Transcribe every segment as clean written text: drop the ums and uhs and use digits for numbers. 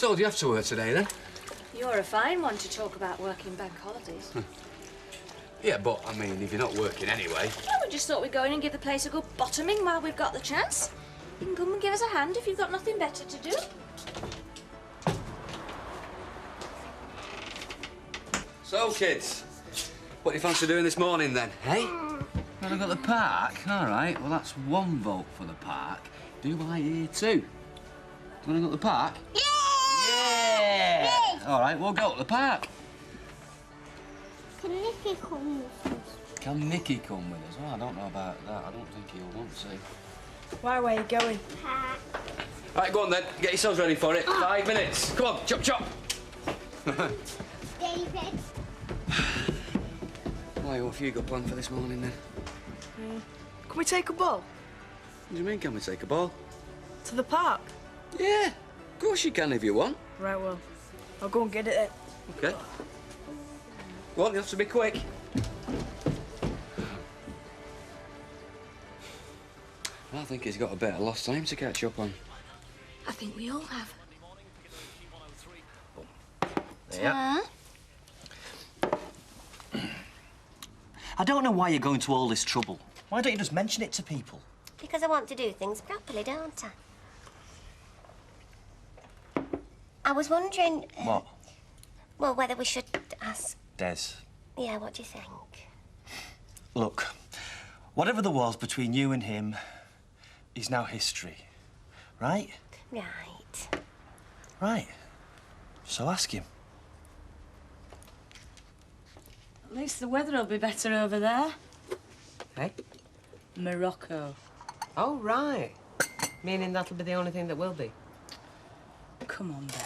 told you after work today, then? You're a fine one to talk about working bank holidays. Yeah, but, I mean, if you're not working anyway... Well, we just thought we'd go in and give the place a good bottoming while we've got the chance. You can come and give us a hand if you've got nothing better to do. So, kids, what do you fancy doing this morning, then, hey? Well, I've got the park. All right, well, that's one vote for the park. Do I hear two? Do you want to go to the park? Yeah! Yeah! Yay! All right, we'll go to the park. Can Nicky come with us? Can Nicky come with us? Oh, I don't know about that. I don't think he'll want to. Why, where are you going? Park. Right, go on, then. Get yourselves ready for it. 5 minutes. Come on, chop, chop. David. Why, what have you got planned for this morning, then? Can we take a ball? What do you mean, can we take a ball? To the park? Yeah, of course you can if you want. Right, well, I'll go and get it then. OK. Well, you have to be quick. I think he's got a bit of lost time to catch up on. I think we all have. Yeah. I don't know why you're going to all this trouble. Why don't you just mention it to people? Because I want to do things properly, don't I? I was wondering... What? Well, whether we should ask... Des. Yeah, what do you think? Look, whatever there was between you and him is now history, right? Right. Right. So ask him. At least the weather will be better over there. Hey? Morocco. Oh, right. Meaning that'll be the only thing that will be. Come on, Ben.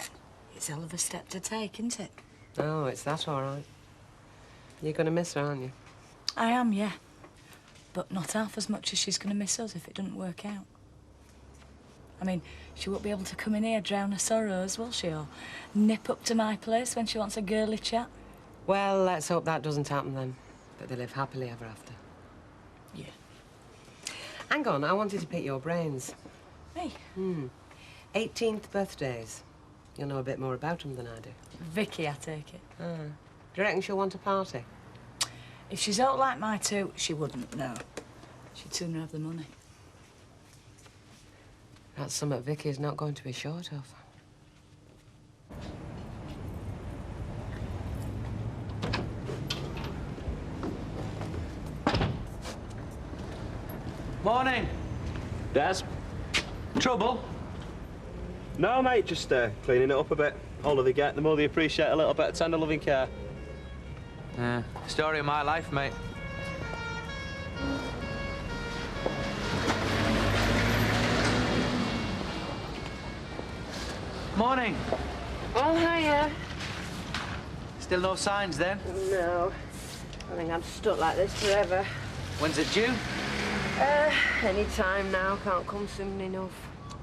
It's a hell of a step to take, isn't it? Oh, it's that all right. You're going to miss her, aren't you? I am, yeah. But not half as much as she's going to miss us if it doesn't work out. I mean, she won't be able to come in here, drown her sorrows, will she? Or nip up to my place when she wants a girly chat. Well, let's hope that doesn't happen then. That they live happily ever after. Yeah. Hang on, I wanted to pick your brains. Hey. 18th birthdays. You'll know a bit more about them than I do. Vicky, I take it. Do you reckon she'll want a party? If she's out like my two, she wouldn't, no. She'd sooner have the money. That's something Vicky's not going to be short of. Morning. Des? Trouble? No, mate, just cleaning it up a bit. Older they get, the more they appreciate a little bit of tender loving care. Story of my life, mate. Morning. Oh, hiya. Still no signs, then? No. I think I'm stuck like this forever. When's it due? Any time now. Can't come soon enough.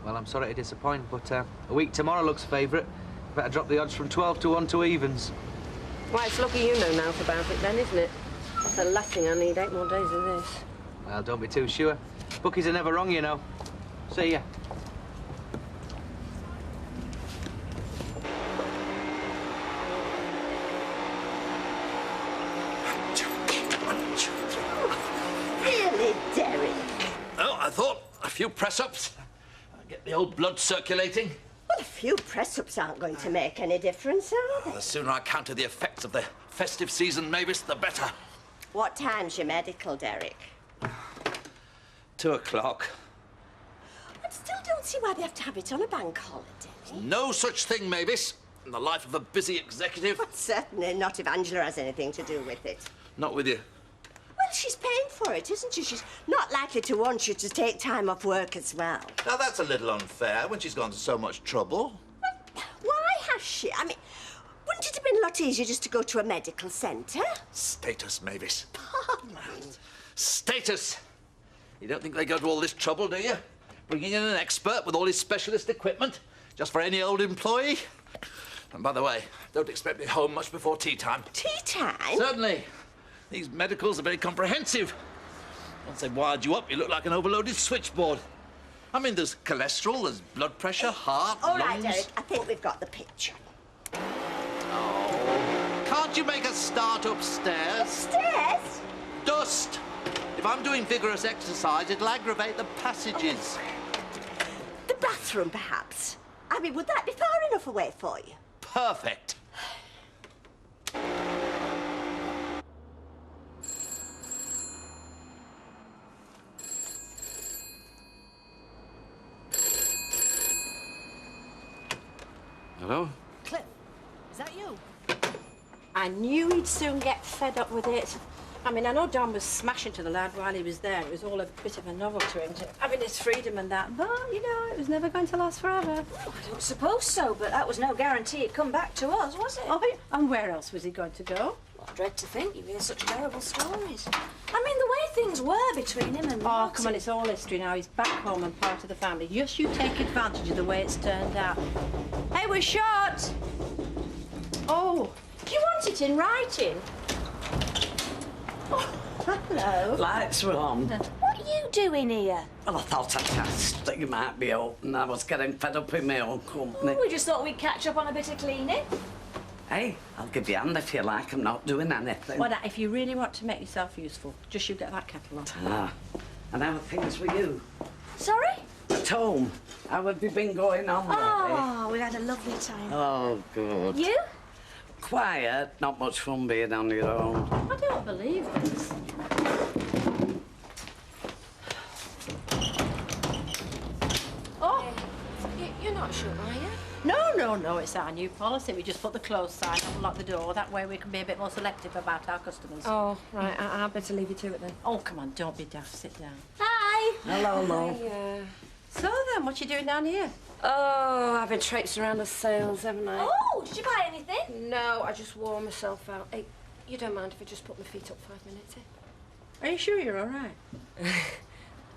Well, I'm sorry to disappoint, but a week tomorrow looks favourite. Better drop the odds from 12 to 1 to evens. Why, it's lucky you know now about it then, isn't it? That's the last thing I need, 8 more days of this. Well, don't be too sure. Bookies are never wrong, you know. See ya. Really, Derek? Oh, I thought a few press-ups. Get the old blood circulating. Well, a few press-ups aren't going to make any difference, are they? The sooner I counter the effects of the festive season, Mavis, the better. What time's your medical, Derek? 2 o'clock. I still don't see why they have to have it on a bank holiday. No such thing, Mavis, in the life of a busy executive. Well, certainly not if Angela has anything to do with it. Not with you. Well, she's paying for it, isn't she? She's not likely to want you to take time off work as well. Now, that's a little unfair when she's gone to so much trouble. Why has she? I mean, wouldn't it have been a lot easier just to go to a medical centre? Status, Mavis. Pardon? Status. You don't think they go to all this trouble, do you? Bringing in an expert with all his specialist equipment just for any old employee? And by the way, don't expect me home much before tea time. Tea time? Certainly. These medicals are very comprehensive. Once they've wired you up, you look like an overloaded switchboard. I mean, there's cholesterol, there's blood pressure, heart, All right, lungs... Derek, I think we've got the picture. Oh, can't you make a start upstairs? Upstairs? Dust! If I'm doing vigorous exercise, it'll aggravate the passages. The bathroom, perhaps. I mean, would that be far enough away for you? Perfect. Hello? Cliff, is that you? I knew he'd soon get fed up with it. I mean, I know Don was smashing to the lad while he was there. It was all a bit of a novel to him, having his freedom and that. But, you know, it was never going to last forever. Oh, I don't suppose so, but that was no guarantee it'd come back to us, was it? Oh, yeah. And where else was he going to go? Well, I dread to think you hear such terrible stories. I mean, the way things were between him and Oh, Martin. come on, it's all history now. He's back home and part of the family. Just you take advantage of the way it's turned out. Hey, we're short! Oh, do you want it in writing? Oh, hello. Lights were on. What are you doing here? Well, I thought I'd ask that you might be open. I was getting fed up with my own company. Oh, we just thought we'd catch up on a bit of cleaning. Hey, I'll give you a hand if you like. I'm not doing anything. Well, now, if you really want to make yourself useful, just you get that kettle on. Ah, and how are things with you? Sorry? At home. How have you been going on lately? Oh, we had a lovely time. Oh, good. You? Quiet, not much fun being on your own. I don't believe this. Oh, You're not sure, are you? no, it's our new policy. We just put the close sign up and lock the door. That way we can be a bit more selective about our customers. Oh, right. I'll better leave you to it then. Oh, come on, don't be daft. Sit down. Hi. Hello, love. So then, what you doing down here? Oh, I've been traipsing around the sales, haven't I? Oh, did you buy anything? No, I just wore myself out. Hey, you don't mind if I just put my feet up 5 minutes, eh? Are you sure you're all right?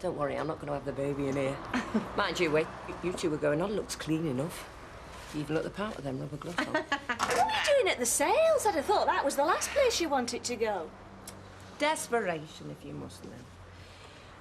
Don't worry, I'm not going to have the baby in here. Mind you, wait, you two were going on. Looks clean enough. You even look the part with them rubber gloves on. What are you doing at the sales? I'd have thought that was the last place you wanted to go. Desperation, if you must know.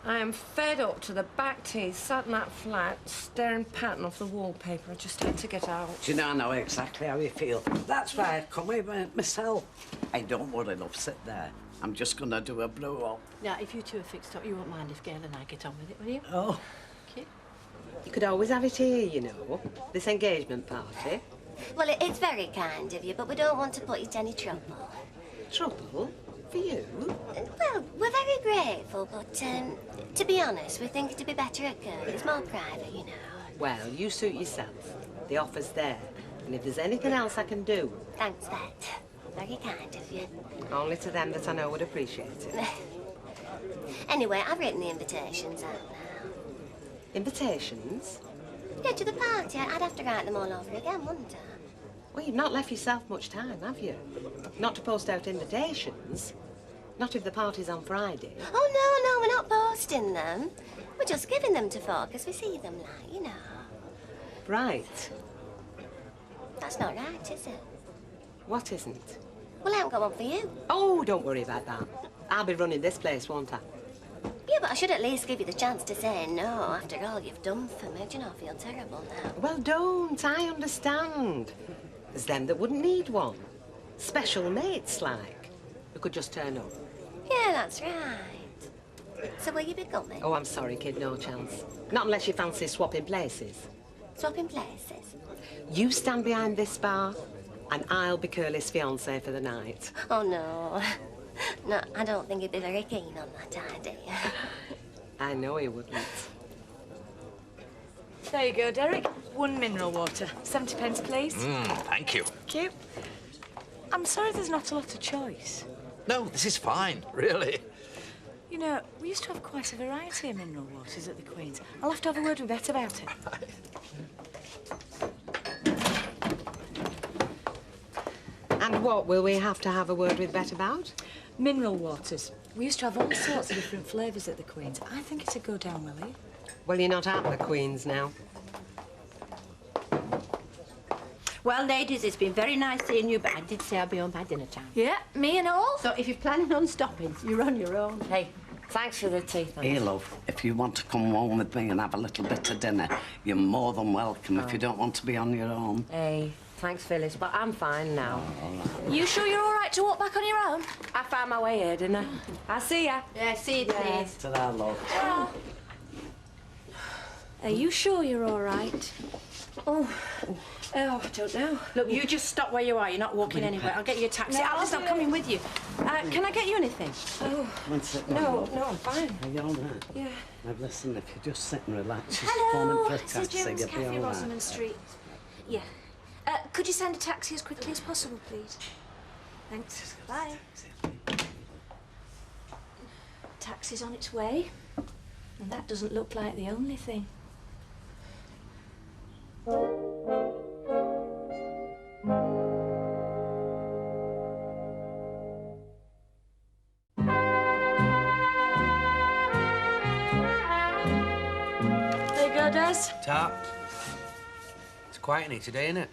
I am fed up to the back teeth, sat in that flat, staring pattern off the wallpaper. I just had to get out. Do you know, I know exactly how you feel. That's why I've come here by myself. Hey, don't worry, love, sit there. I'm just going to do a blow-up. Now, if you two are fixed up, you won't mind if Gail and I get on with it, will you? Oh. Okay. You could always have it here, you know, this engagement party. Well, it's very kind of you, but we don't want to put you to any trouble. Trouble? For you? Well, we're very grateful, but to be honest, we think it'd be better at Curly. It's more private, you know. Well, you suit yourself. The offer's there. And if there's anything else I can do... Thanks, Bet. Very kind of you. Only to them that I know would appreciate it. Anyway, I've written the invitations out now. Invitations? Yeah, to the party. I'd have to write them all over again, wouldn't I? Well, you've not left yourself much time, have you? Not to post out invitations. Not if the party's on Friday. Oh, no, we're not posting them. We're just giving them to folk as we see them, like, you know. Right. That's not right, is it? What isn't? Well, I haven't got one for you. Oh, don't worry about that. I'll be running this place, won't I? Yeah, but I should at least give you the chance to say no after all you've done for me. Do you not feel terrible now? Well, don't. I understand. There's them that wouldn't need one. Special mates, like, who could just turn up. Yeah, that's right. So will you be coming? Oh, I'm sorry, kid, no chance. Not unless you fancy swapping places. Swapping places? You stand behind this bar, and I'll be Curly's fiancé for the night. Oh, no. No, I don't think he'd be very keen on that idea. I know he wouldn't. There you go, Derek. 1 mineral water. 70 pence, please. Thank you. Cute. I'm sorry there's not a lot of choice. No, this is fine, really. You know, we used to have quite a variety of mineral waters at the Queen's. I'll have to have a word with Bet about it. And what will we have to have a word with Bet about? Mineral waters. We used to have all sorts of different flavours at the Queen's. I think it'd go down well here. Well, you're not at the Queen's now. Well, ladies, it's been very nice seeing you, but I did say I'll be home by dinner time. Yeah, me and all. So if you're planning on stopping, you're on your own. Hey, Thanks for the tea, thanks. Here, love, if you want to come home with me and have a little bit of dinner, you're more than welcome if you don't want to be on your own. Hey, thanks, Phyllis, but I'm fine now. You sure you're all right to walk back on your own? I found my way here, didn't I? I'll see ya. Yeah, see you, please. Ta-ra, love. Are you sure you're all right? Oh, I don't know. Look, you just stop where you are. You're not walking anywhere. I'll get you a taxi. No, Alice, I'm coming with you. Can I get you anything? Oh, Come and sit no, down. no, I'm fine. Are you all right? Yeah. Now, listen, if you just sit and relax, just Hello, phone in for a Sir taxi, Jones you'll be Cafe, all right. Rosamond Street. Yeah. Could you send a taxi as quickly as possible, please? Thanks. Bye. Taxi's on its way. And that doesn't look like the only thing. There you go, Des. Ta. It's quiet in here today, isn't it?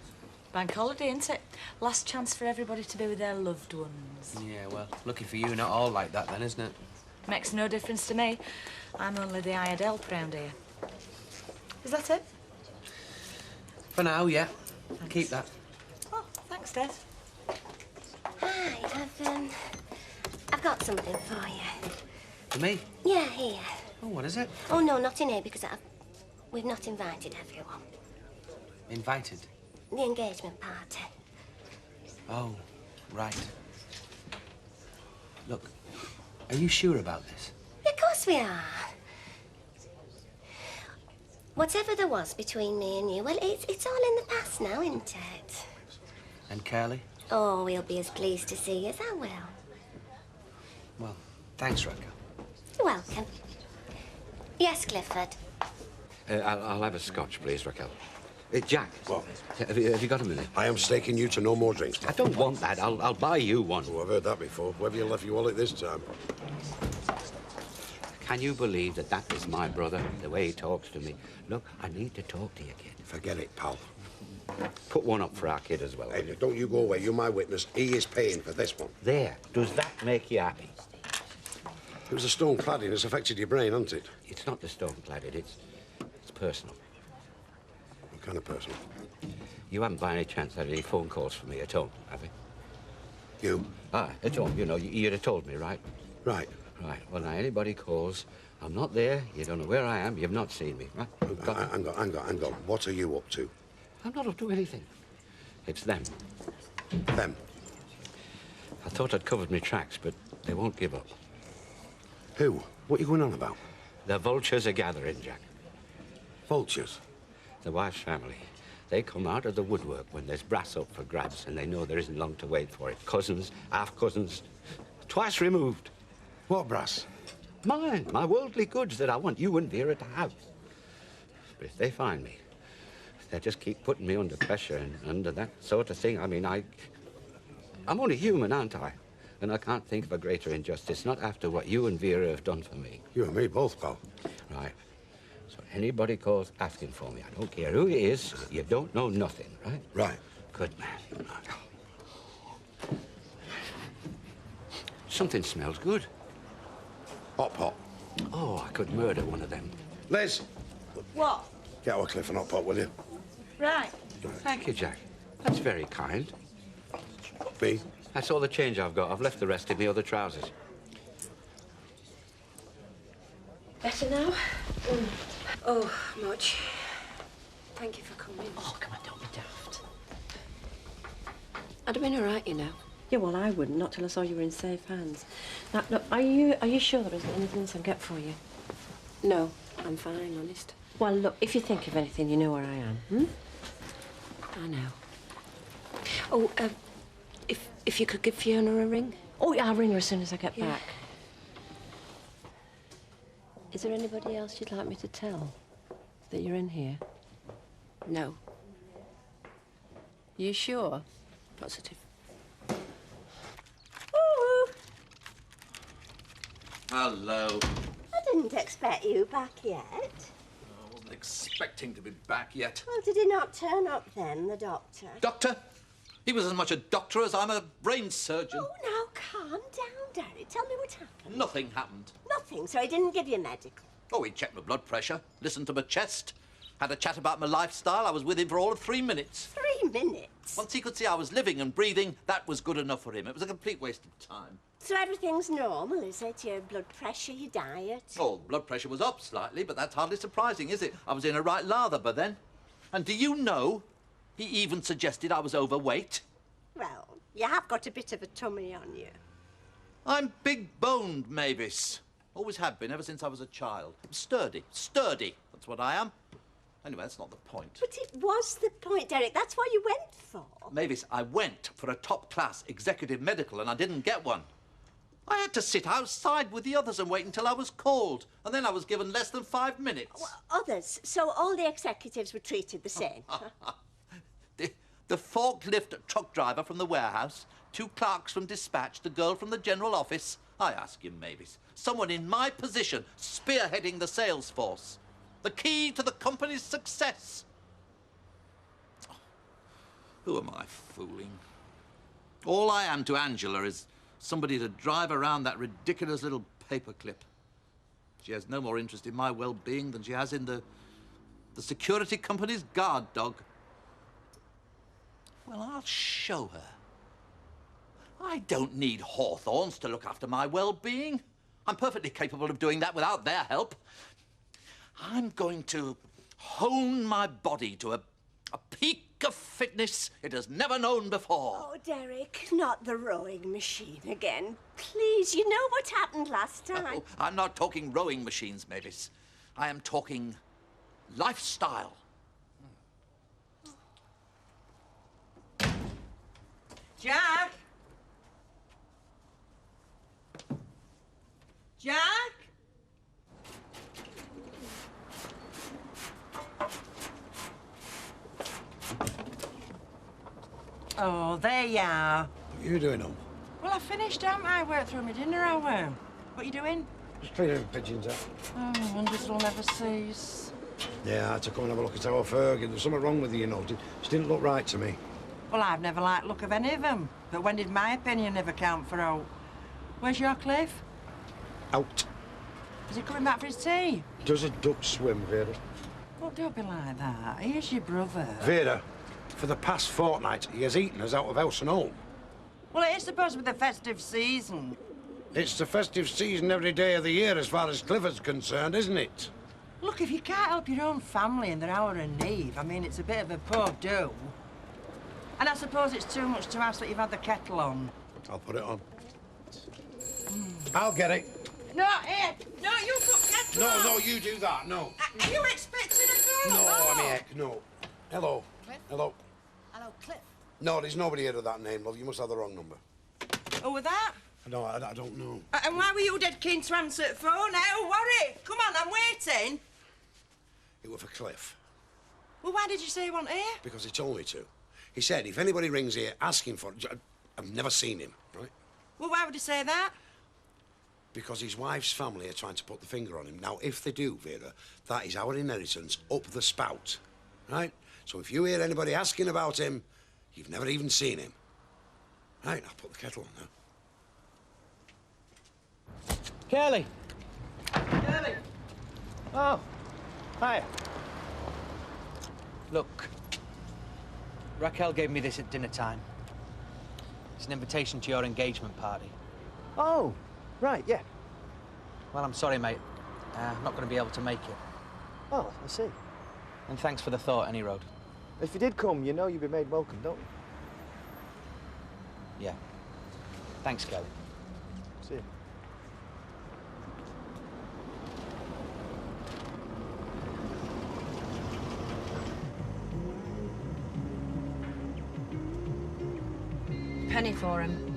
Bank holiday, isn't it? Last chance for everybody to be with their loved ones. Yeah, well, lucky for you, not all like that then, isn't it? Makes no difference to me. I'm only the hired help round here. Is that it? For now, yeah. Keep that. Oh, thanks, Des. Hi, I've got something for you. For me? Yeah, here. Oh, what is it? Oh, no, not in here, because we've not invited everyone. Invited. The engagement party. Oh, right. Look, are you sure about this? Of course we are. Whatever there was between me and you, well, it's all in the past now, isn't it? And Curly? Oh, we'll be as pleased to see you as I will. Well, thanks, Raquel. You're welcome. Yes, Clifford. I'll have a scotch, please, Raquel. Jack. What? Have you got a minute? I am staking you to no more drinks. I don't want that. I'll buy you one. Oh, I've heard that before. Where have you left your wallet this time? Can you believe that is my brother, the way he talks to me? Look, I need to talk to you, kid. Forget it, pal. Put one up for our kid as well. Hey, don't you go away. You're my witness. He is paying for this one. There. Does that make you happy? It was the stone cladding that's affected your brain, hasn't it? It's not the stone cladded. It's personal. What kind of personal? You haven't by any chance had any phone calls from me at home, have you? You? Ah, at home. You know, you'd have told me, right? Right. Right. Well, now, anybody calls, I'm not there, you don't know where I am, you've not seen me, right? Hang on. What are you up to? I'm not up to anything. It's them. Them? I thought I'd covered my tracks, but they won't give up. Who? What are you going on about? The vultures are gathering, Jack. Vultures? The wife's family. They come out of the woodwork when there's brass up for grabs, and they know there isn't long to wait for it. Cousins, half-cousins, twice removed. What brass? Mine, my worldly goods that I want you and Vera to have. But if they find me, they'll just keep putting me under pressure and under that sort of thing. I mean, I'm only human, aren't I? And I can't think of a greater injustice, not after what you and Vera have done for me. You and me both, pal. Right. So anybody calls asking for me, I don't care who it is, you don't know nothing, right? Right. Good man. Something smells good. Hot pot. Oh, I could murder one of them. Liz, What? get our Cliff and hot pot, will you? Right. Thank you, Jack. That's very kind. Me? That's all the change I've got. I've left the rest in the other trousers. Better now? Oh, much. Thank you for coming. Oh, come on, don't be daft. I'd have been all right, you know. Yeah, well, I wouldn't, not till I saw you were in safe hands. Now, look, are you sure there isn't anything else I can get for you? No, I'm fine, honest. Well, look, if you think of anything, you know where I am, hmm? I know. Oh, if you could give Fiona a ring? Oh, yeah, I'll ring her as soon as I get back. Is there anybody else you'd like me to tell that you're in here? No. You sure? Positive. Hello. I didn't expect you back yet. I wasn't expecting to be back yet. Well, did he not turn up then, the doctor? Doctor? He was as much a doctor as I'm a brain surgeon. Oh, now, calm down, Derek. Tell me what happened. Nothing happened. Nothing, so he didn't give you medical. Oh, he checked my blood pressure, listened to my chest, had a chat about my lifestyle. I was with him for all of 3 minutes. 3 minutes? Once he could see I was living and breathing, that was good enough for him. It was a complete waste of time. So everything's normal, is it? Your blood pressure, your diet? Oh, blood pressure was up slightly, but that's hardly surprising, is it? I was in a right lather by then. And do you know, he even suggested I was overweight. Well, you have got a bit of a tummy on you. I'm big-boned, Mavis. Always have been, ever since I was a child. Sturdy. That's what I am. Anyway, that's not the point. But it was the point, Derek. That's what you went for. Mavis, I went for a top-class executive medical and I didn't get one. I had to sit outside with the others and wait until I was called. And then I was given less than 5 minutes. Well, others? So all the executives were treated the same? The forklift truck driver from the warehouse, 2 clerks from dispatch, the girl from the general office. I ask you, Mavis, someone in my position spearheading the sales force. The key to the company's success. Who am I fooling? All I am to Angela is somebody to drive around that ridiculous little paperclip. She has no more interest in my well-being than she has in the security company's guard dog. Well, I'll show her. I don't need hawthorns to look after my well-being. I'm perfectly capable of doing that without their help. I'm going to hone my body to a peak of fitness it has never known before. Oh, Derek, not the rowing machine again. Please, you know what happened last time. Oh, I'm not talking rowing machines, Mavis. I am talking lifestyle. Jack? Jack? Oh, there you are. What are you doing, Home? Well, I finished, haven't I? Worked through my dinner hour. What are you doing? Just cleaning the pigeons out. Oh, I wonder if it'll never cease. Yeah, I had to come and have a look at our Fergie. There's something wrong with her, you know. She didn't look right to me. Well, I've never liked the look of any of them. But when did my opinion ever count for out? Where's your Cliff? Out. Is he coming back for his tea? Does a duck swim, Vera? Well, don't be like that. Here's your brother. Vera, for the past fortnight, he has eaten us out of house and home. Well, it is supposed to be the festive season. It's the festive season every day of the year as far as Clifford's concerned, isn't it? Look, if you can't help your own family in their hour of need, I mean, it's a bit of a poor do. And I suppose it's too much to ask that you've had the kettle on. I'll put it on. I'll get it. No, here. No, you put kettle on. No, you do that, no. Are you expecting a girl? No, I mean, heck, no. Hello. Cliff? Hello. Hello, Cliff. No, there's nobody here of that name, love. You must have the wrong number. Oh, with that? No, I don't know. And why were you dead keen to answer the phone now? Worry. Come on, I'm waiting. It was for Cliff. Well, why did you say you want here? Because he told me to. He said if anybody rings here asking for it, I've never seen him, right? Well, why would he say that? Because his wife's family are trying to put the finger on him. Now, if they do, Vera, that is our inheritance up the spout, right? So if you hear anybody asking about him, you've never even seen him. Right, I'll put the kettle on now. Curly. Curly. Oh, hi. Look, Raquel gave me this at dinner time. It's an invitation to your engagement party. Oh, right, yeah. Well, I'm sorry, mate. I'm not going to be able to make it. Oh, I see. And thanks for the thought, Any Road. If you did come, you know you'd be made welcome, don't you? Yeah. Thanks, Kelly. See you. Penny for him.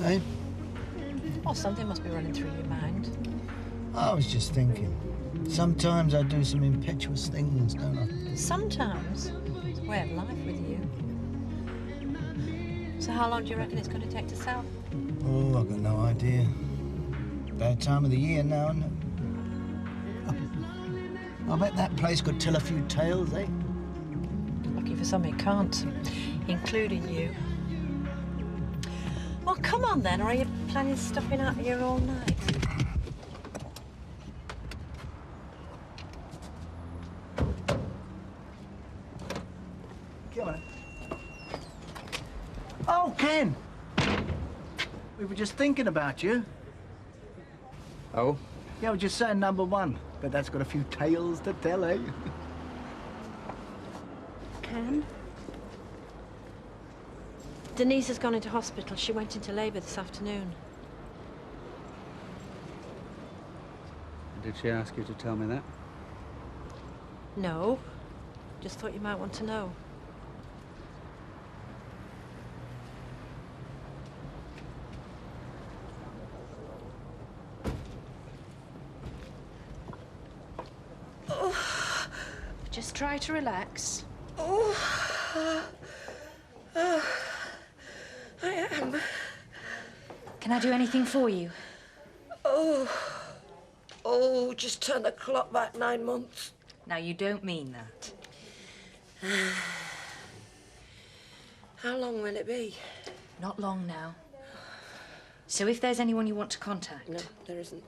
Hey? Oh, something must be running through your mind. I was just thinking. Sometimes I do some impetuous things, don't I? Sometimes. It's a way of life with you. So how long do you reckon it's going to take to sell? Oh, I've got no idea. Bad time of the year now, isn't it? I bet that place could tell a few tales, eh? Lucky for some it can't, including you. Well, come on then, or are you planning stopping out here all night? Come on. Oh, Ken! We were just thinking about you. Oh? Yeah, I was just saying #1, but that's got a few tales to tell, eh? Ken? Denise has gone into hospital. She went into labour this afternoon. Did she ask you to tell me that? No. Just thought you might want to know. Just try to relax. I am. Can I do anything for you? Just turn the clock back 9 months. Now, you don't mean that. How long will it be? Not long now. So if there's anyone you want to contact... No, there isn't.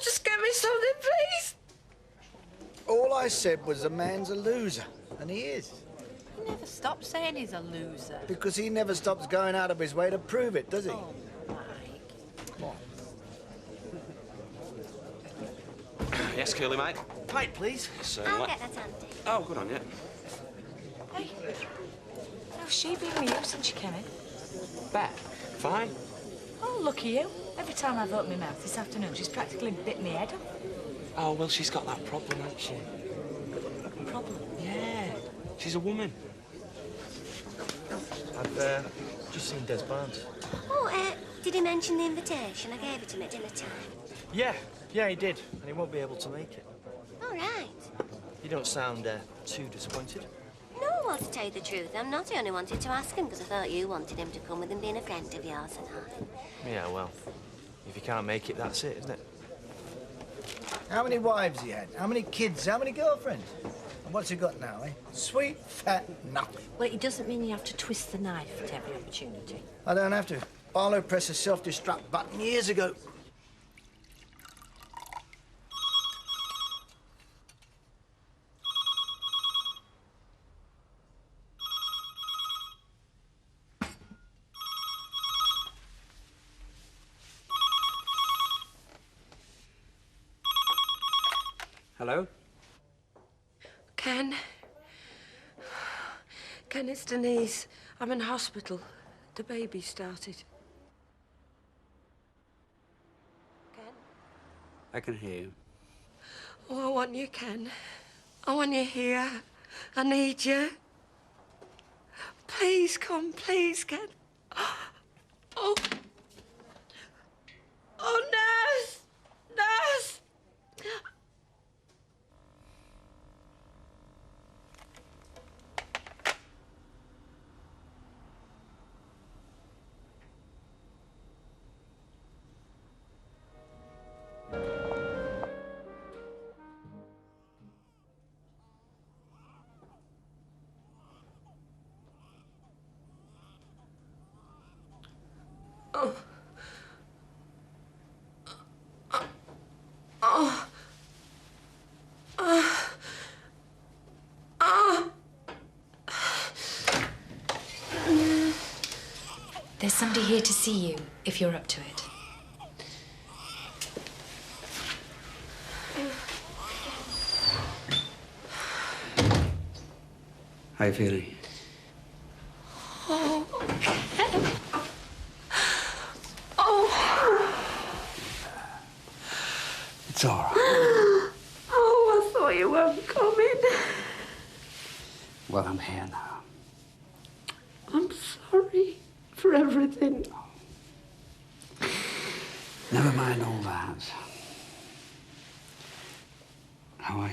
Just get me something, please. All I said was the man's a loser, and he is. He never stops saying he's a loser. Because he never stops going out of his way to prove it, does he? Oh, Mike. Yes, Curly, mate? Pint, please. I'll get that, Auntie. Oh, good on you. Hey, how's she been with you since you came in? Bet. Fine. Oh, lucky you. Every time I've opened my mouth this afternoon, she's practically bit me head off. Oh, well, she's got that problem, hasn't she? Problem? Yeah. She's a woman. I've just seen Des Barnes. Oh, did he mention the invitation? I gave it to him at dinner time. Yeah, he did, and he won't be able to make it. All right. You don't sound too disappointed. No, well, to tell you the truth, I'm not the only one wanted to ask him, because I thought you wanted him to come with him being a friend of yours and all. Yeah, well, if you can't make it, that's it, isn't it? How many wives he had? How many kids? How many girlfriends? And what's he got now, eh? Sweet, fat, nothing. Well, it doesn't mean you have to twist the knife at every opportunity. I don't have to. Barlow pressed the self-destruct button years ago. Hello? Ken? Ken, it's Denise. I'm in hospital. The baby started. Ken? I can hear you. Oh, I want you, Ken. I want you here. I need you. Please come, please, Ken. Oh. Oh, nurse! Nurse! Oh. Oh. There's somebody here to see you, if you're up to it. How you feeling? Oh. Oh. It's all right. Oh, I thought you weren't coming. Well, I'm here now. I'm sorry for everything. Never mind all that. How are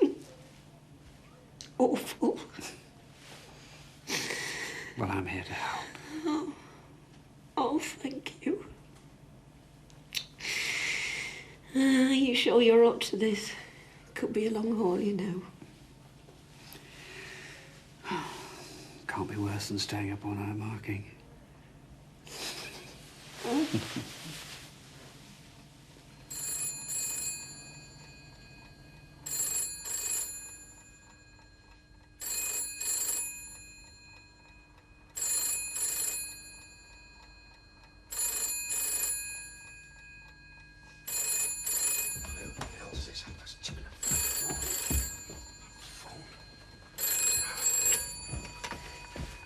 you? Awful. Well, I'm here to help. Oh, thank you. Are you sure you're up to this? Could be a long haul, you know. Can't be worse than staying up all night marking.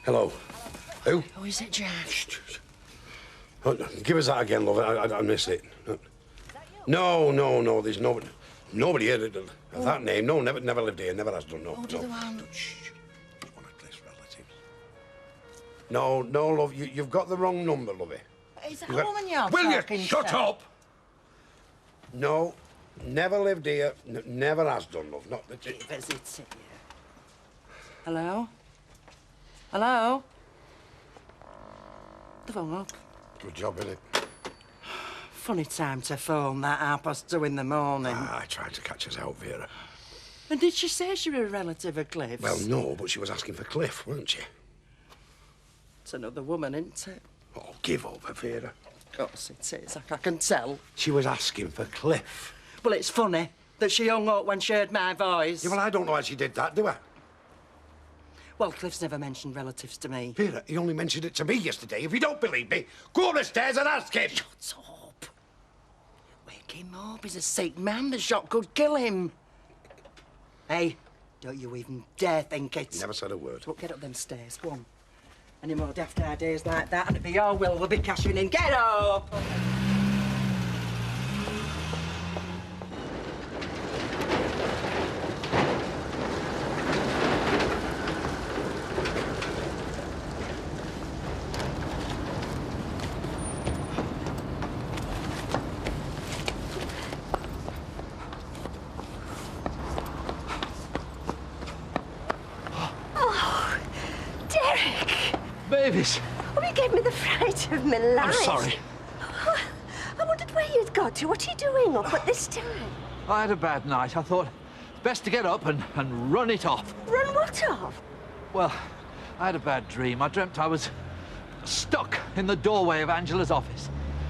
Hello. Who? Oh, is it Jack? Oh, give us that again, love. I missed it. No. There's nobody here of that name. No, never lived here. Never has done. No. Oh, do no. the one. Shh. It's one of Cliff's relatives. No, love. You've got the wrong number, lovey. Is that a woman you're Will you talking shut to? up? No, never lived here. Never has done, love. Not that. Visits it. Hello? Hello? The phone up. Good job, innit? Funny time to phone that 2:30 in the morning. I tried to catch us out, Vera. And did she say she was a relative of Cliff's? Well, no, but she was asking for Cliff, weren't she? It's another woman, isn't it? Oh, give over, Vera. Of course it is, I can tell. She was asking for Cliff. Well, it's funny that she hung up when she heard my voice. Yeah, well, I don't know how she did that, do I? Well, Cliff's never mentioned relatives to me. Vera, he only mentioned it to me yesterday. If you don't believe me, go up the stairs and ask him. Shut up. Wake him up. He's a sick man. The shot could kill him. Hey, don't you even dare think it. Never said a word. Look, get up them stairs. Go on. Any more daft ideas like that, and it'll be your will we'll be cashing in. Get up! Babies. Oh, you gave me the fright of my life. I'm sorry. Oh, I wondered where you'd got to. What are you doing up at this time? I had a bad night. I thought it's best to get up and run it off. Run what off? Well, I had a bad dream. I dreamt I was stuck in the doorway of Angela's office.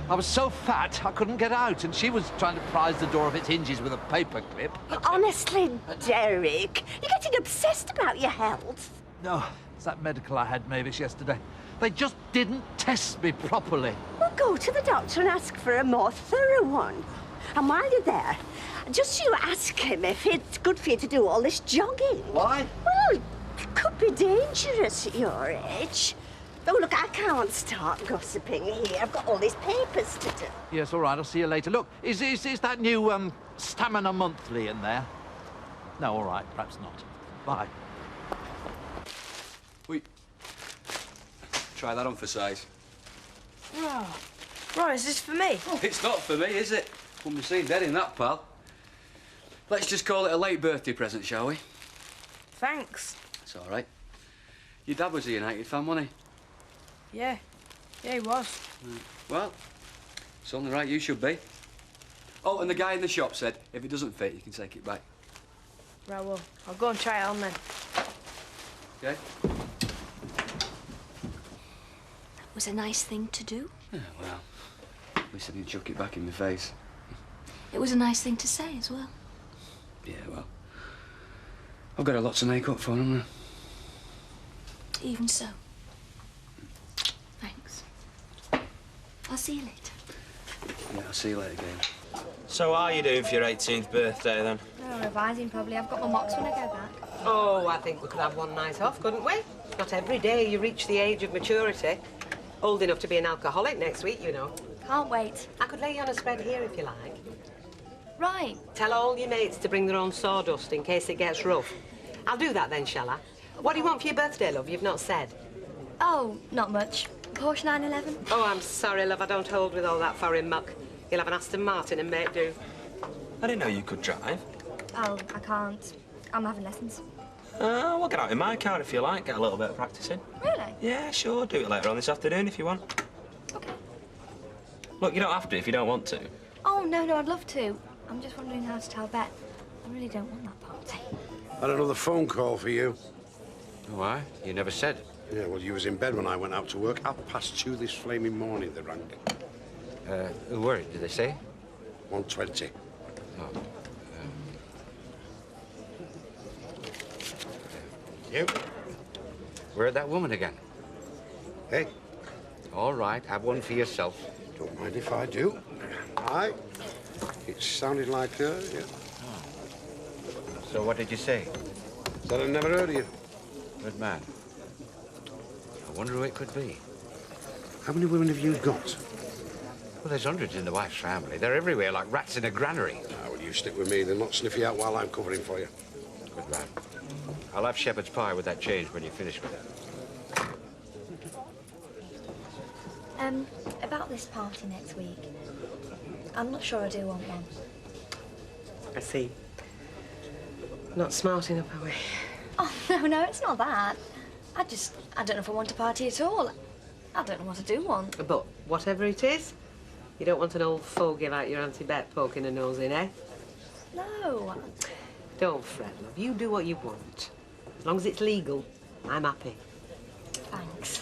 I was so fat I couldn't get out, and she was trying to prise the door of its hinges with a paper clip. Honestly, Derek, you're getting obsessed about your health. No, it's that medical I had, Mavis, yesterday. They just didn't test me properly. Well, go to the doctor and ask for a more thorough one. And while you're there, just you ask him if it's good for you to do all this jogging. Why? Well, it could be dangerous at your age. Oh, look, I can't start gossiping here. I've got all these papers to do. Yes, all right, I'll see you later. Look, is that new, Stamina Monthly in there? No, all right, perhaps not. Bye. Wait. Try that on for size. Oh. Right, is this for me? It's not for me, is it? Wouldn't be seen dead in that, pal. Let's just call it a late birthday present, shall we? Thanks. It's all right. Your dad was a United fan, wasn't Yeah. Yeah, he was. he? Well, it's only right you should be. Oh, and the guy in the shop said if it doesn't fit, you can take it back. Right, well, I'll go and try it on then. Okay? It was a nice thing to do. Yeah, well, at least I didn't chuck it back in my face. It was a nice thing to say as well. Yeah, well, I've got a lot to make up for, haven't I? Even so. Thanks. I'll see you later. Yeah, I'll see you later, Gail. So, how are you doing for your 18th birthday, then? Oh, revising, probably. I've got my mocks when I go back. Oh, I think we could have one night off, couldn't we? Not every day you reach the age of maturity. Old enough to be an alcoholic next week, you know. Can't wait. I could lay you on a spread here if you like. Right. Tell all your mates to bring their own sawdust in case it gets rough. I'll do that then, shall I? What do you want for your birthday, love? You've not said. Oh, not much. Porsche 911. Oh, I'm sorry, love. I don't hold with all that foreign muck. You'll have an Aston Martin and make do. I didn't know you could drive. Oh, I can't. I'm having lessons. We'll get out in my car if you like, get a little bit of practicing. Really? Yeah, sure, do it later on this afternoon if you want. Okay. Look, you don't have to if you don't want to. Oh, no, I'd love to. I'm just wondering how to tell Bet. I really don't want that party. Had another phone call for you. Why? You never said. Yeah, well, you was in bed when I went out to work. 2:30 this flaming morning, they rang. Who were it, did they say? 1:20. Oh. You? Where'd that woman again? Hey? All right, have one for yourself. Don't mind if I do. Aye. It sounded like her, yeah. So what did you say? Said I never heard of you. Good man. I wonder who it could be. How many women have you got? Well, there's hundreds in the wife's family. They're everywhere like rats in a granary. Ah, well, you stick with me. They'll not sniff you out while I'm covering for you. Good man. I'll have shepherd's pie with that change when you finish with it. About this party next week. I'm not sure I do want one. I see. Not smart enough, are we? Oh, no, it's not that. I don't know if I want a party at all. I don't know what I do want. But whatever it is, you don't want an old fogey like your Auntie Bet poking her nose in, eh? No. Don't fret, love. You do what you want. As long as it's legal, I'm happy. Thanks.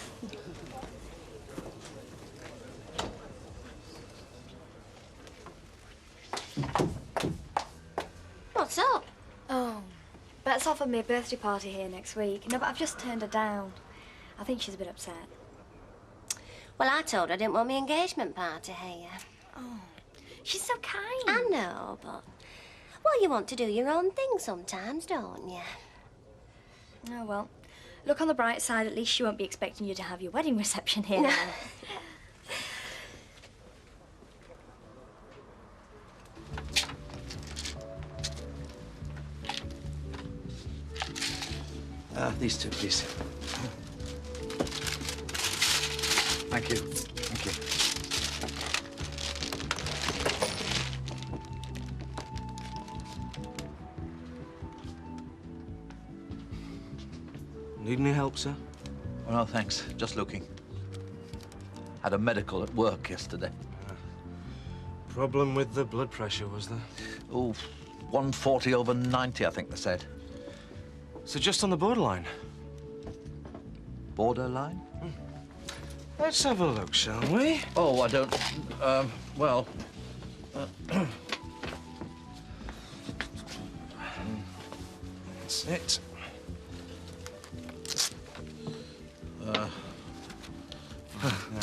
What's up? Oh, Bet's offered me a birthday party here next week. No, but I've just turned her down. I think she's a bit upset. Well, I told her I didn't want my engagement party here. Oh, she's so kind. I know, but... Well, you want to do your own thing sometimes, don't you? Oh, well, look on the bright side. At least she won't be expecting you to have your wedding reception here now. These two, please. Thank you. Thank you. Need any help, sir? Oh, no, thanks. Just looking. Had a medical at work yesterday. Problem with the blood pressure, was there? Oh, 140/90, I think they said. So just on the borderline? Borderline? Let's have a look, shall we? Oh, I don't... well... That's it. Now,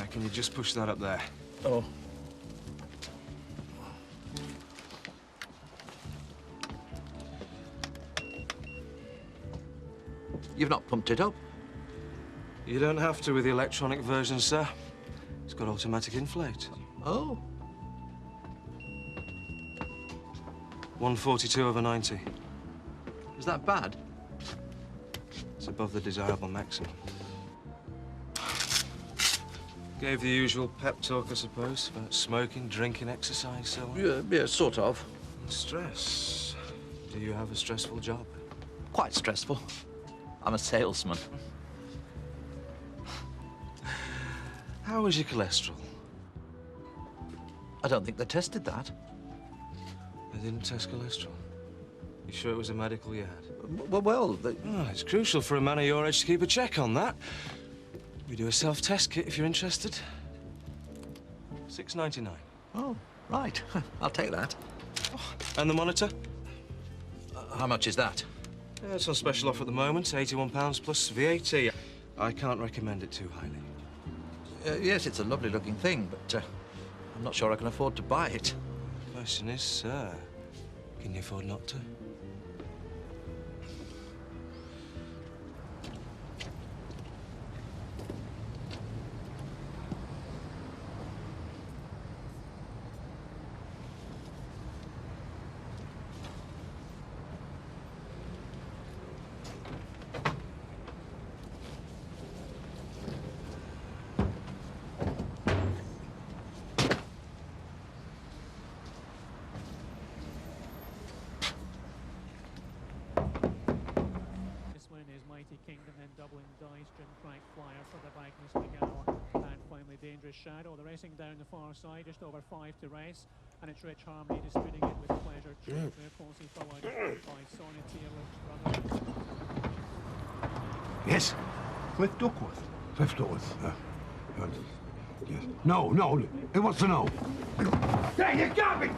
can you just push that up there? Oh. You've not pumped it up? You don't have to with the electronic version, sir. It's got automatic inflate. Oh. 142/90. Is that bad? It's above the desirable maximum. Gave the usual pep talk, I suppose, about smoking, drinking, exercise, so on. Yeah, sort of. Stress. Do you have a stressful job? Quite stressful. I'm a salesman. How is your cholesterol? I don't think they tested that. They didn't test cholesterol? You sure it was a medical you had? Well, it's crucial for a man of your age to keep a check on that. We do a self-test kit if you're interested. $6.99. Oh, right. I'll take that. Oh, and the monitor? How much is that? It's on special offer at the moment, £81 plus VAT. I can't recommend it too highly. Yes, it's a lovely-looking thing, but I'm not sure I can afford to buy it. The question is, sir, can you afford not to? Kingdom, then doubling dice, Jim Crack flyer for the Magnus McGowan, and finally Dangerous Shadow. The racing down the far side, just over 5 to race, and it's Rich Harmony disputing it with Pleasure. Palsy followed by Sonia Taylor's brother. Yes? Cliff Duckworth. Cliff Duckworth. Yes. No, no. Who wants to know? There, you got me!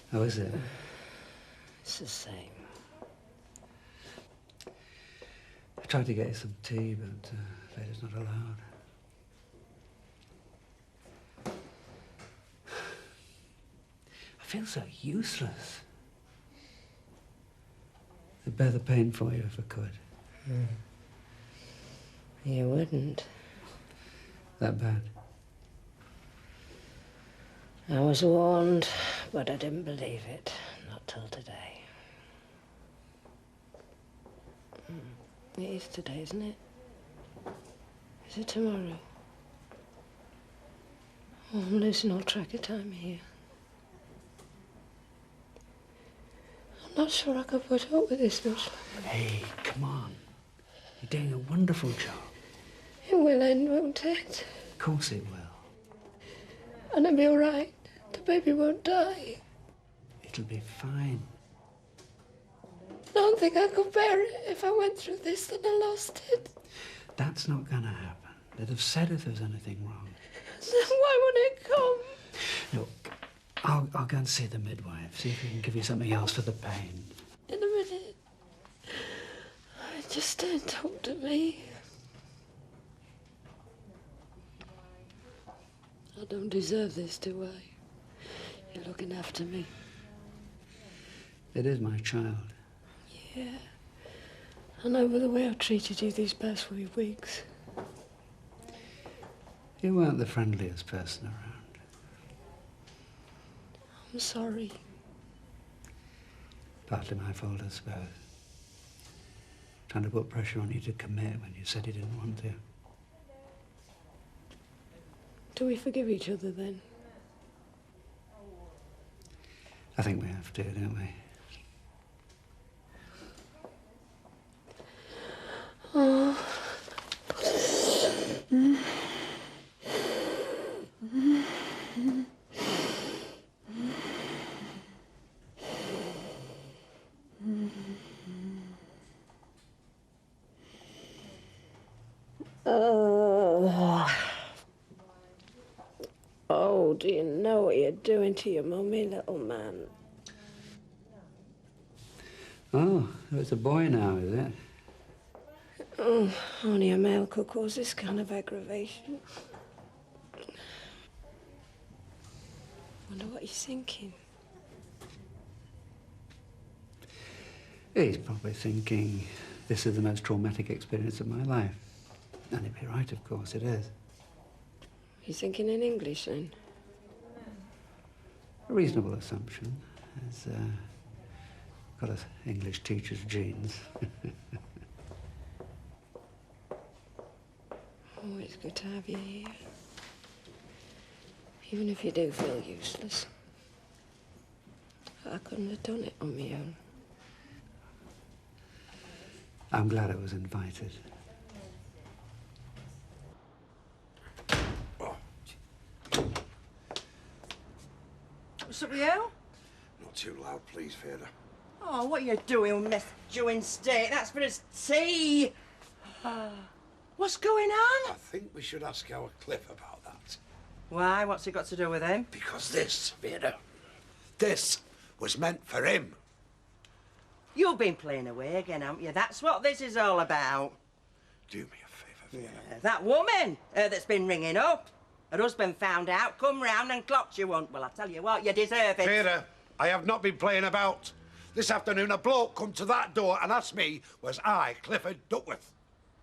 How is it? It's the same. I tried to get you some tea, but Vader's not allowed. I feel so useless. I'd bear the pain for you if I could. You wouldn't. That bad? I was warned, but I didn't believe it. Not till today. It is today, isn't it? Is it tomorrow? Oh, I'm losing all track of time here. I'm not sure I could put up with this much longer. Hey, come on. You're doing a wonderful job. It will end, won't it? Of course it will. And I'll be all right. The baby won't die. It'll be fine. I don't think I could bear it if I went through this and I lost it. That's not gonna happen. They'd have said if there was anything wrong. Then why won't it come? Look, I'll go and see the midwife, see if we can give you something else for the pain. In a minute. Just don't talk to me. I don't deserve this, do I? You're looking after me. It is my child. Yeah. I know by the way I've treated you these past few weeks. You weren't the friendliest person around. I'm sorry. Partly my fault, I suppose. Trying to put pressure on you to commit when you said you didn't want to. Do we forgive each other then? I think we have to, don't we? Oh. Oh, do you know what you're doing to your mummy, little man? Oh, it's a boy now, is it? Oh, only a male could cause this kind of aggravation. Wonder what he's thinking. He's probably thinking, this is the most traumatic experience of my life. And he'd be right, of course, it is. He's thinking in English, then? A reasonable assumption. He's got an English teacher's genes. Oh, it's good to have you here. Even if you do feel useless. I couldn't have done it on my own. I'm glad I was invited. What's up with you? Not too loud, please, Vera. Oh, what are you doing, Miss Jewin State? That's for his tea. What's going on? I think we should ask our Cliff about that. Why? What's it got to do with him? Because this, Vera, this was meant for him. You've been playing away again, haven't you? That's what this is all about. Do me a favour, Vera. Yeah, that woman that's been ringing up. Her husband found out, come round and clocked you one. Well, I tell you what, you deserve it. Vera, I have not been playing about. This afternoon, a bloke come to that door and asked me, was I Clifford Duckworth?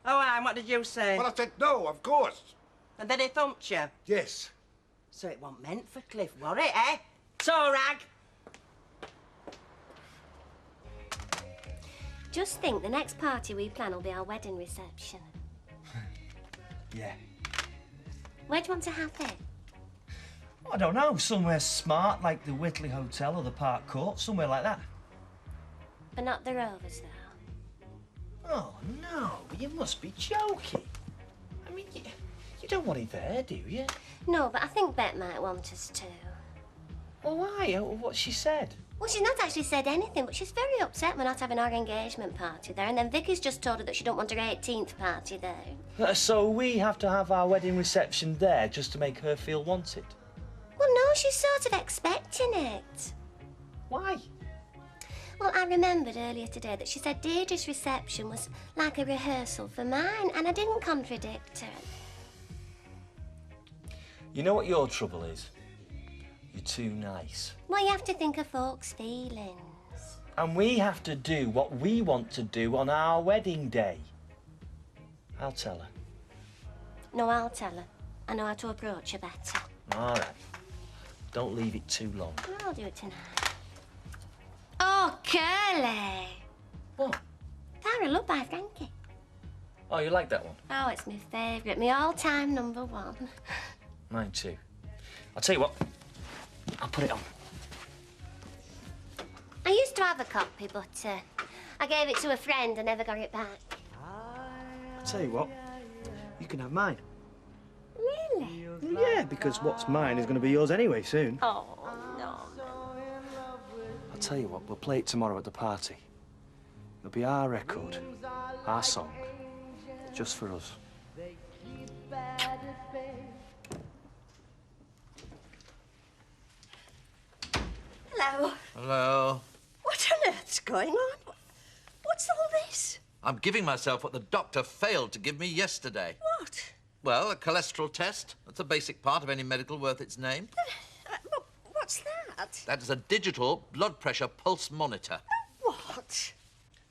Oh, and what did you say? Well, I said no, of course. And then he thumped you? Yes. So it wasn't meant for Cliff, were it, eh? So, Rag? Just think, the next party we plan will be our wedding reception. Yeah. Where do you want to have it? I don't know, somewhere smart like the Whitley Hotel or the Park Court, somewhere like that. But not the Rovers, though. Oh, no, you must be joking. I mean, you don't want it there, do you? No, but I think Bet might want us to. Well, why? What's she said? Well, she's not actually said anything, but she's very upset we're not having our engagement party there, and then Vicky's just told her that she don't want her 18th party there. So we have to have our wedding reception there just to make her feel wanted? Well, no, she's sort of expecting it. Why? Well, I remembered earlier today that she said Deirdre's reception was like a rehearsal for mine, and I didn't contradict her. You know what your trouble is? You're too nice. Well, you have to think of folks' feelings. And we have to do what we want to do on our wedding day. I'll tell her. No, I'll tell her. I know how to approach her better. All right. Don't leave it too long. I'll do it tonight. Oh, Curly! What? Tara, Love by Frankie. Oh, you like that one? Oh, it's my favourite, my all-time #1. Mine too. I'll tell you what. I'll put it on. I used to have a copy, but I gave it to a friend and never got it back. I'll tell you what. You can have mine. Really? Yeah, because what's mine is going to be yours anyway soon. Oh, no. I'll tell you what, we'll play it tomorrow at the party. It'll be our record, our song, just for us. Hello. Hello. What on earth's going on? What's all this? I'm giving myself what the doctor failed to give me yesterday. What? Well, a cholesterol test. That's a basic part of any medical worth its name. What's that? That is a digital blood pressure pulse monitor. What?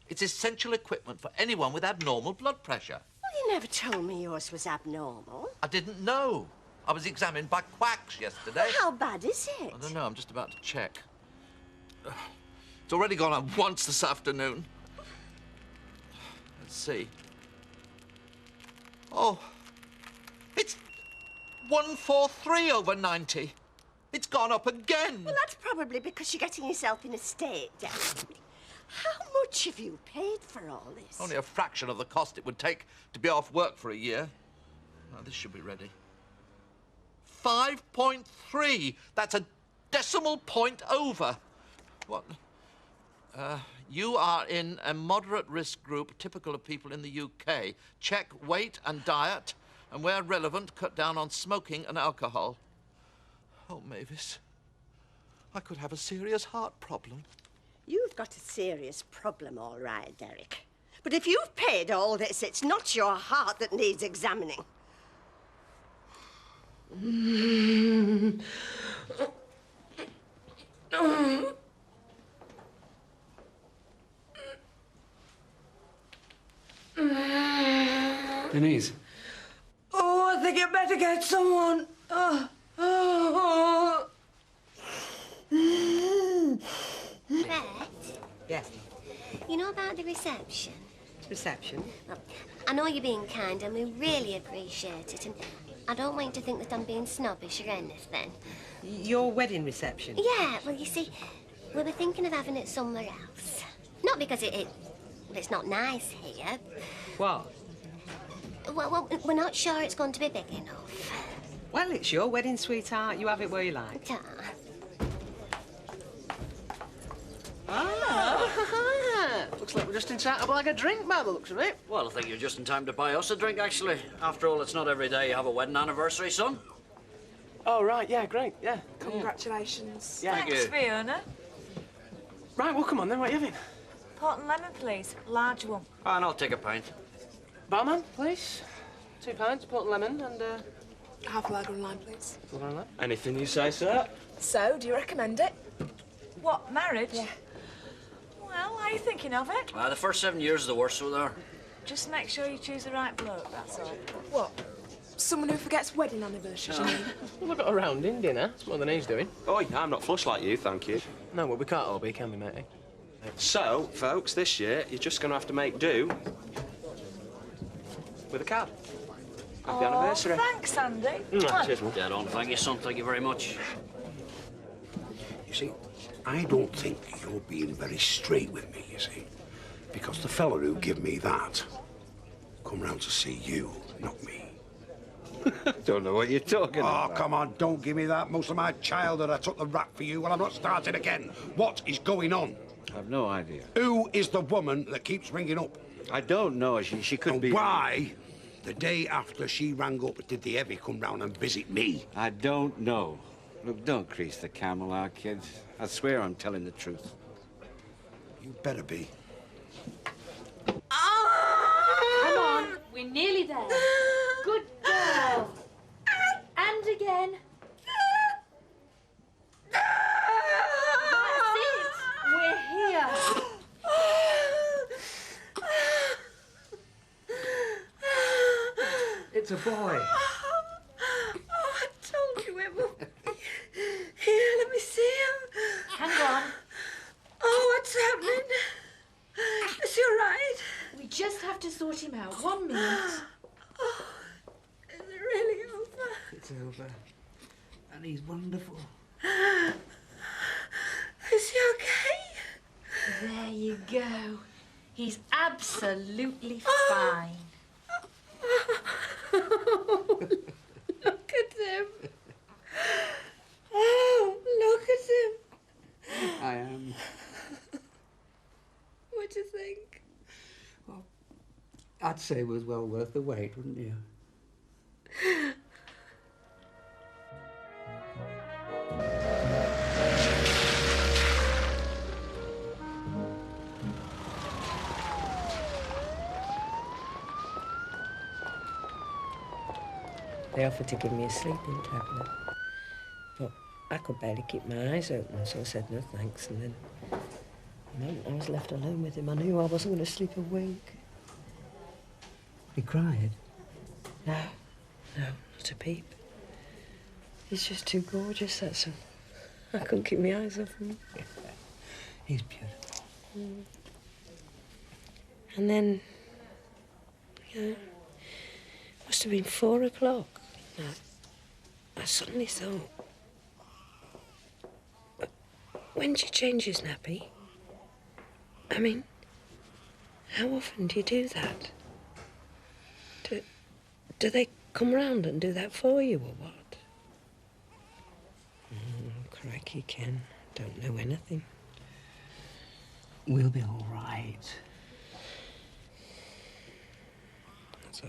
It's essential equipment for anyone with abnormal blood pressure. Well, you never told me yours was abnormal. I didn't know. I was examined by quacks yesterday. How bad is it? I don't know. I'm just about to check. It's already gone up once this afternoon. Let's see. Oh, it's 143/90. It's gone up again. Well, that's probably because you're getting yourself in a state, Dan. How much have you paid for all this? Only a fraction of the cost it would take to be off work for a year. Now, this should be ready. 5.3. That's a decimal point over. What? You are in a moderate risk group typical of people in the UK. Check weight and diet, and where relevant, cut down on smoking and alcohol. Oh, Mavis, I could have a serious heart problem. You've got a serious problem, all right, Derek. But if you've paid all this, it's not your heart that needs examining. Denise. Oh, I think you better get someone. Brett, Yes. you know about the reception? Reception? Well, I know you're being kind and we really appreciate it, and I don't want you to think that I'm being snobbish or anything. Your wedding reception? Yeah, well, you see, we were thinking of having it somewhere else. Not because it's not nice here. What? Well, we're not sure it's going to be big enough. Well, it's your wedding, sweetheart. You have it where you like. Looks like we're just in time to buy a drink by the looks of it. Well, I think you're just in time to buy us a drink, actually. After all, it's not every day you have a wedding anniversary, son. Oh, right, yeah, great, yeah. Congratulations. Yeah. Thanks, Thank you. Fiona. Right, well, come on then, what are you having? Port and lemon, please. Large one. And I'll take a pint. Barman, please. 2 pints, port and lemon, and, Half a lager and lime, please. Anything you say, sir. So, do you recommend it? What, marriage? Yeah. you thinking of it? The first 7 years are the worst, so there. Just make sure you choose the right bloke, that's all. What? Someone who forgets wedding anniversaries, you mean? Well, I've got a rounding dinner. It's more than he's doing. Oh, I'm not flush like you, thank you. No, but we can't all be, can we, matey? So, folks, this year, you're just going to have to make do with a cab. Happy anniversary. Thanks, Andy. Cheers, man. Dead on. Thank you, son. Thank you very much. You see, I don't think you're being very straight with me, you see. Because the fella who give me that come round to see you, not me. Don't know what you're talking about. Oh, come on, don't give me that. Most of my childhood I took the rap for you. Well, I'm not starting again. What is going on? I've no idea. Who is the woman that keeps ringing up? I don't know. She could be... Why, the day after she rang up, did the heavy come round and visit me? I don't know. Look, don't crease the camel, our kids. I swear I'm telling the truth. You better be. Come on, we're nearly there. Good girl. And again. That's it. We're here. It's a boy. I told you it would. Here, let me see him. Hang on. Oh, what's happening? Is he all right? We just have to sort him out. 1 minute. Oh, is it really over? It's over. And he's wonderful. Is he okay? There you go. He's absolutely fine. Oh, look at him. Oh, look at him. I am. What do you think? Well, I'd say it was well worth the wait, wouldn't you? They offered to give me a sleeping tablet, but I could barely keep my eyes open, so I said no thanks, and then the moment I was left alone with him, I knew I wasn't going to sleep a wink. He cried. No, not a peep. He's just too gorgeous, that's all. I couldn't keep my eyes off him. He's beautiful. And then, must have been 4 o'clock. I suddenly thought, when do you change his nappy? I mean, how often do you do that? Do they come round and do that for you, or what? Crikey, Ken, don't know anything. We'll be all right. So,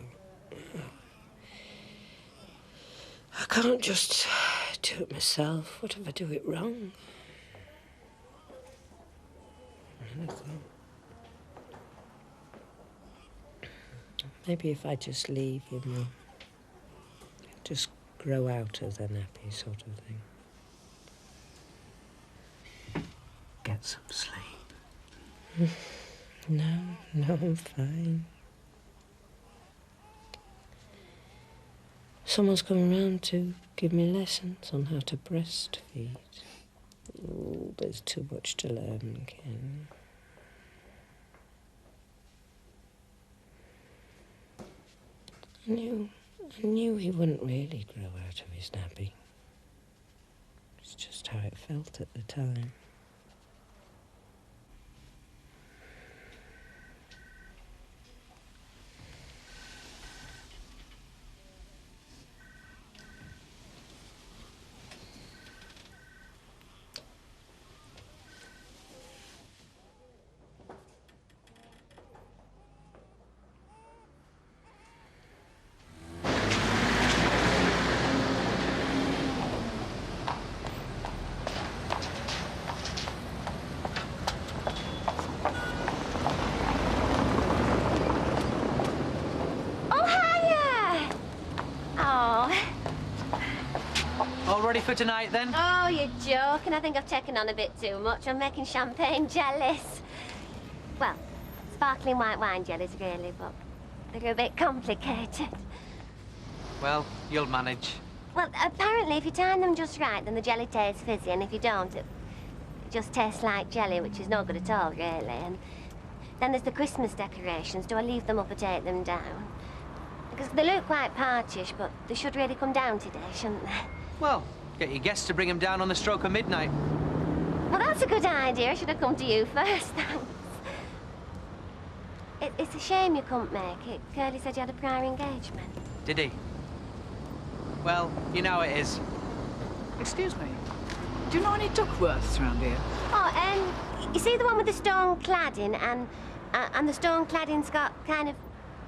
I can't just do it myself. What if I do it wrong? I thought, maybe if I just leave him, he'll just grow out of the nappy sort of thing. Get some sleep. No, I'm fine. Someone's coming round to give me lessons on how to breastfeed. Oh, there's too much to learn, Ken. I knew he wouldn't really grow out of his nappy. It's just how it felt at the time. Ready for tonight, then? Oh, you're joking. I think I've taken on a bit too much. I'm making champagne jealous. Well, sparkling white wine jellies, really, but they're a bit complicated. Well, you'll manage. Well, apparently, if you time them just right, then the jelly tastes fizzy, and if you don't, it just tastes like jelly, which is no good at all, really. And then there's the Christmas decorations. Do I leave them up or take them down? Because they look quite partish, but they should really come down today, shouldn't they? Well, get your guests to bring them down on the stroke of midnight. Well, that's a good idea. I should have come to you first, thanks. It's a shame you couldn't make it. Curly said you had a prior engagement. Did he? Well, you know how it is. Excuse me. Do you know any Duckworths around here? Oh, you see the one with the stone cladding, and the stone cladding's got kind of,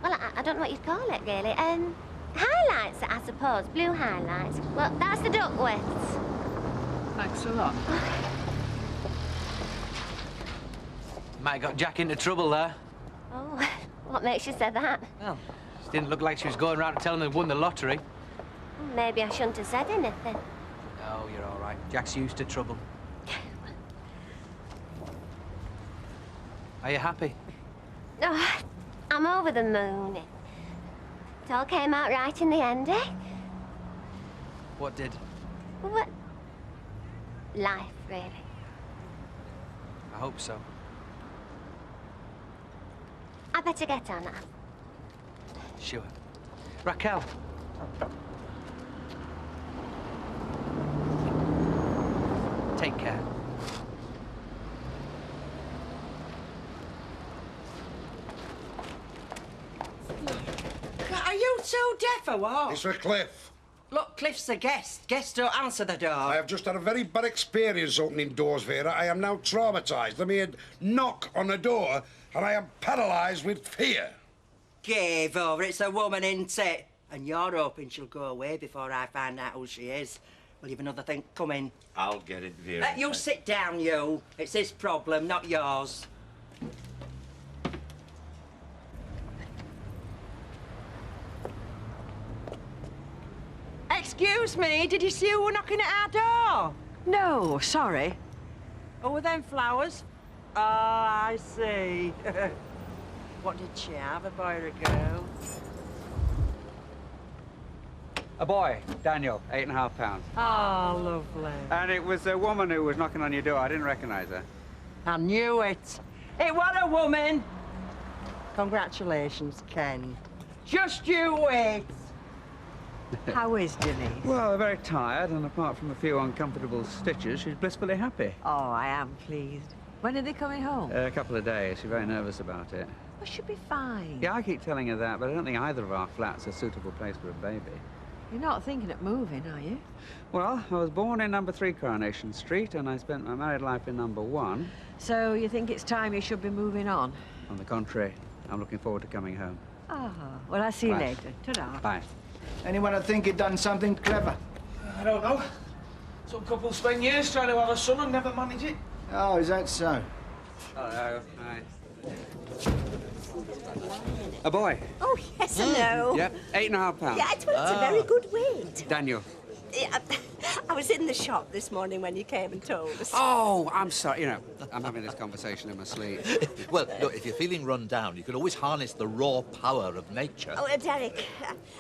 well, I don't know what you'd call it, really. Highlights, I suppose, blue highlights. Well, that's the Duckworths. Thanks a lot. Might have got Jack into trouble there. Oh, what makes you say that? Well, it didn't look like she was going around telling them they won the lottery. Maybe I shouldn't have said anything. No, you're all right. Jack's used to trouble. Are you happy? Oh, I'm over the moon. It all came out right in the end, eh? What did? What? Life, really. I hope so. I better get on now. Sure. Raquel. Take care. Are you two deaf or what? It's for Cliff. Look, Cliff's a guest. Guests don't answer the door. I have just had a very bad experience opening doors, Vera. I am now traumatised. Let me knock on a door and I am paralysed with fear. Give over. It's a woman, isn't it? And you're hoping she'll go away before I find out who she is. Well, you've another thing coming. I'll get it, Vera. You sit down, you. It's his problem, not yours. Excuse me, did you see who were knocking at our door? No, sorry. Oh, were them flowers? Oh, I see. What did she have, a boy or a girl? A boy, Daniel, £8.5. Oh, lovely. And it was a woman who was knocking on your door. I didn't recognise her. I knew it. It was a woman. Congratulations, Ken. Just you wait. How is Denise? Well, very tired, and apart from a few uncomfortable stitches, she's blissfully happy. Oh, I am pleased. When are they coming home? A couple of days. She's very nervous about it. Well, she'll be fine. Yeah, I keep telling her that, but I don't think either of our flats are a suitable place for a baby. You're not thinking of moving, are you? Well, I was born in number 3 Coronation Street, and I spent my married life in number 1. So you think it's time you should be moving on? On the contrary, I'm looking forward to coming home. Ah, well, I'll see you Bye. later. Ta-da. Bye. Anyone would think he'd done something clever? I don't know. Some couples spend years trying to have a son and never manage it. Oh, is that so? Hello. Hi. A boy. Oh, yes, hello. Yep, £8.5. Yeah, it's a very good weight. Daniel. Yeah, I was in the shop this morning when you came and told us. Oh, I'm sorry. You know, I'm having this conversation in my sleep. Well, look, if you're feeling run down, you can always harness the raw power of nature. Oh, Derek,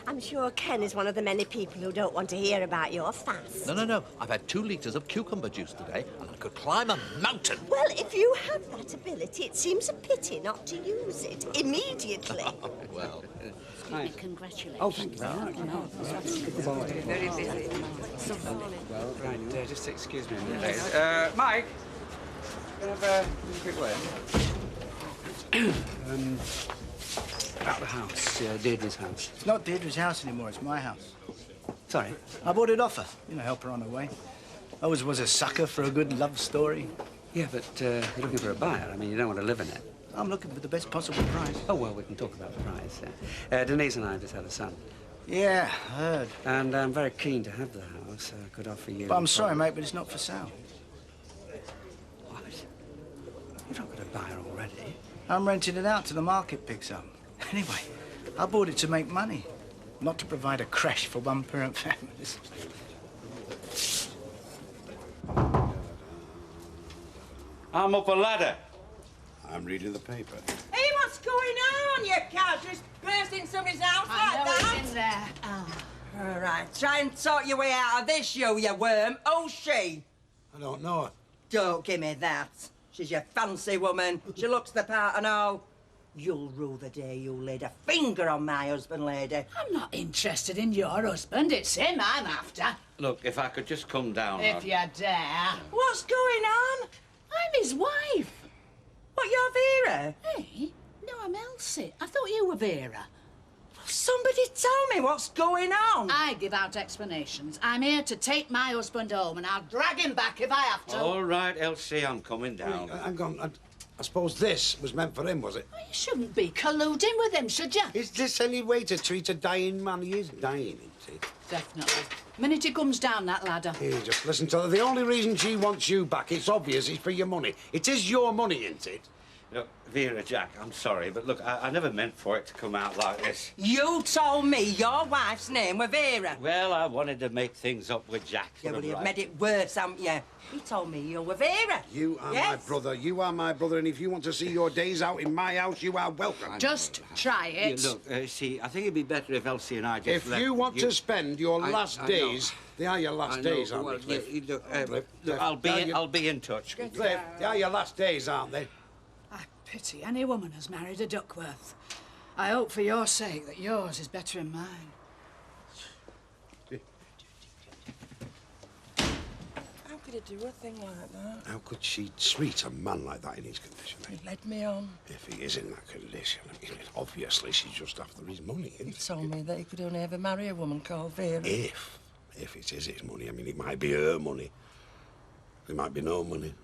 I'm sure Ken is one of the many people who don't want to hear about your fast. No. I've had 2 litres of cucumber juice today, and I could climb a mountain. Well, if you have that ability, it seems a pity not to use it immediately. Well... Nice. Congratulations. Oh, thank you very much. Very busy. Well, right, just excuse me a minute, please. Mike, can I have a quick word? About the house, Deirdre's house. It's not Deirdre's house anymore, it's my house. Sorry? I bought it off her. You know, help her on her way. I always was a sucker for a good love story. Yeah, but you're looking for a buyer. I mean, you don't want to live in it. I'm looking for the best possible price. Oh, well, we can talk about the price. Denise and I have just had a son. Yeah, I heard. And I'm very keen to have the house. I could offer you... But I'm sorry, mate, but it's not for sale. What? You've not got a buyer already? I'm renting it out till the market picks up. Anyway, I bought it to make money, not to provide a crash for one-parent families. I'm up a ladder. I'm reading the paper. Hey, what's going on? You can't just burst in somebody's house like that. It's in there. All right, try and sort your way out of this, you worm. Who's she? I don't know her. Don't give me that. She's your fancy woman. She looks the part and all. You'll rue the day you laid a finger on my husband, lady. I'm not interested in your husband. It's him I'm after. Look, if I could just come down. If you dare. What's going on? I'm his wife. What, you're Vera? Hey? No, I'm Elsie. I thought you were Vera. Somebody tell me what's going on. I give out explanations. I'm here to take my husband home, and I'll drag him back if I have to. All right, Elsie, I'm coming down. Hang on. I suppose this was meant for him, was it? You shouldn't be colluding with him, should you? Is this any way to treat a dying man? He is dying, isn't he? Definitely. The minute he comes down that ladder. Here, just listen to her. The only reason she wants you back, it's obvious, is for your money. It is your money, isn't it? Look, Vera, Jack, I'm sorry, but look, I never meant for it to come out like this. You told me your wife's name was Vera. Well, I wanted to make things up with Jack. Yeah, well, you've made it worse, haven't you? He told me you were Vera. You are my brother. You are my brother, and if you want to see your days out in my house, you are welcome. Just try it. Yeah, look, see, I think it'd be better if Elsie and I just If you want to spend your last days, they are your last days, aren't they, Cliff? Look, I'll be in touch. Cliff, they are your last days, aren't they? I pity any woman who's married a Duckworth. I hope for your sake that yours is better than mine. How could he do a thing like that? How could she treat a man like that in his condition? He led me on. If he is in that condition, I mean, obviously she's just after his money, isn't He it? told me that he could only ever marry a woman called Vera. If it is his money, I mean, it might be her money. There might be no money.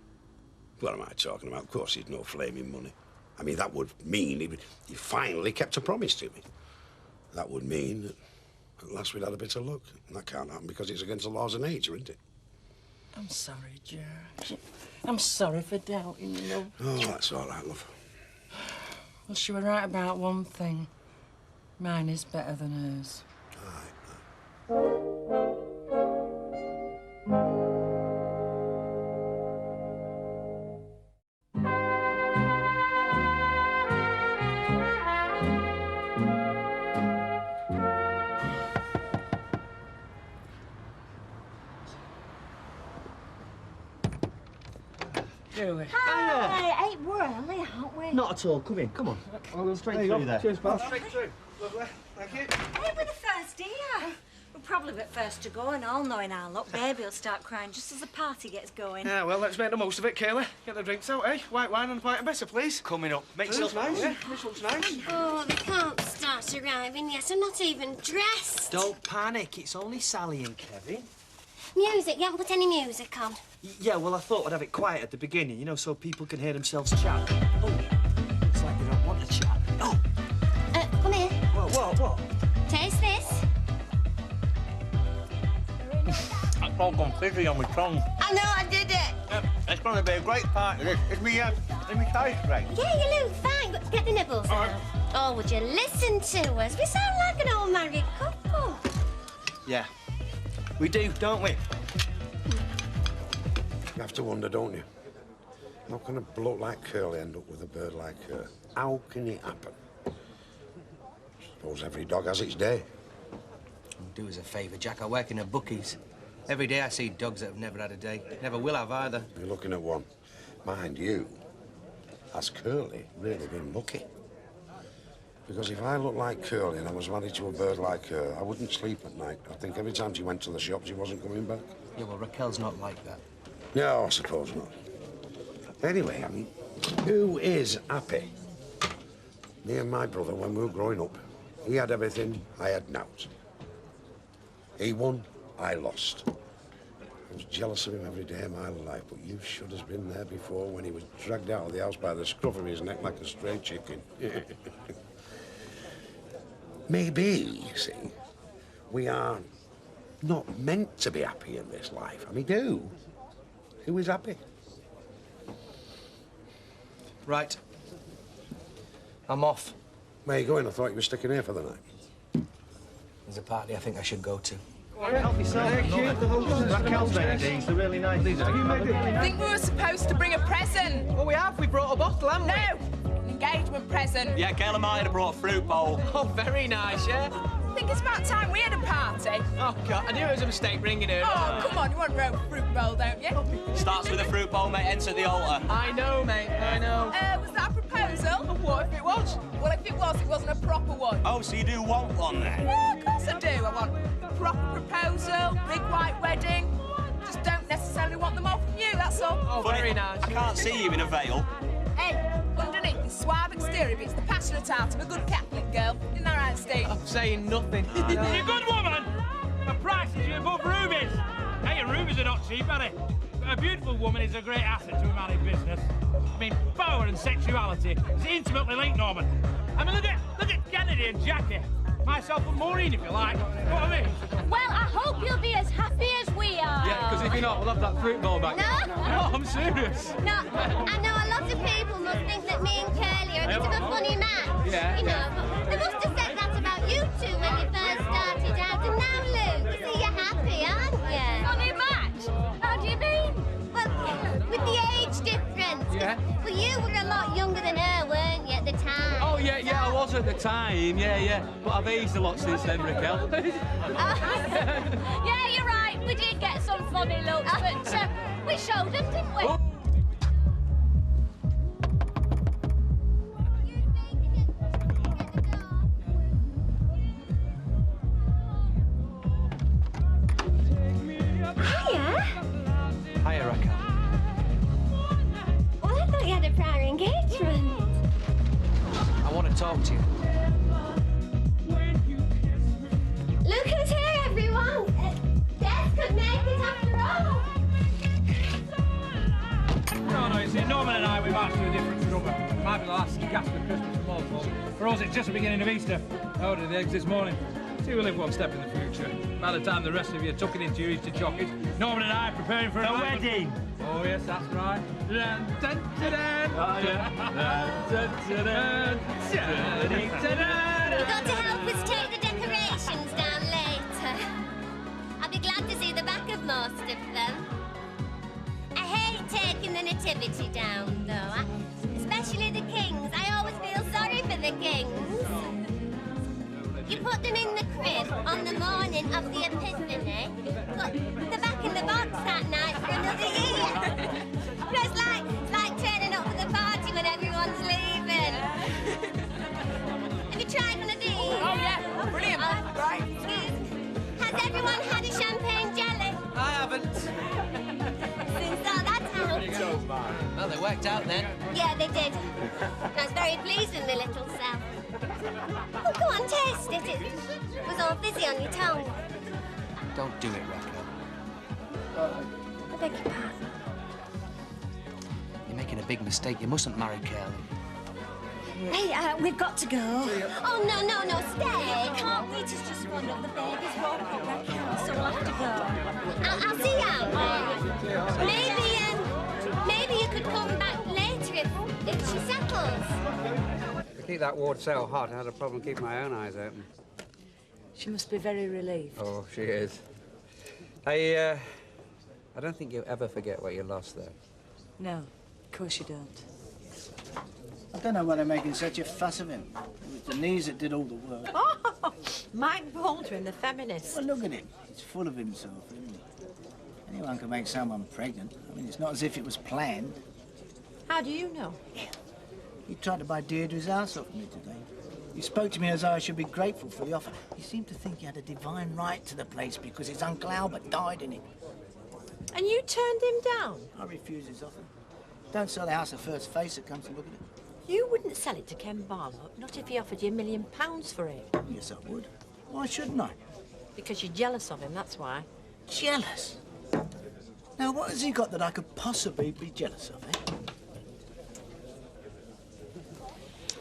What am I talking about? Of course, he's no flaming money. I mean, that would mean he finally kept a promise to me. That would mean that at last we'd had a bit of luck. And that can't happen because it's against the laws of nature, isn't it? I'm sorry, Jack. I'm sorry for doubting you, love. Oh, that's all right, love. Well, she was right about one thing. Mine is better than hers. Hi, ain't we early, aren't we? Not at all. Come in. Come on. I'll go straight through there. Cheers, pal. Straight through. Lovely. Thank you. Hey, we're the first here. We're probably the first to go, and all knowing our luck, baby will start crying just as the party gets going. Yeah, well, let's make the most of it, Kayla. Get the drinks out, eh? White wine and a pint of better, please. Coming up. Make yourself nice. Yeah, this looks nice. Oh, they can't start arriving yet. I'm not even dressed. Don't panic. It's only Sally and Kevin. Music? You haven't put any music on? Yeah, well, I thought I'd have it quiet at the beginning, you know, so people can hear themselves chat. Oh, looks like they don't want to chat. Oh! Come here. What? Taste this. That's all gone fizzy on my tongue. I know, I did it. It's going to be a great party, this. Is me taste great? Yeah, you look fine, but get the nibbles out. Oh, would you listen to us? We sound like an old married couple. Yeah. We do, don't we? You have to wonder, don't you? How can a bloke like Curly end up with a bird like her? How can it happen? Suppose every dog has its day. Do us a favour, Jack. I work in a bookies. Every day I see dogs that have never had a day. Never will have either. You're looking at one. Mind you, has Curly really been lucky? Because if I looked like Curly and I was married to a bird like her, I wouldn't sleep at night. I think every time she went to the shop, she wasn't coming back. Yeah, well, Raquel's not like that. No, I suppose not. Anyway, I mean, who is happy? Me and my brother, when we were growing up, he had everything, I had nought. He won, I lost. I was jealous of him every day of my life, but you should have been there before when he was dragged out of the house by the scruff of his neck like a stray chicken. Maybe, you see, we are not meant to be happy in this life. I mean, who is happy? Right. I'm off. Where are you going? I thought you were sticking here for the night. There's a party I think I should go to. Go Help yourself. They're cute, the whole Raquel's made these. They're really nice. These are I think we were supposed to bring a present. Well, we have. We brought a bottle, haven't we? No! An engagement present. Yeah, Gail and Martin have brought a fruit bowl. Oh, very nice, yeah? I think it's about time we had a party. Oh, God, I knew it was a mistake bringing her. Oh, come on, you want a fruit bowl, don't you? Starts with a fruit bowl, mate, ends at the altar. I know, mate, I know. Was that a proposal? What if it was? Well, if it was, it wasn't a proper one. Oh, so you do want one, then? Yeah, of course I do. I want a proper proposal, big white wedding. Just don't necessarily want them all from you, that's all. Oh, very nice. I can't see you in a veil. Hey, underneath this suave exterior beats the passionate heart of a good Catholic girl. Isn't that right, Steve? I'm saying nothing. You're a good woman. The price is above rubies. Hey, rubies are not cheap, are they? But a beautiful woman is a great asset to a man in business. I mean, power and sexuality is intimately linked, Norman. I mean, look at Kennedy and Jackie. Myself and Maureen, if you like. What I mean? Well, I hope you'll be as happy as we are. Yeah, because if you're not, we'll have that fruit bowl back. No? No, I'm serious. No, I know a lot of people must think that me and Curly are a bit of a funny match. Yeah. You know, but they must have said that about you two when you first started out. And now, Luke, you see, you're happy, aren't you? Funny match? How do you mean? Well, with the age difference. Yeah. Well, you were a lot younger than her, weren't you, at the time? Oh, yeah, I was at the time, yeah. But I've aged a lot since then, Raquel. Yeah, you're right. We did get some funny looks, but we showed them, didn't we? Hiya, Raquel. Well, I thought you had a prior engagement. I want to talk to you. Look who's here, everyone. Des could make it after all. No, you see, Norman and I, we marched to a different drummer. Might be the last gasp of Christmas from all folk. For us, it's just the beginning of Easter. I ordered the eggs this morning. See, we live one step in the future. By the time the rest of you tuck it into your Easter chocket, Norman and I are preparing for a wedding. Oh, yes, that's right. Dun, dun, dun, dun. Oh, yeah. Dun, dun, dun, dun. You've got to help us take the decorations down later. I'll be glad to see the back of most of them. I hate taking the nativity down, though. Especially the kings. I always feel sorry for the kings. You put them in the crib on the morning of the Epiphany, but they're back in the box that night for another year. It's like turning up for the party when everyone's leaving. Have you tried one of these? Oh, yeah. Brilliant. Right. Has everyone had a champagne jelly? I haven't. Soon sort that out. Well, they worked out then. Yeah, they did. I was very pleased with my little self. Oh, go on, taste it. It was all fizzy on your tongue. Don't do it, Raquel. I beg your pardon. You're making a big mistake. You mustn't marry Curly. Hey, we've got to go. Oh, no, stay. Can't we just fond of the baby's walk up, Raquel, so we'll have to go. I'll see you out there. Maybe you could come back later if she settles. To keep that ward so hot, I had a problem keeping my own eyes open. She must be very relieved. Oh, she is. I don't think you'll ever forget what you lost there. No, of course you don't. I don't know why they're making such a fuss of him. It was the knees that did all the work. Oh, Mike Baldwin, the feminist. Well, look at him. He's full of himself, isn't he? Anyone can make someone pregnant. I mean, it's not as if it was planned. How do you know? He tried to buy Deirdre's house off me today. He spoke to me as though I should be grateful for the offer. He seemed to think he had a divine right to the place because his Uncle Albert died in it. And you turned him down? I refused his offer. Don't sell the house at first face that comes to look at it. You wouldn't sell it to Ken Barlow, not if he offered you £1 million for it. Yes, I would. Why shouldn't I? Because you're jealous of him, that's why. Jealous? Now, what has he got that I could possibly be jealous of, eh?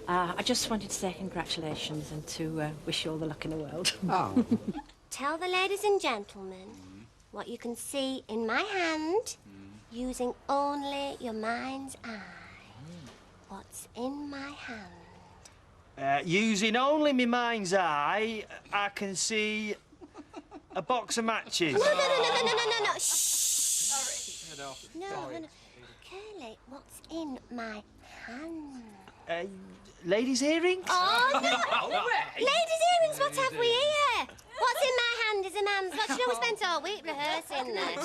I just wanted to say congratulations and to wish you all the luck in the world. Oh. Tell the ladies and gentlemen what you can see in my hand using only your mind's eye. What's in my hand? Using only my mind's eye, I can see A box of matches. No. Shh. No. Curly, what's in my hand? Ladies' earrings? Oh, no! Ladies' earrings, what have we here? What's in my hand is a man's watch. You know, we spent all week rehearsing there.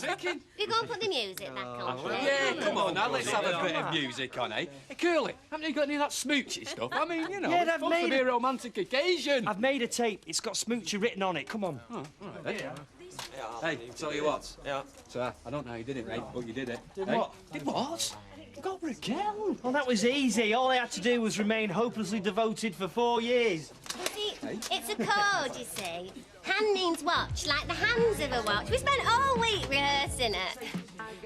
You go and put the music back on, please. Yeah, come on now, let's have a bit of music on, eh? Hey, Curly, haven't you got any of that smoochy stuff? I mean, you know, Yeah, it's I've supposed to made be a romantic occasion. I've made a tape. It's got Smoochie written on it. Come on. Oh, all right, then. Hey, tell you what. Yeah. So, I don't know how you did it, mate, but you did it. Did hey? what? Did what? Got Raquel. Well, that was easy. All I had to do was remain hopelessly devoted for 4 years. You see, it's a code, you see. Hand means watch, like the hands of a watch. We spent all week rehearsing it.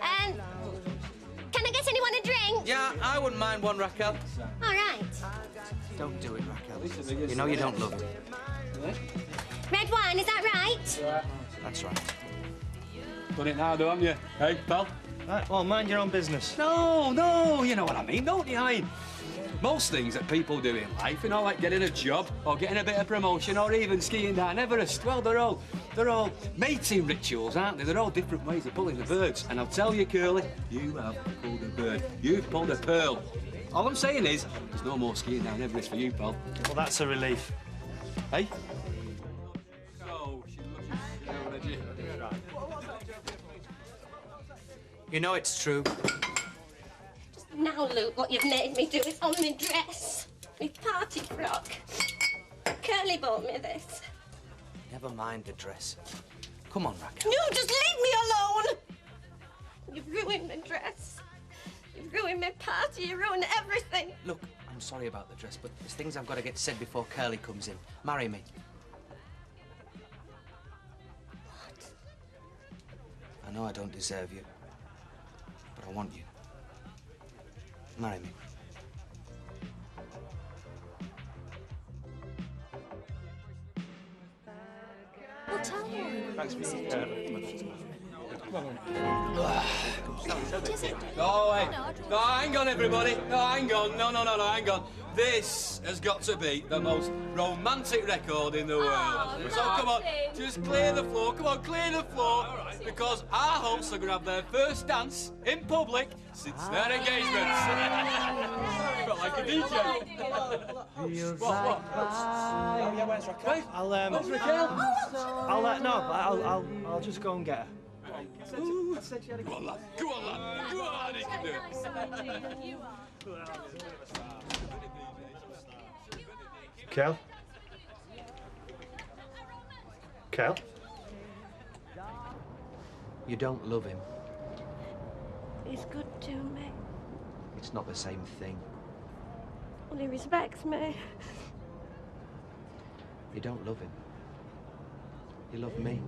Can I get anyone a drink? Yeah, I wouldn't mind one, Raquel. All right. Don't do it, Raquel. You know you don't love him. Red wine, is that right? That's right. Done it now, though, haven't you? Hey, pal? Right, well, mind your own business. No, you know what I mean, don't you? I mean, most things that people do in life, you know, like getting a job or getting a bit of promotion or even skiing down Everest, well, they're all mating rituals, aren't they? They're all different ways of pulling the birds. And I'll tell you, Curly, you have pulled a bird. You've pulled a pearl. All I'm saying is, there's no more skiing down Everest for you, pal. Well, that's a relief. Hey? You know it's true. Now, Luke, what you've made me do is on my dress. My party frock. Curly bought me this. Never mind the dress. Come on, Raquel. No, just leave me alone! You've ruined my dress. You've ruined my party. You ruined everything. Look, I'm sorry about the dress, but there's things I've got to get said before Curly comes in. Marry me. What? I know I don't deserve you, but I want you. Marry me. Well, tell me. Thanks for No, hey. No, hang on, everybody. No, hang on. No, hang on. This has got to be the most romantic record in the world. So come on, just clear the floor. Come on, clear the floor. Because our hosts are going to have their first dance in public since their engagements. Felt like a DJ. What? Oh, yeah, where's Raquel? Wait, Where's Raquel? I'll just go and get her. Go on, lad. Go on, he can do it. Kel? Kel? You don't love him. He's good to me. It's not the same thing. Well, he respects me. You don't love him. You love me.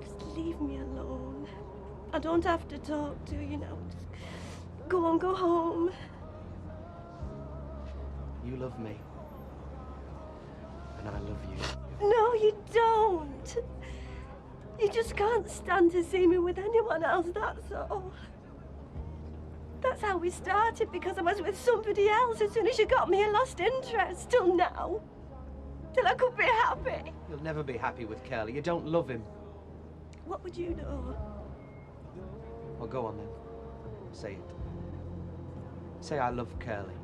Just leave me alone. I don't have to talk to you now. Just go on, go home. You love me. And I love you. No, you don't. You just can't stand to see me with anyone else, that's all. That's how we started, because I was with somebody else. As soon as you got me, I lost interest, till now. Till I could be happy. You'll never be happy with Curly. You don't love him. What would you do? Well, go on then. Say it. Say I love Curly.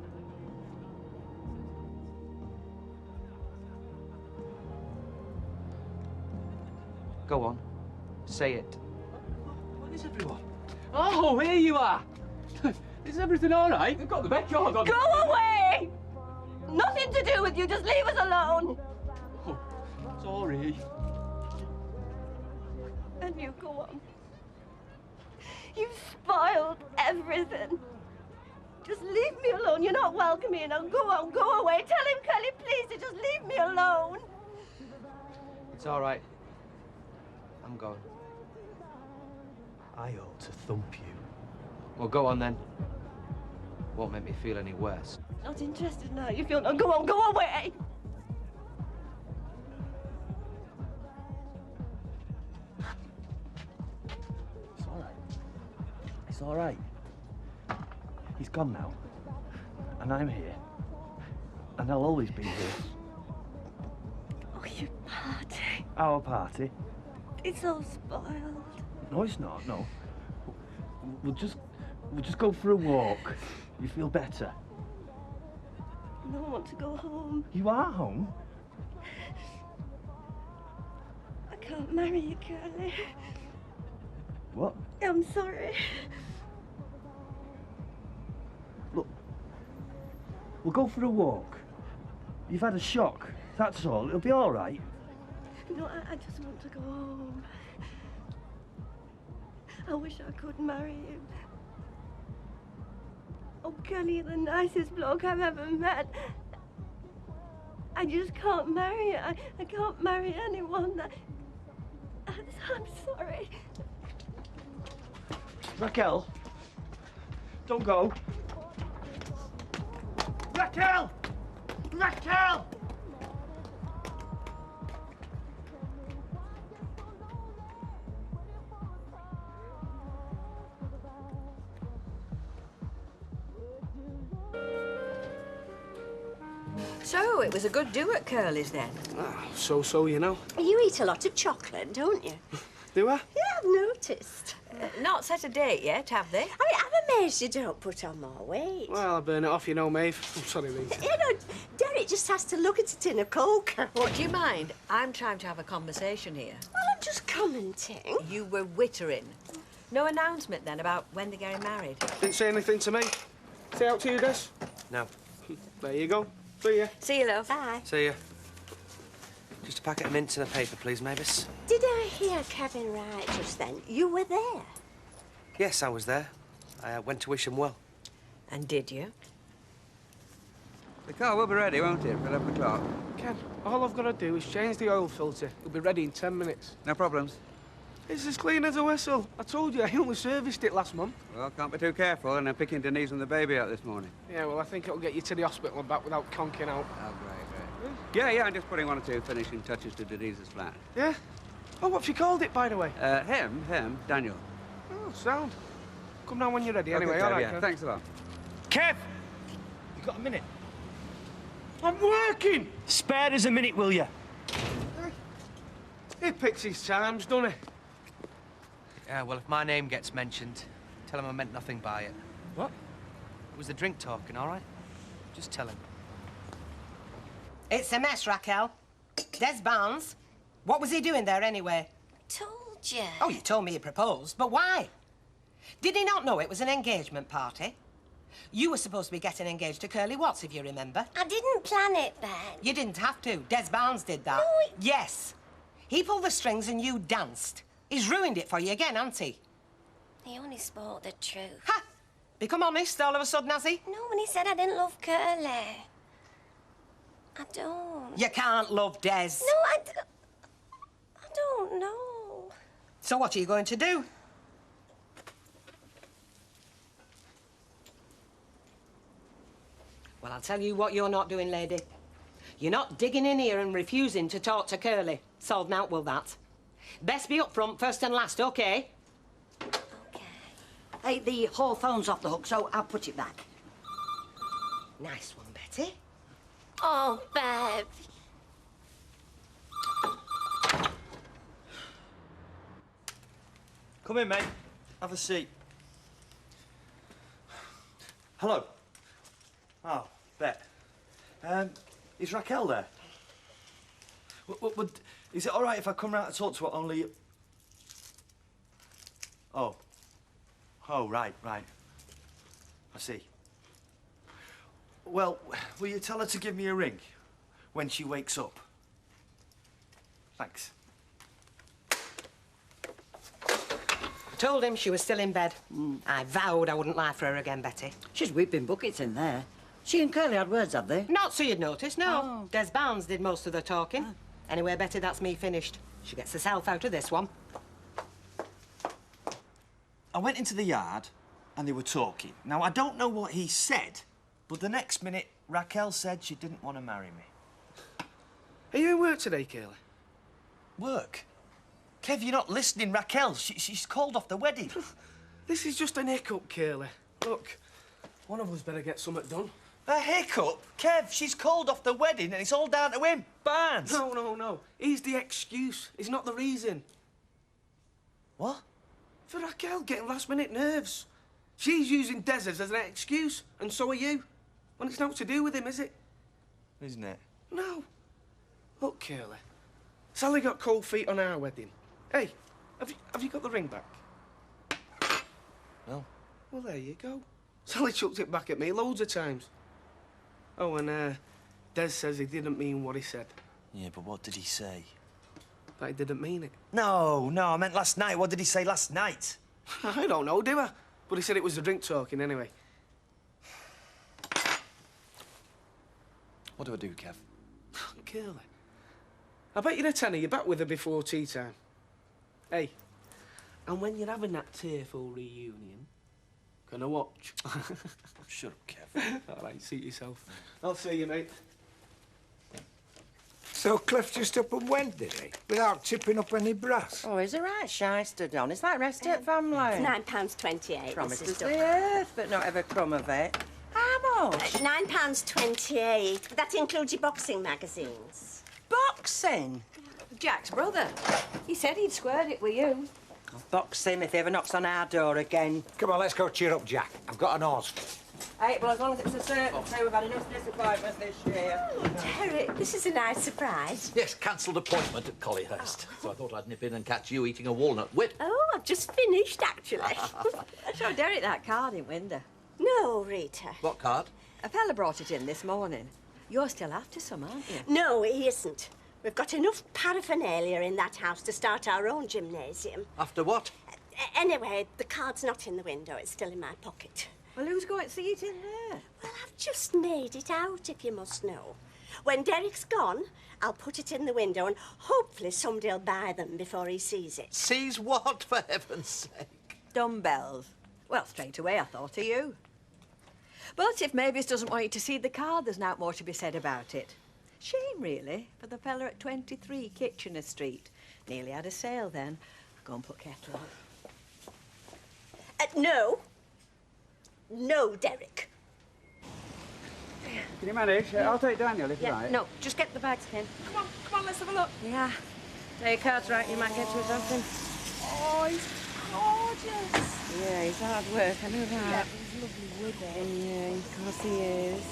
Go on. Say it. What is everyone? Oh, here you are. Is everything all right? They've got the record on. Go away! Nothing to do with you, just leave us alone. Oh, sorry. And you go on. You've spoiled everything. Just leave me alone. You're not welcome here. Now go on, go away. Tell him, Kelly, please, to just leave me alone. It's all right. I'm going. I ought to thump you. Well, go on then. Won't make me feel any worse. Not interested now. You feel no. Go on, go away. It's all right. It's all right. He's gone now. And I'm here. And I'll always be here. Oh, you party. Our party? It's all spoiled. No, it's not, no. We'll just go for a walk. You feel better? I don't want to go home. You are home? I can't marry you, Curly. What? I'm sorry. Look, we'll go for a walk. You've had a shock, that's all. It'll be all right. No, I just want to go home. I wish I could marry you. Oh, Curly, you're the nicest bloke I've ever met. I just can't marry you. I can't marry anyone. I'm sorry. Raquel, don't go. Raquel! Raquel! So, it was a good do at Curly's then? So, you know. You eat a lot of chocolate, don't you? Do I? Yeah, I've noticed. Not set a date yet, have they? I'm amazed you don't put on more weight. Well, I burn it off, you know, Maeve. I'm sorry, Lisa. You know, Derek just has to look at a tin of Coke. What, do you mind? I'm trying to have a conversation here. Well, I'm just commenting. You were wittering. No announcement, then, about when they're getting married? Didn't say anything to me. Say out to you, Des? No. There you go. See ya. See you, love. Bye. See ya. Just a packet of mints and a paper, please, Mavis. Did I hear Kevin right just then? You were there? Yes, I was there. I went to wish him well. And did you? The car will be ready, won't it, for 11 o'clock? Ken, all I've got to do is change the oil filter. It'll be ready in 10 minutes. No problems. It's as clean as a whistle. I told you, I only serviced it last month. Well, can't be too careful, and I'm picking Denise and the baby out this morning. Yeah, well, I think it'll get you to the hospital and back without conking out. Oh, great. Yeah, I'm just putting one or two finishing touches to Denise's flat. Yeah? Oh, what have you called it, by the way? Him, Daniel. Oh, sound. Come down when you're ready, Okay, anyway, Kev, all right, yeah. Kev? Thanks a lot. Kev! You got a minute? I'm working! Spare us a minute, will you? He picks his times, doesn't he? Yeah, well, if my name gets mentioned, tell him I meant nothing by it. What? It was the drink talking, all right? Just tell him. It's a mess, Raquel. Des Barnes. What was he doing there anyway? Told you. Oh, you told me he proposed, but why? Did he not know it was an engagement party? You were supposed to be getting engaged to Curly Watts, if you remember. I didn't plan it, Ben. You didn't have to. Des Barnes did that. No, Yes. He pulled the strings and you danced. He's ruined it for you again, hasn't he? He only spoke the truth. Ha! Become honest all of a sudden, has he? No, when he said I didn't love Curly. I don't. You can't love Des. No, I don't know. So what are you going to do? Well, I'll tell you what you're not doing, lady. You're not digging in here and refusing to talk to Curly. Solved out will that. Best be up front, first and last, OK? Hey, the whole phone's off the hook, so I'll put it back. Nice one, Betty. Oh, Bev. Come in, mate. Have a seat. Hello. Oh, Bet. Is Raquel there? Is it all right if I come round to talk to her only... Oh. Oh, right. I see. Well, will you tell her to give me a ring when she wakes up? Thanks. Told him she was still in bed. I vowed I wouldn't lie for her again, Betty. She's weeping buckets in there. She and Curly had words, have they? Not so you'd notice, no. Des Barnes did most of the talking. Anyway, Betty, that's me finished. She gets herself out of this one. I went into the yard and they were talking. Now, I don't know what he said, but the next minute, Raquel said she didn't want to marry me. Are you in work today, Curly? Work? Kev, you're not listening. Raquel, she's called off the wedding. This is just an hiccup, Curly. Look, one of us better get something done. A hiccup? Kev, she's called off the wedding and it's all down to him. Barnes. No. He's the excuse. He's not the reason. What? For Raquel getting last-minute nerves. She's using Des as an excuse, and so are you. And it's not to do with him, is it? Isn't it? No. Look, Curly. Sally got cold feet on our wedding. Hey, have you got the ring back? No. Well, there you go. Sally chucked it back at me loads of times. Oh, and Des says he didn't mean what he said. Yeah, but what did he say? That he didn't mean it. No, I meant last night. What did he say last night? I don't know, do I? But he said it was the drink talking anyway. What do I do, Kev? Curly. I bet you a tenner you're back with her before tea time. Hey, and when you're having that tearful reunion, can I watch? Shut up, Kev. All right, suit yourself. I'll see you, mate. So Cliff just up and went, did he? Without tipping up any brass? Oh, he's a right shyster, Don. It's like rest at family. £9.28. Promised Mrs. us the Duck. earth, but not ever a crumb of it. How much? £9.28. But that includes your boxing magazines. Boxing? Jack's brother. He said he'd squared it with you. I'll box him if he ever knocks on our door again. Come on, let's go cheer up Jack. I've got an horse. Hey, well, as long as it's a certainty, we've had enough disappointments this year. Derek, this is a nice surprise. Yes, cancelled appointment at Collyhurst. So I thought I'd nip in and catch you eating a walnut whip. Oh, I've just finished, actually. Show Derek that card in window. No, Rita. What card? A fella brought it in this morning. You're still after some, aren't you? No, he isn't. We've got enough paraphernalia in that house to start our own gymnasium. After what? Anyway, the card's not in the window. It's still in my pocket. Well, who's going to see it in there? Well, I've just made it out, if you must know. When Derek's gone, I'll put it in the window and hopefully somebody'll buy them before he sees it. Sees what, for heaven's sake? Dumbbells. Well, straight away I thought of you. But if Mavis doesn't want you to see the card, there's not more to be said about it. Shame, really, for the fella at 23 Kitchener Street. Nearly had a sale then. Go and put kettle on. No. No, Derek. Can you manage? I'll take Daniel if you Yeah, like. no, just get the bags in. Come on, let's have a look. Yeah. Take cards right, you might get to something. Oh, he's gorgeous. Yeah, he's hard work, I know that. Yeah, he's lovely with it. Yeah, of course he is.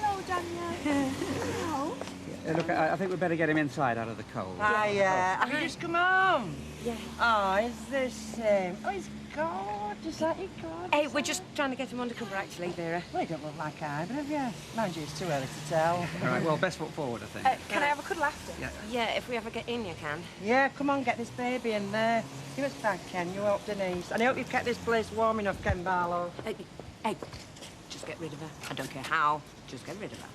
Hello, Daniel. Hello. Look, I think we'd better get him inside out of the cold. Have you just come home? Yeah. Oh, is this Oh, he's gorgeous, like you gorgeous. Hey, we're just trying to get him undercover, actually, Vera. Well, he don't look like either have you? Mind you, it's too early to tell. All right, well, best foot forward, I think. Can I have a cuddle after? Yeah. Yeah, if we ever get in, you can. Yeah, come on, get this baby in there. You must thank Ken, you helped Denise. And I hope you've kept this place warm enough, Ken Barlow. Hey, just get rid of her. I don't care how, just get rid of her.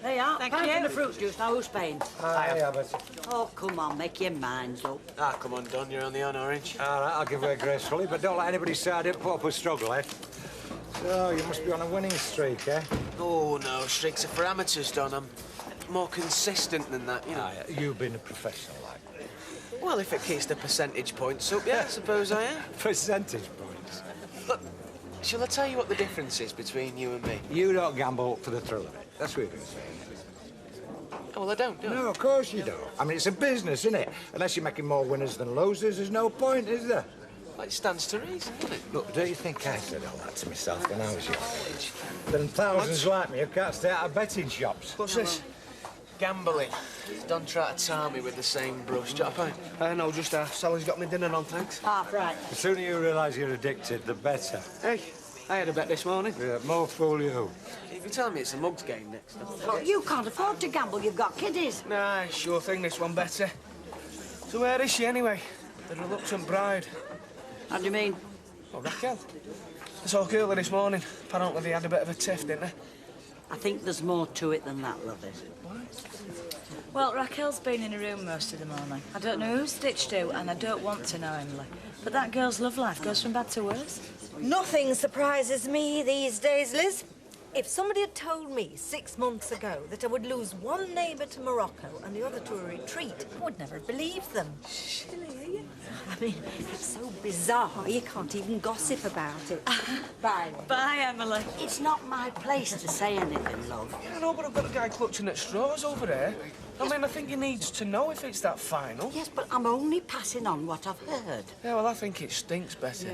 Hey, Art, Thank pint you. and the fruit juice. Now, who's paying? Aye, Abbott. Oh, come on, make your minds up. Ah, come on, Don, you're only on orange. All right, I'll give way gracefully, but don't let anybody say I didn't put up a struggle, eh? So, you must be on a winning streak, eh? Oh, no, streaks are for amateurs, Don. I'm more consistent than that, you know. Aye, you've been a professional, like. Well, if it keeps the percentage points up, yeah, I suppose I am. Percentage points? Look, shall I tell you what the difference is between you and me? You don't gamble for the thrill of it. That's what you're going to say. Oh, well, I don't, do I? No, of course you don't. I mean, it's a business, isn't it? Unless you're making more winners than losers, there's no point, is there? Well, it stands to reason, doesn't it? Look, don't you think I said all that to myself when I was your age? There are thousands like me who can't stay out of betting shops. What's this? Gambling. Don't try to tar me with the same brush. Do you know what I mean? No, just half. Sally's got me dinner on, thanks. Half right. The sooner you realise you're addicted, the better. Hey, I had a bet this morning. Yeah, more fool you. If you tell me it's a mugs game next time. Look, you can't afford to gamble. You've got kiddies. Nah, sure thing, this one better. So where is she, anyway? The reluctant bride. How do you mean? Oh, Raquel. I saw Curly this morning. Apparently they had a bit of a tiff, didn't they? I think there's more to it than that, lovey. Well, Raquel's been in a room most of the morning. I don't know who stitched who, and I don't want to know, Emily. But that girl's love life goes from bad to worse. Nothing surprises me these days, Liz. If somebody had told me 6 months ago that I would lose one neighbour to Morocco and the other to a retreat, I would never believe them. Silly, are you? I mean, it's so bizarre you can't even gossip about it. Bye. Bye, Emily. It's not my place to say anything, love. Yeah, I know, but I've got a guy clutching at straws over there. I mean, I think he needs to know if it's that final. Yes, but I'm only passing on what I've heard. Yeah, well, I think it stinks better.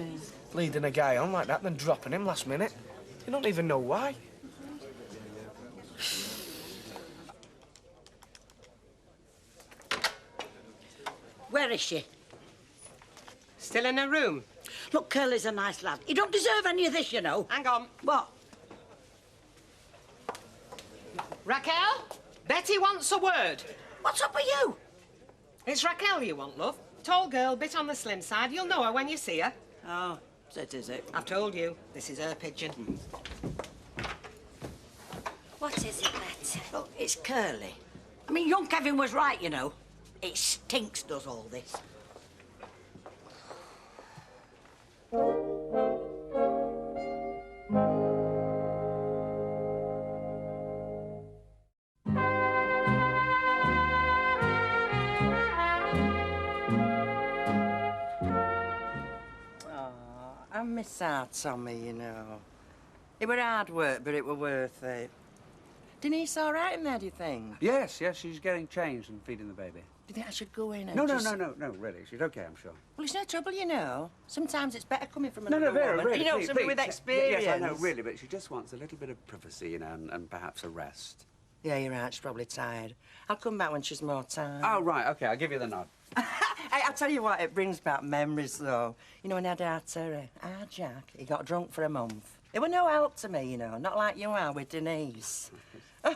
Leading a guy on like that than dropping him last minute. You don't even know why. Where is she? Still in her room? Look, Curly's a nice lad. He don't deserve any of this, you know. Hang on. What? Raquel? Betty wants a word. What's up with you? It's Raquel you want, love. Tall girl, bit on the slim side. You'll know her when you see her. Oh, that is it. I've told you. This is her pigeon. What is it, Betty? Look, it's Curly. I mean, young Kevin was right, you know. It stinks, does all this. I miss our Tommy, you know. It were hard work, but it were worth it. Denise all right in there, do you think? Yes, she's getting changed and feeding the baby. Do you think I should go in and No, just... no, really. She's okay, I'm sure. Well, it's no trouble, you know. Sometimes it's better coming from No, another Vera, woman. really, You know, please, somebody please. with experience. Yes, I know, really, but she just wants a little bit of privacy, you know, and perhaps a rest. Yeah, you're right. She's probably tired. I'll come back when she's more tired. Oh, right, OK, I'll give you the nod. Hey, I'll tell you what, it brings back memories, though. You know, when I had our Jack, he got drunk for a month. It were no help to me, you know, not like you are with Denise. I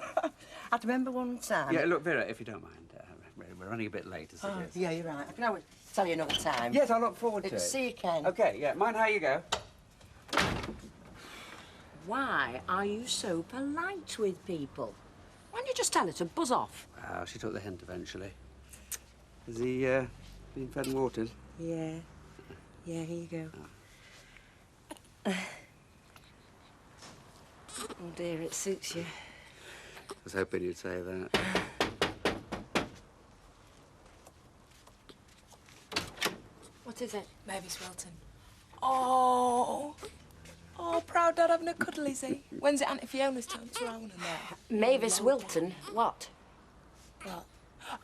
remember one time... Yeah, look, Vera, if you don't mind, we're running a bit late as it is. Yeah, you're right. I can always tell you another time. Yes, I look forward to it. See you, Ken. OK, yeah, mind how you go. Why are you so polite with people? Why don't you just tell her to buzz off? Well, she took the hint eventually. Has he been fed and watered? Yeah. Yeah, here you go. Oh, dear, it suits you. I was hoping you'd say that. What is it? Mavis Wilton. Oh, proud dad having a cuddle, is he? When's it Auntie Fiona's turn to round and that? Mavis Wilton? What? What?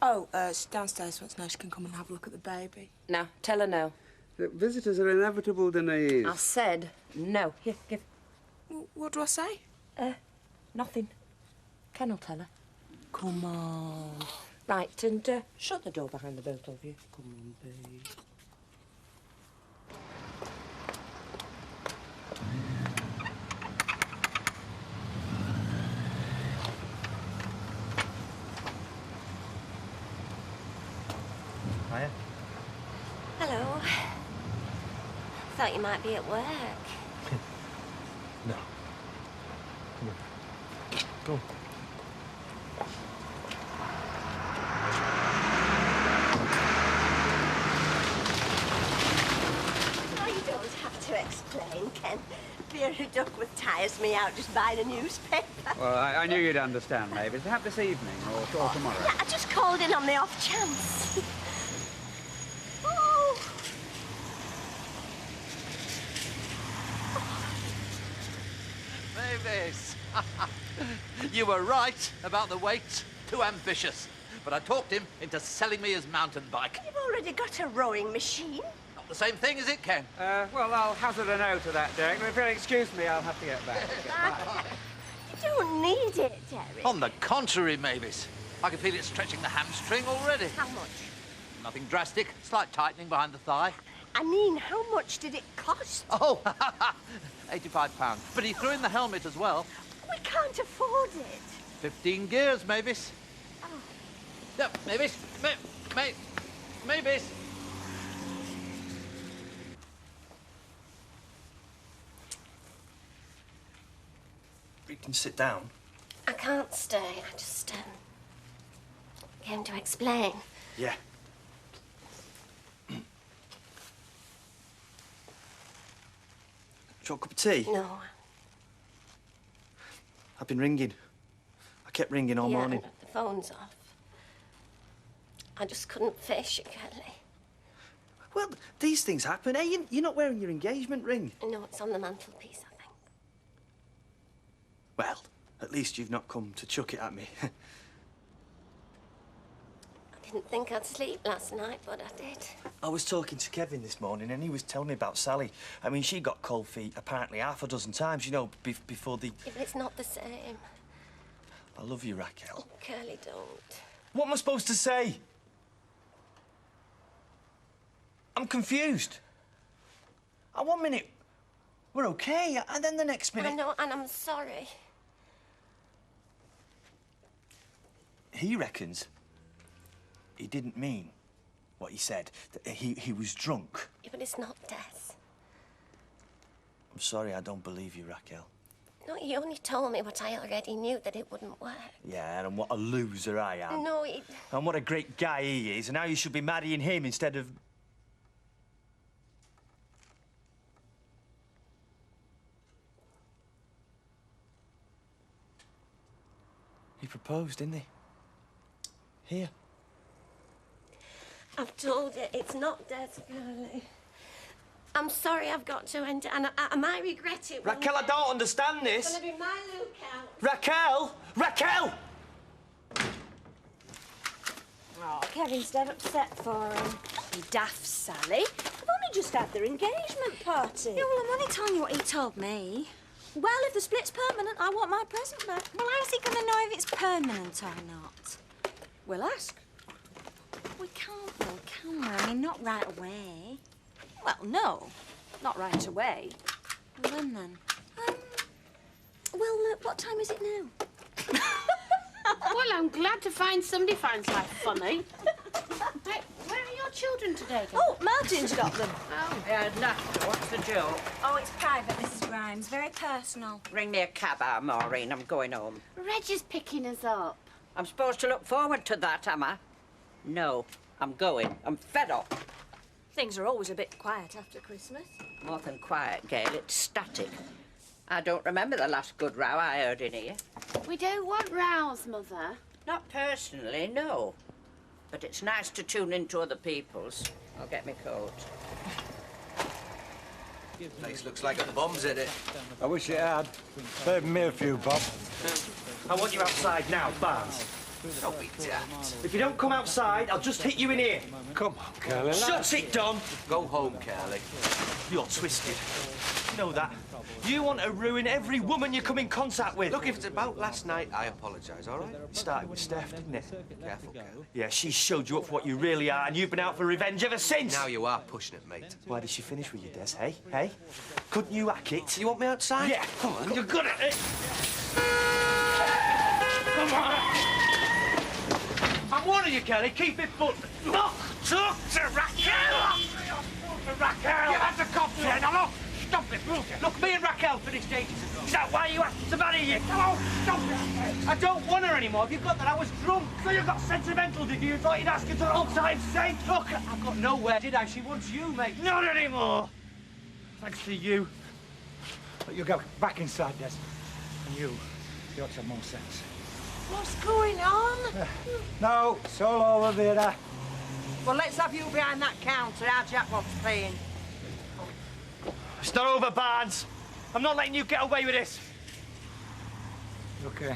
Oh, she's downstairs wants to know she can come and have a look at the baby. No, tell her no. Look, visitors are inevitable, Denise. I said no. Here, give. What do I say? Nothing. Ken will tell her. Come on. Right, and shut the door behind the both of you. Come on, babe. Hiya. Hello. Thought you might be at work. No. Come on. Go on. Oh, you don't have to explain, Ken. Vera Duckworth tires me out just buying a newspaper. Well, I knew you'd understand, Mavis. Perhaps this evening or tomorrow. Yeah, I just called in on the off chance. Oh. Mavis, you were right about the weight. Too ambitious. But I talked him into selling me his mountain bike. You've already got a rowing machine. Not the same thing, is it, Ken? Well, I'll hazard a no to that, Derek. If you'll excuse me, I'll have to get back. You don't need it, Derek. On the contrary, Mavis. I can feel it stretching the hamstring already. How much? Nothing drastic. Slight tightening behind the thigh. I mean, how much did it cost? Oh, £85. But he threw in the helmet as well. We can't afford it. 15 gears, Mavis. Oh. No, Mavis. Mavis. You can sit down. I can't stay. I just came to explain. Yeah. Do you want a cup of tea? No. I've been ringing. I kept ringing all morning. The phone's off. I just couldn't face you, Kelly. Well, these things happen. Hey, you're not wearing your engagement ring. No, it's on the mantelpiece, I think. Well, at least you've not come to chuck it at me. I didn't think I'd sleep last night, but I did. I was talking to Kevin this morning and he was telling me about Sally. I mean, she got cold feet apparently half a dozen times, you know, before the... Yeah, but it's not the same. I love you, Raquel. Oh, Curly, don't. What am I supposed to say? I'm confused. One minute, we're okay, and then the next minute... I know, and I'm sorry. He reckons he didn't mean what he said. That he was drunk. Yeah, but it's not Des. I'm sorry, I don't believe you, Raquel. No, he only told me what I already knew, that it wouldn't work. Yeah, and what a loser I am. No, he... And what a great guy he is, and now you should be marrying him instead of... He proposed, didn't he? Here. I've told you, it's not Des, Curly. I'm sorry I've got to end it, and I might regret it. Raquel, I don't understand this. It's gonna be my lookout. Raquel! Raquel! Oh, Kevin's dead upset for him. You daft Sally. They've only just had their engagement party. Yeah, well, I'm only telling you what he told me. Well, if the split's permanent, I want my present back. Well, how's he going to know if it's permanent or not? We'll ask. We can't, though, can we? I mean, not right away. Well, no. Not right away. Well, then. What time is it now? Well, I'm glad to find somebody finds life funny. Hey, where are your children today, Gil? Oh, Martin's got them. Oh. Yeah, laughter. What's the joke? Oh, it's private, Mrs. Grimes. Very personal. Ring me a cab, Maureen. I'm going home. Reg is picking us up. I'm supposed to look forward to that, am I? No, I'm going. I'm fed up. Things are always a bit quiet after Christmas. More than quiet, Gail. It's static. I don't remember the last good row I heard in here. We don't want rows, Mother. Not personally, no. But it's nice to tune into other people's. I'll get my coat. Place looks like a bomb's in it. I wish it had. Save me a few, Bob. I want you outside now, Barnes. Don't be daft. If you don't come outside, I'll just hit you in here. Come on, Curly. Shut it, Don. Go home, Curly. You're twisted. You know that. You want to ruin every woman you come in contact with. Look, if it's about last night, I apologise, all right? It started with Steph, didn't it? Careful, Curly. Yeah, she showed you up for what you really are, and you've been out for revenge ever since. Now you are pushing it, mate. Why did she finish with you, Des, hey? Hey? Couldn't you hack it? You want me outside? Yeah, come on, you're good at it. Come on. I'm warning you, Kelly. Keep it put. Look, talk to Raquel. Raquel. Get out the cops here. Now, look. Stop it, will you? Look, me and Raquel finished ages ago. Is that why you asked to marry you? Come on, stop it. I don't want her anymore. Have you got that? I was drunk. So you got sentimental, did you? You thought you'd ask her to old time's sake? Look, I got nowhere, did I? She wants you, mate. Not anymore. Thanks to you. But you go back inside, Des. And you ought to have more sense. What's going on? No, it's all over, Vera. Well, let's have you behind that counter. Our Jack wants playing. It's not over, Barnes. I'm not letting you get away with this. Okay.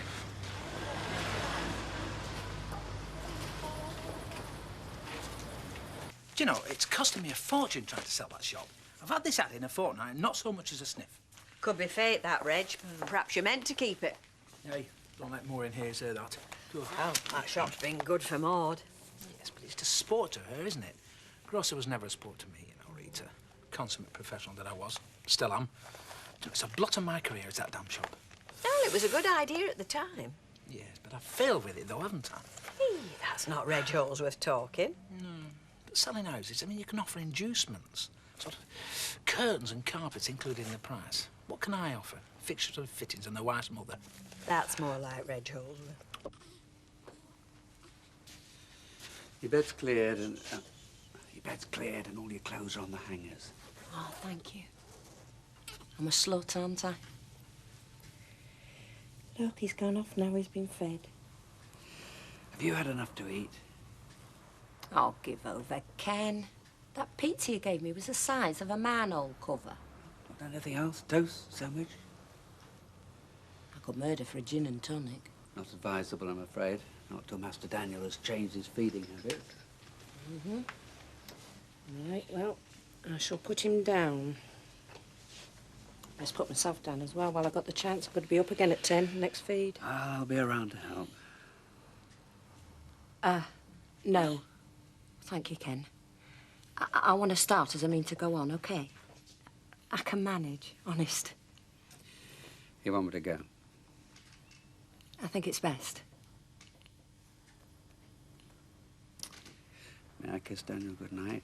Do you know, it's costing me a fortune trying to sell that shop. I've had this ad in a fortnight and not so much as a sniff. Could be fate, that, Reg. Perhaps you're meant to keep it. Hey, don't let more in here say that. Oh, that shop's been good for Maud. Yes, but it's just sport to her, isn't it? Grocer was never a sport to me, you know, Rita. Consummate professional that I was. Still am. It's a blot on my career, is that damn shop. Well, it was a good idea at the time. Yes, but I've failed with it, though, haven't I? That's not Reg Holsworth talking. No. But selling houses, I mean, you can offer inducements. Sort of curtains and carpets included in the price. What can I offer? Fixtures and fittings and the wife's mother. That's more like Reg Holsworth. Your bed's cleared and... your bed's cleared and all your clothes are on the hangers. Oh, thank you. I'm a slut, aren't I? Look, he's gone off now. He's been fed. Have you had enough to eat? Oh, give over, Ken. That pizza you gave me was the size of a manhole cover. Not anything else? Toast? Sandwich? I could murder for a gin and tonic. Not advisable, I'm afraid. Not till Master Daniel has changed his feeding habits. Mm-hmm. Right, well, I shall put him down. Best put myself down as well while I've got the chance. I've got to be up again at 10, next feed. I'll be around to help. No. Thank you, Ken. I want to start as I mean to go on, OK? I can manage, honest. You want me to go? I think it's best. May I kiss Daniel good night?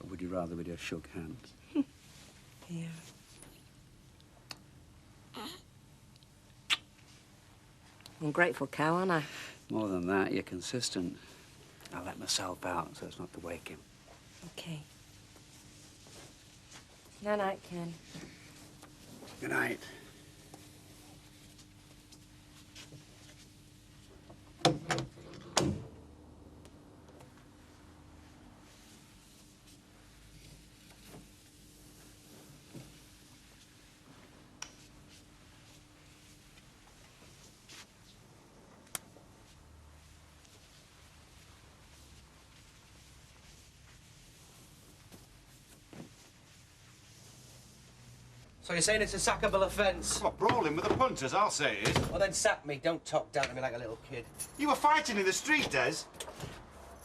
Or would you rather we just shook hands? Yeah. Ungrateful cow, aren't I? More than that, you're consistent. I let myself out so as not to wake him. OK. Night-night, Ken. Good night. So you're saying it's a sackable offence? What, brawling with the punters? I'll say it is. Well, then sack me. Don't talk down to me like a little kid. You were fighting in the street, Des.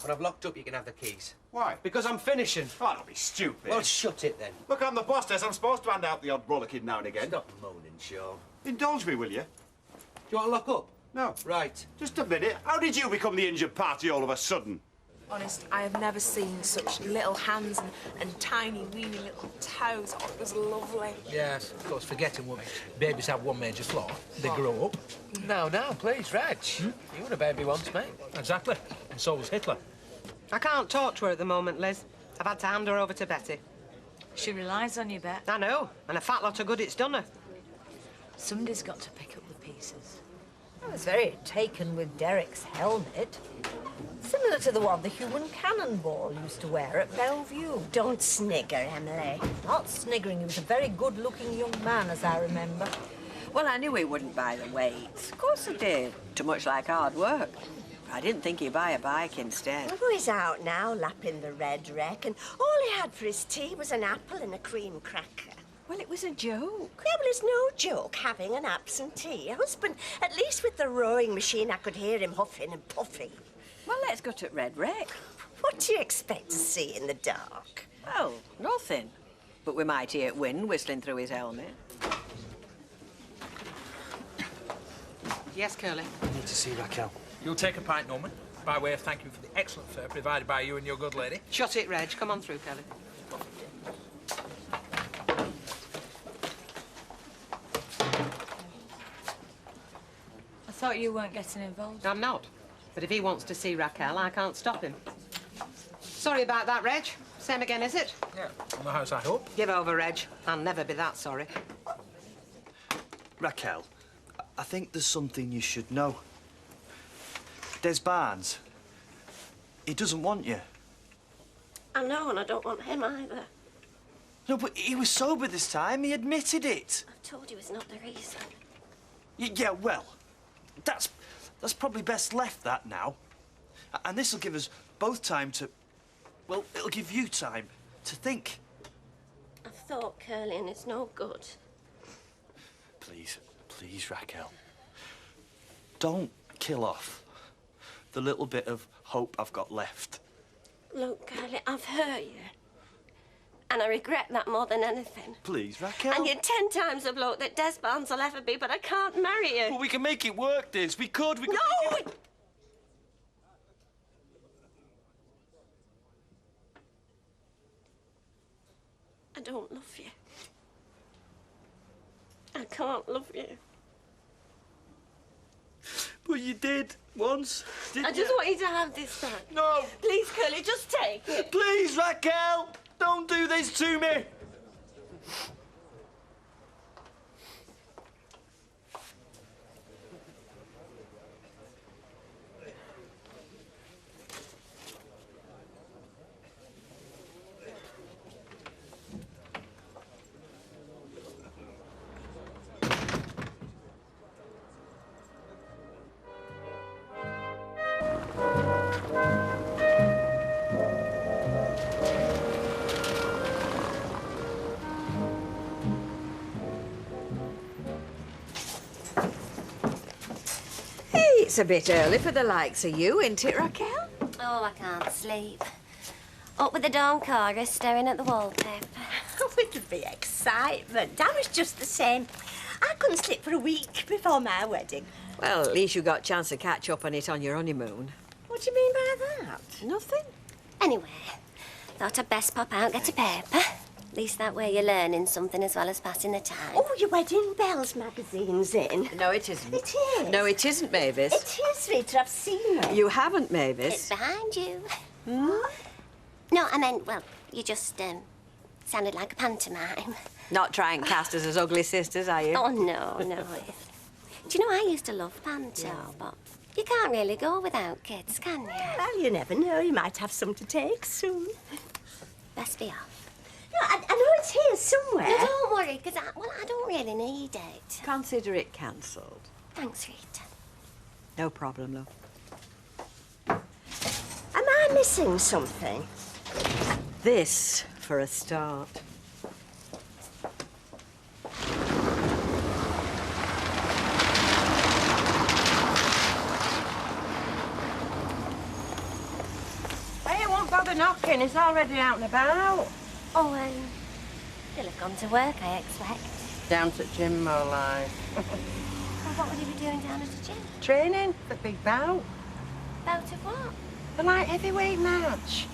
When I've locked up, you can have the keys. Why? Because I'm finishing. Oh, don't be stupid. Well, shut it then. Look, I'm the boss, Des. I'm supposed to hand out the odd brawler kid now and again. Stop moaning, Sean. Indulge me, will you? Do you want to lock up? No. Right. Just a minute. How did you become the injured party all of a sudden? Honest, I have never seen such little hands and tiny, weeny little toes. Oh, it was lovely. Yes, of course, forgetting women. Babies have one major flaw. They grow up. No, please, Reg. You were a baby once, mate. Exactly. And so was Hitler. I can't talk to her at the moment, Liz. I've had to hand her over to Betty. She relies on you, Bet. I know, and a fat lot of good it's done her. Somebody's got to pick up the pieces. I was very taken with Derek's helmet. Similar to the one the human cannonball used to wear at Bellevue. Don't snigger, Emily. Not sniggering, he was a very good-looking young man, as I remember. Well, I knew he wouldn't buy the weights. Of course he did. Too much like hard work. I didn't think he'd buy a bike instead. Well, he's out now, lapping the red wreck, and all he had for his tea was an apple and a cream cracker. Well, it was a joke. Yeah, well, it's no joke having an absentee husband. At least with the rowing machine, I could hear him huffing and puffing. Well, let's go to Red Wreck. What do you expect to see in the dark? Well, nothing. But we might hear wind whistling through his helmet. Yes, Curly? I need to see Raquel. You'll take a pint, Norman, by way of thanking for the excellent fare provided by you and your good lady. Shut it, Reg. Come on through, Curly. I thought you weren't getting involved. I'm not. But if he wants to see Raquel, I can't stop him. Sorry about that, Reg. Same again, is it? Yeah. On the house, I hope. Give over, Reg. I'll never be that sorry. Raquel, I think there's something you should know. Des Barnes, he doesn't want you. I know, and I don't want him either. No, but he was sober this time. He admitted it. I've told you it's not the reason. Yeah, well, that's probably best left that now. And this'll give us both time to... Well, it'll give you time to think. I've thought, Curly, and it's no good. Please, please, Raquel. Don't kill off the little bit of hope I've got left. Look, Curly, I've hurt you. And I regret that more than anything. Please, Raquel. And you're 10 times the bloke that Des Barnes will ever be, but I can't marry you. Well, we can make it work, Des. We could. No! I don't love you. I can't love you. But you did once, didn't I just want you to have this time. No! Please, Curly, just take it. Please, Raquel! Don't do this to me! It's a bit early for the likes of you, isn't it, Raquel? Oh, I can't sleep. Up with the dawn chorus, staring at the wallpaper. It'll be excitement. I was just the same. I couldn't sleep for a week before my wedding. Well, at least you got a chance to catch up on it on your honeymoon. What do you mean by that? Nothing. Anyway, thought I'd best pop out and get a paper. At least that way you're learning something as well as passing the time. Oh, your Wedding Bells magazine's in. No, it isn't. It is. No, it isn't, Mavis. It is, Rita. I've seen it. You haven't, Mavis. It's behind you. No, I meant, well, you just sounded like a pantomime. Not trying to cast us as ugly sisters, are you? Oh, no, no. Do you know, I used to love panto, but you can't really go without kids, can you? Well, you never know. You might have some to take soon. Best be off. No, I know it's here somewhere. No, don't worry, because I don't really need it. Consider it cancelled. Thanks, Rita. No problem, love. Am I missing something? This, for a start. Hey, won't bother knocking. It's already out and about. Oh, he'll have gone to work, I expect. Down to gym, more like. Well, what would he be doing down at the gym? Training for the big bout. Bout of what? The light heavyweight match.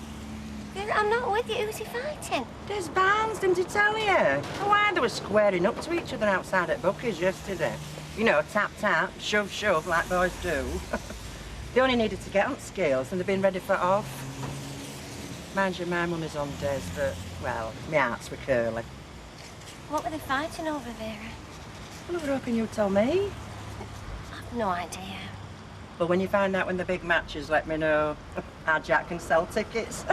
I'm not with you. Who's he fighting? There's bands, didn't he tell you? Oh, why they were squaring up to each other outside at Bucky's yesterday. You know, tap, tap, shove, shove, like boys do. They only needed to get on scales and they've been ready for off. Mind you, my money's on days that, well, my hearts were curly. What were they fighting over, Vera? Well, I was hoping you'd tell me. I've no idea. But when you find out when the big match is, let me know how Jack can sell tickets.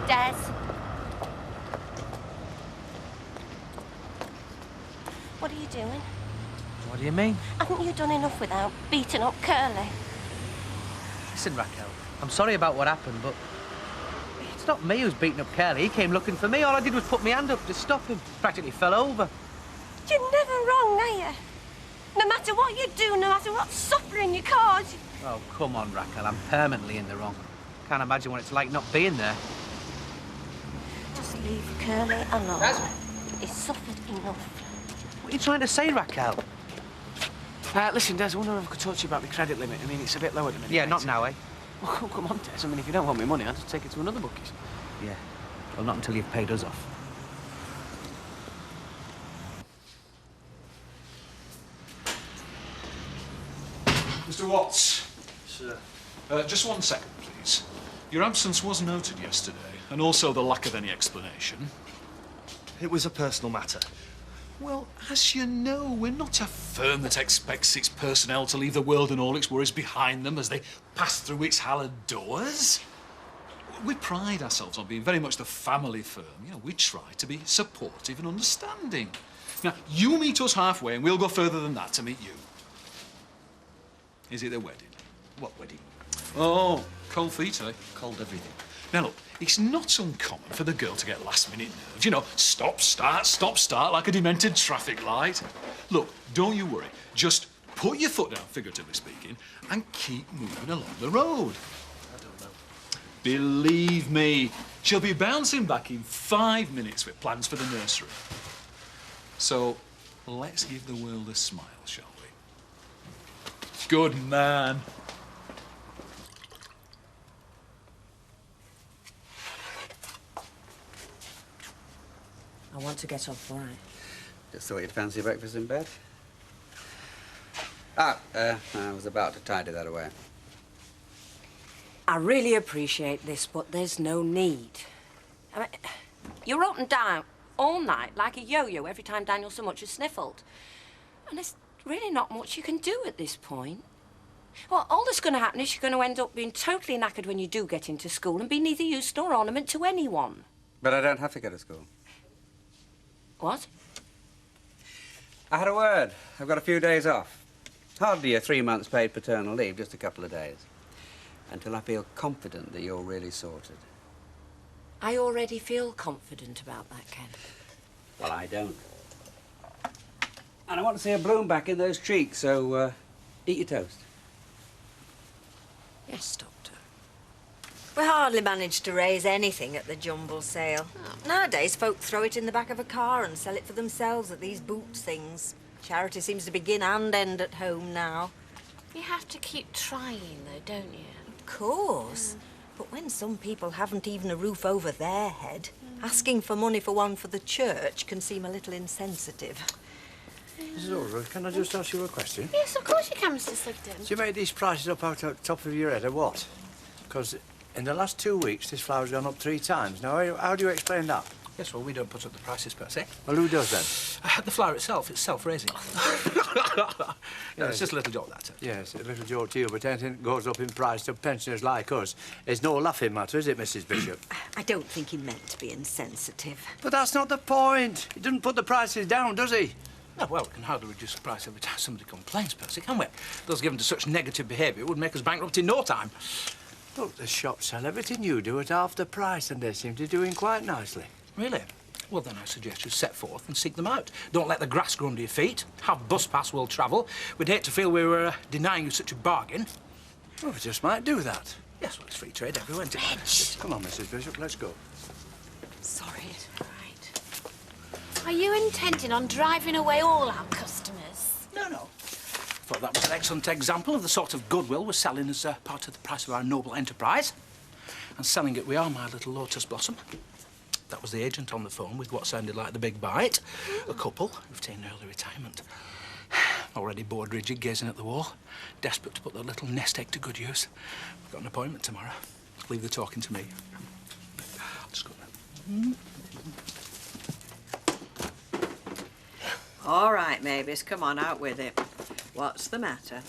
Des. What are you doing? What do you mean? Haven't you done enough without beating up Curly? Listen, Raquel, I'm sorry about what happened, but it's not me who's beating up Curly. He came looking for me. All I did was put my hand up to stop him. Practically fell over. You're never wrong, are you? No matter what you do, no matter what suffering you cause. Oh, come on, Raquel. I'm permanently in the wrong. Can't imagine what it's like not being there. Just leave Curly alone. He's suffered enough. What are you trying to say, Raquel? Listen, Des, I wonder if I could talk to you about my credit limit. I mean, it's a bit low at the minute. Yeah, not now, eh? Well, come on, Des. I mean, if you don't want my money, I'll just take it to another bookies. Yeah. Well, not until you've paid us off. Mr. Watts. Sir. Just 1 second, please. Your absence was noted yesterday, and also the lack of any explanation. It was a personal matter. Well, as you know, we're not a firm that expects its personnel to leave the world and all its worries behind them as they pass through its hallowed doors. We pride ourselves on being very much the family firm. You know, we try to be supportive and understanding. Now, you meet us halfway and we'll go further than that to meet you. Is it the wedding? What wedding? Oh, cold feet, eh? Cold everything. Now, look, it's not uncommon for the girl to get last-minute nerves. You know, stop, start, like a demented traffic light. Look, don't you worry. Just put your foot down, figuratively speaking, and keep moving along the road. I don't know. Believe me, she'll be bouncing back in 5 minutes with plans for the nursery. So, let's give the world a smile, shall we? Good man. I want to get off light. Just thought you'd fancy breakfast in bed. I was about to tidy that away. I really appreciate this, but there's no need. I mean, you're up and down all night like a yo-yo every time Daniel so much as sniffled. And there's really not much you can do at this point. Well, all that's going to happen is you're going to end up being totally knackered when you do get into school and be neither use nor ornament to anyone. But I don't have to go to school. What? I had a word. I've got a few days off. Hardly a 3 months paid paternal leave, just a couple of days. Until I feel confident that you're really sorted. I already feel confident about that, Ken. Well, I don't. And I want to see a bloom back in those cheeks, so eat your toast. Yes, Doctor. We hardly managed to raise anything at the jumble sale. Nowadays, folk throw it in the back of a car and sell it for themselves at these boots things. Charity seems to begin and end at home now. You have to keep trying, though, don't you? Of course. But when some people haven't even a roof over their head, asking for money for one for the church can seem a little insensitive. Mrs. Aldridge, can I just ask you a question? Yes, of course you can, Mr. Sligton. Do you make these prices up out of the top of your head, or what? Because in the last 2 weeks, this flour's gone up 3 times. Now, how do you explain that? Yes, well, we don't put up the prices per se. Well, who does then? The flour itself, it's self-raising. It's just a little joke, that's it. Yes, a little joke to you, but anything that goes up in price to pensioners like us is no laughing matter, is it, Mrs. Bishop? I don't think he meant to be insensitive. But that's not the point. He doesn't put the prices down, does he? No, well, we can hardly reduce the price every time somebody complains, Percy, can we? Those given to such negative behaviour would make us bankrupt in no time. Look, the shops sell everything you do at half the price, and they seem to be doing quite nicely. Really? Well, then I suggest you set forth and seek them out. Don't let the grass grow under your feet. Have bus pass will travel. We'd hate to feel we were denying you such a bargain. Well, we just might do that. Yes, well, it's free trade everywhere, isn't it? Come on, Mrs. Bishop, let's go. Sorry. Are you intending on driving away all our customers? No. Thought that was an excellent example of the sort of goodwill we're selling as part of the price of our noble enterprise. And selling it we are, my little Lotus Blossom. That was the agent on the phone with what sounded like the big bite. A couple who've taken early retirement. Already bored rigid, gazing at the wall. Desperate to put their little nest egg to good use. We've got an appointment tomorrow. Leave the talking to me. I'll just go now. All right, Mavis, come on, out with it. What's the matter?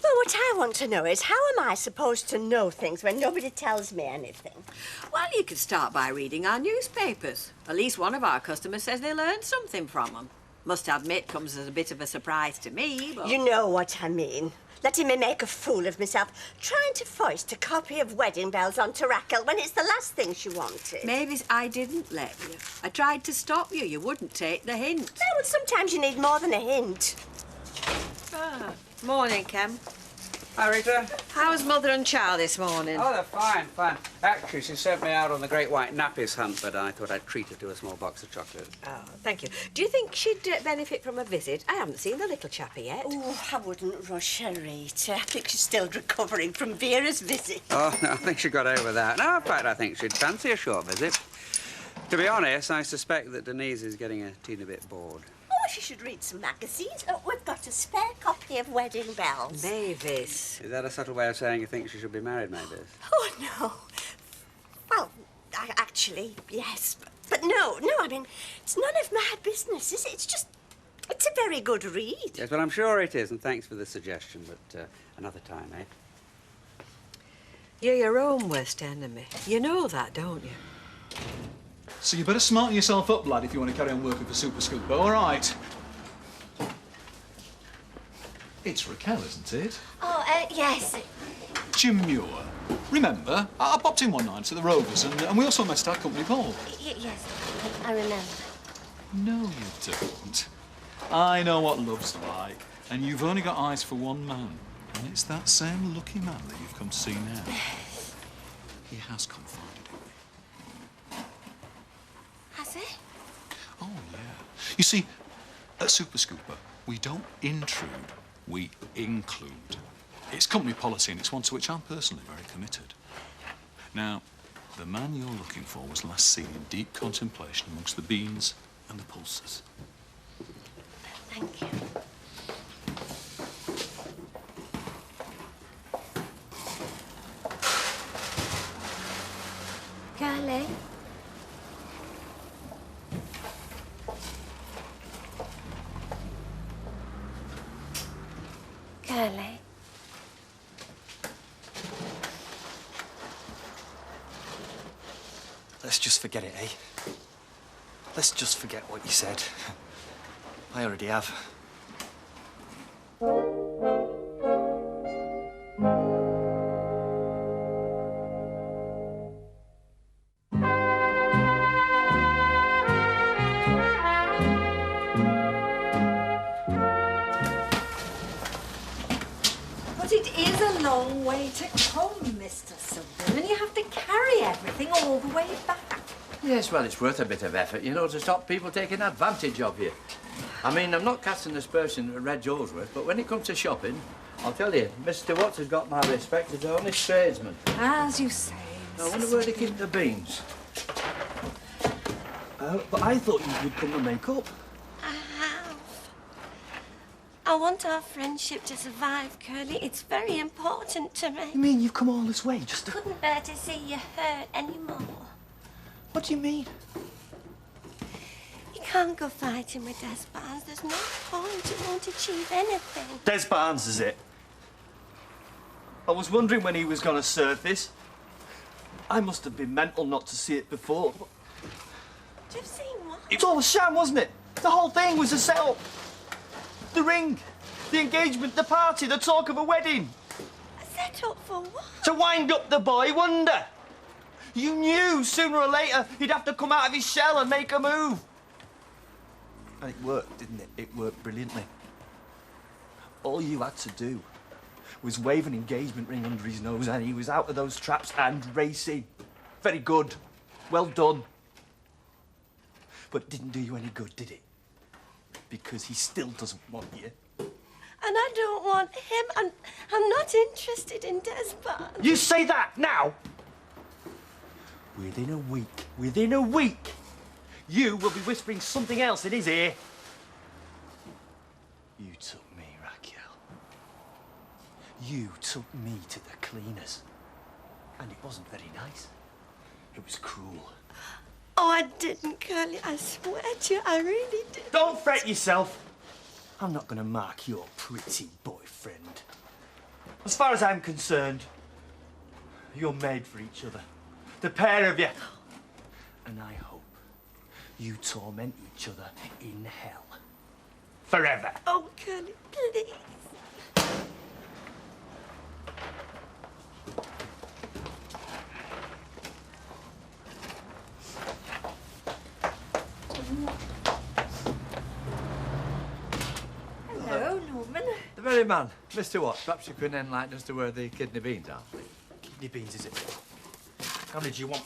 Well, what I want to know is, how am I supposed to know things when nobody tells me anything? Well, you could start by reading our newspapers. At least one of our customers says they learned something from them. Must admit, comes as a bit of a surprise to me, but... You know what I mean. Letting me make a fool of myself, trying to foist a copy of Wedding Bells onto Raquel when it's the last thing she wanted. Mavis, I didn't let you. I tried to stop you. You wouldn't take the hint. No, well, sometimes you need more than a hint. Morning, Kem. Hi, Rita. How's Mother and Child this morning? Oh, they're fine, fine. Actually, she sent me out on the Great White Nappies hunt, but I thought I'd treat her to a small box of chocolate. Oh, thank you. Do you think she'd benefit from a visit? I haven't seen the little chappie yet. Oh, I wouldn't rush her, Rita. I think she's still recovering from Vera's visit. Oh, no, I think she got over that. No, in fact, I think she'd fancy a short visit. To be honest, I suspect that Denise is getting a teeny bit bored. Oh, she should read some magazines. Oh, we've got a spare copy of Wedding Bells. Mavis. Is that a subtle way of saying you think she should be married, Mavis? Oh, no. Well, actually, yes. But no, I mean, it's none of my business, is it? It's a very good read. Yes, well, I'm sure it is, and thanks for the suggestion, but another time, eh? You're your own worst enemy. You know that, don't you? So you better smarten yourself up, lad, if you want to carry on working for Super Scoop. All right. It's Raquel, isn't it? Oh, yes. Demure. Remember, I popped in one night to the Rovers and we also met at our company ball. Yes, I remember. No, you don't. I know what love's like, and you've only got eyes for one man, and it's that same lucky man that you've come to see now. He has confided in me. Has he? Oh, yeah. You see, at Super Scooper, we don't intrude, we include. It's company policy, and it's one to which I'm personally very committed. Now, the man you're looking for was last seen in deep contemplation amongst the beans and the pulses. Thank you. Curly? Curly? Let's just forget it, eh? Let's just forget what you said. I already have. long way to come, Mr. Sutherland, and you have to carry everything all the way back. Yes, well, it's worth a bit of effort, you know, to stop people taking advantage of you. I mean, I'm not casting aspersion at Reg Holsworth, but when it comes to shopping, I'll tell you, Mr. Watts has got my respect as the honest tradesman. As you say. I wonder where they keep the beans. But I thought you would come to make up. I have. I want our friendship to survive, Curly. It's very important to me. You mean you've come all this way just to... Couldn't bear to see you hurt anymore. What do you mean? You can't go fighting with Des Barnes. There's no point. You won't achieve anything. Des Barnes, is it? I was wondering when he was going to surface. I must have been mental not to see it before. You've seen what? It was all a sham, wasn't it? The whole thing was a setup. The ring, the engagement, the party, the talk of a wedding. A set-up for what? To wind up the boy wonder. You knew sooner or later he'd have to come out of his shell and make a move. And it worked, didn't it? It worked brilliantly. All you had to do was wave an engagement ring under his nose and he was out of those traps and racing. Very good. Well done. But it didn't do you any good, did it? Because he still doesn't want you. And I don't want him. I'm not interested in Des Barnes. You say that now? Within a week, you will be whispering something else in his ear. You took me, Raquel. You took me to the cleaners. And it wasn't very nice. It was cruel. Oh, I didn't, Curly. I swear to you, I really did. Don't fret yourself. I'm not going to mark your pretty boyfriend. As far as I'm concerned, you're made for each other. The pair of you. And I hope you torment each other in hell. Forever. Oh, Curly, please. Hello, Norman. The very man. Mr. Watts, perhaps you could enlighten us to where the kidney beans are, please. Kidney beans, is it? How many do you want?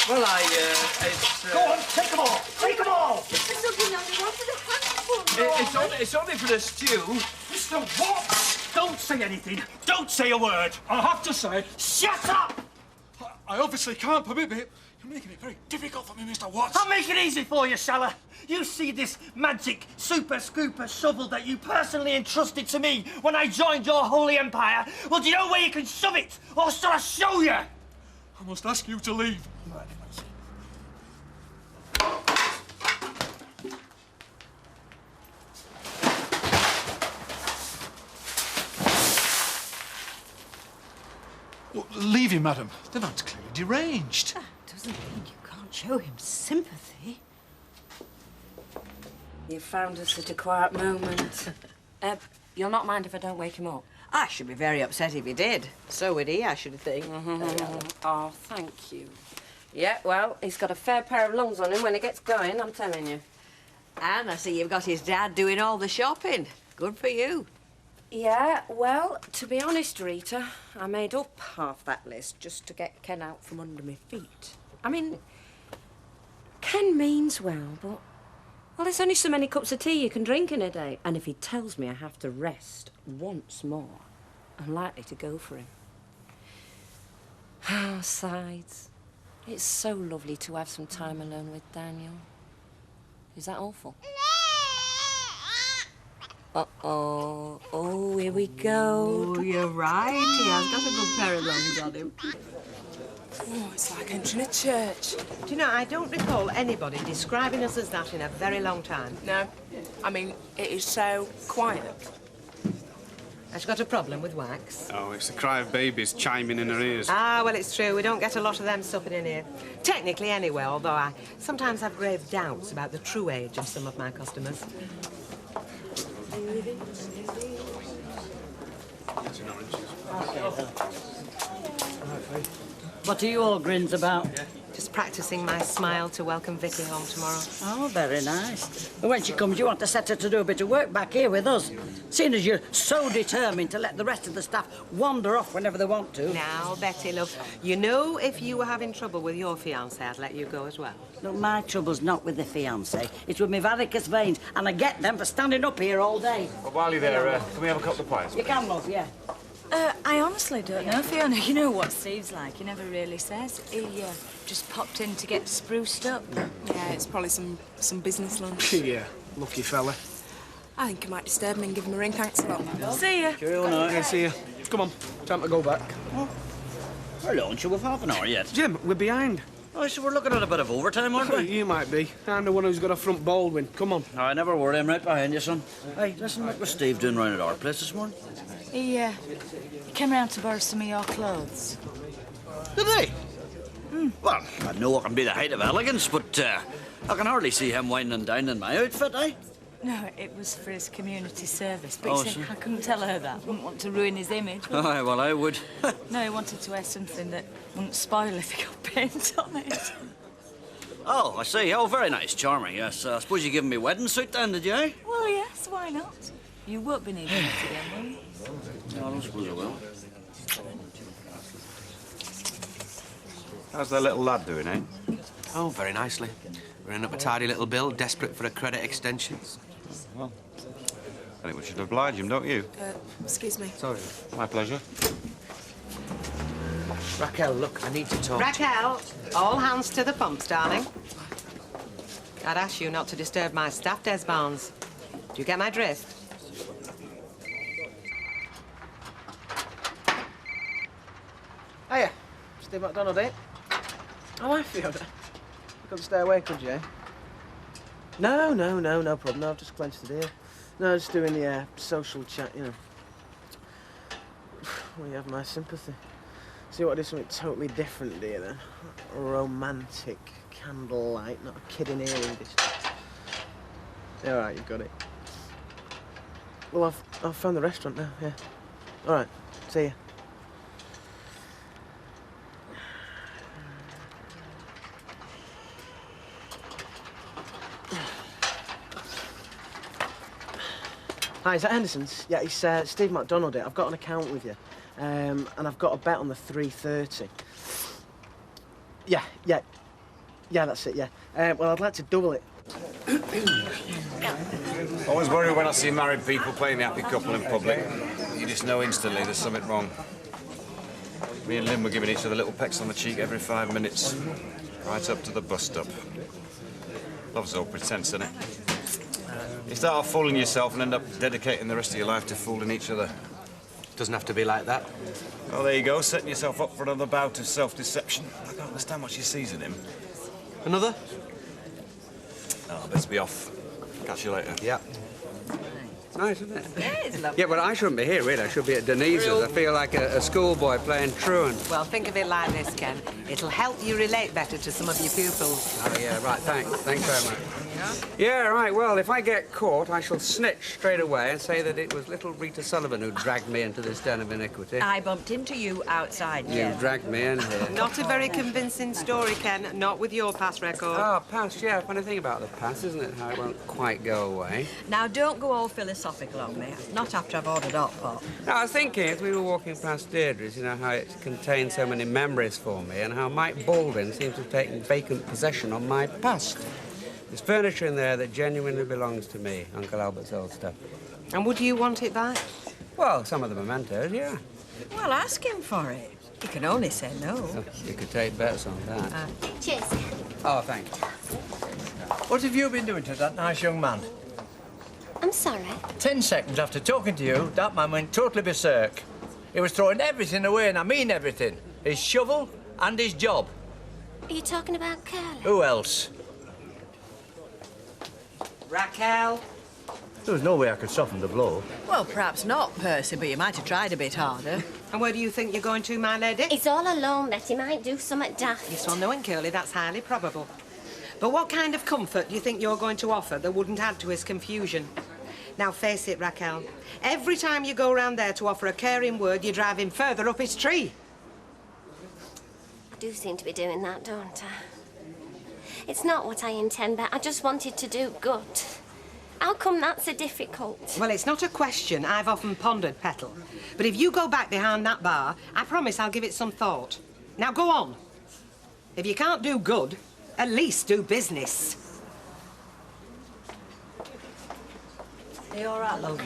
Well, it's... Go on, take them all! Take them all! Mr. Sutherland, I wanted a handful. It's only for the stew. Mr. Watts! Don't say anything. Don't say a word. I have to say, Shut up! I obviously can't permit it. You're making it very difficult for me, Mr. Watts. I'll make it easy for you, shall I? You see this magic super scooper shovel that you personally entrusted to me when I joined your holy empire? Well, do you know where you can shove it? Or shall I show you? I must ask you to leave. Well, leave him, madam. The man's clearly deranged. That doesn't mean you can't show him sympathy. You found us at a quiet moment. You'll not mind if I don't wake him up? I should be very upset if he did. So would he, I should think. Oh, thank you. Yeah, well, he's got a fair pair of lungs on him when he gets going, I'm telling you. And I see you've got his dad doing all the shopping. Good for you. Yeah, well, to be honest, Rita, I made up half that list just to get Ken out from under my feet. I mean, Ken means well, but... Well, there's only so many cups of tea you can drink in a day. And if he tells me I have to rest once more, I'm likely to go for him. Oh, sides. It's so lovely to have some time alone with Daniel. Is that awful? Uh-oh. Oh, here we go. Oh, you're right. He has got a good pair of lungs on him. Oh, it's like entering a church. Do you know, I don't recall anybody describing us as that in a very long time. No. I mean, it is so quiet. Has she got a problem with wax? Oh, it's the cry of babies chiming in her ears. Ah, well, it's true. We don't get a lot of them supping in here. Technically, anyway, although I sometimes have grave doubts about the true age of some of my customers. What are you all grins about? Just practising my smile to welcome Vicky home tomorrow. Oh, very nice. But when she comes, you want to set her to do a bit of work back here with us. Seeing as you're so determined to let the rest of the staff wander off whenever they want to. Now, Betty, look, you know if you were having trouble with your fiancé, I'd let you go as well. Look, my trouble's not with the fiancé. It's with my varicose veins, and I get them for standing up here all day. Well, while you're there, can we have a couple of pints? You can, love, yeah. I honestly don't know, Fiona. You know what Steve's like. He never really says. He just popped in to get spruced up. Yeah, it's probably some business lunch. Yeah, lucky fella. I think I might disturb him and give him a ring. Thanks a lot. See ya. Cheerio now. Yeah, see ya. Come on, time to go back. We're lunch, we've half an hour yet. Jim, we're behind. Oh, so we're looking at a bit of overtime, aren't we? You might be. I'm the one who's got a front Baldwin. Come on. All right, never worry, I'm right behind you, son. Hey, listen, what was Steve doing round at our place this morning? He came round to borrow some of your clothes. Did he? Well, I know it can be the height of elegance, but I can hardly see him winding and dining in my outfit, eh? No, it was for his community service. But Oh, you see, so- I couldn't tell her that. Wouldn't want to ruin his image. would I? Aye, well, I would. No, he wanted to wear something that wouldn't spoil if he got paint on it. Oh, I see. Oh, very nice. Charming, yes. I suppose you gave me wedding suit then, did you, eh? Well, yes, why not? You won't be needing it again, will you? No, I don't suppose I will. How's the little lad doing, eh? Oh, very nicely. Running up a tidy little bill, desperate for a credit extension. Well, I think we should oblige him, don't you? Excuse me. Sorry. My pleasure. Raquel, look, I need to talk. Raquel, all hands to the pumps, darling. I'd ask you not to disturb my staff, Des Barnes. Do you get my drift? Hiya. Steve McDonald, eh? Oh, hi, Fiona. You couldn't stay away, could you, eh? No problem. No, I've just clenched it here. No, just doing the social chat, you know. Well, you have my sympathy. See what I do something totally different, dear, then? Romantic candlelight, not a kid in hearing distance. Yeah, all right, you've got it. Well, I've found the restaurant now, yeah. All right, see ya. Hi, is that Henderson's? Yeah, it's Steve McDonald here. I've got an account with you. And I've got a bet on the 3:30. Yeah, that's it, yeah. Well, I'd like to double it. Always worry when I see married people playing the happy couple in public. You just know instantly there's something wrong. Me and Lynn were giving each other little pecks on the cheek every 5 minutes. Right up to the bus stop. Love's all pretense, isn't it? You start off fooling yourself and end up dedicating the rest of your life to fooling each other. Doesn't have to be like that. Well, there you go, setting yourself up for another bout of self-deception. I don't understand what she sees in him. Another? Oh, let's be off. Catch you later. Yeah. It's nice, isn't it? Yeah, it's lovely. Yeah, but I shouldn't be here, really. I should be at Denise's. I feel like a schoolboy playing truant. Well, think of it like this, Ken. It'll help you relate better to some of your pupils. Oh, yeah, right, thanks. Thanks very much. Yeah, right, well, if I get caught, I shall snitch straight away and say that it was little Rita Sullivan who dragged me into this den of iniquity. I bumped into you outside, You dragged me in here. Not a very convincing story, Ken. Not with your past record. Ah, past, yeah. Funny thing about the past, isn't it? How it won't quite go away. Now, don't go all philosophical on me. Not after I've ordered hot pot. No, I was thinking, as we were walking past Deirdre's, you know, how it contained so many memories for me and how Mike Baldwin seems to have taken vacant possession on my past. There's furniture in there that genuinely belongs to me, Uncle Albert's old stuff. And would you want it back? Well, some of the mementos, yeah. Well, ask him for it. You can only say no. Oh, you could take bets on that. Cheers. Oh, thank you. What have you been doing to that nice young man? I'm sorry. 10 seconds after talking to you, that man went totally berserk. He was throwing everything away, and I mean everything. His shovel and his job. Are you talking about Curly? Who else? Raquel. There was no way I could soften the blow. Well, perhaps not, Percy, but you might have tried a bit harder. And where do you think you're going to, my lady? He's all alone, that he might do something daft. Yes, well, knowing Curly, that's highly probable. But what kind of comfort do you think you're going to offer that wouldn't add to his confusion? Now, face it, Raquel. Every time you go round there to offer a caring word, you drive him further up his tree. I do seem to be doing that, don't I? It's not what I intend, but I just wanted to do good. How come that's so difficult? Well, it's not a question I've often pondered, Petal. But if you go back behind that bar, I promise I'll give it some thought. Now, go on. If you can't do good, at least do business. Are you all right, love?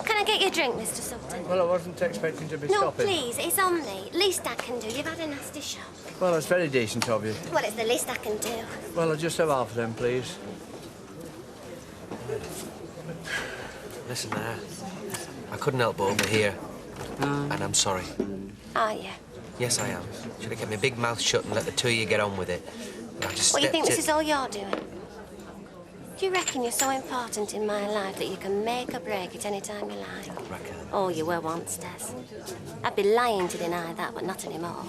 Can I get you a drink, Mr. Sugden? Well, I wasn't expecting to be No, stopping. please, it's on me. Least I can do. You've had a nasty shot. Well, that's very decent of you. Well, it's the least I can do. Well, I'll just have half of them, please. Listen, I couldn't help but overhear. And I'm sorry. Are you? Yes, I am. Should have kept my big mouth shut and let the two of you get on with it. But I just What, you think stepped this is all you're doing? Do you reckon you're so important in my life that you can make or break it any time you like? Raquel. Oh, you were once, Des. I'd be lying to deny that, but not anymore.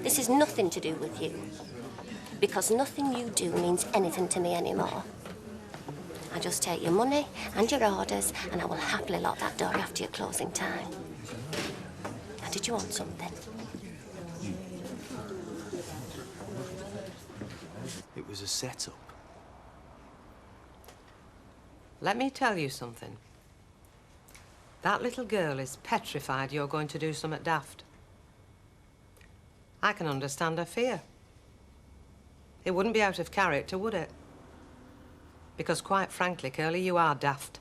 This is nothing to do with you. Because nothing you do means anything to me anymore. I just take your money and your orders, and I will happily lock that door after your closing time. Now, did you want something? It was a setup. Let me tell you something. That little girl is petrified you're going to do something daft. I can understand her fear. It wouldn't be out of character, would it? Because quite frankly, Curly, you are daft.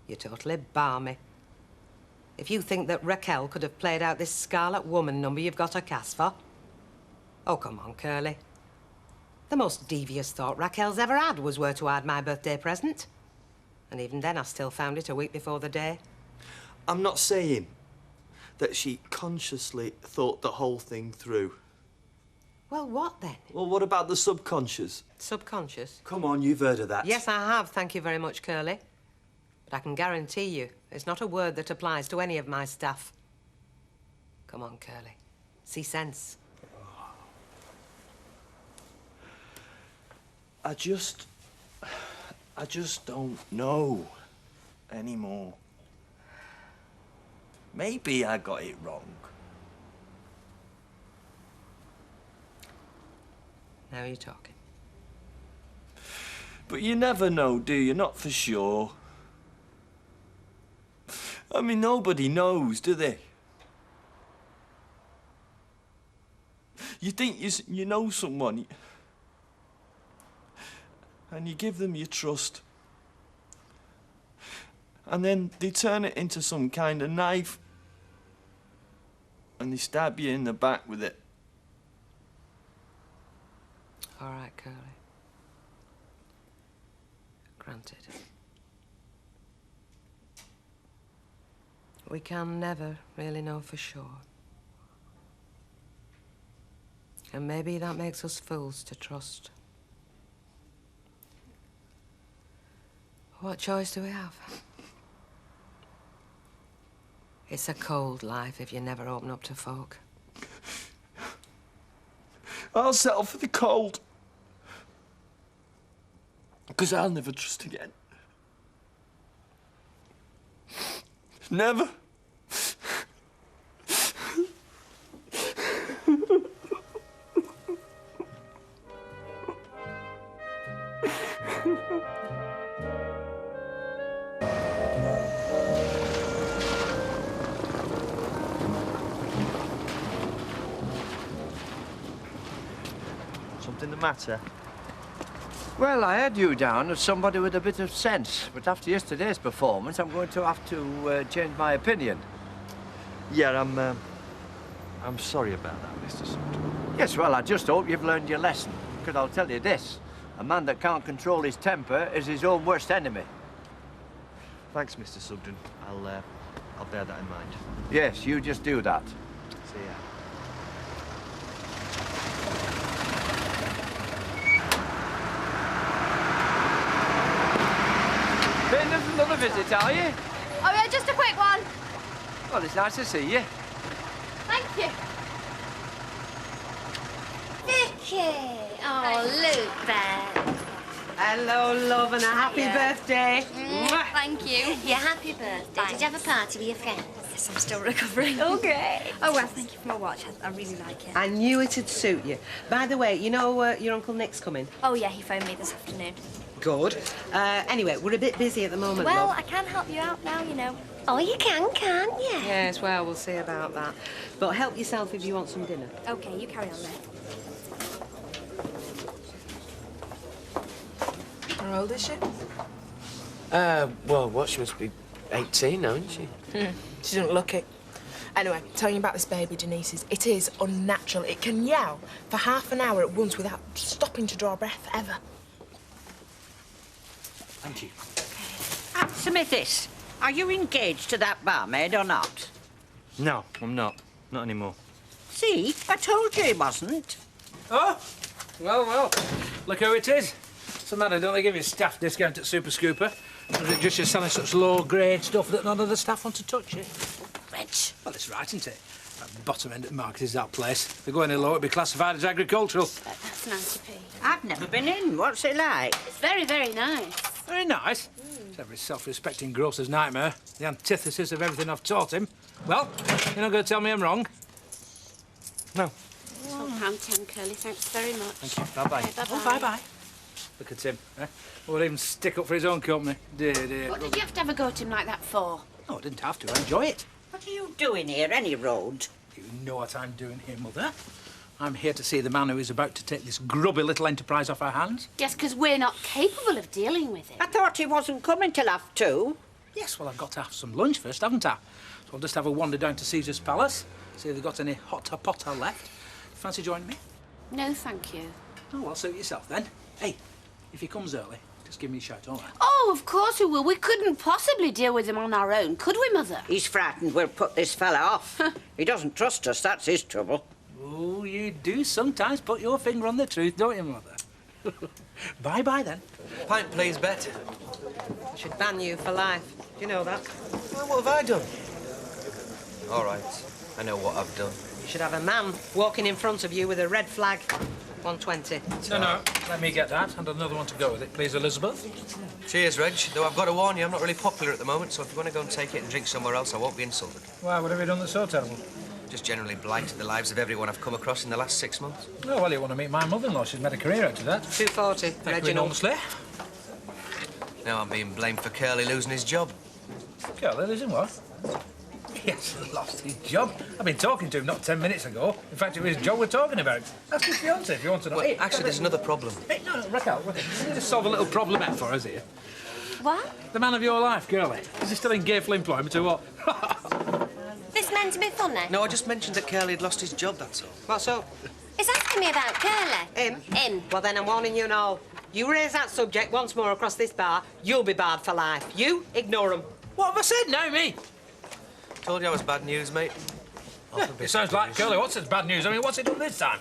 You're totally balmy. If you think that Raquel could have played out this Scarlet Woman number you've got her cast for. Oh, come on, Curly. The most devious thought Raquel's ever had was where to hide my birthday present. And even then, I still found it a week before the day. I'm not saying that she consciously thought the whole thing through. Well, what then? Well, what about the subconscious? Subconscious? Come on, you've heard of that. Yes, I have, thank you very much, Curly. But I can guarantee you, it's not a word that applies to any of my staff. Come on, Curly. See sense. I just don't know anymore. Maybe I got it wrong. Now you're talking. But you never know, do you? Not for sure. I mean, nobody knows, do they? You think you know someone, and you give them your trust, and then they turn it into some kind of knife, and they stab you in the back with it. All right, Curly. Granted. We can never really know for sure. And maybe that makes us fools to trust. What choice do we have? It's a cold life if you never open up to folk. I'll settle for the cold. Because I'll never trust again. Never. Something the matter? Well, I had you down as somebody with a bit of sense, but after yesterday's performance, I'm going to have to change my opinion. Yeah, I'm sorry about that, Mr. Sugden. Yes, well, I just hope you've learned your lesson, because I'll tell you this, a man that can't control his temper is his own worst enemy. Thanks, Mr. Sugden. I'll bear that in mind. Yes, you just do that. See ya. Paying us another visit, are you? Oh, yeah, just a quick one. Well, it's nice to see you. Thank you. Vicky! Oh, Luke, Hello, love, and a happy birthday. Thank you. Yeah, happy birthday. Did you have a party with your friends? Yes, I'm still recovering. Okay. Oh, well, thank you for my watch. I really like it. I knew it'd suit you. By the way, you know your Uncle Nick's coming? Oh, yeah, he phoned me this afternoon. Good. Anyway, we're a bit busy at the moment, Well, love. I can help you out now, you know. Oh, you can, can't you? Yes, well, we'll see about that. But help yourself if you want some dinner. Okay, you carry on there. How old is she? Well, what, she must be 18 now, isn't she? She doesn't look it. Anyway, telling you about this baby, Denise's, it is unnatural. It can yell for half an hour at once without stopping to draw breath, ever. Thank you. Smithis, are you engaged to that barmaid or not? No, I'm not. Not anymore. See, I told you he wasn't. Oh, well. Look who it is. What's the matter? Don't they give you staff discount at Super Scooper? Or is it just you're selling such low-grade stuff that none of the staff want to touch it? Reg. Well, it's right, isn't it? At the bottom end of the market is that place. If they go any lower, it'd be classified as agricultural. That's Nancy P. I've never been in. What's it like? It's very, very nice. Very nice. It's every self-respecting grocer's nightmare. The antithesis of everything I've taught him. Well, you're not going to tell me I'm wrong? No. £12.10, Curly. Thanks very much. Thank you. Bye-bye. Okay, bye-bye. Oh, bye-bye. Look at him, eh? Would even stick up for his own company. Dear. What did you have to have a go at him like that for? No, I didn't have to. I enjoy it. What are you doing here, any road? You know what I'm doing here, Mother. I'm here to see the man who is about to take this grubby little enterprise off our hands. Yes, because we're not capable of dealing with it. I thought he wasn't coming till half 2. Yes, well, I've got to have some lunch first, haven't I? So I'll just have a wander down to Caesar's Palace, see if they've got any hot potter left. Fancy joining me? No, thank you. Oh, well, suit yourself then. Hey, if he comes early, just give me a shout, all right? Oh, of course we will. We couldn't possibly deal with him on our own, could we, Mother? He's frightened we'll put this fella off. He doesn't trust us, that's his trouble. Oh, you do sometimes put your finger on the truth, don't you, Mother? Bye-bye, then. Pint, please, Bet. I should ban you for life. Do you know that? Well, what have I done? All right, I know what I've done. You should have a man walking in front of you with a red flag. 120. No, let me get that, and another one to go with it, please, Elizabeth. Cheers, Reg. Though I've got to warn you, I'm not really popular at the moment, so if you want to go and take it and drink somewhere else, I won't be insulted. Why, what have you done that's so terrible? Just generally blighted the lives of everyone I've come across in the last 6 months. Oh, well, you want to meet my mother-in-law. She's made a career out of that. 240, Thank you Reginald. enormously. Now I'm being blamed for Curly losing his job. Curly losing what? Yes, lost his job. I've been talking to him not 10 minutes ago. In fact, it was his job we're talking about. Ask his fiancée if you want to know. Well, Hey, actually, there's another problem. Hey, no, Raquel, you need to solve a little problem out for us here. What? The man of your life, Curly. Is he still in gainful employment or what? This meant to be funny. No, I just mentioned that Curly had lost his job, that's all. What's up? He's asking me about Curly. Him? Well, then I'm warning you now. You raise that subject once more across this bar, you'll be barred for life. You ignore him. What have I said? No, me. Told you I was bad news, mate. Yeah, it sounds like Curly. What's his bad news? I mean, what's he done this time?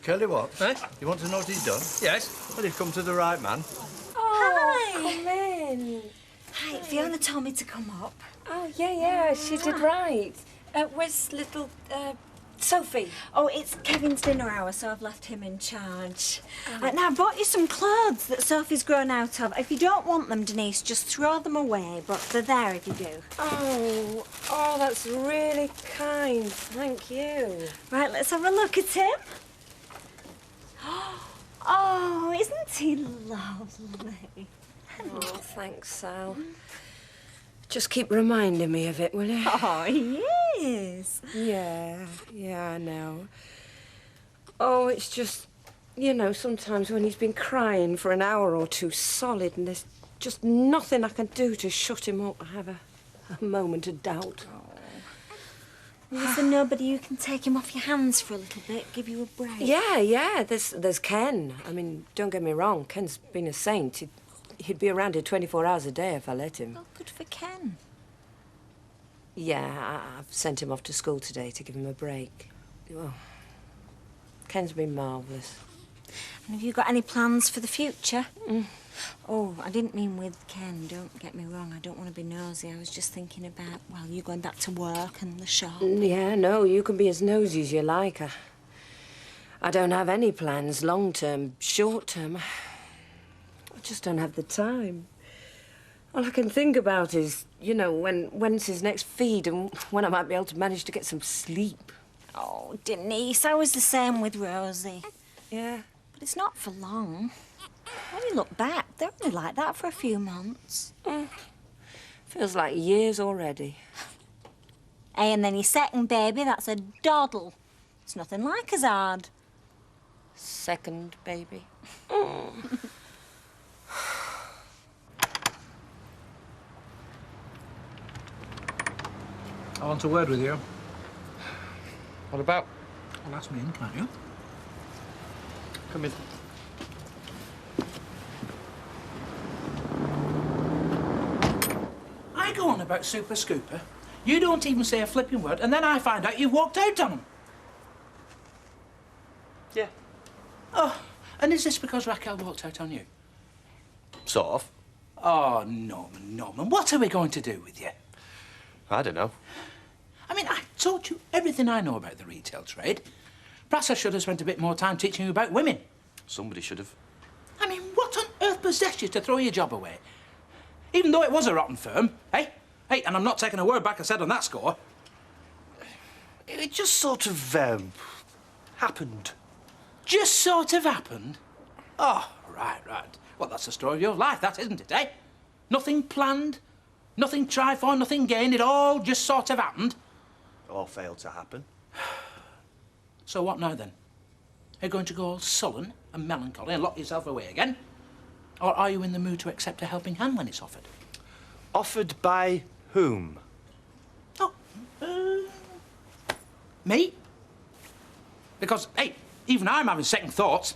Curly what? Eh? You want to know what he's done? Yes. Well, you've come to the right man. Oh, Hi. come in. Hi, Fiona told me to come up. Oh, yeah, she did right. Where's little, Sophie? Oh, it's Kevin's dinner hour, so I've left him in charge. Now, I bought you some clothes that Sophie's grown out of. If you don't want them, Denise, just throw them away, but they're there if you do. Oh, that's really kind. Thank you. Right, let's have a look at him. Oh, isn't he lovely? Oh, thanks, Sal. Just keep reminding me of it, will you? Oh, yes. Yeah, I know. Oh, it's just, you know, sometimes when he's been crying for an hour or two solid and there's just nothing I can do to shut him up, I have a moment of doubt. Is there nobody you can take him off your hands for a little bit, give you a break? Yeah, there's Ken. I mean, don't get me wrong, Ken's been a saint. He'd be around here 24 hours a day if I let him. Oh, good for Ken. Yeah, I've sent him off to school today to give him a break. Well, Ken's been marvellous. And have you got any plans for the future? Oh, I didn't mean with Ken, don't get me wrong. I don't want to be nosy. I was just thinking about, well, you going back to work and the shop. Yeah, no, you can be as nosy as you like. I don't have any plans, long-term, short-term. I just don't have the time. All I can think about is, you know, when's his next feed and when I might be able to manage to get some sleep. Oh, Denise, I was the same with Rosie. Yeah? But it's not for long. When you look back, they're only like that for a few months. Feels like years already. Hey, and then your second baby, that's a doddle. It's nothing like as hard. Second baby. I want a word with you. What about? Well, ask me in, can't you? Come in. I go on about Super Scooper. You don't even say a flipping word, and then I find out you've walked out on him. Yeah. Oh, and is this because Raquel walked out on you? Sort of. Oh, Norman, what are we going to do with you? I don't know. I mean, I taught you everything I know about the retail trade. Perhaps I should have spent a bit more time teaching you about women. Somebody should have. I mean, what on earth possessed you to throw your job away? Even though it was a rotten firm, eh? Hey, and I'm not taking a word back I said on that score. It just sort of, happened. Just sort of happened? Oh, right. Well, that's the story of your life, that, isn't it, eh? Nothing planned, nothing tried for, nothing gained, it all just sort of happened. All failed to happen. So what now, then? Are you going to go all sullen and melancholy and lock yourself away again? Or are you in the mood to accept a helping hand when it's offered? Offered by whom? Me? Because, hey, even I'm having second thoughts.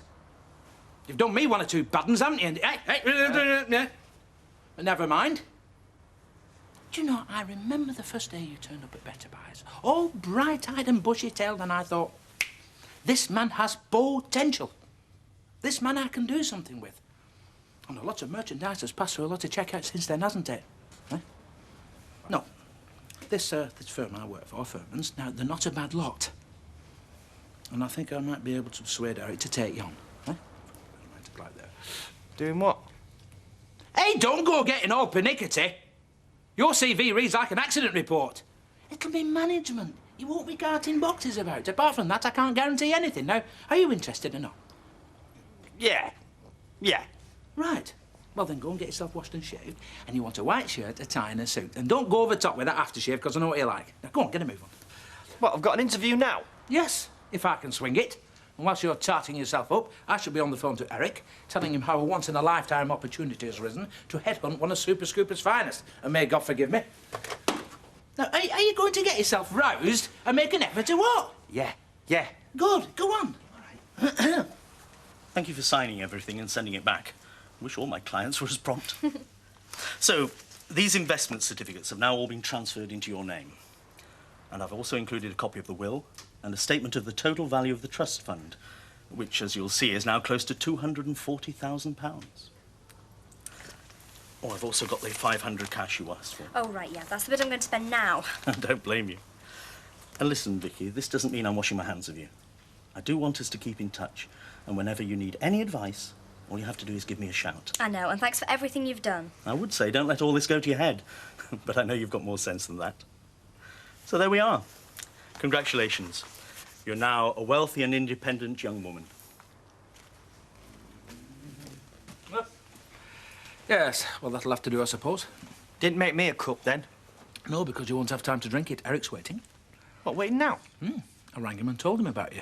You've done me one or two bad ones, haven't you? Yeah. But never mind. Do you know, I remember the first day you turned up at Better Buys, all bright-eyed and bushy-tailed, and I thought, this man has potential. This man I can do something with. And a lot of merchandise has passed through a lot of checkouts since then, hasn't it? Eh? No. This firm I work for, Furman's, now, they're not a bad lot. And I think I might be able to persuade Eric to take you on. Eh? Like there. Doing what? Hey, don't go getting all pernickety. Your CV reads like an accident report. It'll be management. You won't be carting boxes about. Apart from that, I can't guarantee anything. Now, are you interested or not? Yeah. Right. Well, then go and get yourself washed and shaved. And you want a white shirt, a tie and a suit. And don't go over the top with that aftershave, because I know what you like. Now, go on, get a move on. What, I've got an interview now? Yes, if I can swing it. And whilst you're tarting yourself up, I shall be on the phone to Eric, telling him how a once-in-a-lifetime opportunity has risen to headhunt one of Super Scooper's finest. And may God forgive me. Now, are you going to get yourself roused and make an effort to what? Yeah. Good, go on. All right. Thank you for signing everything and sending it back. I wish all my clients were as prompt. So, these investment certificates have now all been transferred into your name. And I've also included a copy of the will and a statement of the total value of the trust fund, which, as you'll see, is now close to £240,000. Oh, I've also got the 500 cash you asked for. Oh, right, yeah. That's the bit I'm going to spend now. Don't blame you. And listen, Vicky, this doesn't mean I'm washing my hands of you. I do want us to keep in touch, and whenever you need any advice, all you have to do is give me a shout. I know, and thanks for everything you've done. I would say don't let all this go to your head, but I know you've got more sense than that. So there we are. Congratulations. You're now a wealthy and independent young woman. Yes, well, that'll have to do, I suppose. Didn't make me a cup, then? No, because you won't have time to drink it. Eric's waiting. What, waiting now? I rang him and told him about you.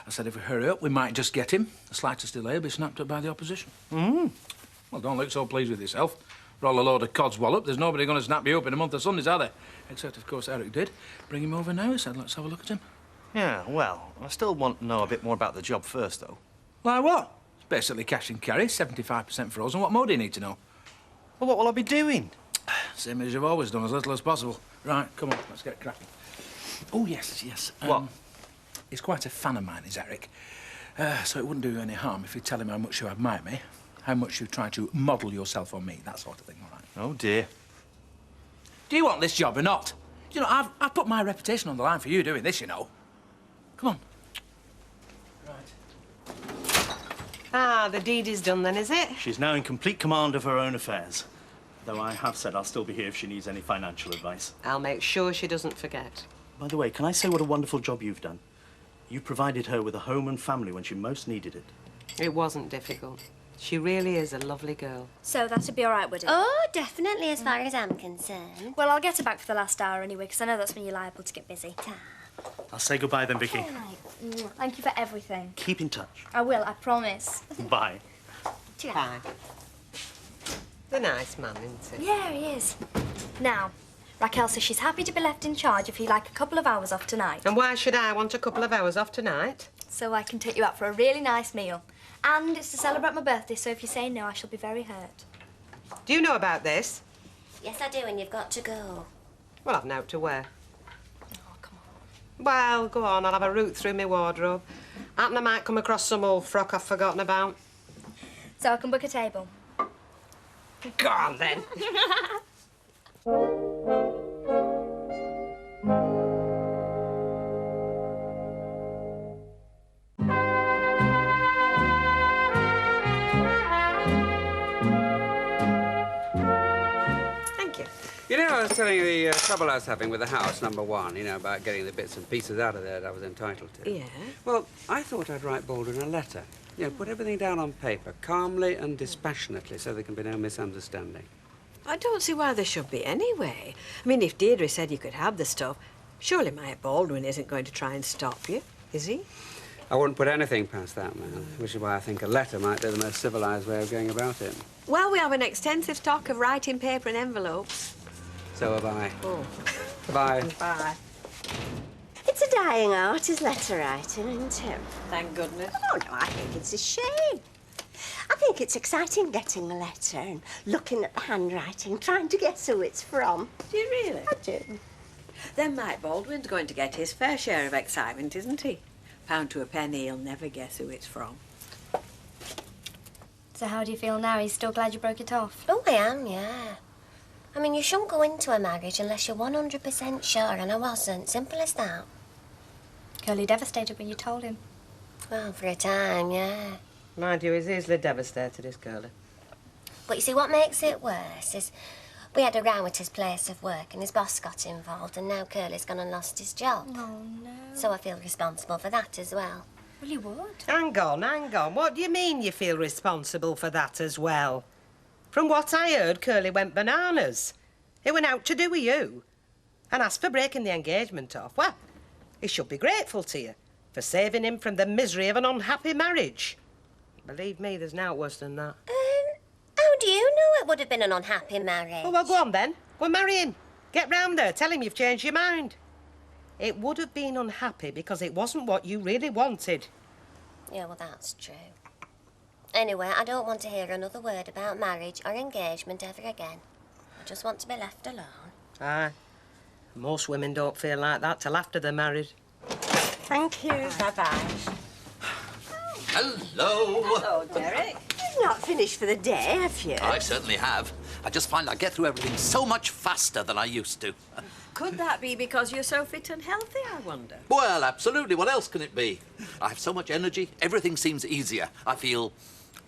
I said if we hurry up, we might just get him. The slightest delay will be snapped up by the opposition. Well, don't look so pleased with yourself. Roll a load of codswallop. There's nobody going to snap you up in a month of Sundays, are there? Except, of course, Eric did. Bring him over now. He said, let's have a look at him. Yeah, well, I still want to know a bit more about the job first, though. Like what? It's basically cash and carry, 75% frozen. What more do you need to know? Well, what will I be doing? Same as you've always done, as little as possible. Right, come on, let's get cracking. Oh, yes. What? He's quite a fan of mine, is Eric. So it wouldn't do you any harm if you tell him how much you admire me, how much you try to model yourself on me, that sort of thing, all right? Oh, dear. Do you want this job or not? You know, I've put my reputation on the line for you doing this, you know. Come on. Ah, the deed is done then, is it? She's now in complete command of her own affairs. Though I have said I'll still be here if she needs any financial advice. I'll make sure she doesn't forget. By the way, can I say what a wonderful job you've done? You provided her with a home and family when she most needed it. It wasn't difficult. She really is a lovely girl. So that'd be all right, would it? Oh, definitely, as far as I'm concerned. Well, I'll get her back for the last hour anyway, because I know that's when you're liable to get busy. I'll say goodbye then, Vicky. Thank you for everything. Keep in touch. I will, I promise. Bye. Bye. The nice man, isn't he? Yeah, he is. Now, Raquel says she's happy to be left in charge if you like a couple of hours off tonight. And why should I want a couple of hours off tonight? So I can take you out for a really nice meal. And it's to celebrate my birthday, so if you say no, I shall be very hurt. Do you know about this? Yes, I do, and you've got to go. Well, I've now to wear. Oh, come on. Well, go on, I'll have a root through my wardrobe. Happen I might come across some old frock I've forgotten about. So I can book a table. Go on, then. Thank you. You know, I was telling you the trouble I was having with the house, #1, you know, about getting the bits and pieces out of there that I was entitled to. Yeah? Well, I thought I'd write Baldwin a letter. You know, put everything down on paper, calmly and dispassionately, so there can be no misunderstanding. I don't see why there should be anyway. I mean, if Deirdre said you could have the stuff, surely Mike Baldwin isn't going to try and stop you, is he? I wouldn't put anything past that man, which is why I think a letter might be the most civilised way of going about it. Well, we have an extensive stock of writing paper and envelopes. So have I. Oh. Bye. Bye. It's a dying art, is letter writing, isn't it? Thank goodness. Oh, no, I think it's a shame. I think it's exciting getting a letter and looking at the handwriting, trying to guess who it's from. Do you really? I do. Then Mike Baldwin's going to get his fair share of excitement, isn't he? Pound to a penny, he'll never guess who it's from. So how do you feel now? Are you still glad you broke it off? Oh, I am, yeah. I mean, you shouldn't go into a marriage unless you're 100% sure, and I wasn't. Simple as that. Curly devastated when you told him. Well, for a time, yeah. Mind you, he's easily devastated, is Curly. But you see, what makes it worse is we had a row at his place of work and his boss got involved, and now Curly's gone and lost his job. Oh, no. So I feel responsible for that as well. Well, you would. Hang on, hang on. What do you mean you feel responsible for that as well? From what I heard, Curly went bananas. He went out to do with you. And as for breaking the engagement off, well, he should be grateful to you for saving him from the misery of an unhappy marriage. Believe me, there's now worse than that. How do you know it would have been an unhappy marriage? Oh, well, go on then. Go and marry him. Get round there. Tell him you've changed your mind. It would have been unhappy because it wasn't what you really wanted. Yeah, well, that's true. Anyway, I don't want to hear another word about marriage or engagement ever again. I just want to be left alone. Aye. Most women don't feel like that till after they're married. Thank you. Bye-bye. Hello. Hello, Derek. You've not finished for the day, have you? I certainly have. I just find I get through everything so much faster than I used to. Could that be because you're so fit and healthy, I wonder? Well, absolutely. What else can it be? I have so much energy. Everything seems easier. I feel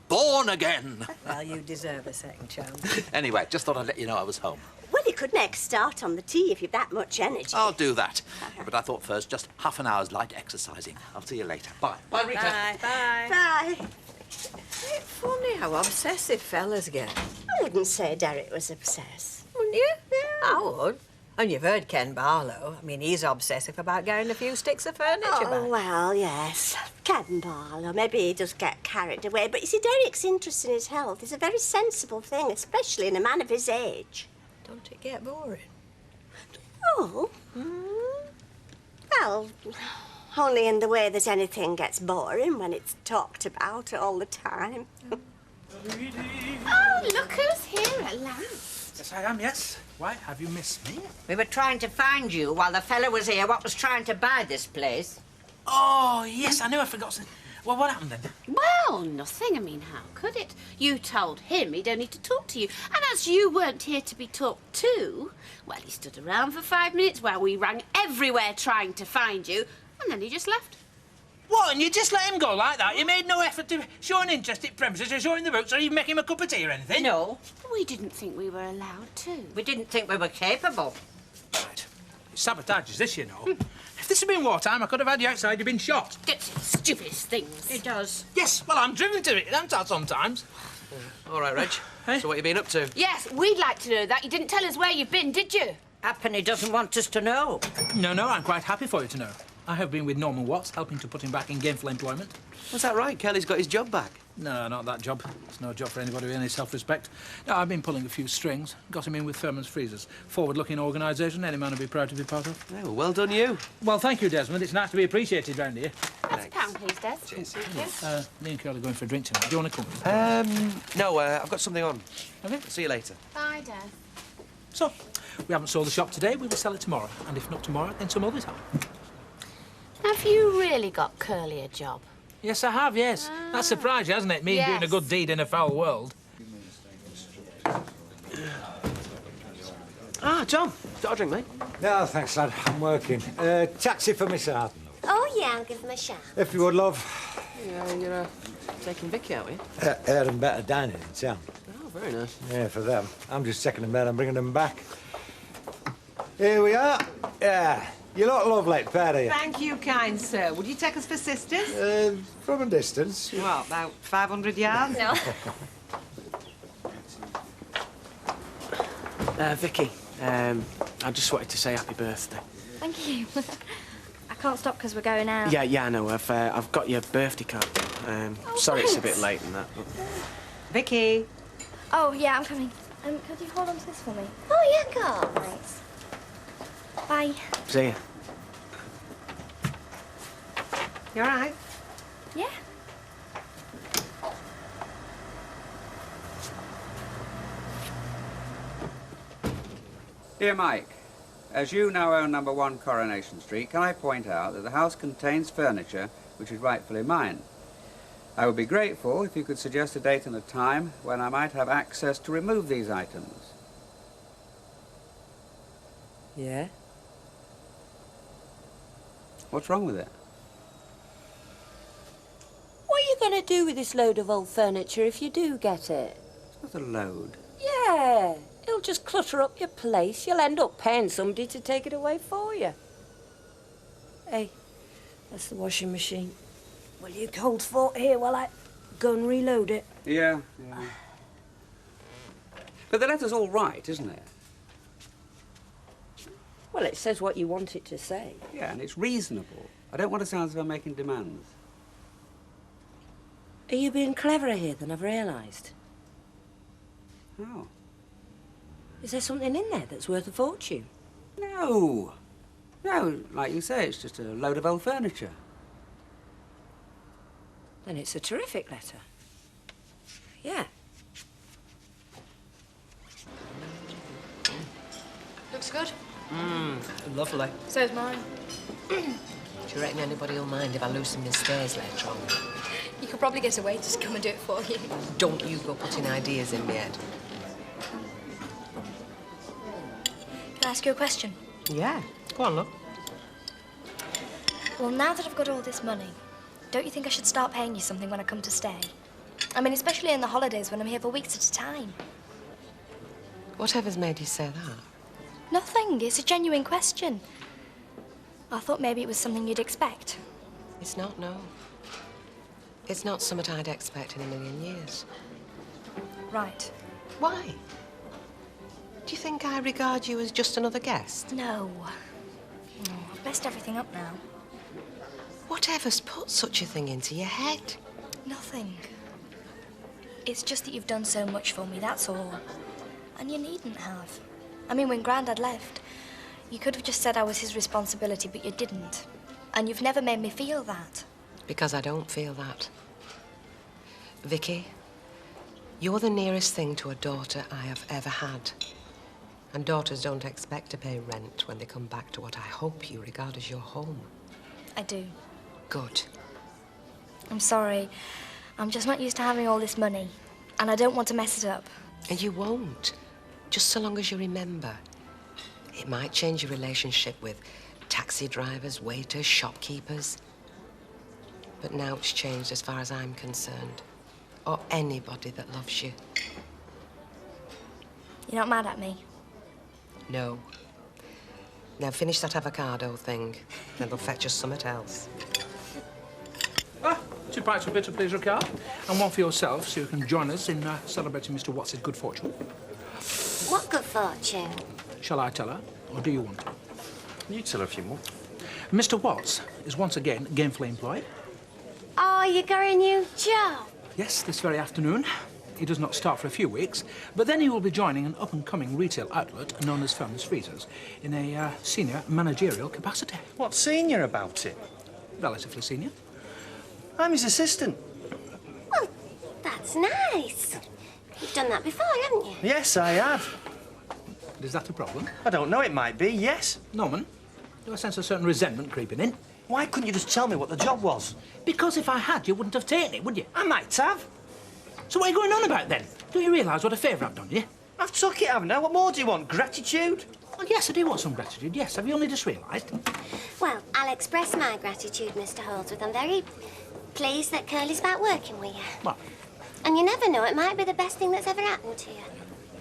born again. Well, you deserve a second chance. Anyway, just thought I'd let you know I was home. Well, you could next start on the tea if you've that much energy. I'll do that. But I thought first, just half an hour's light exercising. I'll see you later. Bye. Bye, Rita. Bye. Bye. Bye. It's funny how obsessive fellas get. I wouldn't say Derek was obsessed. Wouldn't you? Yeah. I would. And you've heard Ken Barlow. I mean, he's obsessive about getting a few sticks of furniture Oh, back. well, yes. Ken Barlow. Maybe he does get carried away. But you see, Derek's interest in his health is a very sensible thing, especially in a man of his age. Don't it get boring? Oh. Well, only in the way that anything gets boring when it's talked about all the time. Oh, look who's here at last. Yes, I am, yes. Why, have you missed me? We were trying to find you while the fella was here what was trying to buy this place. Oh, yes, I knew I forgot something. Well, what happened then? Well, nothing. I mean, how could it? You told him he don't need to talk to you. And as you weren't here to be talked to, well, he stood around for 5 minutes while we rang everywhere trying to find you, and then he just left. What, and you just let him go like that? You made no effort to show an interest in premises or show him the routes or even make him a cup of tea or anything? No. We didn't think we were allowed to. We didn't think we were capable. Right. It sabotages this, you know. If this had been wartime, I could have had you outside, you'd been shot. Gets stupidest things. It does. Yes, well, I'm driven to it, haven't I, sometimes? All right, Reg. Hey? So what you been up to? Yes, we'd like to know that. You didn't tell us where you've been, did you? Happily doesn't want us to know. No, I'm quite happy for you to know. I have been with Norman Watts, helping to put him back in gainful employment. Was that right? Kelly's got his job back. No, not that job. It's no job for anybody with any self-respect. No, I've been pulling a few strings. Got him in with Furman's Freezers. Forward-looking organisation, any man would be proud to be part of. Yeah, well done, you. Well, thank you, Desmond. It's nice to be appreciated round here. That's a pound, please, Des. Thank you. Me and Curly are going for a drink tonight. Do you want to come? No, I've got something on. Okay. See you later. Bye, Des. So, we haven't sold the shop today. We will sell it tomorrow. And if not tomorrow, then some other time. Have you really got Curly a job? Yes, I have, yes. That surprised you, hasn't it? Me doing a good deed in a foul world. Ah, John. Got a drink, mate? No, thanks, lad. I'm working. Taxi for Miss Arden. Oh, yeah, I'll give them a shout. If you would, love. Yeah, you're taking Vicky out, are you? Air and better dining in town. Oh, very nice. Yeah, for them. I'm just taking them there and bringing them back. Here we are. Yeah. You lot lovely, pair of you. Thank you, kind sir. Would you take us for sisters? From a distance. What, about 500 yards? No. Vicky, I just wanted to say happy birthday. Thank you. I can't stop because we're going out. Yeah, I know. I've got your birthday card. Sorry it's a bit thanks. late and that, but... Vicky. Oh, yeah, I'm coming. Could you hold on to this for me? Oh, yeah, go. Thanks. Bye. See ya. You all right? Yeah. Dear Mike, as you now own number 1 Coronation Street, can I point out that the house contains furniture which is rightfully mine? I would be grateful if you could suggest a date and a time when I might have access to remove these items. Yeah? What's wrong with it? What are you going to do with this load of old furniture if you do get it? It's not a load. Yeah, it'll just clutter up your place. You'll end up paying somebody to take it away for you. Hey, that's the washing machine. Will you hold fort here while I go and reload it? Yeah. But the letter's all right, isn't it? Well, it says what you want it to say. Yeah, and it's reasonable. I don't want to sound as if I'm making demands. Are you being cleverer here than I've realised? Oh. Is there something in there that's worth a fortune? No. No, like you say, it's just a load of old furniture. Then it's a terrific letter. Yeah. Looks good. Lovely. So's mine. Do you reckon anybody will mind if I loosen my stairs later on? You could probably get away to come and do it for you. Don't you go putting ideas in my head. Can I ask you a question? Yeah. Go on, look. Well, now that I've got all this money, don't you think I should start paying you something when I come to stay? I mean, especially in the holidays when I'm here for weeks at a time. Whatever's made you say that? Nothing. It's a genuine question. I thought maybe it was something you'd expect. It's not, no. It's not something I'd expect in a million years. Right. Why? Do you think I regard you as just another guest? No. I've messed everything up now. Whatever's put such a thing into your head? Nothing. It's just that you've done so much for me, that's all. And you needn't have. I mean, when Grandad left, you could have just said I was his responsibility, but you didn't. And you've never made me feel that. Because I don't feel that. Vicky, you're the nearest thing to a daughter I have ever had. And daughters don't expect to pay rent when they come back to what I hope you regard as your home. I do. Good. I'm sorry. I'm just not used to having all this money. And I don't want to mess it up. And you won't. Just so long as you remember. It might change your relationship with taxi drivers, waiters, shopkeepers. But now it's changed as far as I'm concerned. Or anybody that loves you. You're not mad at me? No. Now finish that avocado thing, then they'll fetch us something else. 2 pints of bitter, please, Ricard. And one for yourself, so you can join us in celebrating Mr. Watts' good fortune. What good fortune? Shall I tell her, or do you want to? You tell her if you want. Mr. Watts is once again gainfully employed. Oh, you got a new job? Yes, this very afternoon. He does not start for a few weeks, but then he will be joining an up-and-coming retail outlet known as Fern's Freezers in a senior managerial capacity. What's senior about it? Relatively senior. I'm his assistant. Well, that's nice. You've done that before, haven't you? Yes, I have. Is that a problem? I don't know, it might be, yes. Norman, do I sense a certain resentment creeping in? Why couldn't you just tell me what the job was? Because if I had, you wouldn't have taken it, would you? I might have. So what are you going on about, then? Don't you realise what a favour I've done you? I've took it, haven't I? What more do you want? Gratitude? Well, yes, I do want some gratitude, yes. Have you only just realised? Well, I'll express my gratitude, Mr. Holdsworth. I'm very pleased that Curly's back working with you. What? And you never know, it might be the best thing that's ever happened to you.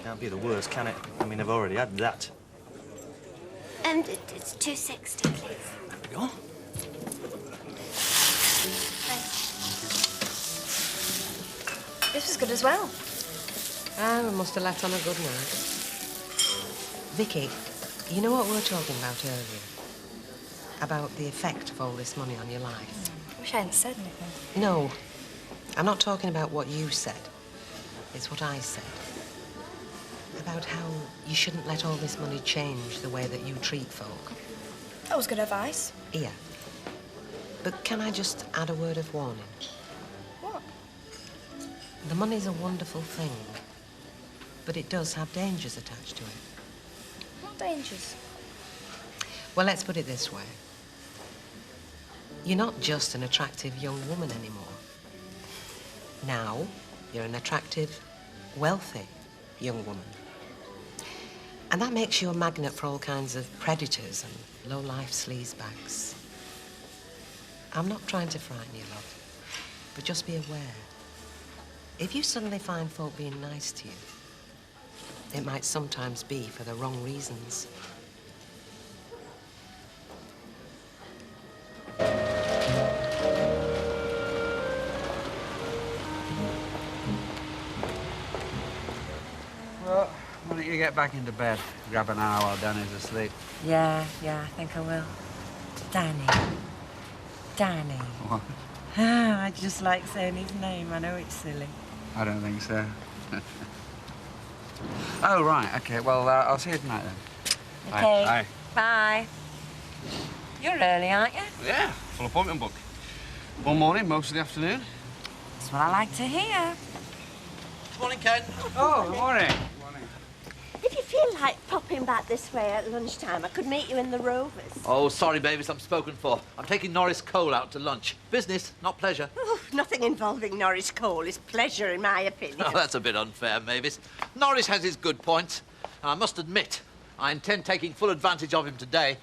Can't be the worst, can it? I mean, I've already had that. It's 260, please. There we go. This was good as well. Ah, we must have let on a good night. Vicky, you know what we were talking about earlier? About the effect of all this money on your life? I wish I hadn't said anything. No, I'm not talking about what you said. It's what I said. About how you shouldn't let all this money change the way that you treat folk. That was good advice. Yeah. But can I just add a word of warning? What? The money's a wonderful thing, but it does have dangers attached to it. What dangers? Well, let's put it this way. You're not just an attractive young woman anymore. Now, you're an attractive, wealthy young woman. And that makes you a magnet for all kinds of predators and low-life sleazebags. I'm not trying to frighten you, love, but just be aware. If you suddenly find folk being nice to you, it might sometimes be for the wrong reasons. Well, why don't you get back into bed? Grab an hour while Danny's asleep. Yeah, I think I will. Danny. Danny. What? I just like saying his name. I know it's silly. I don't think so. Oh, right, OK. Well, I'll see you tonight, then. Okay. Bye. Bye. You're early, aren't you? Yeah, full appointment book. One morning, most of the afternoon. That's what I like to hear. Good morning, Ken. Oh, good morning. If you feel like popping back this way at lunchtime, I could meet you in the Rovers. Oh, sorry, babies, I'm spoken for. I'm taking Norris Cole out to lunch. Business, not pleasure. Oh, nothing involving Norris Cole is pleasure, in my opinion. Oh, that's a bit unfair, Mavis. Norris has his good points. And I must admit, I intend taking full advantage of him today.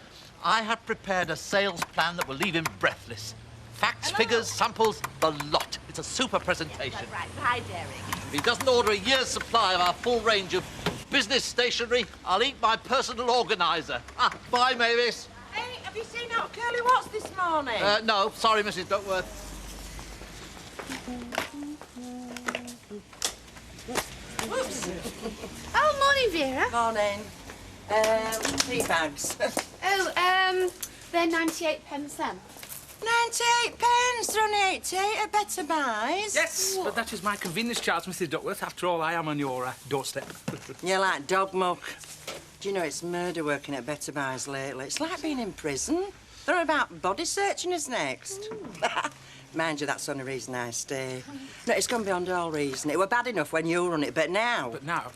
I have prepared a sales plan that will leave him breathless. Facts, figures, samples, the lot. It's a super presentation. Yes, right. Bye, Derek. If he doesn't order a year's supply of our full range of business stationery, I'll eat my personal organiser. Bye, Mavis. Hey, have you seen out Curly Watts this morning? No, sorry, Mrs. Duckworth. Oops. Oh, morning, Vera. Morning. 3 bags. They're 98 pence then. 98 pence, they're only 88 at Better Buys. Yes, but that is my convenience charge, Mrs. Duckworth. After all, I am on your doorstep. You're like dog muck. Do you know it's murder working at Better Buys lately? It's like being in prison. They're about body searching us next. Mind you, that's the only reason I stay. No, it's gone beyond all reason. It were bad enough when you run it, but now... But now,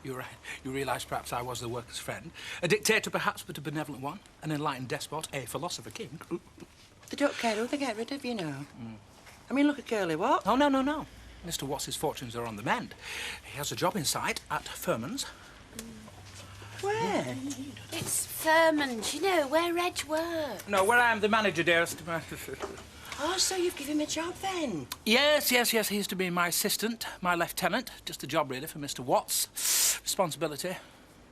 you're right. You realise perhaps I was the worker's friend. A dictator, perhaps, but a benevolent one. An enlightened despot, a philosopher king. They don't care who they get rid of, you know. I mean, look at Curly Watts. Oh, no. Mr. Watts's fortunes are on the mend. He has a job in sight at Furman's. Where? It's Furman's, you know, where Reg works. No, where I am the manager, dearest. Oh, so you've given him a job then? Yes. He's to be my assistant, my lieutenant. Just a job, really, for Mr. Watts. Responsibility,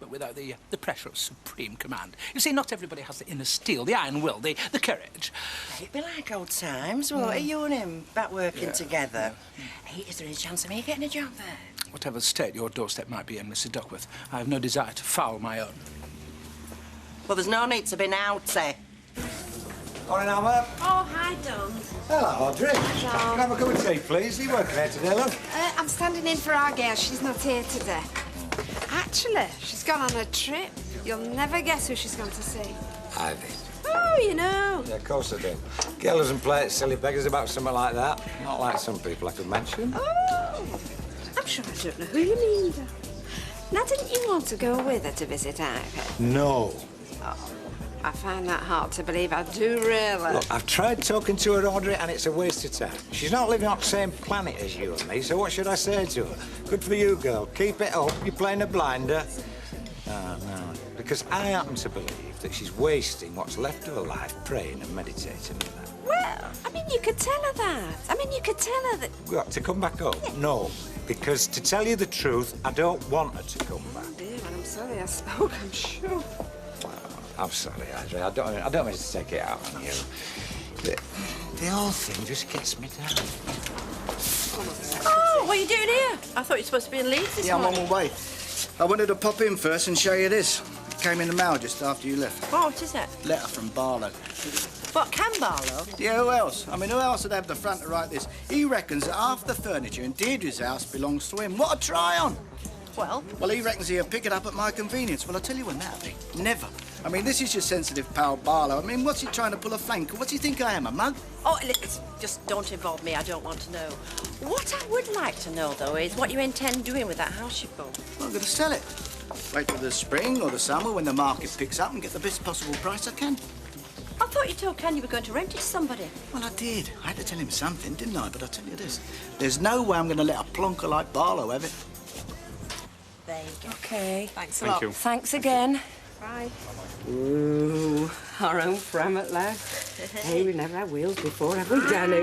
but without the pressure of supreme command. You see, not everybody has the inner steel, the iron will, the courage. It'd be like old times, won't it? You and him back working together. Hey, is there any chance of me getting a job there? Whatever state your doorstep might be in, Mr. Duckworth, I have no desire to foul my own. Well, there's no need to be naughty. Morning, Alma. Oh, hi, Don. Hello, Audrey. Can I have a cup of tea, please? Are you working here today, love? I'm standing in for our girl. She's not here today. Actually, she's gone on a trip. You'll never guess who she's gone to see. Ivy. Oh, you know. Yeah, of course I do. Girl doesn't play at silly beggars about something like that. Not like some people I could mention. Oh, I'm sure I don't know who you mean, though. Now, didn't you want to go with her to visit Ivy? No. Oh, I find that hard to believe. I do really. Look, I've tried talking to her, Audrey, and it's a waste of time. She's not living on the same planet as you and me, so what should I say to her? Good for you, girl. Keep it up. You're playing a blinder. No. Because I happen to believe that she's wasting what's left of her life praying and meditating. Well, I mean, you could tell her that. I mean, you could tell her that... What, to come back home? Yeah. No. Because, to tell you the truth, I don't want her to come back. Oh, dear, and I'm sorry I spoke, I'm sure. I'm sorry, Audrey. I don't mean to take it out on you. The whole thing just gets me down. Oh, what are you doing here? I thought you were supposed to be in Leeds this morning. I'm on my way. I wanted to pop in first and show you this. It came in the mail just after you left. Oh, what is it? Letter from Barlow. What, Cam Barlow? Yeah, who else? I mean, who else would have the front to write this? He reckons that half the furniture in Deirdre's house belongs to him. What a try-on! Well, he reckons he'll pick it up at my convenience. Well, I'll tell you when that'll be. Never. I mean, this is your sensitive pal Barlow. I mean, what's he trying to pull a flank? What's he think I am, a mug? Oh, listen, just don't involve me. I don't want to know. What I would like to know, though, is what you intend doing with that house you've bought. Well, I'm going to sell it. Wait till the spring or the summer when the market picks up and get the best possible price I can. I thought you told Ken you were going to rent it to somebody. Well, I did. I had to tell him something, didn't I? But I'll tell you this. There's no way I'm going to let a plonker like Barlow have it. There you go. OK. Thanks a lot. you. Thanks again. Bye. Ooh, our own Fram at last. Hey, we've never had wheels before, have we, Danny?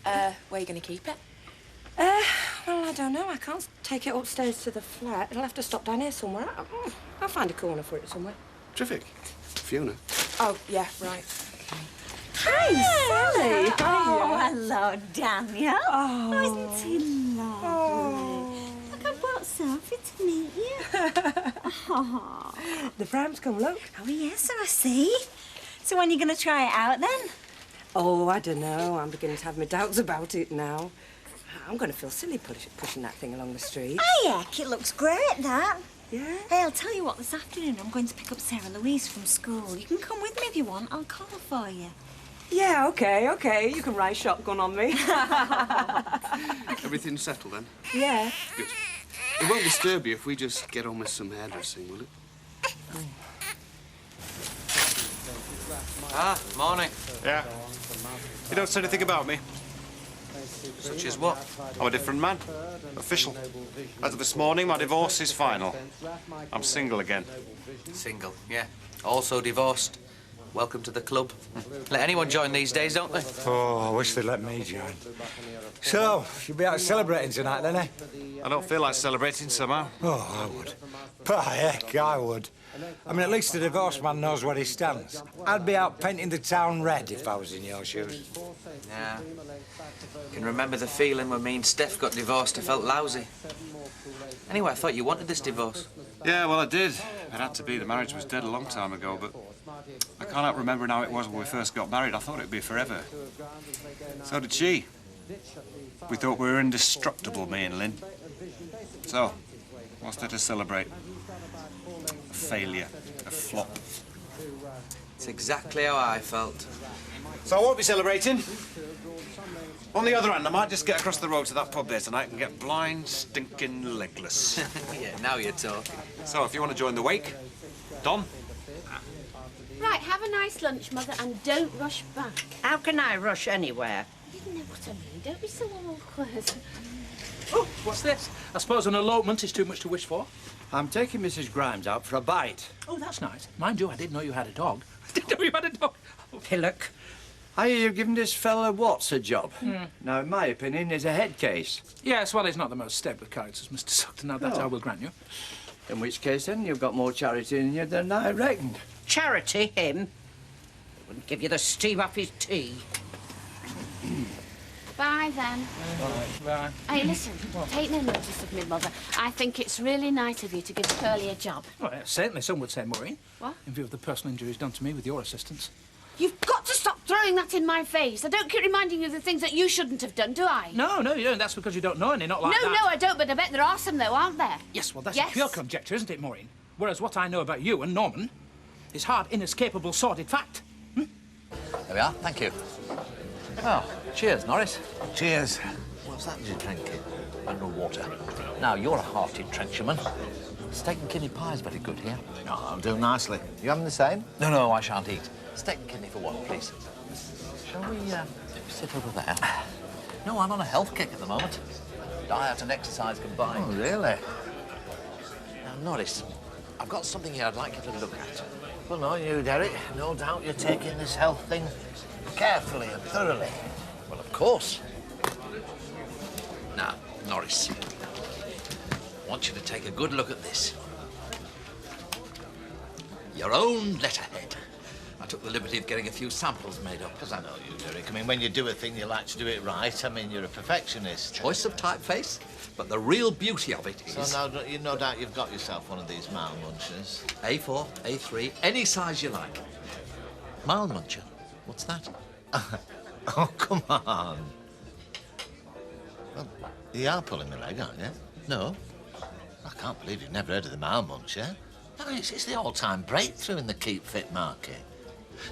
Where are you going to keep it? Well, I don't know. I can't take it upstairs to the flat. It'll have to stop down here somewhere. I'll find a corner for it somewhere. Terrific. Fiona. Oh, yeah, right. Hi, Sally. Oh, hello, Daniel. Oh. Isn't he lovely? Look, I brought Sophie to meet you. Oh. The Fram's come, look. Oh, yes, I see. So when are you going to try it out, then? Oh, I don't know. I'm beginning to have my doubts about it now. I'm going to feel silly pushing that thing along the street. Oh, heck, it looks great, that. Yeah? Hey, I'll tell you what, this afternoon I'm going to pick up Sarah Louise from school. You can come with me if you want. I'll call for you. Yeah, OK. You can ride shotgun on me. Everything settled then? Yeah. Good. It won't disturb you if we just get on with some hairdressing, will it? Ah, morning. Yeah. You don't say anything about me? Such as what? I'm a different man. Official. As of this morning, my divorce is final. I'm single again. Single, yeah. Also divorced. Welcome to the club. Let anyone join these days, don't they? Oh, I wish they'd let me join. So, you'll be out celebrating tonight, then, eh? I don't feel like celebrating somehow. Oh, I would. By heck, I would. I mean, at least the divorced man knows where he stands. I'd be out painting the town red if I was in your shoes. Yeah. I can remember the feeling when me and Steph got divorced. I felt lousy. Anyway, I thought you wanted this divorce. Yeah, well, I did. It had to be. The marriage was dead a long time ago, but I can't help remembering how it was when we first got married. I thought it'd be forever. So did she. We thought we were indestructible, me and Lynn. So, what's there to celebrate? A failure, a flop. It's exactly how I felt. So I won't be celebrating. On the other hand, I might just get across the road to that pub there tonight and get blind, stinking legless. Yeah, now you're talking. So if you want to join the wake, Don. Right, have a nice lunch, Mother, and don't rush back. How can I rush anywhere? You know what I mean. Don't be so awkward. Oh, what's this? I suppose an elopement is too much to wish for. I'm taking Mrs. Grimes out for a bite. Oh, that's nice. Mind you, I didn't know you had a dog. I didn't know you had a dog. Pillock. I hear you've given this fella Watts a job. Now, in my opinion, he's a head case. Yes, well, he's not the most stable of characters, Mr. Sugden. Now, that I will grant you. In which case, then, you've got more charity in you than I reckoned. Charity, him? Wouldn't give you the steam off his tea. Bye, then. Bye. Hey, listen, take no notice of me, Mother. I think it's really nice of you to give Curly a job. Well, certainly, some would say, Maureen. What? In view of the personal injuries done to me with your assistance. You've got to stop throwing that in my face. I don't keep reminding you of the things that you shouldn't have done, do I? No, you don't. That's because you don't know any, not like that. No, I don't, but I bet there are some, though, aren't there? Yes, well, that's a pure conjecture, isn't it, Maureen? Whereas what I know about you and Norman is hard, inescapable, sordid fact. There we are, thank you. Oh, cheers, Norris. Cheers. What's that you're drinking? Mineral water. Now, you're a hearty trencherman. Steak and kidney pie is very good here. Oh, I'll do nicely. You having the same? No, I shan't eat. Steak and kidney for one, please. Shall we sit over there? No, I'm on a health kick at the moment. Diet and exercise combined. Oh, really? Now, Norris, I've got something here I'd like you to look at. Well, not you, Derek. No doubt you're taking this health thing carefully and thoroughly. Well, of course. Now, Norris, I want you to take a good look at this. Your own letterhead. I took the liberty of getting a few samples made up. Because I know you, Derek. I mean, when you do a thing, you like to do it right. I mean, you're a perfectionist. Choice of typeface, but the real beauty of it is... So no doubt you've got yourself one of these mile munchers. A4, A3, any size you like. Mile muncher? What's that? Oh, come on. Well, you are pulling my leg, aren't you? No. I can't believe you've never heard of the mile muncher. No, it's the all-time breakthrough in the keep fit market.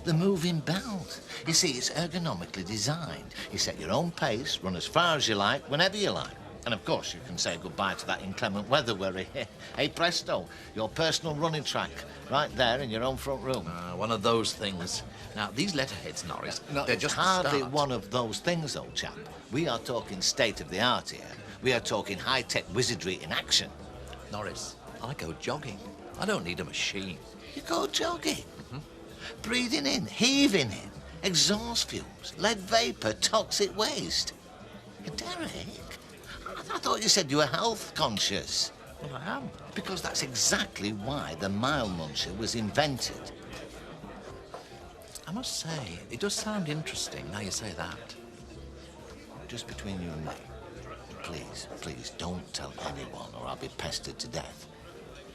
The moving belt. You see, it's ergonomically designed. You set your own pace, run as far as you like, whenever you like. And, of course, you can say goodbye to that inclement weather worry. Hey, presto, your personal running track, right there in your own front room. One of those things. Now, these letterheads, Norris, No, they're it's just hardly start. one of those things, old chap. We are talking state-of-the-art here. We are talking high-tech wizardry in action. Norris, I go jogging. I don't need a machine. You go jogging? Breathing in, heaving in, exhaust fumes, lead vapour, toxic waste. Derek, I thought you said you were health conscious. Well, I am. Because that's exactly why the mile muncher was invented. I must say, it does sound interesting now you say that. Just between you and me, please don't tell anyone or I'll be pestered to death.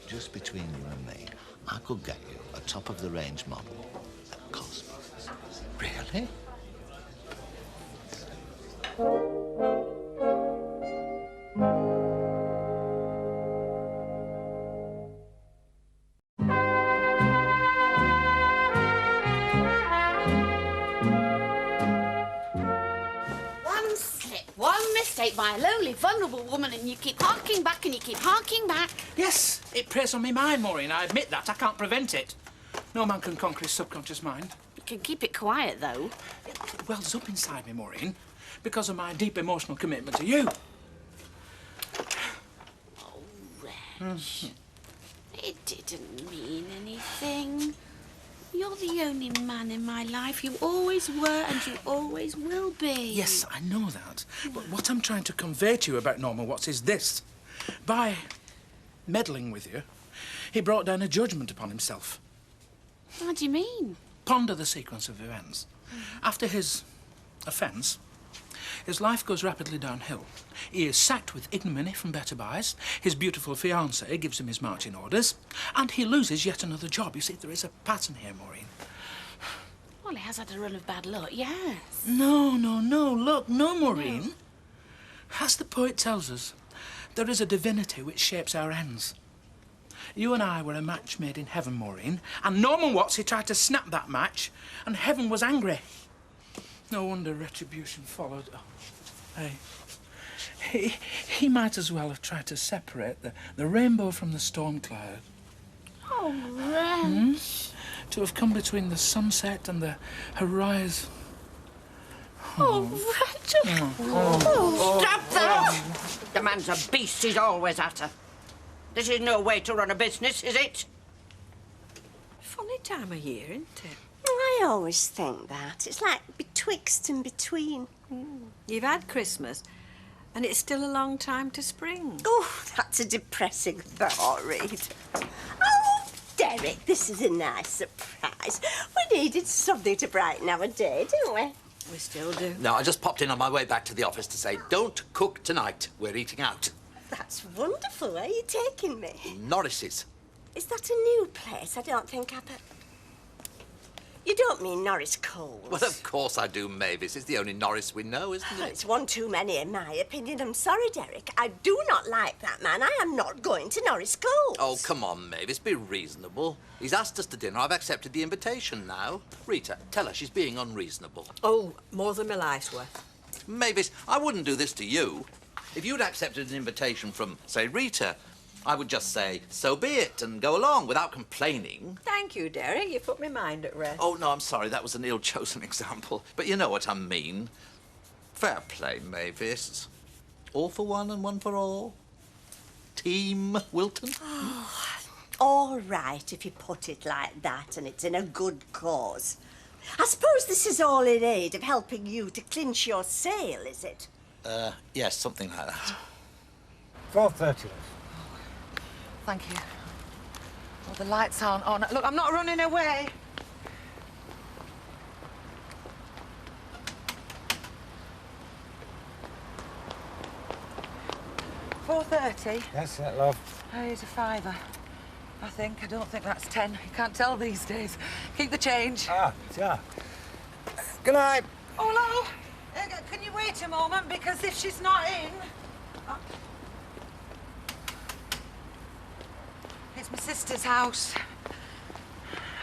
Just between you and me, I could get you a top-of-the-range model at Cosmos. Really? One slip, one mistake by a lonely, vulnerable woman, and you keep harking back and you keep harking back. Yes, it preys on me mind, Maureen. I admit that. I can't prevent it. No man can conquer his subconscious mind. You can keep it quiet, though. It wells up inside me, Maureen, because of my deep emotional commitment to you. Oh, Reg. It didn't mean anything. You're the only man in my life. You always were and you always will be. Yes, I know that. But what I'm trying to convey to you about Norman Watts is this. By meddling with you, he brought down a judgment upon himself. What do you mean? Ponder the sequence of events. After his offence, his life goes rapidly downhill. He is sacked with ignominy from Better Buys. His beautiful fiancée gives him his marching orders. And he loses yet another job. You see, there is a pattern here, Maureen. Well, he has had a run of bad luck, yes. No. Look, no, Maureen. No. As the poet tells us, there is a divinity which shapes our ends. You and I were a match made in heaven, Maureen, and Norman Watts, he tried to snap that match, and heaven was angry. No wonder retribution followed. Oh, hey, he might as well have tried to separate the rainbow from the storm cloud. Oh, Reg. To have come between the sunset and the horizon. Oh, Reg. Stop that! The man's a beast. He's always at her. This is no way to run a business, is it? Funny time of year, isn't it? I always think that. It's like between betwixt and between. You've had Christmas, and it's still a long time to spring. Oh, that's a depressing thought, Reed. Oh, Derek, this is a nice surprise. We needed something to brighten our day, didn't we? We still do. No, I just popped in on my way back to the office to say, don't cook tonight. We're eating out. That's wonderful. Where are you taking me? Norris's. Is that a new place? I don't think I've... You don't mean Norris Coles? Well, of course I do, Mavis. It's the only Norris we know, isn't it? It's one too many, in my opinion. I'm sorry, Derek. I do not like that man. I am not going to Norris Coles. Oh, come on, Mavis. Be reasonable. He's asked us to dinner. I've accepted the invitation now. Rita, tell her she's being unreasonable. Oh, more than my life's worth. Mavis, I wouldn't do this to you. If you'd accepted an invitation from, say, Rita, I would just say, so be it, and go along without complaining. Thank you, Derek. You put my mind at rest. Oh, no, I'm sorry. That was an ill-chosen example. But you know what I mean. Fair play, Mavis. All for one and one for all. Team Wilton. Oh, all right, if you put it like that, and it's in a good cause. I suppose this is all in aid of helping you to clinch your sale, is it? Yes, something like that. 4:30. Thank you. Oh, the lights aren't on. Look, I'm not running away. $4.30. That's it, love. Here's a fiver. I think. I don't think that's 10. You can't tell these days. Keep the change. Ah, yeah. Good night. Oh, hello. Can you wait a moment? Because if she's not in... It's my sister's house.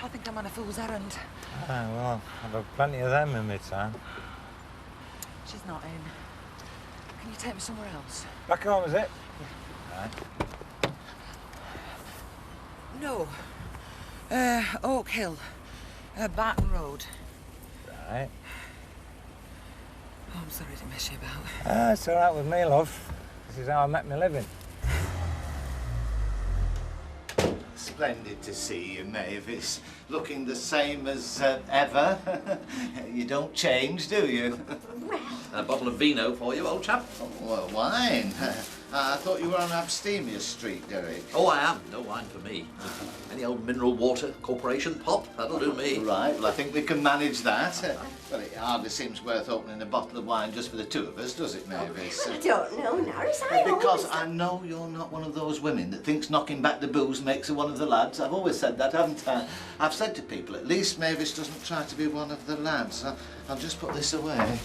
I think I'm on a fool's errand. Ah, well, I've had plenty of them in my time. She's not in. Can you take me somewhere else? Back home, is it? Yeah. Right. No. Oak Hill. Barton Road. Right. Oh, I'm sorry to mess you about. Ah, it's all right with me, love. This is how I make my living. Splendid to see you, Mavis. Looking the same as ever. You don't change, do you? A bottle of vino for you, old chap. Oh, well, wine. I thought you were on Abstemious Street, Derek. Oh, I am. No wine for me. Any old mineral water corporation pop? That'll do me. Right, well, I think we can manage that. Well, it hardly seems worth opening a bottle of wine just for the two of us, does it, Mavis? I don't know, Norris. Because I know you're not one of those women that thinks knocking back the booze makes her one of the lads. I've always said that, haven't I? I've said to people, at least Mavis doesn't try to be one of the lads. I'll just put this away.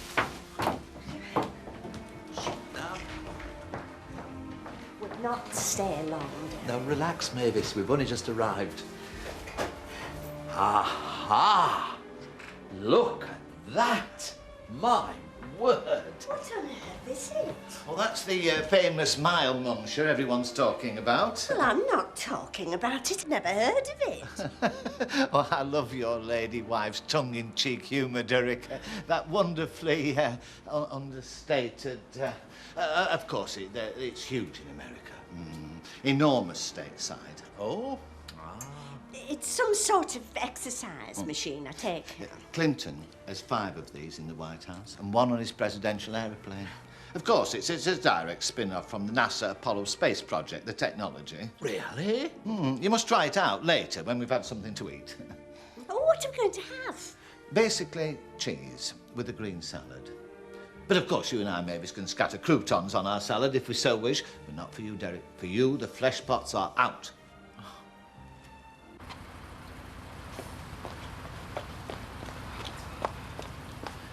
Would not stay long. Now, relax, Mavis. We've only just arrived. Aha! Look at that! My word! What on earth is it? Well, that's the famous mile muncher everyone's talking about. Well, I'm not talking about it. Never heard of it. Oh, I love your lady wife's tongue-in-cheek humour, Derek. That wonderfully understated... of course, it's huge in America. Enormous stateside. Oh? It's some sort of exercise machine, I take it. Clinton has 5 of these in the White House and 1 on his presidential aeroplane. Of course, it's a direct spin-off from the NASA Apollo space project, the technology. Really? You must try it out later when we've had something to eat. Oh, what are we going to have? Basically, cheese with a green salad. But of course, you and I, Mavis, can scatter croutons on our salad if we so wish, but not for you, Derek. For you, the flesh pots are out.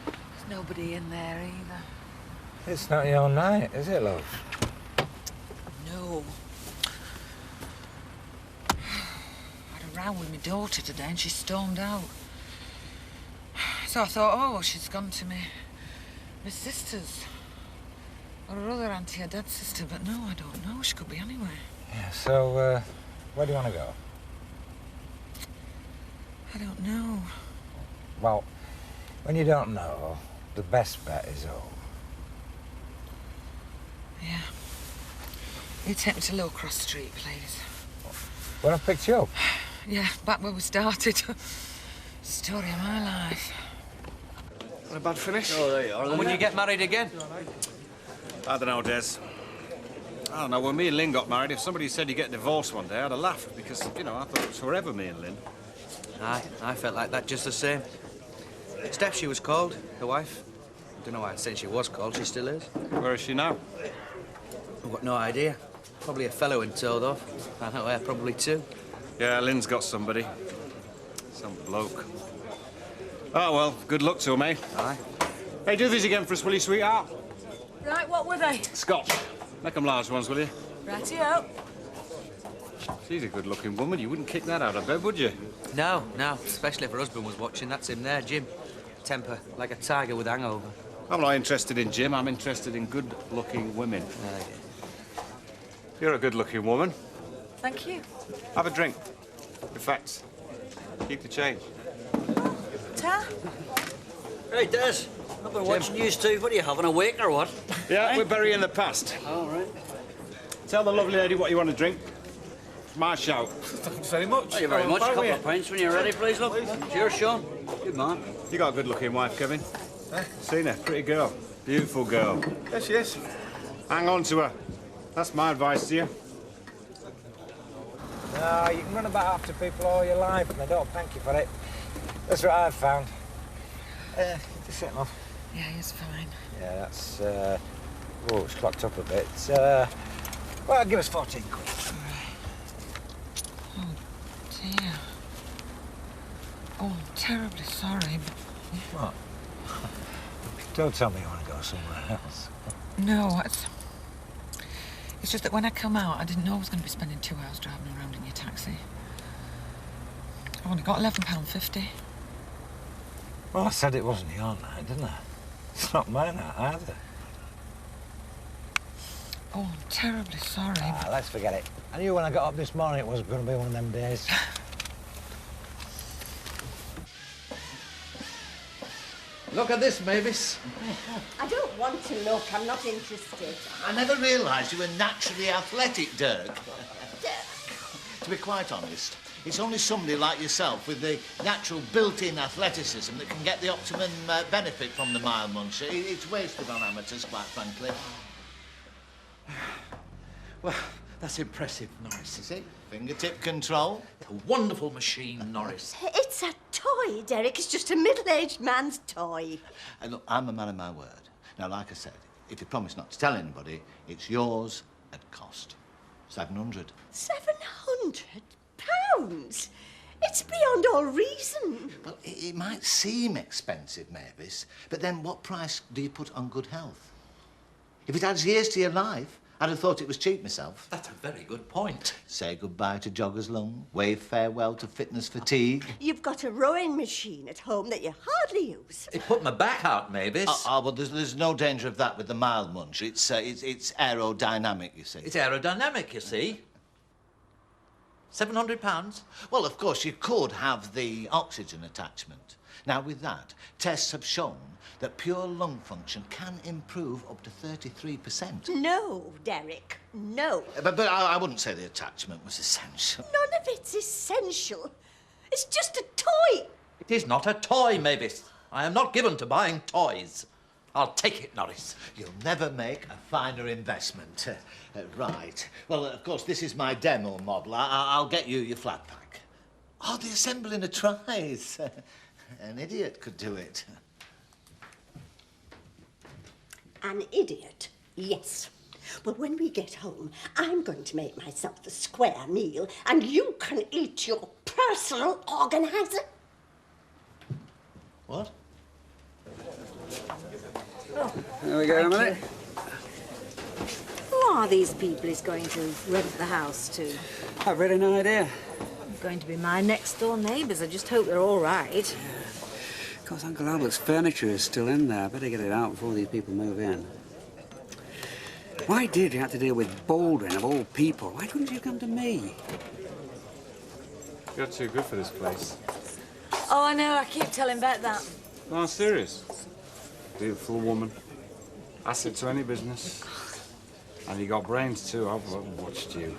There's nobody in there either. It's not your night, is it, love? No. I had a row with my daughter today and she stormed out. So I thought, oh, she's gone to my sister's. Or her other auntie, her dad's sister, but no, I don't know. She could be anywhere. Yeah, so, where do you want to go? I don't know. Well, when you don't know, the best bet is home. Yeah. You take me to Low Cross Street, please. When I picked you up? Yeah, back where we started. Story of my life. Not a bad finish. Oh, there you are. And when you get married again? I don't know, Des. I don't know, when me and Lynn got married, if somebody said you get divorced one day, I'd have laughed because, you know, I thought it was forever, me and Lynn. Aye, I felt like that just the same. Steph, she was called, the wife. I don't know why I'd say she was called, she still is. Where is she now? I've got no idea. Probably a fellow in tow, though. I know her, probably two. Yeah, Lynn's got somebody. Some bloke. Oh, well, good luck to him, eh? Aye. Hey, do these again for us, will you, sweetheart? Right, what were they? Scotch. Make them large ones, will you? Rightio. She's a good-looking woman. You wouldn't kick that out of bed, would you? No, no. Especially if her husband was watching. That's him there, Jim. Temper, like a tiger with hangover. I'm not interested in Jim. I'm interested in good-looking women. You're a good-looking woman. Thank you. Have a drink. In fact, keep the change. Ta. Hey, Des. I've been watching you two. What are you, having a wake or what? Yeah, we're burying the past. All right. Tell the lovely lady what you want to drink. My shout. Thanks very much. Thank you very much. A couple of pints when you're ready, please, look. Cheers, Sean. Good man. You got a good-looking wife, Kevin. Seen her? Pretty girl. Beautiful girl. Yes, she is. Hang on to her. That's my advice to you. No, you can run about after people all your life and they don't thank you for it. That's what I've found. Just sit off. Yeah, he's fine. Yeah, that's, oh, it's clocked up a bit. Well, give us 14 quid. Oh, dear. Oh, I'm terribly sorry, but... What? Don't tell me you want to go somewhere else. No, it's just that when I come out, I didn't know I was going to be spending 2 hours driving around in your taxi. I've only got £11.50. Well, I said it wasn't your night, didn't I? It's not my night either. Oh, I'm terribly sorry. Let's forget it. I knew when I got up this morning it was going to be one of them days. Look at this, Mavis. I don't want to look. I'm not interested. I never realised you were naturally athletic, Dirk. To be quite honest, it's only somebody like yourself with the natural built-in athleticism that can get the optimum benefit from the mile muncher. It's wasted on amateurs, quite frankly. Well, that's impressive, Norris. Is it? Fingertip control. It's a wonderful machine, Norris. It's a toy, Derek. It's just a middle-aged man's toy. And look, I'm a man of my word. Now, like I said, if you promise not to tell anybody, it's yours at cost. 700. 700 pounds? It's beyond all reason. Well, it might seem expensive, Mavis, but then what price do you put on good health? If it adds years to your life, I'd have thought it was cheap myself. That's a very good point. Say goodbye to jogger's lung, wave farewell to fitness fatigue. You've got a rowing machine at home that you hardly use. It put my back out, Mavis. Well, there's no danger of that with the mild munch. It's aerodynamic, you see. It's aerodynamic, you see. £700? Well, of course, you could have the oxygen attachment. Now, with that, tests have shown that pure lung function can improve up to 33%. No, Derek, no. But I wouldn't say the attachment was essential. None of it's essential. It's just a toy. It is not a toy, Mavis. I am not given to buying toys. I'll take it, Norris. You'll never make a finer investment. Right. Well, of course, this is my demo model. I'll get you your flat pack. Oh, the assembling of tries. An idiot could do it. An idiot, yes. Well, when we get home, I'm going to make myself a square meal, and you can eat your personal organizer. What? Oh, there we go, Emily. Who are these people he's going to rent the house to? I've really no idea. They're going to be my next-door neighbours. I just hope they're all right. Of course, Uncle Albert's furniture is still in there. I better get it out before these people move in. Why did you have to deal with Baldwin, of all people? Why couldn't you come to me? You're too good for this place. Oh, I know. I keep telling Bet that. No, I'm serious. Beautiful woman. Asset to any business. And you got brains, too. I've watched you.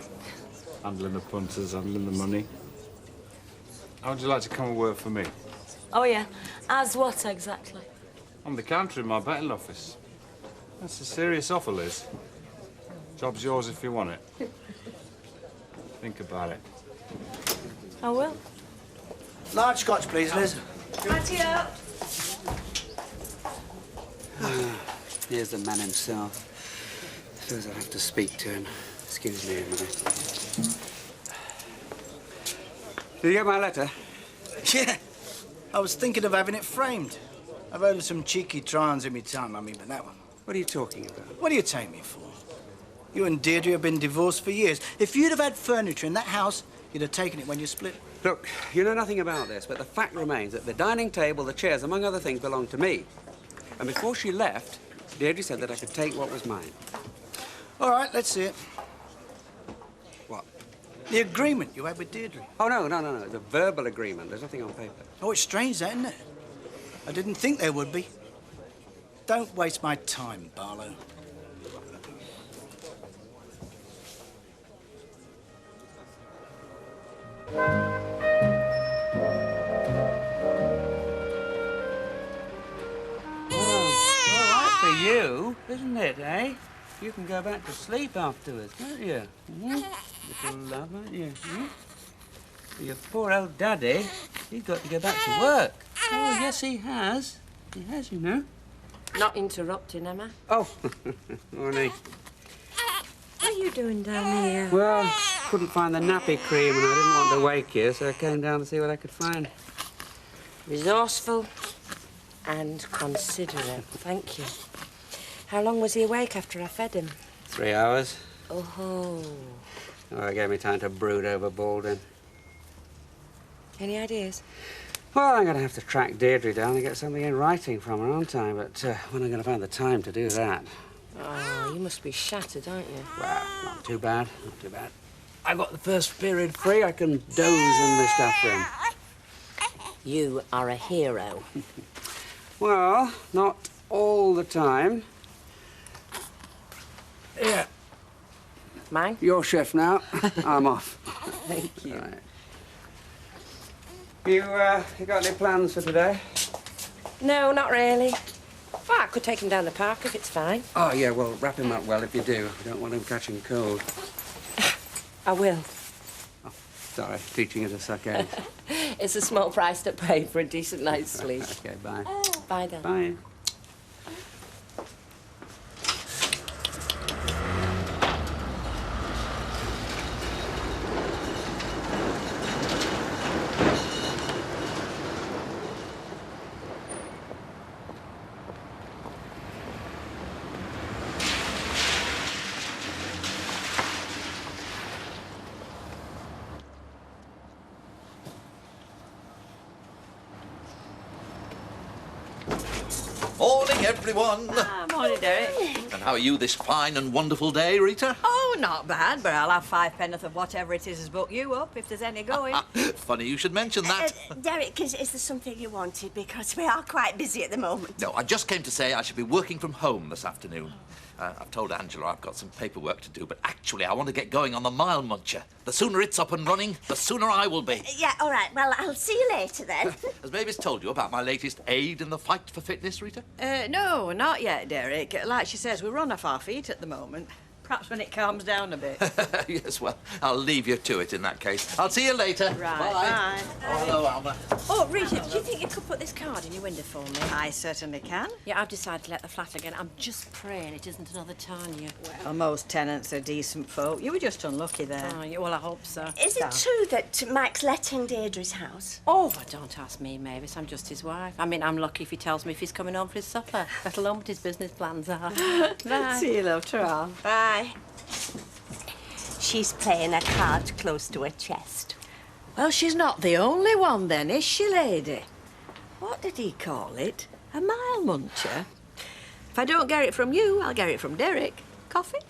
Handling the punters, handling the money. How would you like to come and work for me? Oh, yeah. As what, exactly? On the counter in my betting office. That's a serious offer, Liz. Job's yours if you want it. Think about it. I will. Large scotch, please, Liz. Mattia. Here's the man himself. Suppose I'll have to speak to him. Excuse me a minute. Did you get my letter? Yeah. I was thinking of having it framed. I've heard of some cheeky try-ons in my time, Mummy, but that one. What are you talking about? What do you take me for? You and Deirdre have been divorced for years. If you'd have had furniture in that house, you'd have taken it when you split. Look, you know nothing about this, but the fact remains that the dining table, the chairs, among other things, belong to me. And before she left, Deirdre said that I could take what was mine. All right, let's see it. What? The agreement you had with Deirdre. Oh, no. It's a verbal agreement. There's nothing on paper. Oh, it's strange, that, isn't it? I didn't think there would be. Don't waste my time, Barlow. For you, isn't it, eh? You can go back to sleep afterwards, can't you? Little love, aren't you? Your poor old daddy, he's got to go back to work. Oh, yes, he has. He has, you know. Not interrupting, am I? Oh, morning. What are you doing down here? Well, couldn't find the nappy cream and I didn't want to wake you, so I came down to see what I could find. Resourceful and considerate. Thank you. How long was he awake after I fed him? 3 hours. Oh. Oh, it gave me time to brood over Baldwin. Any ideas? Well, I'm going to have to track Deirdre down and get something in writing from her, aren't I? But when am I going to find the time to do that? Oh, you must be shattered, aren't you? Well, not too bad, not too bad. I got the first period free. I can doze in this afternoon. You are a hero. Well, not all the time. Yeah. Mine? Your chef now. I'm off. Thank you. Right. You got any plans for today? No, not really. Well, I could take him down the park if it's fine. Oh, yeah, well, wrap him up well if you do. I don't want him catching cold. I will. Oh, sorry, teaching you to suck eggs. It's a small price to pay for a decent night's sleep. Okay, bye. Bye, then. Bye. Morning, everyone. Morning, Derek. And how are you this fine and wonderful day, Rita? Oh, not bad, but I'll have 5 penneth of whatever it is has booked you up, if there's any going. Funny you should mention that. Derek, is there something you wanted? Because we are quite busy at the moment. No, I just came to say I should be working from home this afternoon. I've told Angela I've got some paperwork to do, but actually I want to get going on the mile muncher. The sooner it's up and running, the sooner I will be. Yeah, all right. Well, I'll see you later then. Has Mavis told you about my latest aid in the fight for fitness, Rita? No, not yet, Derek. Like she says, we're on off our feet at the moment. Perhaps when it calms down a bit. Yes, well, I'll leave you to it in that case. I'll see you later. Right, bye. bye. Oh, hello, Alma. Oh, Rita, do you think you could put this card in your window for me? I certainly can. Yeah, I've decided to let the flat again. I'm just praying it isn't another Tanya. Well, most tenants are decent folk. You were just unlucky there. Oh, yeah, well, I hope so. Is it true that Mike's letting Deirdre's house? Oh, don't ask me, Mavis. I'm just his wife. I mean, I'm lucky if he tells me if he's coming home for his supper, let alone what his business plans are. Bye. See you, love. Ta-ra. Bye. She's playing a card close to her chest. Well, she's not the only one then, is she, lady? What did he call it? A mile muncher? If I don't get it from you, I'll get it from Derek. Coffee?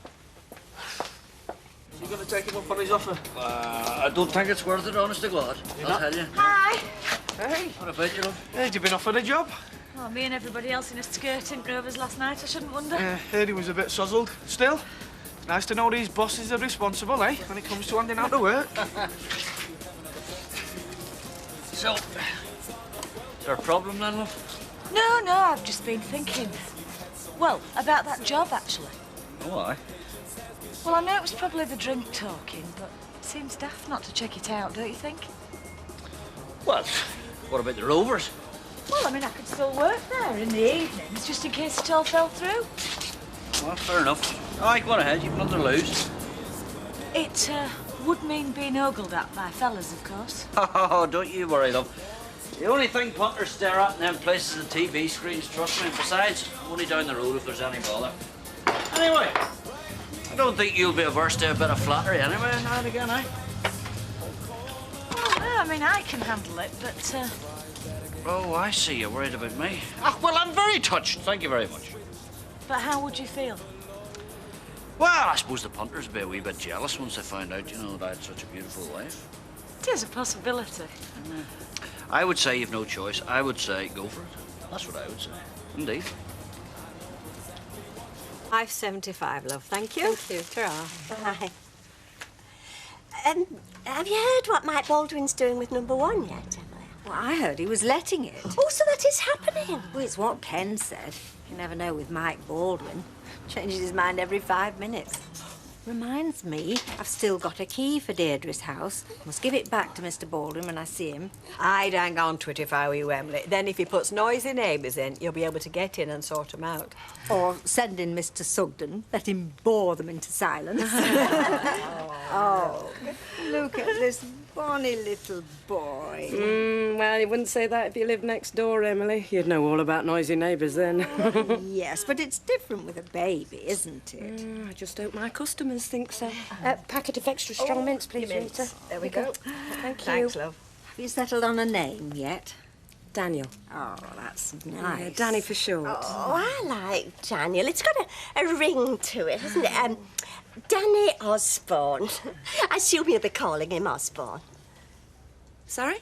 You going to take him up on his offer? I don't think it's worth it, honest to God. I'll tell you. Hi. Hey. What about you, love? Had you been offered a job? Oh, me and everybody else in a skirt in Rovers last night, I shouldn't wonder. Heard he was a bit sozzled. Still, it's nice to know these bosses are responsible, eh? When it comes to handing out the work. So, is there a problem then, love? No, I've just been thinking. Well, about that job, actually. Why? Well, I know it was probably the drink talking, but it seems daft not to check it out, don't you think? What? What about the Rovers? Well, I mean, I could still work there in the evenings, just in case it all fell through. Well, fair enough. Aye, go on ahead. You've nothing to lose. It would mean being ogled at by fellas, of course. Oh, don't you worry, love. The only thing punters stare at in them places are the TV screens, trust me. Besides, I'm only down the road if there's any bother. Anyway, I don't think you'll be averse to a bit of flattery anyway, now and again, eh? Well, no, I mean, I can handle it, but... Oh, I see. You're worried about me. Ah, well, I'm very touched. Thank you very much. But how would you feel? Well, I suppose the punters would be a wee bit jealous once they found out, you know, that I had such a beautiful wife. It is a possibility. I would say you've no choice. I would say go for it. That's what I would say. Indeed. 5.75, love. Thank you. Thank you. Ta-ra. Bye. Have you heard what Mike Baldwin's doing with number 1 yet, Emily? Well, I heard he was letting it. Oh, so that is happening. Well, it's what Ken said. You never know with Mike Baldwin. Changes his mind every 5 minutes. Reminds me, I've still got a key for Deirdre's house. Must give it back to Mr. Baldwin when I see him. I'd hang on to it if I were you, Emily. Then if he puts noisy neighbours in, you'll be able to get in and sort them out. Or send in Mr. Sugden, let him bore them into silence. Oh, look at this bonny little boy. Well, you wouldn't say that if you lived next door, Emily. You'd know all about noisy neighbours then. Yes, but it's different with a baby, isn't it? I just hope my customers think so. Packet of extra strong mints, please, Rita. There we go. Thank you. Thanks, love. Have you settled on a name yet? Daniel. Oh, that's nice. Yeah, Danny for short. Oh, I like Daniel. It's got a ring to it, hasn't it? Danny Osborne. I assume you'll be calling him Osborne. Sorry?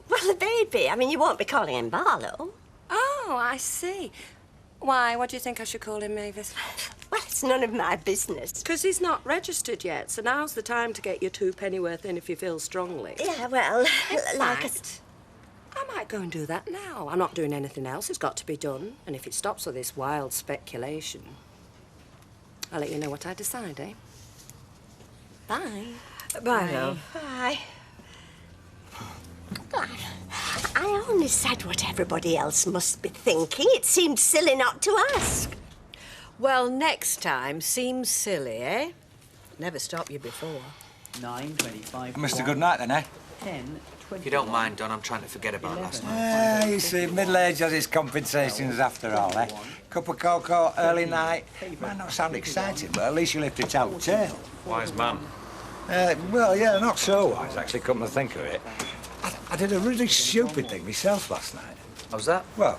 Well, the baby. I mean, you won't be calling him Barlow. Oh, I see. Why? What do you think I should call him, Mavis? Well, it's none of my business. Because he's not registered yet, so now's the time to get your 2 pennyworth in if you feel strongly. Yeah, well, like I might go and do that now. I'm not doing anything else. It's got to be done. And if it stops all this wild speculation, I'll let you know what I decide, eh? Bye. Bye, love. Bye. I only said what everybody else must be thinking. It seemed silly not to ask. Well, next time seems silly, eh? Never stopped you before. 9:25. Mr. Goodnight, then, eh? 10. If you don't mind, Don, I'm trying to forget about last night. You see, middle age has its compensations after all, eh? Cup of cocoa, early night. Might not sound exciting, but at least you lift it out tail. Wise man. Well, yeah, not so wise, actually, come to think of it. I did a really stupid thing myself last night. How's that? Well,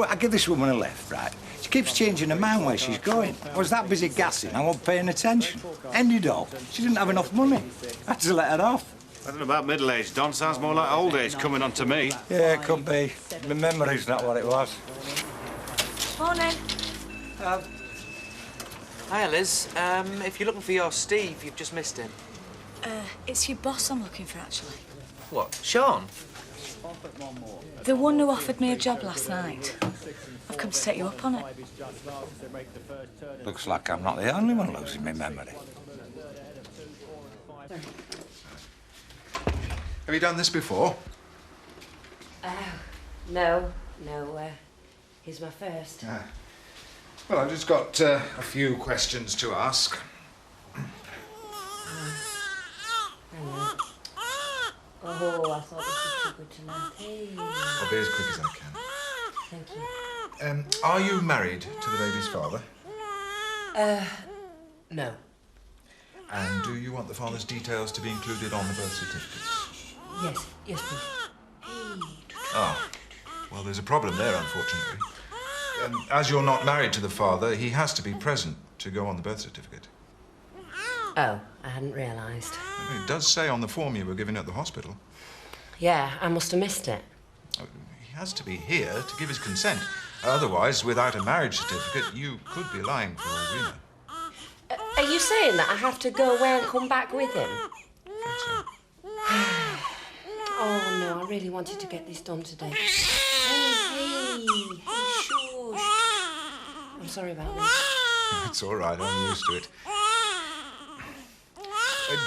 I give this woman a lift, right? She keeps changing her mind where she's going. I was that busy gassing, I wasn't paying attention. Ended up, she didn't have enough money. I had to let her off. I don't know about middle age, Don. Sounds more like old age coming on to me. Yeah, it could be. My memory's not what it was. Morning. Hiya, Liz. If you're looking for your Steve, you've just missed him. It's your boss I'm looking for, actually. What, Sean? The one who offered me a job last night. I've come to take you up on it. Looks like I'm not the only one losing my memory. Have you done this before? No. Here's my first. Well, I've just got a few questions to ask. Oh, I thought this was too good to know. Hey. I'll be as quick as I can. Thank you. Are you married to the baby's father? No. And do you want the father's details to be included on the birth certificate? Yes, please. Ah, well, there's a problem there, unfortunately. As you're not married to the father, he has to be present to go on the birth certificate. Oh, I hadn't realised. It does say on the form you were given at the hospital. Yeah, I must have missed it. He has to be here to give his consent. Otherwise, without a marriage certificate, you could be lying for all we know. Are you saying that I have to go away and come back with him? Oh, no, I really wanted to get this done today. Hey. sorry about this. It's all right, I'm used to it.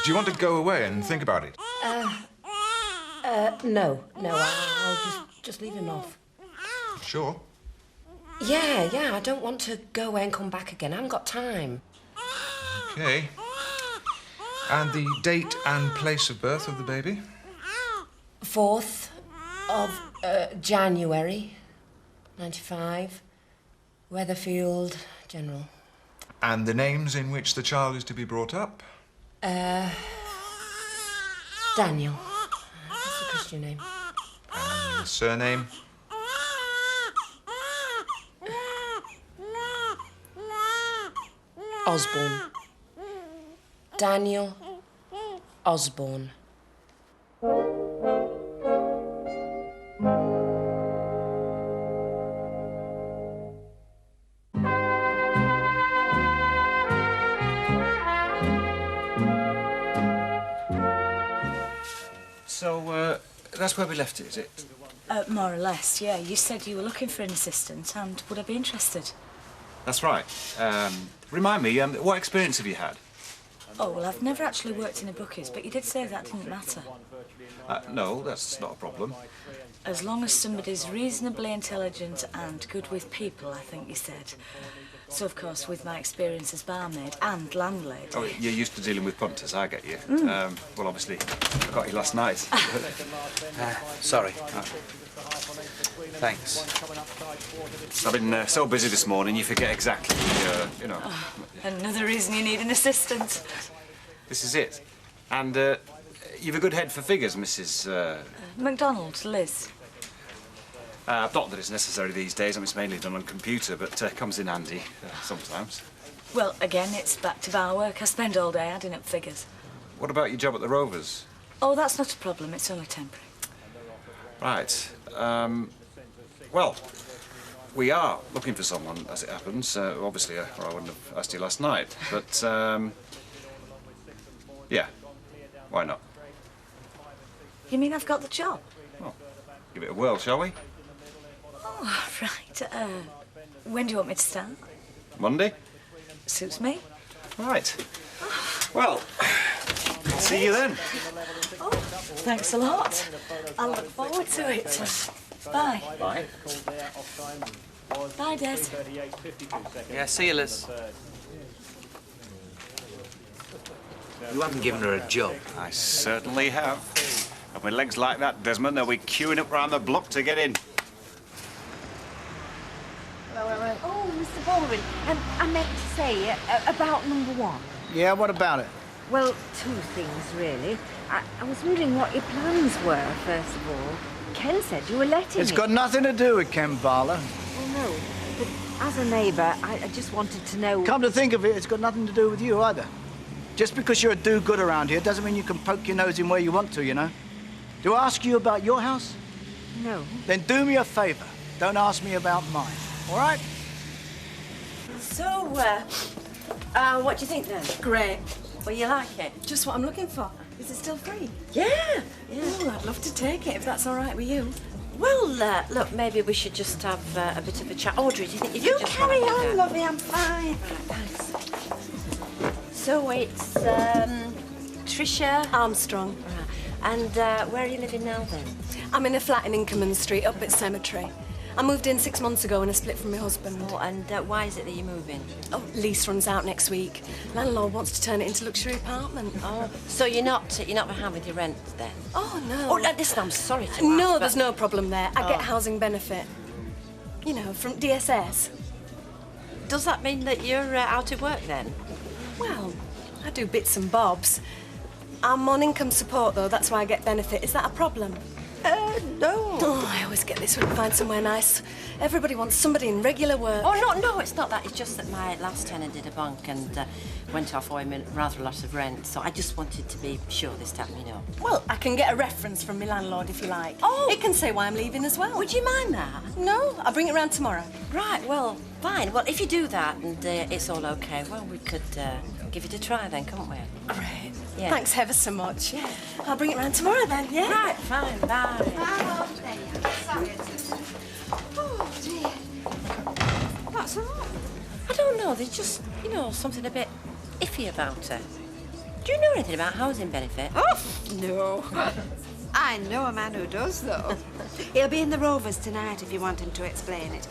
Do you want to go away and think about it? No, I'll just leave him off. Sure. Yeah, I don't want to go away and come back again. I haven't got time. Okay. And the date and place of birth of the baby? 4th of January, 95. Weatherfield, General. And the names in which the child is to be brought up? Daniel. That's the Christian name. And the surname? Osborne. Daniel Osborne. So, that's where we left it, is it? More or less, yeah. You said you were looking for an assistant, and would I be interested? That's right. Remind me, what experience have you had? Oh, well, I've never actually worked in a bookies, but you did say that didn't matter. No, that's not a problem. As long as somebody's reasonably intelligent and good with people, I think you said. So, of course, with my experience as barmaid and landlady... Oh, you're used to dealing with punters, I get you. Well, obviously, I got you last night. Sorry. Thanks. I've been so busy this morning, you forget exactly, you know... Another reason you need an assistant. This is it. And you've a good head for figures, Mrs... MacDonald, Liz. Not that it's necessary these days. I mean, it's mainly done on computer, but comes in handy sometimes. Well, again, it's back to bar work. I spend all day adding up figures. What about your job at the Rovers? Oh, that's not a problem. It's only temporary. Right. Well, we are looking for someone, as it happens. Obviously, or I wouldn't have asked you last night. But, yeah, why not? You mean I've got the job? Well, give it a whirl, shall we? Oh, right. When do you want me to start? Monday? Suits me. Right. Well, see you then. Oh, thanks a lot. I look forward to it. Bye. Bye. Bye, Des. Yeah, see you, Liz. You haven't given her a job. I certainly have. And with legs like that, Desmond, they'll be queuing up round the block to get in. Oh, Mr. Baldwin, I meant to say about number 1. Yeah, what about it? Well, 2 things, really. I was wondering what your plans were, first of all. Ken said you were letting It's got nothing to do with Ken Barlow. Oh, no. But as a neighbour, I just wanted to know... Come to think of it, it's got nothing to do with you either. Just because you're a do-good around here doesn't mean you can poke your nose in where you want to, you know. Do I ask you about your house? No. Then do me a favour. Don't ask me about mine, all right? So, what do you think then? Great. Well, you like it? Just what I'm looking for. Is it still free? Yeah. Oh, I'd love to take it if that's all right with you. Well, look, maybe we should just have a bit of a chat. Audrey, do you think you could just carry run on, down? lovely, I'm fine. Thanks. So it's, Tricia Armstrong. And where are you living now, then? I'm in a flat in Inkerman Street, up at Cemetery. I moved in 6 months ago and I split from my husband. Oh, and why is it that you're moving? Oh, lease runs out next week. Landlord wants to turn it into luxury apartment. Oh, so you're not behind with your rent then? Oh, no. Oh, listen, I'm sorry to No, ask, there's no problem there. I get Oh. housing benefit. You know, from DSS. Does that mean that you're out of work then? Well, I do bits and bobs. I'm on income support, though. That's why I get benefit. Is that a problem? No. Oh, I always get this when I find somewhere nice. Everybody wants somebody in regular work. Oh, no, it's not that. It's just that my last tenant did a bunk and went off owing me rather a lot of rent. So I just wanted to be sure this time, you know. Well, I can get a reference from my landlord if you like. Oh! It can say why I'm leaving as well. Would you mind that? No, I'll bring it round tomorrow. Right, well, fine. Well, if you do that and it's all okay, well, we could give it a try then, couldn't we? Great. Yeah. Thanks ever so much. Yeah. I'll bring it round tomorrow then, yeah? Right, fine, bye. Bye. Oh, dear. That's all right. know, there's just, you know, something a bit iffy about her. Do you know anything about housing benefit? Oh, no. I know a man who does, though. He'll be in the Rovers tonight if you want him to explain it.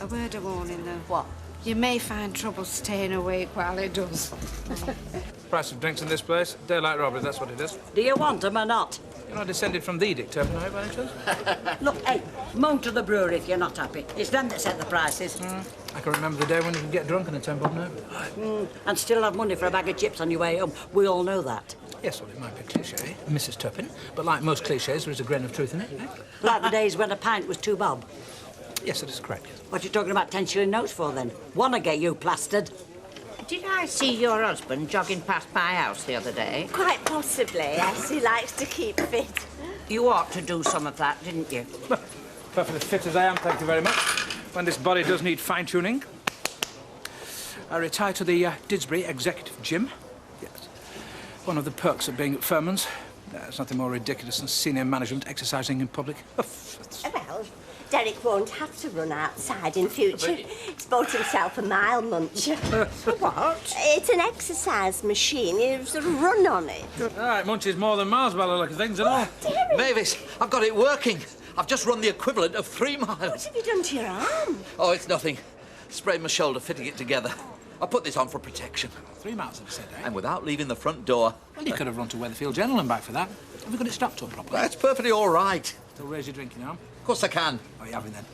A word of warning, though. What? You may find trouble staying awake while he does. Price of drinks in this place? Daylight robbery, that's what it is. Do you want them or not? You're not descended from the edict, Turpin, are you, by any chance? Look, hey, moan to the brewery if you're not happy. It's them that set the prices. I can remember the day when you could get drunk in a 10-bob note. And still have money for a bag of chips on your way home. We all know that. Yes, well, it might be cliché, Mrs. Turpin, but like most clichés, there is a grain of truth in it, eh? Like the days when a pint was 2 bob. Yes, that is correct. What you talking about 10-shilling notes for, then? Wanna get you plastered? Did I see your husband jogging past my house the other day? Quite possibly, yes. He likes to keep fit. You ought to do some of that, didn't you? Perfectly fit as I am, thank you very much. When this body does need fine-tuning. I retire to the Didsbury Executive Gym. Yes. One of the perks of being at Furman's. There's nothing more ridiculous than senior management exercising in public. Well, Derek won't have to run outside in future. He's bought himself a mile muncher. What? It's an exercise machine. You sort of run on it. All right, Munchie's more than miles by the look of things and all. Mavis, I've got it working. I've just run the equivalent of 3 miles. What have you done to your arm? Oh, it's nothing. Sprained my shoulder fitting it together. I put this on for protection. 3 miles, have you said, eh? And without leaving the front door. Well, you could have run to Weatherfield General and back for that. Have you got it strapped up properly? That's perfectly all right. Still raise your drinking arm? Of course I can. Oh, you having then?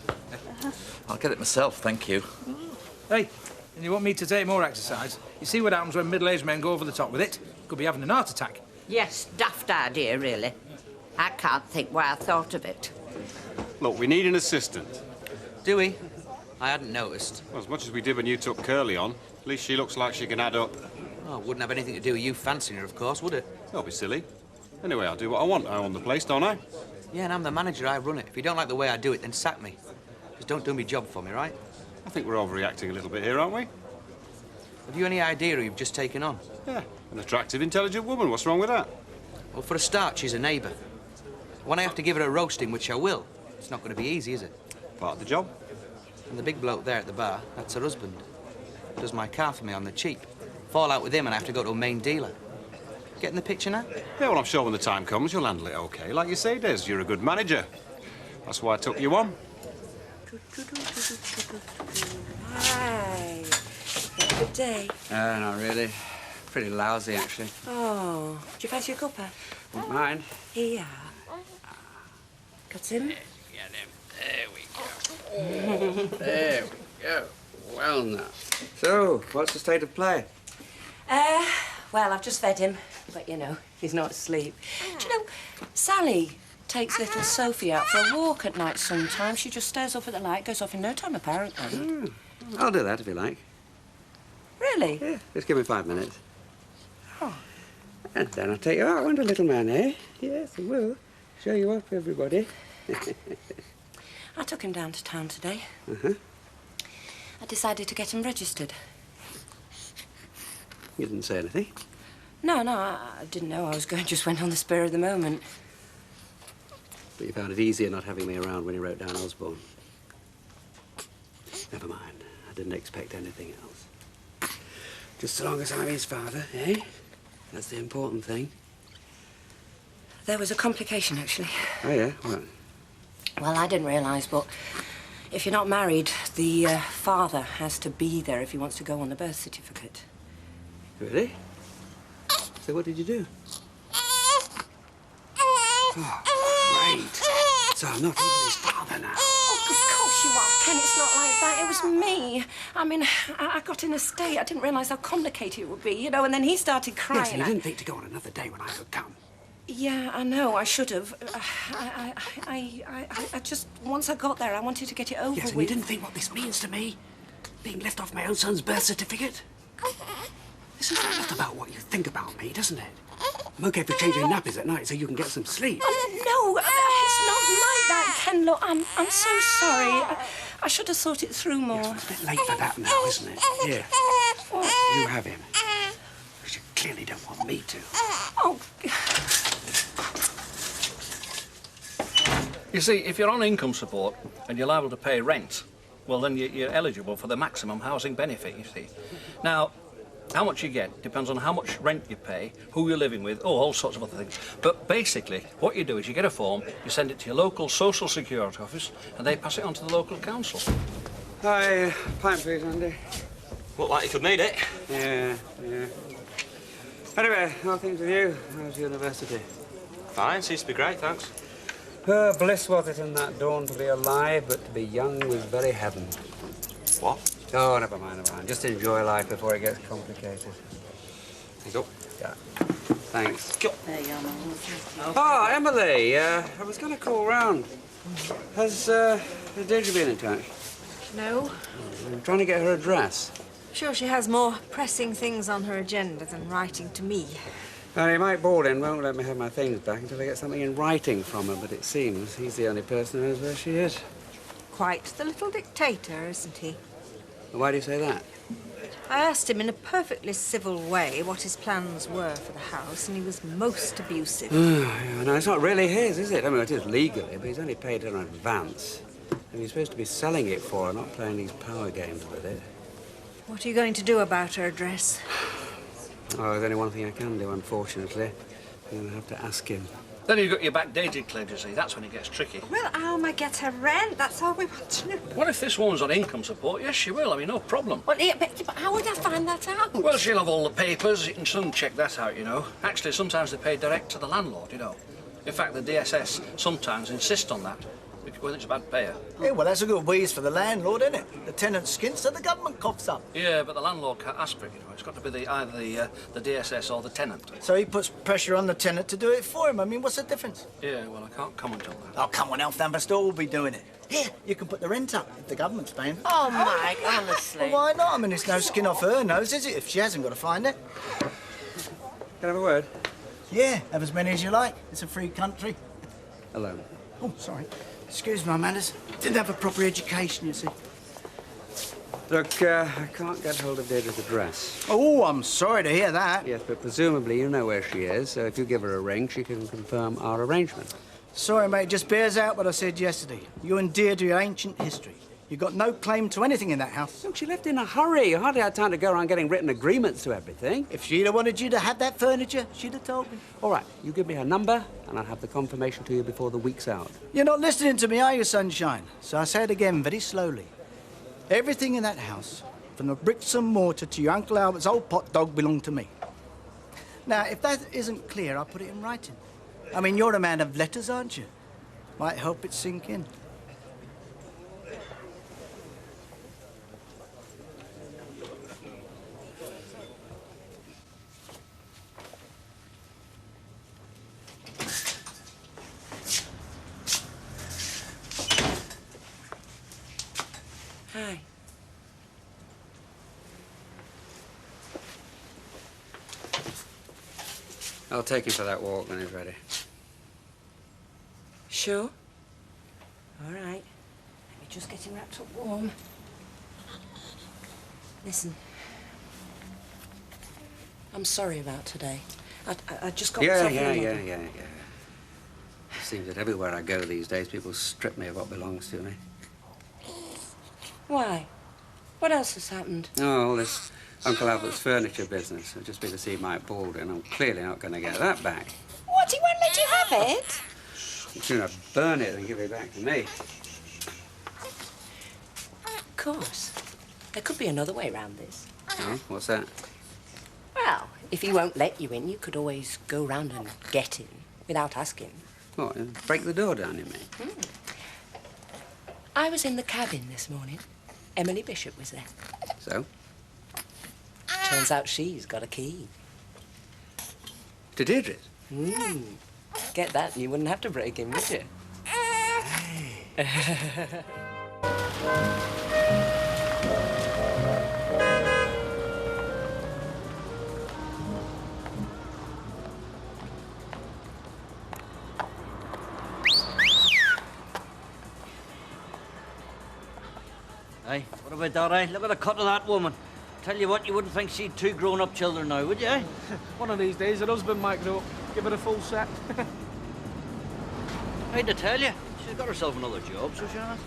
I'll get it myself, thank you. Hey, and you want me to take more exercise? You see what happens when middle-aged men go over the top with it? Could be having an heart attack. Yes, daft idea, really. I can't think why I thought of it. Look, we need an assistant. Do we? I hadn't noticed. Well, as much as we did when you took Curly on, at least she looks like she can add up. Oh, it wouldn't have anything to do with you fancying her, of course, would it? Don't be silly. Anyway, I'll do what I want. I own the place, don't I? Yeah, and I'm the manager. I run it. If you don't like the way I do it, then sack me. Just don't do my job for me, right? I think we're overreacting a little bit here, aren't we? Have you any idea who you've just taken on? Yeah, an attractive, intelligent woman. What's wrong with that? Well, for a start, she's a neighbour. When I have to give her a roasting, which I will, it's not going to be easy, is it? Part of the job. And the big bloke there at the bar, that's her husband. Does my car for me on the cheap. Fall out with him and I have to go to a main dealer. Getting the picture now? Yeah, well, I'm sure when the time comes, you'll handle it okay. Like you say, Des, you're a good manager. That's why I took you on. Hi. Good day. Not really. Pretty lousy, actually. Oh, do you fancy a cuppa? Wouldn't mind. Here you are. Got him? There we go. There we go. Well, now. So, what's the state of play? Well, I've just fed him, but you know, he's not asleep. Do you know, Sally takes little Sophie out for a walk at night sometimes. She just stares up at the light, goes off in no time, apparently. I'll do that if you like. Really? Yeah, just give me 5 minutes. Oh. And then I'll take you out, won't I, little man, eh? Yes, I will. Show you off, everybody. I took him down to town today. Uh-huh. I decided to get him registered. You didn't say anything. No, I didn't know I was going. Just went on the spur of the moment. But you found it easier not having me around when you wrote down Osborne. Never mind. I didn't expect anything else. Just so long as I'm his father, eh? That's the important thing. There was a complication, actually. Oh, yeah? What? Well, I didn't realise, but if you're not married, the father has to be there if he wants to go on the birth certificate. Really? So what did you do? Oh, great. So I'm not even his father now. Oh, of course you are, Ken. It's not like that. It was me. I mean, I got in a state. I didn't realise how complicated it would be, you know, and then he started crying. Yes, and you didn't think to go on another day when I could come. Yeah, I know. I should have. I just, once I got there, I wanted to get it over yes, and with. you didn't think what this means to me? Being left off my own son's birth certificate? This is a lot about what you think about me, doesn't it? I'm okay for changing nappies at night so you can get some sleep. Oh, no, it's not like that, Ken. Look, I'm so sorry. I should have thought it through more. Yes, it's a bit late for that now, isn't it? Here, you have him. Because you clearly don't want me to. Oh. You see, if you're on income support and you're liable to pay rent, well, then you're eligible for the maximum housing benefit, you see. Now, how much you get depends on how much rent you pay, who you're living with, all sorts of other things. But basically, what you do is you get a form, you send it to your local social security office, and they pass it on to the local council. Hi, pint please, Andy. Look like you could need it. Yeah. Anyway, how are things with you? How's university? Fine, seems to be great, thanks. Bliss was it in that dawn to be alive, but to be young was very heaven. What? Oh, never mind. Just enjoy life before it gets complicated. There you go. Yeah. Thanks. There you are, Mum. Oh, Emily, I was going to call round. Has Deirdre been in touch? No. I'm trying to get her address. Sure she has more pressing things on her agenda than writing to me. Mike Baldwin won't let me have my things back until I get something in writing from her, but it seems he's the only person who knows where she is. Quite the little dictator, isn't he? Why do you say that? I asked him in a perfectly civil way what his plans were for the house, and he was most abusive. Yeah, no, it's not really his, is it? I mean, it is legally, but he's only paid her in advance. And he's supposed to be selling it for her, not playing these power games with it. What are you going to do about her address? Oh, there's only one thing I can do, unfortunately. I'm going to have to ask him. Then you've got your backdated claim, you see. That's when it gets tricky. Well, Alma gets her rent. That's all we want to know. What if this woman's on income support? Yes, she will. I mean, no problem. Well, yeah, but how would I find that out? Well, she'll have all the papers. You can soon check that out, you know. Actually, sometimes they pay direct to the landlord, you know. In fact, the DSS sometimes insist on that, whether it's a bad payer. Yeah, well, that's a good wheeze for the landlord, isn't it? The tenant skins, so the government coughs up. Yeah, but the landlord can't ask for it, you know. It's got to be either the DSS or the tenant. So he puts pressure on the tenant to do it for him. I mean, what's the difference? Yeah, well, I can't comment on that. Oh, come on, Elf Store will be doing it. Here, you can put the rent up if the government's paying. Oh, Mike, honestly. Well, why not? I mean, it's no skin off her nose, is it, if she hasn't got to find it? Can I have a word? Yeah, have as many as you like. It's a free country. Alone. Oh, sorry. Excuse my manners. Didn't have a proper education, you see. Look, I can't get hold of Deirdre's address. Oh, I'm sorry to hear that. Yes, but presumably you know where she is, so if you give her a ring, she can confirm our arrangement. Sorry, mate, just bears out what I said yesterday. You and Deirdre are ancient history. You've got no claim to anything in that house. Look, she left in a hurry. I hardly had time to go around getting written agreements to everything. If she'd have wanted you to have that furniture, she'd have told me. All right, you give me her number, and I'll have the confirmation to you before the week's out. You're not listening to me, are you, Sunshine? So I say it again, very slowly. Everything in that house, from the bricks and mortar to your Uncle Albert's old pot dog, belonged to me. Now, if that isn't clear, I'll put it in writing. I mean, you're a man of letters, aren't you? Might help it sink in. Hi. I'll take him for that walk when he's ready. Sure? All right. Let me just get him wrapped up warm. Listen. I'm sorry about today. I just got myself in a muddle. Yeah. It seems that everywhere I go these days, people strip me of what belongs to me. Why? What else has happened? Oh, all this Uncle Albert's furniture business. I've just been to see Mike Baldwin. I'm clearly not going to get that back. What? He won't let you have it? I'd sooner burn it than give it back to me. Of course. There could be another way round this. Oh, what's that? Well, if he won't let you in, you could always go round and get in without asking. What, break the door down, you mean? I was in the cabin this morning. Emily Bishop was there. So? Turns out she's got a key. To Deirdre's? Get that and you wouldn't have to break in, would you? Hey, what about that, eh? Look at the cut of that woman. Tell you what, you wouldn't think she'd 2 grown-up children now, would you, eh? One of these days, her husband might grow up. Give her a full set. I hate to tell you, she's got herself another job, so she has.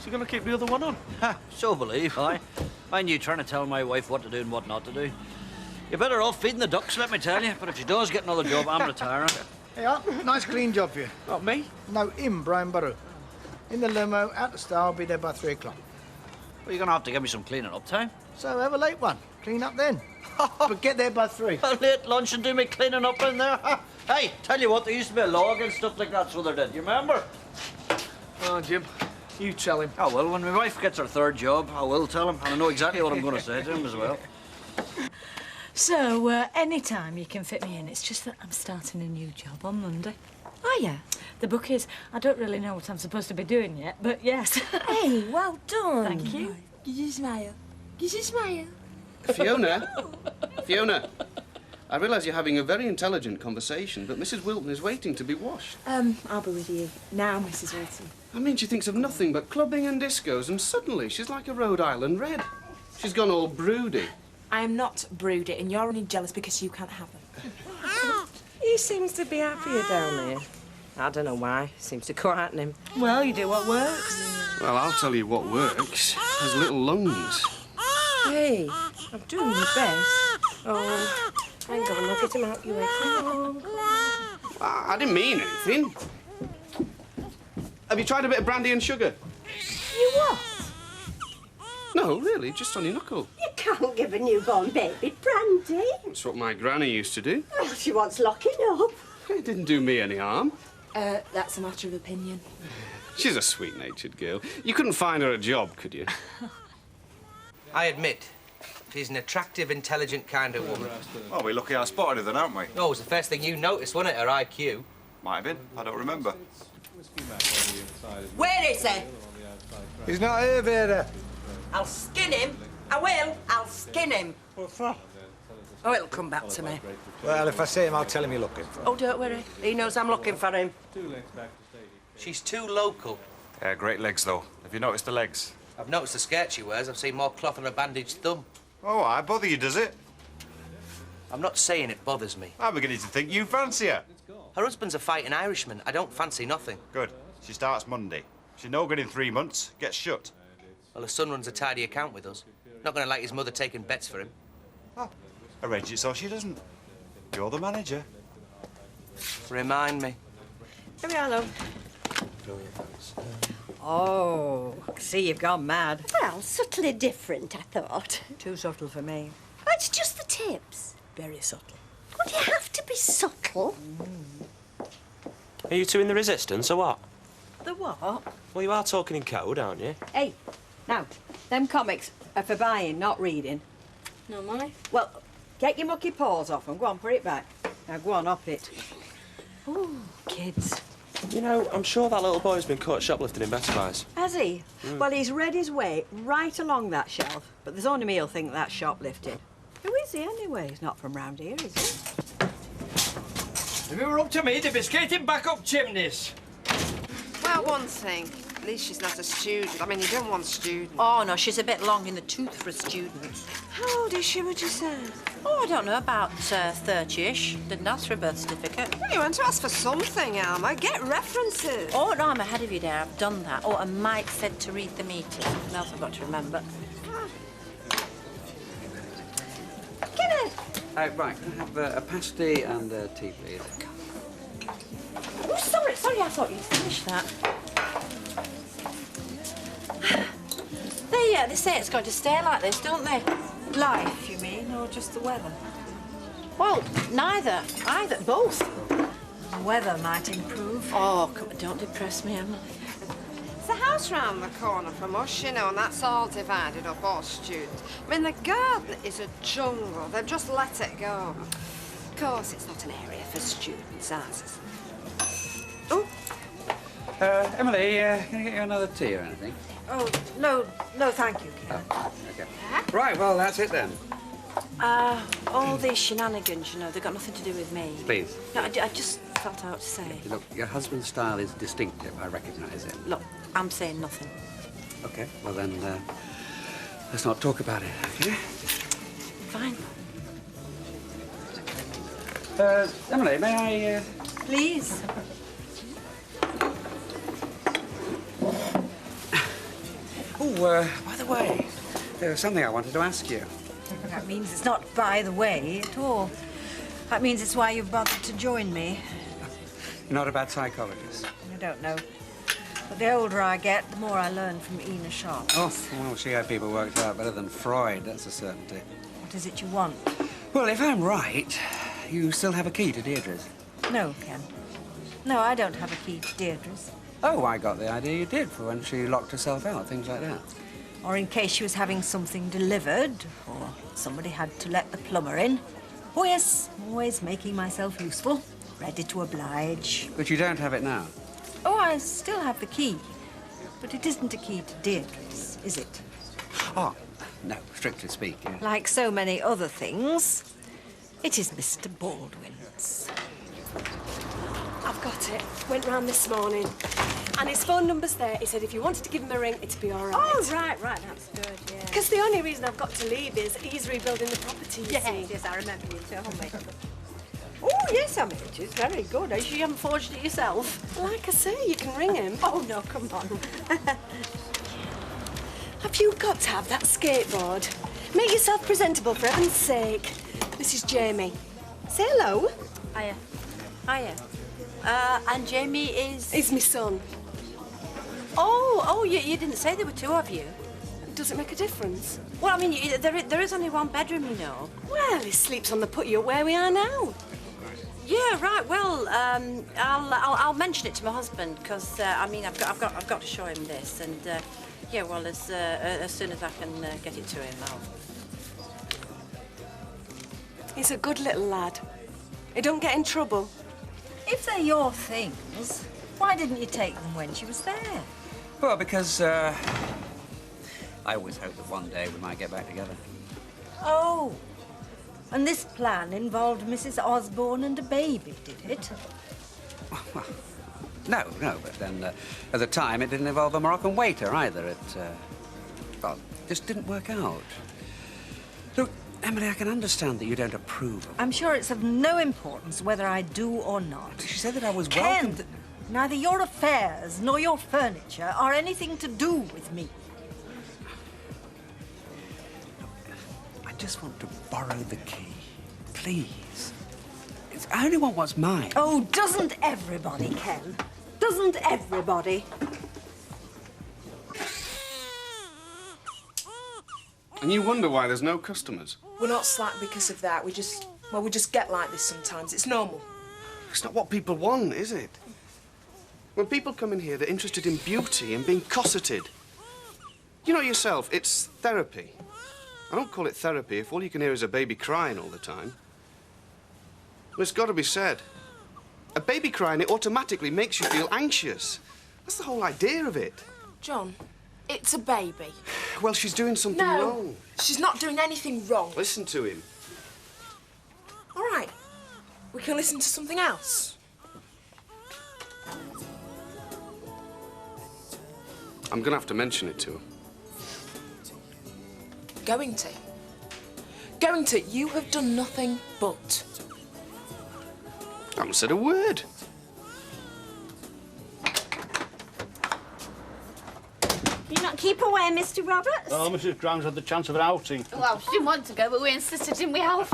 She gonna keep the other one on? Ha, so believe I. Mind you trying to tell my wife what to do and what not to do. You're better off feeding the ducks, let me tell you. But if she does get another job, I'm retiring. Hey, nice clean job for you. Not me? No, him, Brian Burrow. In the limo, out the star, I'll be there by 3 o'clock. Well, you're gonna have to give me some cleaning up time. So have a late one. Clean up then. But get there by 3. A late lunch and do me cleaning up in there. Hey, tell you what, there used to be a law against stuff like that, so there did. You remember? Oh, Jim, you tell him. Oh, well, when my wife gets her 3rd job, I will tell him. And I know exactly what I'm going to say to him as well. So, any time you can fit me in. It's just that I'm starting a new job on Monday. Oh, yeah? The book is, I don't really know what I'm supposed to be doing yet, but yes. Hey, well done. Thank you. Give you a smile. Give you a smile. Fiona, I realise you're having a very intelligent conversation, but Mrs. Wilton is waiting to be washed. I'll be with you now, Mrs. Wilson. I mean, she thinks of nothing but clubbing and discos, and suddenly she's like a Rhode Island red. She's gone all broody. I am not broody, and you're only jealous because you can't have them. He seems to be happier down here. I don't know why. Seems to quieten him. Well, you do what works. Well, I'll tell you what works. Has little lungs. Hey, I'm doing my best. Oh, hang on, I'll get him out your way. Come on. I didn't mean anything. Have you tried a bit of brandy and sugar? You what? No, really, just on your knuckle. You can't give a newborn baby brandy. That's what my granny used to do. Well, she wants locking up. It didn't do me any harm. That's a matter of opinion. She's a sweet-natured girl. You couldn't find her a job, could you? I admit, she's an attractive, intelligent kind of woman. Well, we're lucky I spotted her then, aren't we? Oh, it was the first thing you noticed, wasn't it, her IQ? Might have been. I don't remember. Where is he? He's not here, Vera. I'll skin him. I will. I'll skin him. What for? Oh, it'll come back to me. Well, if I see him, I'll tell him you're looking for him. Oh, don't worry. He knows I'm looking for him. She's too local. Yeah, great legs, though. Have you noticed the legs? I've noticed the skirt she wears. I've seen more cloth on a bandaged thumb. Oh, I bother you, does it? I'm not saying it bothers me. I'm beginning to think you fancy her. Her husband's a fighting Irishman. I don't fancy nothing. Good. She starts Monday. She's no good in 3 months. Gets shut. Well, her son runs a tidy account with us. Not going to like his mother taking bets for him. Oh, arrange it so she doesn't. You're the manager. Remind me. Here we are, love. Oh, see, you've gone mad. Well, subtly different, I thought. Too subtle for me. Oh, it's just the tips. Very subtle. Would you have to be subtle? Are you two in the resistance, or what? The what? Well, you are talking in code, aren't you? Hey, now, them comics are for buying, not reading. No money? Well, take your mucky paws off and go on, put it back. Now, go on, up it. Ooh, kids. You know, I'm sure that little boy's been caught shoplifting in Best Buys. Has he? Well, he's read his way right along that shelf, but there's only me'll think that's shoplifting. Who is he, anyway? He's not from round here, is he? If it were up to me, they'd be skating back up chimneys. Well, one thing. At least she's not a student. I mean, you don't want students. Oh, no, she's a bit long in the tooth for a student. How old is she, would you say? Oh, I don't know, about 30-ish. Didn't ask for a birth certificate. Well, you want to ask for something, Alma. Get references. Oh, no, I'm ahead of you there. I've done that. Oh, and Mike said to read the meter. Something else I've got to remember. Get it. Right, can I have a pasty and tea, please? Oh, sorry, I thought you'd finished that. They say it's going to stay like this, don't they? Life, you mean, or just the weather? Well, neither. Either. Both. The weather might improve. Oh, come on, don't depress me, Emily. There's a house round the corner from us, you know, and that's all divided up, all students. I mean, the garden is a jungle. They've just let it go. Of course, it's not an area for students, ours is. Oh. Emily, can I get you another tea or anything? Oh, no, thank you, Ken. Oh, okay. Right, well, that's it then. All these shenanigans, you know, they've got nothing to do with me. Please. No, I just felt out to say. Look, your husband's style is distinctive. I recognise it. Look, I'm saying nothing. Okay, well then, let's not talk about it, okay? Fine. Emily, may I, Please. Oh, by the way, there was something I wanted to ask you. That means it's not by the way at all. That means it's why you've bothered to join me. You're not a bad psychologist. I don't know. But the older I get, the more I learn from Ina Sharp. Oh, well, she had people worked out better than Freud, that's a certainty. What is it you want? Well, if I'm right, you still have a key to Deirdre's. No, Ken. No, I don't have a key to Deirdre's. Oh, I got the idea you did for when she locked herself out, things like that. Or in case she was having something delivered, or somebody had to let the plumber in. Oh, yes, always making myself useful, ready to oblige. But you don't have it now? Oh, I still have the key. But it isn't a key to Deirdre's, is it? Oh, no, strictly speaking. Like so many other things, it is Mr. Baldwin's. I've got it. Went round this morning. And his phone number's there. He said if you wanted to give him a ring, it'd be all right. Oh, right, that's good, yeah. Because the only reason I've got to leave is he's rebuilding the property, you see. Yes, I remember you told me. Oh, yes, I mean, it is very good. You haven't forged it yourself. Like I say, you can ring him. Oh, no, come on. Have you got to have that skateboard? Make yourself presentable, for heaven's sake. This is Jamie. Say hello. Hiya. Hiya. And Jamie is... He's my son. Oh, you didn't say there were two of you. Does it make a difference? Well, I mean, there is only one bedroom, you know. Well, he sleeps on the putty up where we are now. Yeah, right. Well, I'll mention it to my husband because I mean I've got to show him this, and yeah, well, as soon as I can get it to him, I'll. He's a good little lad. He don't get in trouble. If they're your things, why didn't you take them when she was there? Well, because, I always hoped that one day we might get back together. Oh. And this plan involved Mrs. Osborne and a baby, did it? Well, no, but then at the time it didn't involve a Moroccan waiter either. It, well, just didn't work out. Look, Emily, I can understand that you don't approve of... I'm sure it's of no importance whether I do or not. She said that I was Ken, welcome to... Neither your affairs nor your furniture are anything to do with me. I just want to borrow the key. Please. I only want what's mine. Oh, doesn't everybody, Ken? Doesn't everybody? And you wonder why there's no customers? We're not slack because of that. We just get like this sometimes. It's normal. It's not what people want, is it? When people come in here, they're interested in beauty and being cosseted. You know yourself, it's therapy. I don't call it therapy if all you can hear is a baby crying all the time. Well, it's got to be said. A baby crying, it automatically makes you feel anxious. That's the whole idea of it. John, it's a baby. Well, she's doing something wrong. She's not doing anything wrong. Listen to him. All right. We can listen to something else. I'm going to have to mention it to him. Going to. Going to. You have done nothing but. I haven't said a word. You not keep away, Mr. Roberts? Oh, Mrs. Grimes had the chance of an outing. Well, she didn't want to go, but we insisted, didn't we, Alf?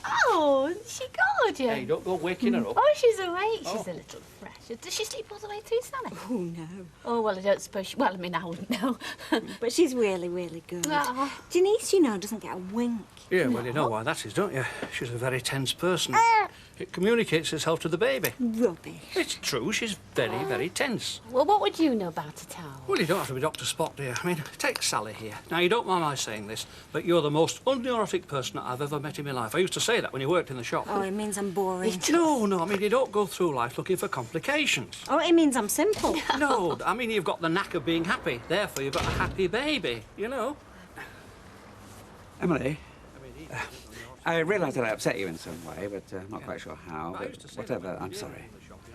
Oh, she gorgeous. Hey, don't go waking her up. Oh, she's awake. She's a little fresh. Does she sleep all the way through, Sally? Oh, no. Oh, well, I don't suppose she... Well, I mean, I wouldn't know. But she's really, really good. Oh. Denise, you know, doesn't get a wink. Yeah, well, you know why that is, don't you? She's a very tense person. It communicates itself to the baby. Rubbish. It's true, she's very, very tense. Well, what would you know about it, Al? Well, you don't have to be Dr. Spock, dear. I mean, take Sally here. Now, you don't mind my saying this, but you're the most unneurotic person I've ever met in my life. I used to say that when you worked in the shop. Oh, it means I'm boring. No, I mean, you don't go through life looking for complications. Oh, it means I'm simple. No, I mean, you've got the knack of being happy. Therefore, you've got a happy baby, you know. Emily, I realise that I upset you in some way, but I'm not quite sure how. But whatever, I'm sorry.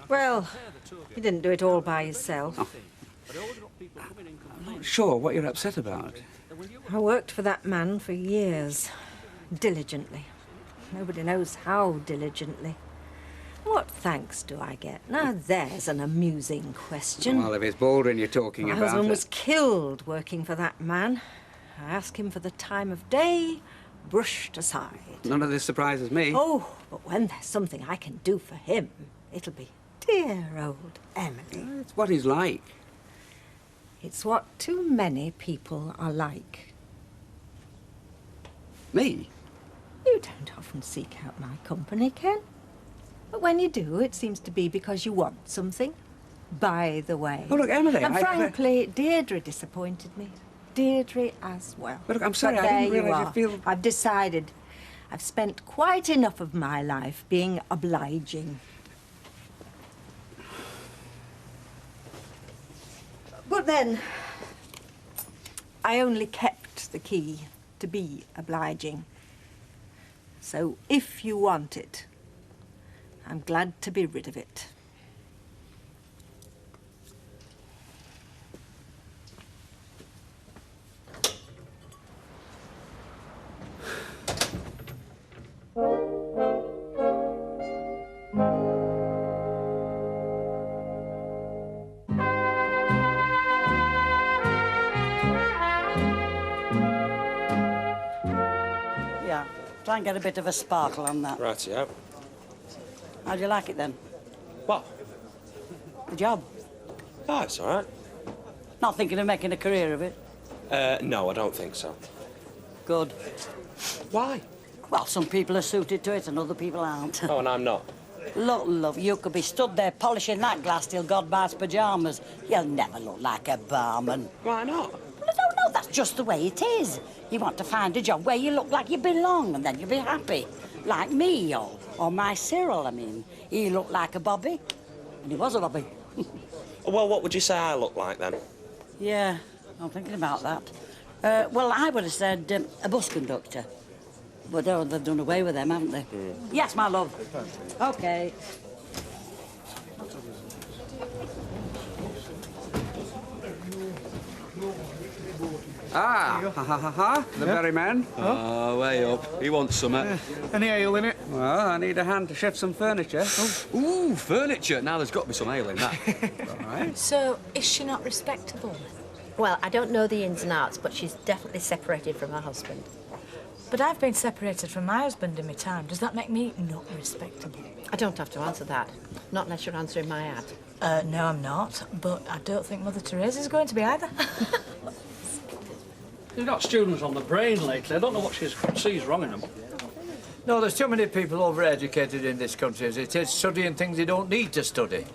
Well, you didn't do it all by yourself. Oh. I'm not sure what you're upset about. I worked for that man for years, diligently. Nobody knows how diligently. What thanks do I get? Now, there's an amusing question. Well, if it's Baldwin you're talking My about... husband was killed working for that man. I asked him for the time of day, brushed aside. None of this surprises me. Oh, but when there's something I can do for him, it'll be dear old Emily. It's what he's like. It's what too many people are like. Me? You don't often seek out my company, Ken. But when you do, it seems to be because you want something. By the way. Oh, look, Emily, And frankly, Deirdre disappointed me. Deirdre as well. But look, I'm sorry, But I didn't there you realise are. I feel... I've decided I've spent quite enough of my life being obliging. But then, I only kept the key to be obliging. So if you want it, I'm glad to be rid of it. Yeah, try and get a bit of a sparkle on that. Right, yeah. How do you like it then? What? The job? Oh, it's all right. Not thinking of making a career of it? No, I don't think so. Good. Why? Well, some people are suited to it and other people aren't. Oh, and I'm not. Look, love, you could be stood there polishing that glass till God buys pyjamas. You'll never look like a barman. Why not? No, that's just the way it is. You want to find a job where you look like you belong and then you'll be happy. Like me, or my Cyril, I mean. He looked like a bobby, and he was a bobby. Well, what would you say I look like, then? Yeah, I'm thinking about that. Well, I would have said a bus conductor. But oh, they've done away with them, haven't they? Yes, my love. OK. Ah, ha. The very man. Oh, way up. He wants something. Any ale in it? Well, I need a hand to shift some furniture. Ooh, furniture. Now, there's got to be some ale in that. Right. So, is she not respectable? Well, I don't know the ins and outs, but she's definitely separated from her husband. But I've been separated from my husband in my time. Does that make me not respectable? I don't have to answer that. Not unless you're answering my ad. No, I'm not. But I don't think Mother Teresa's going to be either. You've got students on the brain lately. I don't know what she sees wrong in them. No, there's too many people overeducated in this country as it is, studying things they don't need to study.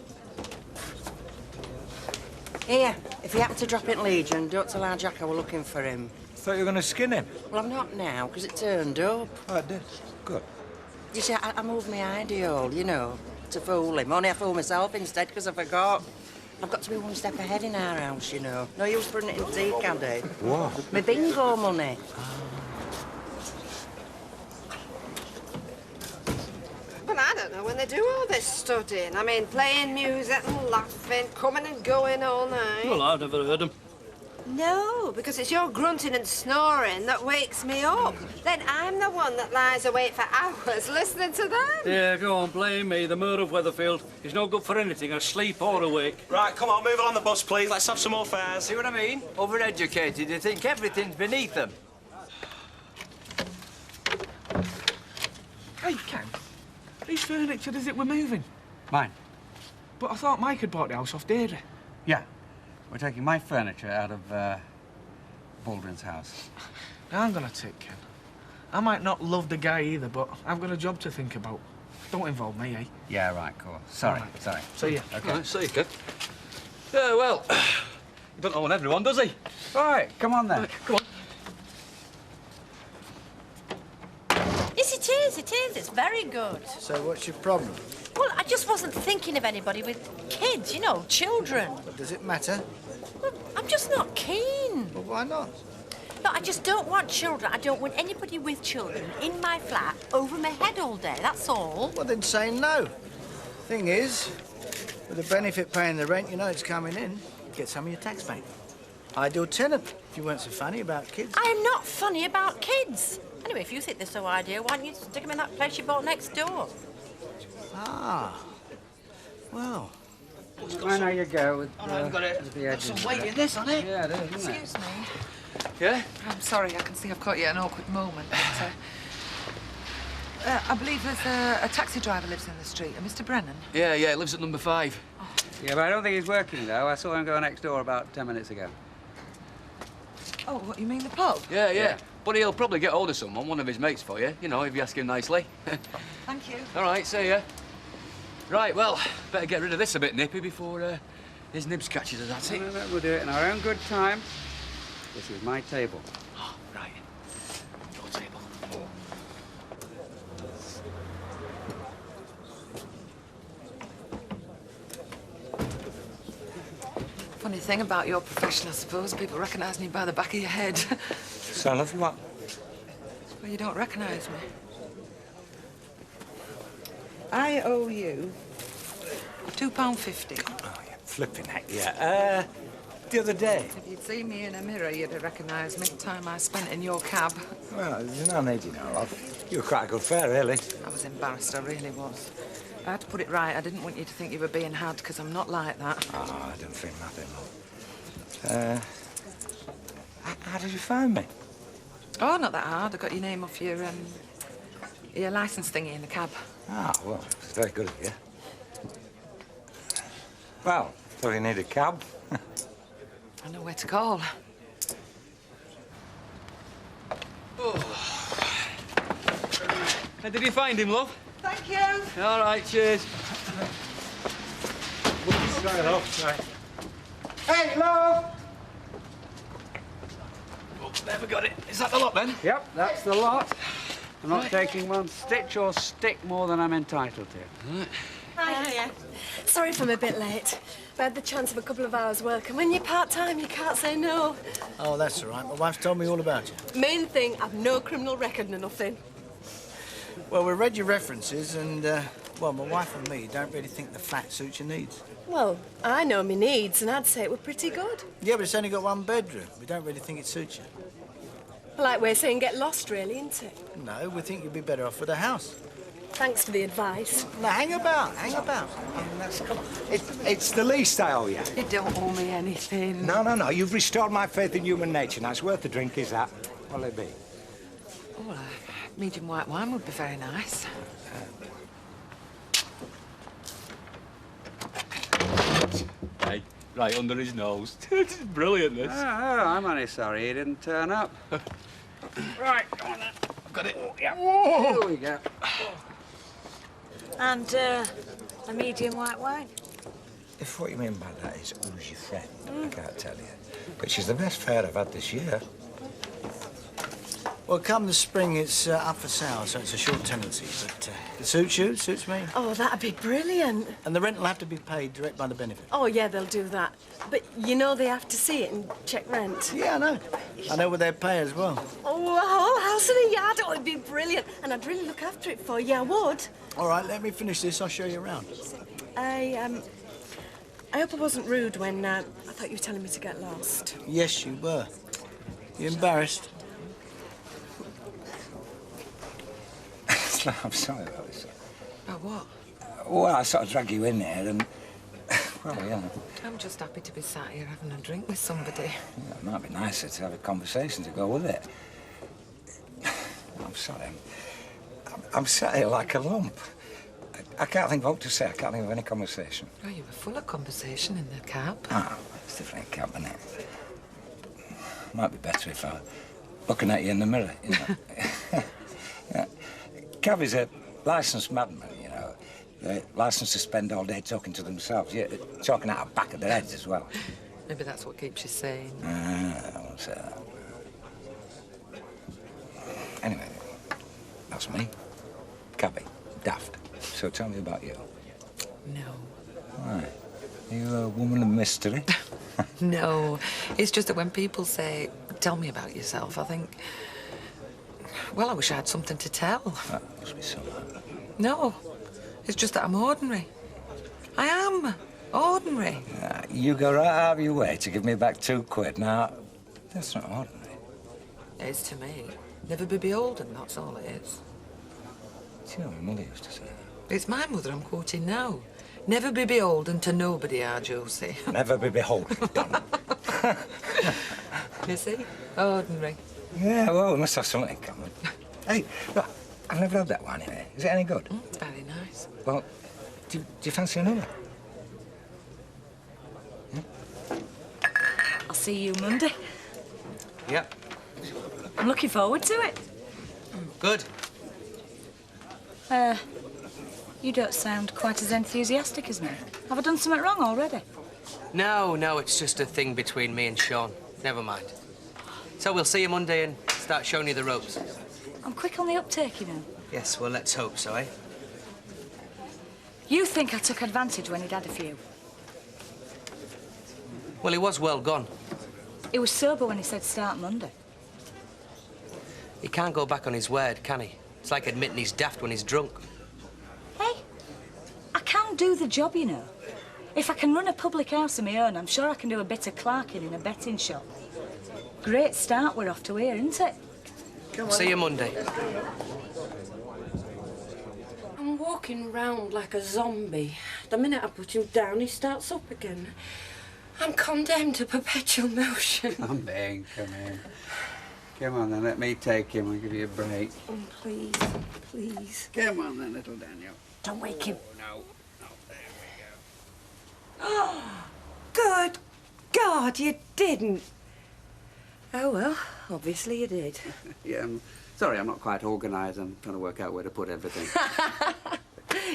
Here, if you happen to drop in Legion, don't tell our Jack I were looking for him. Thought you were going to skin him. Well, I'm not now, because it turned up. Oh, it did? Good. You see, I moved my ideal, you know, to fool him. Only I fooled myself instead, because I forgot. I've got to be one step ahead in our house, you know. No use putting it in tea caddy. What? My bingo money. Well, I don't know when they do all this studying. I mean, playing music and laughing, coming and going all night. Well, I've never heard them. No, because it's your grunting and snoring that wakes me up. Then I'm the one that lies awake for hours listening to them. Yeah, go on, blame me. The mayor of Weatherfield is no good for anything, asleep or awake. Right, come on, move along the bus, please. Let's have some more fares. See what I mean? Overeducated, they think everything's beneath them. Hey, Ken. Whose furniture is it we're moving? Mine. But I thought Mike had bought the house off Deirdre. Yeah. We're taking my furniture out of Baldwin's house. Now I'm gonna tick, Ken. I might not love the guy either, but I've got a job to think about. Don't involve me, eh? Yeah, right, cool. Sorry, Right. sorry. See ya. Okay. Right, see you, kid. Yeah, well, he doesn't own everyone, does he? Right, come on then. Right, come on. Yes, it is. It's very good. So what's your problem? Well, I just wasn't thinking of anybody with kids, you know, children. But does it matter? Well, I'm just not keen. Well, why not? No, I just don't want children. I don't want anybody with children in my flat over my head all day, that's all. Well, then say no. Thing is, with the benefit paying the rent, you know it's coming in. Get some of your tax back. Ideal tenant, if you weren't so funny about kids. I am not funny about kids. Anyway, if you think they're so ideal, why don't you stick them in that place you bought next door? Ah. Well. I know you go with, I've got it. with the edges. Some weight in this, on it? Yeah, it is, isn't it? Excuse me. Yeah? I'm sorry, I can see I've caught you at an awkward moment, but, I believe there's a taxi driver lives in the street, a Mr. Brennan. Yeah, he lives at number 5. Yeah, but I don't think he's working, though. I saw him go next door about 10 minutes ago. Oh, what, you mean the pub? Yeah. But he'll probably get hold of someone, one of his mates for you, you know, if you ask him nicely. Thank you. All right, see ya. Right, well, better get rid of this a bit nippy before his nibs catches us, that's it. Well, we'll do it in our own good time. This is my table. Oh, right. Your table. Funny thing about your profession, I suppose, people recognise me by the back of your head. Son of what? Well, you don't recognise me. I owe you £2.50. Oh, yeah, flipping heck, yeah. The other day. If you'd seen me in a mirror, you'd have recognised me the time I spent in your cab. Well, there's no need, you know, love. You were quite a good fare, really. I was embarrassed, I really was. I had to put it right. I didn't want you to think you were being had, because I'm not like that. Oh, I don't think nothing, love. How did you find me? Oh, not that hard. I got your name off your licence thingy in the cab. Ah, well, it's very good of you. Well, so you need a cab? I know where to call. Did you find him, love? Thank you. All right, cheers. Sorry, love. Sorry. Hey, love! Oh, never got it. Is that the lot, then? Yep, that's the lot. I'm not taking one stitch or stick more than I'm entitled to. Right. Hiya. Sorry if I'm a bit late. I had the chance of a couple of hours' work, and when you're part-time, you can't say no. Oh, that's all right. My wife's told me all about you. Main thing, I've no criminal record nor nothing. Well, we read your references, and, well, my wife and me don't really think the flat suits your needs. Well, I know my needs, and I'd say it were pretty good. Yeah, but it's only got 1 bedroom. We don't really think it suits you. Like we're saying, get lost, really, isn't it? No, we think you'd be better off with a house. Thanks for the advice. Now, hang about, hang about. Come on. It's the least I owe you. You don't owe me anything. No. You've restored my faith in human nature. Now, it's worth a drink, is that? What'll it be? Oh, medium white wine would be very nice. Hey, right under his nose. This is brilliant, this. Oh, I'm only sorry he didn't turn up. Right, come on then. I've got it. Yeah. Whoa. Here we go. And a medium white wine. If what you mean by that is who's your friend, I can't tell you. But she's the best fare I've had this year. Well, come the spring, it's up for sale, so it's a short tenancy. But it suits you, it suits me. Oh, that'd be brilliant. And the rent will have to be paid direct by the benefit. Oh, yeah, they'll do that. But you know they have to see it and check rent. Yeah, I know. I know what they pay as well. Oh, a whole house and a yard. Oh, it'd be brilliant. And I'd really look after it for you, I would. All right, let me finish this. I'll show you around. I hope I wasn't rude when I thought you were telling me to get lost. Yes, you were. You embarrassed? I'm sorry about this. About what? Well, I sort of drag you in there and... Well, yeah. I'm just happy to be sat here having a drink with somebody. Yeah, it might be nicer to have a conversation to go with it. I'm sorry. I'm sat here like a lump. I can't think of what to say. I can't think of any conversation. Oh, you were full of conversation in the cab. Ah, it's different cab, isn't it? Might be better if I were looking at you in the mirror, you know. Yeah. Cab is a licensed madman, you know. They're licensed to spend all day talking to themselves, yeah, talking out the back of their heads as well. Maybe that's what keeps you sane. I won't say that. Anyway, that's me. Cabby. Daft. So tell me about you. No. Why? Are you a woman of mystery? No. It's just that when people say, tell me about yourself, I think, well, I wish I had something to tell. That must be so bad. No. It's just that I'm ordinary. I am. Ordinary. You go right out of your way to give me back £2. Now, that's not ordinary. It is to me. Never be beholden, that's all it is. Do you know, my mother used to say that. It's my mother I'm quoting now. Never be beholden to nobody, our Josie. Never be beholden, Donna. You see? Ordinary. Yeah, well, we must have something in common. Hey, look, I've never had that one in here. Is it any good? It's very nice. Well, do you fancy another? I'll see you Monday. Yep. I'm looking forward to it. Good. You don't sound quite as enthusiastic as me. Have I done something wrong already? No, it's just a thing between me and Sean. Never mind. So we'll see you Monday and start showing you the ropes. I'm quick on the uptake, you know. Yes, well, let's hope so, eh? You think I took advantage when he'd had a few. Well, he was well gone. He was sober when he said start Monday. He can't go back on his word, can he? It's like admitting he's daft when he's drunk. Hey, I can do the job, you know. If I can run a public house of my own, I'm sure I can do a bit of clerking in a betting shop. Great start we're off to here, isn't it? See you Monday. I'm walking round like a zombie. The minute I put him down, he starts up again. I'm condemned to perpetual motion. Come in, come in. Come on then, let me take him. I'll give you a break. Oh, please, please. Come on then, little Daniel. Don't wake him. No, there we go. Oh, good God, you didn't. Oh, well, obviously you did. Yeah, I'm sorry, I'm not quite organised. I'm trying to work out where to put everything.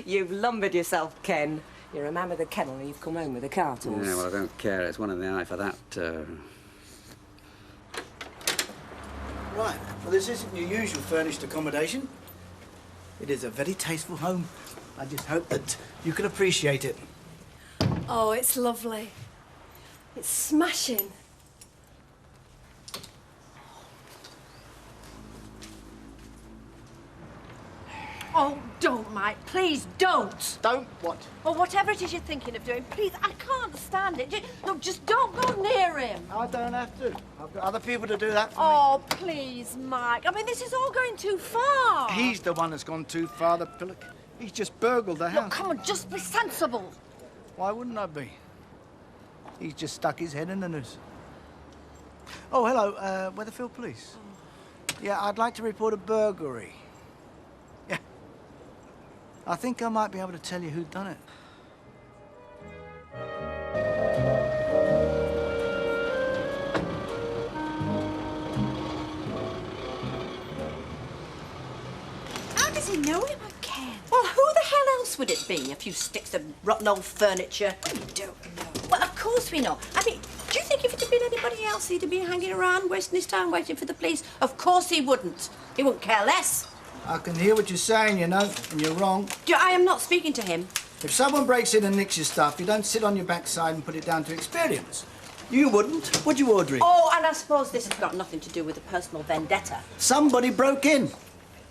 You've lumbered yourself, Ken. You're a man with a kennel and you've come home with a cart horse. Yeah, well, I don't care. It's one in the eye for that. Right, well, this isn't your usual furnished accommodation. It is a very tasteful home. I just hope that you can appreciate it. Oh, it's lovely. It's smashing. Oh, don't, Mike. Please don't. Don't what? Or whatever it is you're thinking of doing, please, I can't stand it. Look, just don't go near him. I don't have to. I've got other people to do that for Oh, please, Mike. I mean, this is all going too far. me. He's the one that's gone too far, the pillock. He's just burgled the house. Look, come on, just be sensible. Why wouldn't I be? He's just stuck his head in the noose. Oh, hello, Weatherfield Police. Yeah, I'd like to report a burglary. Yeah. I think I might be able to tell you who done it. How does he know it, Ken? Well, who the hell else would it be? A few sticks of rotten old furniture? We don't know. Well, of course we know. I mean, do you think if it had been anybody else, he'd have been hanging around, wasting his time waiting for the police? Of course he wouldn't. He wouldn't care less. I can hear what you're saying, you know, and you're wrong. I am not speaking to him. If someone breaks in and nicks your stuff, you don't sit on your backside and put it down to experience. You wouldn't, would you, Audrey? Oh, and I suppose this has got nothing to do with a personal vendetta. Somebody broke in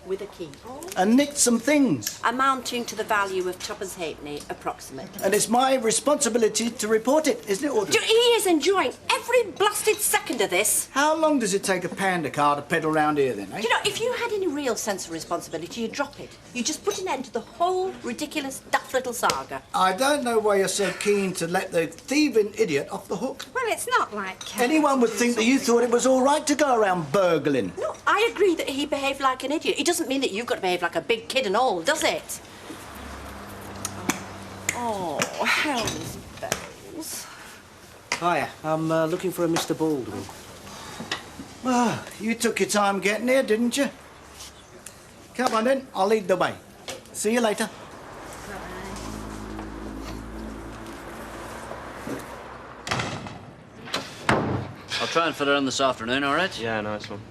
With a key. and nicked some things. Amounting to the value of twopence halfpenny, approximately. And it's my responsibility to report it, isn't it, Audrey? He is enjoying every blasted second of this. How long does it take a panda car to pedal round here, then, eh? You know, if you had any real sense of responsibility, you'd drop it. You'd just put an end to the whole ridiculous, daft little saga. I don't know why you're so keen to let the thieving idiot off the hook. Well, it's not like... Anyone would think that you thought it was all right to go around burgling. No, I agree that he behaved like an idiot. It doesn't mean that you've got to behave like a big kid and all, does it? Oh, hell's bells. Hiya, I'm looking for a Mr. Baldwin. Well, you took your time getting here, didn't you? Come on, then. I'll lead the way. See you later. I'll try and fit her in this afternoon, all right? Yeah, nice one.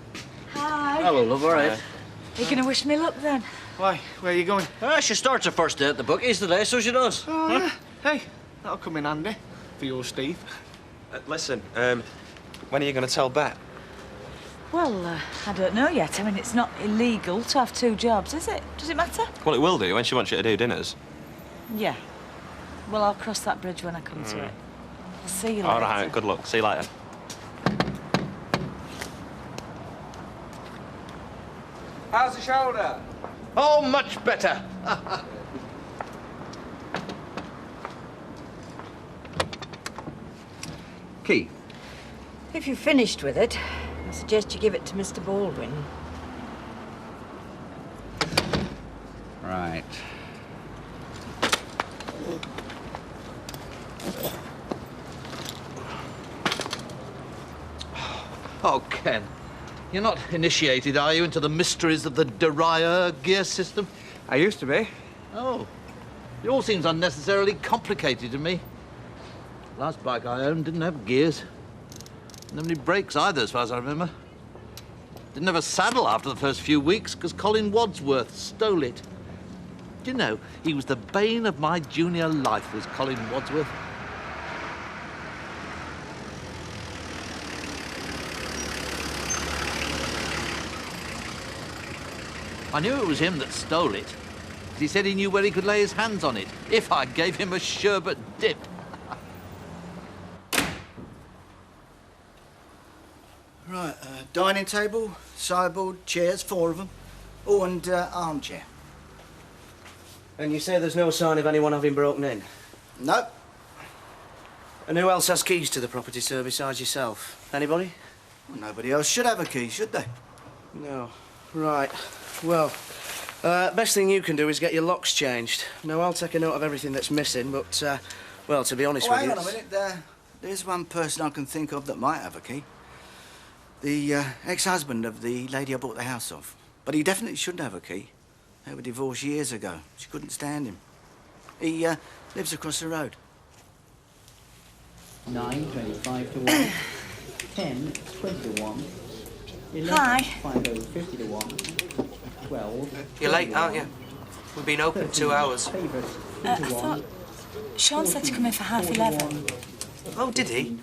Hi. Hello, love, all right. Are you going to wish me luck, then? Why? Where are you going? She starts her first day at the bookies today, so she does. Oh, yeah. Hey, that'll come in handy for your Steve. Listen, when are you going to tell Bet? Well, I don't know yet. I mean, it's not illegal to have two jobs, is it? Does it matter? Well, it will do when she wants you to do dinners. Yeah. Well, I'll cross that bridge when I come to it. I'll see you later. All right, good luck. See you later. How's the shoulder? Oh, much better. key? If you've finished with it, I suggest you give it to Mr. Baldwin. Right. Oh, Ken, you're not initiated, are you, into the mysteries of the derailleur gear system? I used to be. Oh, it all seems unnecessarily complicated to me. Last bike I owned didn't have gears. Didn't have any brakes either, as far as I remember. Didn't have a saddle after the first few weeks because Colin Wadsworth stole it. Do you know, he was the bane of my junior life, was Colin Wadsworth. I knew it was him that stole it. He said he knew where he could lay his hands on it if I gave him a sherbet dip. Right, dining table, sideboard, chairs, 4 of them. Oh, and armchair. And you say there's no sign of anyone having broken in? No. And who else has keys to the property, sir, besides yourself? Anybody? Well, nobody else should have a key, should they? No. Right. Well, best thing you can do is get your locks changed. Now, I'll take a note of everything that's missing, but, well, to be honest with you... hang on a minute. There's one person I can think of that might have a key. The ex-husband of the lady I bought the house off. But he definitely shouldn't have a key. They were divorced years ago. She couldn't stand him. He lives across the road. 9, 25 to 1. 10, 20 to 1. 11, Hi. 50, 50 to 1. 12. You're late, aren't you? We've been open 2 hours. I thought Sean said to come in for 11:30. Oh, did he?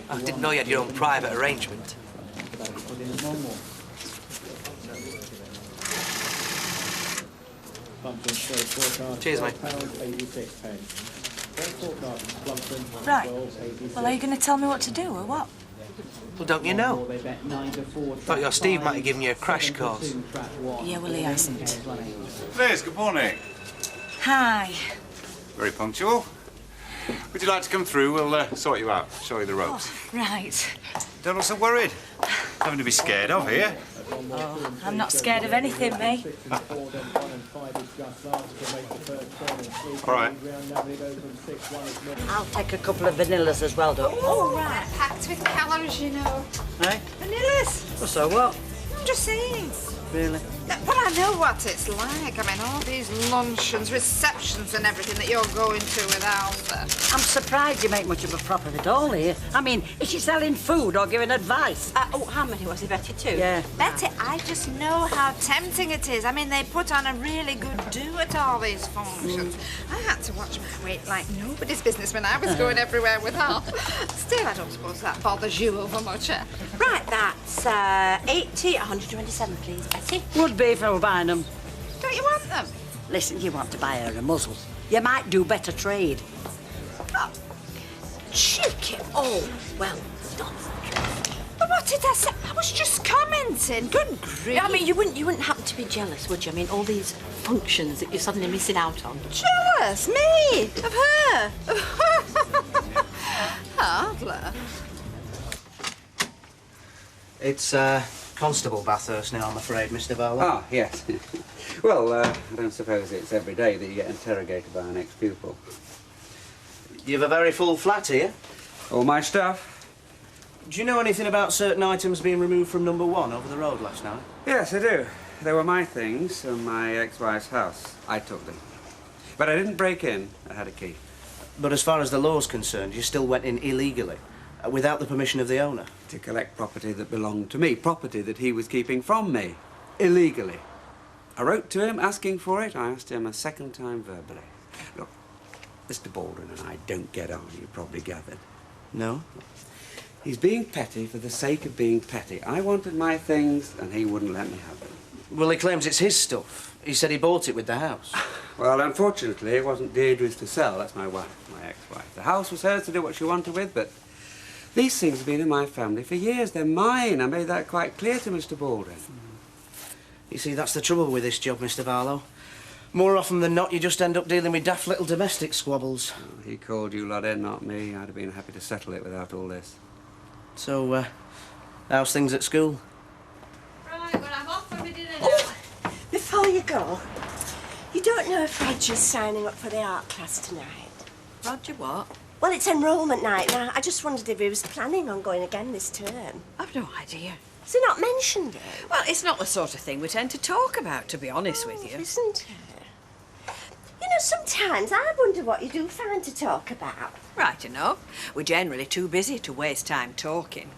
I didn't know you had your own private arrangement. Cheers, mate. Right. Well, are you going to tell me what to do or what? Well, don't you know? Thought your Steve might have given you a crash course. Yeah, well, he hasn't. Liz, good morning. Hi. Very punctual. Would you like to come through? We'll sort you out, show you the ropes. Right. Don't look so worried. Nothing to be scared of here. Oh, I'm not scared of anything, me. All right. I'll take a couple of vanillas as well, Doc. Oh, right. Packed with calories, you know. Hey? Vanillas. Well, so what? I'm just saying. Really? But I know what it's like. I mean, all these luncheons, receptions and everything that you're going to with Alpha. I'm surprised you make much of a profit at all here. I mean, is she selling food or giving advice? Oh, how many was it, Betty? 2? Yeah. Betty, I just know how tempting it is. I mean, they put on a really good do at all these functions. I had to watch my weight like nobody's business when I was going everywhere with Al. Still, I don't suppose that bothers you over much. Right, that's 80, 127, please, Betty. Would be if I were buying them. Don't you want them? Listen, you want to buy her a muzzle. You might do better trade. Oh, cheeky. Oh, well done. But what did I say? I was just commenting. Good grief. I mean, you wouldn't happen to be jealous, would you? I mean, all these functions that you're suddenly missing out on. Jealous? Me? Of her? Hardly. It's, Constable Bathurst now, I'm afraid, Mr. Barlow. Ah, yes. Well, I don't suppose it's every day that you get interrogated by an ex-pupil. You have a very full flat here. All my stuff? Do you know anything about certain items being removed from number 1 over the road last night? Yes, I do. They were my things from my ex-wife's house. I took them. But I didn't break in. I had a key. But as far as the law's concerned, you still went in illegally, without the permission of the owner? To collect property that belonged to me, property that he was keeping from me, illegally. I wrote to him asking for it. I asked him a second time verbally. Look, Mr. Baldwin and I don't get on, you probably gathered. No? He's being petty for the sake of being petty. I wanted my things and he wouldn't let me have them. Well, he claims it's his stuff. He said he bought it with the house. Well, unfortunately, it wasn't Deirdre's to sell. That's my wife, my ex-wife. The house was hers to do what she wanted with, but these things have been in my family for years. They're mine. I made that quite clear to Mr. Baldwin. You see, that's the trouble with this job, Mr. Barlow. More often than not, you just end up dealing with daft little domestic squabbles. Oh, he called you lot in, not me. I'd have been happy to settle it without all this. So, how's things at school? Right, well, I'm off for my dinner now. Oh, before you go, you don't know if Roger's signing up for the art class tonight? Roger what? Well, it's enrolment night now. I just wondered if he was planning on going again this term. I've no idea. Has he not mentioned it? Well, it's not the sort of thing we tend to talk about, to be honest with you. Isn't it? You know, sometimes I wonder what you do find to talk about. Right enough. We're generally too busy to waste time talking.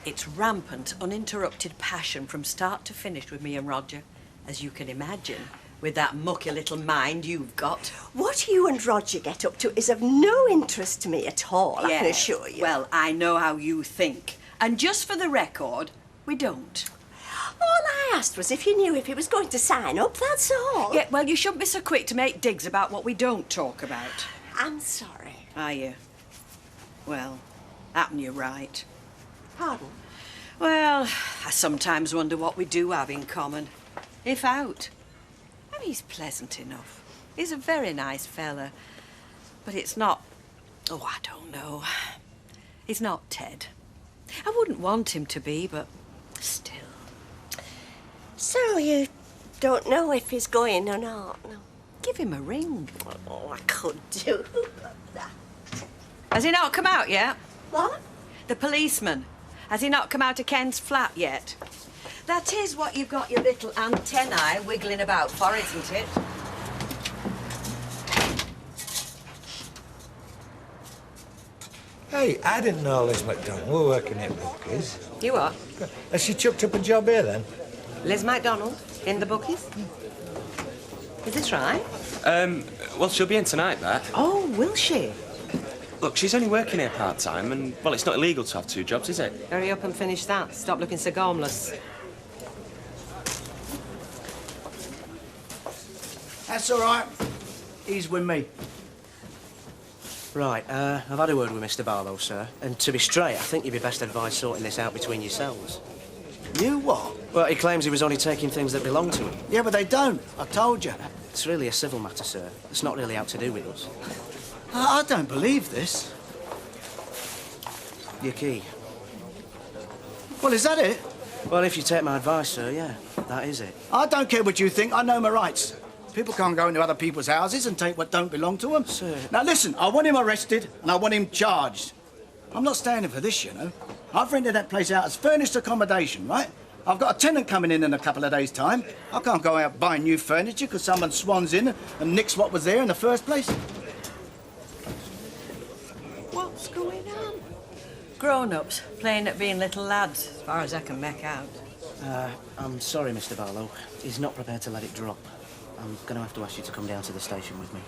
It's rampant, uninterrupted passion from start to finish with me and Roger, as you can imagine, with that mucky little mind you've got. What you and Roger get up to is of no interest to me at all, I can assure you. Well, I know how you think. And just for the record, we don't. All I asked was if you knew if he was going to sign up, that's all. Yeah, well, you shouldn't be so quick to make digs about what we don't talk about. I'm sorry. Are you? Well, happen you're right. Pardon? Well, I sometimes wonder what we do have in common. If out. I mean, he's pleasant enough. He's a very nice fella. But it's not... Oh, I don't know. He's not Ted. I wouldn't want him to be, but still. So you don't know if he's going or not? No. Give him a ring. Oh, I could do. Has he not come out yet? What? The policeman. Has he not come out of Ken's flat yet? That is what you've got your little antennae wiggling about for, isn't it? Hey, I didn't know Liz McDonald were working at Bookies. You what? Has she chucked up a job here then? Liz MacDonald in the Bookies? Is this right? Well, she'll be in tonight, that. Oh, will she? Look, she's only working here part-time, and, well, it's not illegal to have two jobs, is it? Hurry up and finish that. Stop looking so gormless. That's all right. He's with me. Right, I've had a word with Mr. Barlow, sir. And to be straight, I think you'd be best advised sorting this out between yourselves. You what? Well, he claims he was only taking things that belong to him. Yeah, but they don't. I told you. It's really a civil matter, sir. It's not really out to do with us. I don't believe this. Your key. Well, is that it? Well, if you take my advice, sir, yeah, that is it. I don't care what you think. I know my rights. People can't go into other people's houses and take what don't belong to them. Sir. Now, listen, I want him arrested and I want him charged. I'm not standing for this, you know. I've rented that place out as furnished accommodation, right? I've got a tenant coming in a couple of days' time. I can't go out buying new furniture because someone swans in and nicks what was there in the first place. What's going on? Grown-ups playing at being little lads, as far as I can make out. I'm sorry, Mr. Barlow. He's not prepared to let it drop. I'm going to have to ask you to come down to the station with me.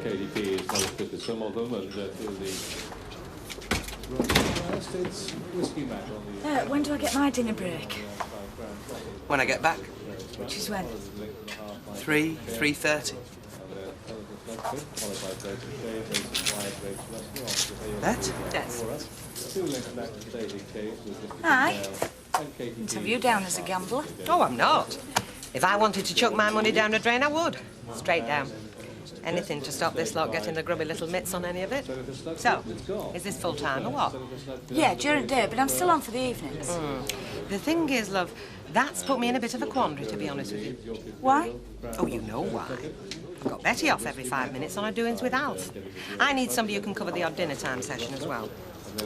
KDP is manuscript with some of them, and the it's whiskey match on the. When do I get my dinner break? When I get back. Which is when? 3:30. That? Yes. Hi. Didn't have you down as a gambler. Oh, I'm not. If I wanted to chuck my money down the drain, I would. Straight down. Anything to stop this lot getting the grubby little mitts on any of it. So, is this full-time or what? Yeah, during the day, but I'm still on for the evenings. The thing is, love, that's put me in a bit of a quandary, to be honest with you. Why? Oh, you know why. I've got Betty off every 5 minutes on her doings with Alf. I need somebody who can cover the odd dinner time session as well.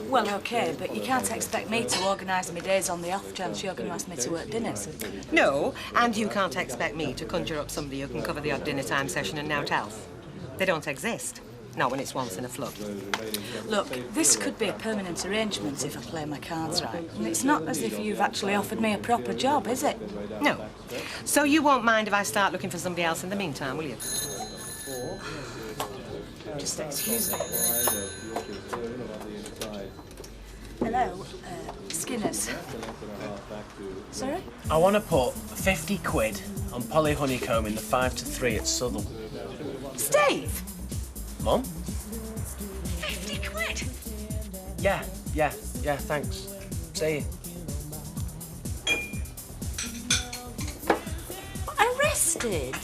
Well, OK, but you can't expect me to organise my days on the off chance you're going to ask me to work dinners. No, and you can't expect me to conjure up somebody who can cover the odd dinner time session and nout Alf. They don't exist. Not when it's once in a flood. Look, this could be a permanent arrangement if I play my cards right. And it's not as if you've actually offered me a proper job, is it? No. So you won't mind if I start looking for somebody else in the meantime, will you? Just excuse me. Hello, Skinner's. Sorry? I want to put 50 quid on Polly Honeycomb in the 5 to 3 at Southall. Steve! Mum? 50 quid? Yeah, thanks. See you. Arrested?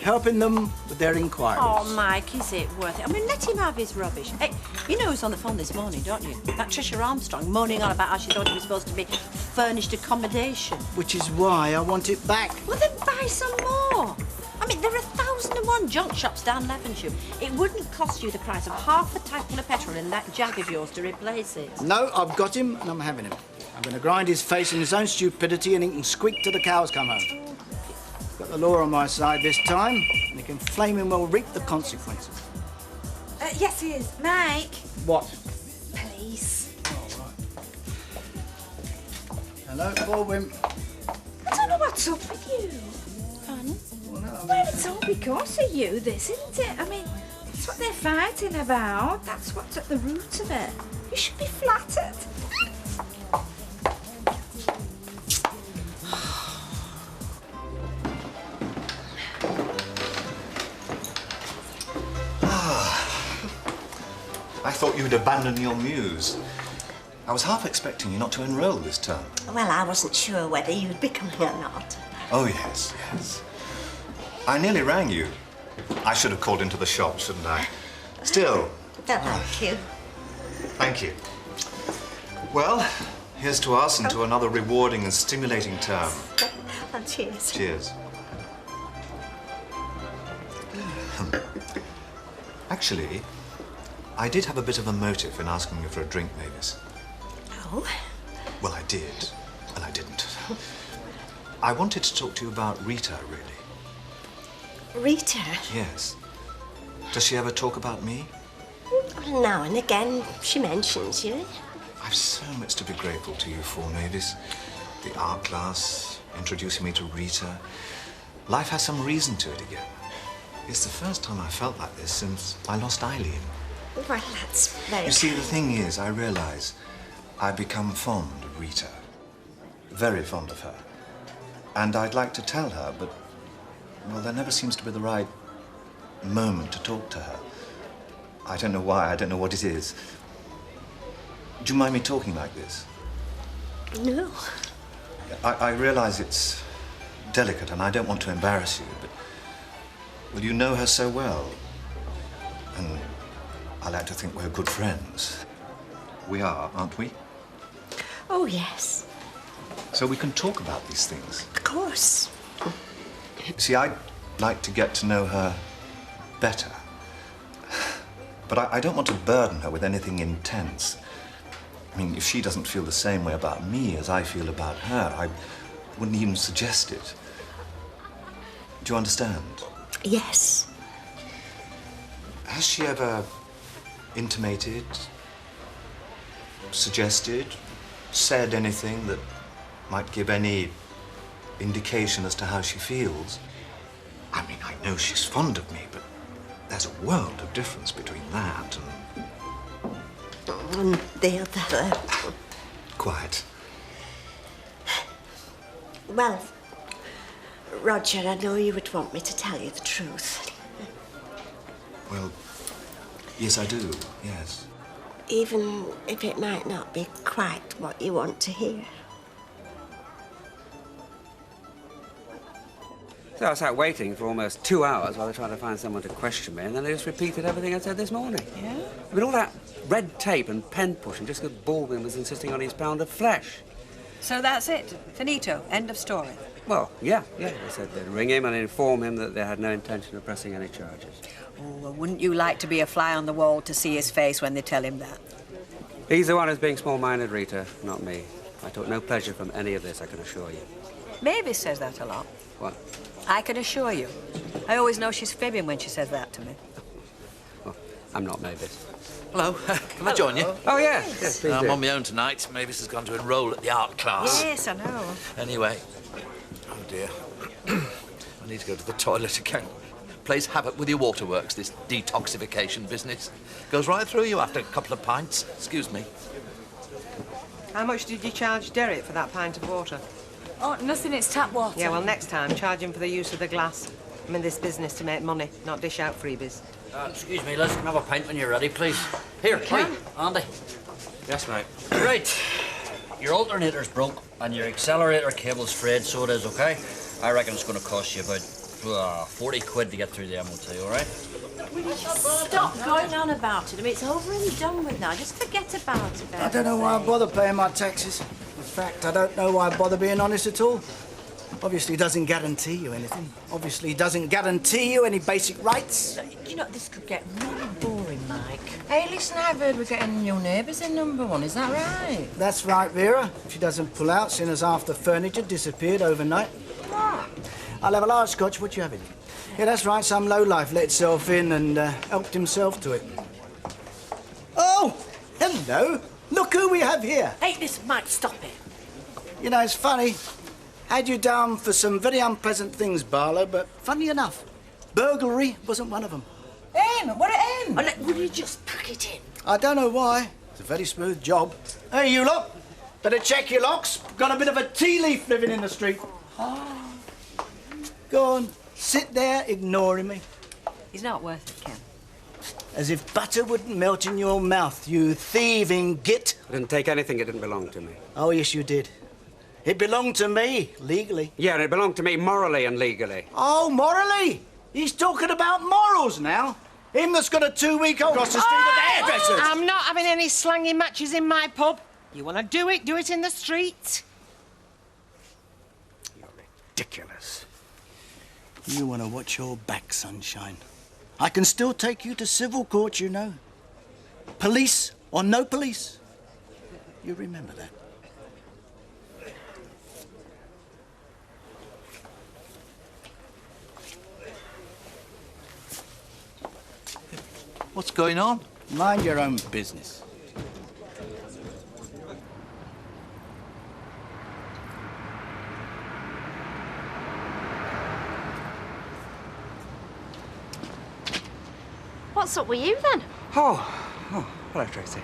Helping them with their inquiries. Oh, Mike, is it worth it? I mean, let him have his rubbish. Hey, you know who's on the phone this morning, don't you? That Tricia Armstrong moaning on about how she thought it was supposed to be furnished accommodation. Which is why I want it back. Well, then buy some more. I mean, there are 1,001 junk shops down Levenshulme. It wouldn't cost you the price of half a tank full of petrol in that Jag of yours to replace it. No, I've got him and I'm having him. I'm going to grind his face in his own stupidity and he can squeak till the cows come home. Got the law on my side this time, and he can flaming well reap the consequences. Yes, he is. Mike. What? Police. Hello, Baldwin. I don't know what's up with you. Well, it's all because of you, this, isn't it? I mean, that's what they're fighting about. That's what's at the root of it. You should be flattered. I thought you'd abandon your muse. I was half expecting you not to enroll this term. Well, I wasn't sure whether you'd be coming or not. Oh, yes. I nearly rang you. I should have called into the shop, shouldn't I? Still. Thank you. Thank you. Well, here's to us and to another rewarding and stimulating term. Well, cheers. Cheers. Actually, I did have a bit of a motive in asking you for a drink, Mavis. Oh? Well, I did, and I didn't. I wanted to talk to you about Rita, really. Rita? Yes. Does she ever talk about me? Well, now and again, she mentions you. I've so much to be grateful to you for, Mavis. The art class, introducing me to Rita. Life has some reason to it again. It's the first time I felt like this since I lost Eileen. Well, that's very... You see, the thing is, I realise I've become fond of Rita. Very fond of her. And I'd like to tell her, but, well, there never seems to be the right moment to talk to her. I don't know why, I don't know what it is. Do you mind me talking like this? No. I realise it's delicate and I don't want to embarrass you, but, well, you know her so well. And I like to think we're good friends. We are, aren't we? Oh, yes. So we can talk about these things. Of course. See, I'd like to get to know her better. But I don't want to burden her with anything intense. I mean, if she doesn't feel the same way about me as I feel about her, I wouldn't even suggest it. Do you understand? Yes. Has she ever intimated, suggested, said anything that might give any indication as to how she feels? I mean, I know she's fond of me, but there's a world of difference between that And the other... Quiet. Well, Roger, I know you would want me to tell you the truth. Well, yes, I do, yes. Even if it might not be quite what you want to hear. So I sat waiting for almost 2 hours while they tried to find someone to question me, and then they just repeated everything I said this morning. Yeah? I mean, all that red tape and pen pushing just because Baldwin was insisting on his pound of flesh. So that's it? Finito? End of story? Well, yeah. They said they'd ring him and inform him that they had no intention of pressing any charges. Oh, well, wouldn't you like to be a fly on the wall to see his face when they tell him that? He's the one who's being small-minded, Rita, not me. I took no pleasure from any of this, I can assure you. Mavis says that a lot. What? I can assure you. I always know she's fibbing when she says that to me. Well, I'm not Mavis. Hello, can I join you? Oh, yes, please I'm do. on my own tonight. Mavis has gone to enrol at the art class. Yes, I know. Anyway, oh dear. I need to go to the toilet again. Plays havoc with your waterworks, this detoxification business. Goes right through you after a couple of pints. Excuse me. How much did you charge Derek for that pint of water? Oh, nothing, it's tap water. Yeah, well, next time, charge him for the use of the glass. I'm in this business to make money, not dish out freebies. Excuse me, Liz, can I have a pint when you're ready, please? Here, Can? wait, Andy. Yes, mate. Right. Your alternator's broke and your accelerator cable's frayed, so it is, okay? I reckon it's going to cost you about 40 quid to get through the MOT, all right? Will you just stop going on about it? I mean, it's over and done with now. Just forget about it. I don't know why I bother paying my taxes. In fact, I don't know why I bother being honest at all. Obviously, it doesn't guarantee you anything. Obviously, it doesn't guarantee you any basic rights. You know, this could get really boring, Mike. Hey, listen, I've heard we're getting new neighbours in number 1. Is that right? That's right, Vera. If she doesn't pull out, seeing as half the furniture disappeared overnight. What? I'll have a large scotch. What you having? Yeah, that's right. Some lowlife let himself in and helped himself to it. Oh, hello. Look who we have here. Hey, listen, Mike, stop it. You know, it's funny. Had you down for some very unpleasant things, Barlow, but funny enough, burglary wasn't one of them. Him? What at him? Oh, look, will you just pack it in? I don't know why. It's a very smooth job. Hey, you lot. Better check your locks. Got a bit of a tea leaf living in the street. Oh. Go on. Sit there ignoring me. He's not worth it, Ken. As if butter wouldn't melt in your mouth, you thieving git. I didn't take anything that didn't belong to me. Oh, yes, you did. It belonged to me, legally. Yeah, and it belonged to me morally and legally. Oh, morally? He's talking about morals now. Him that's got a 2-week-old across the street at the hairdressers. I'm not having any slangy matches in my pub. You want to do it in the street. You're ridiculous. You want to watch your back, sunshine. I can still take you to civil court, you know. Police or no police. You remember that. What's going on? Mind your own business. What's up with you then? Oh, hello, Tracy.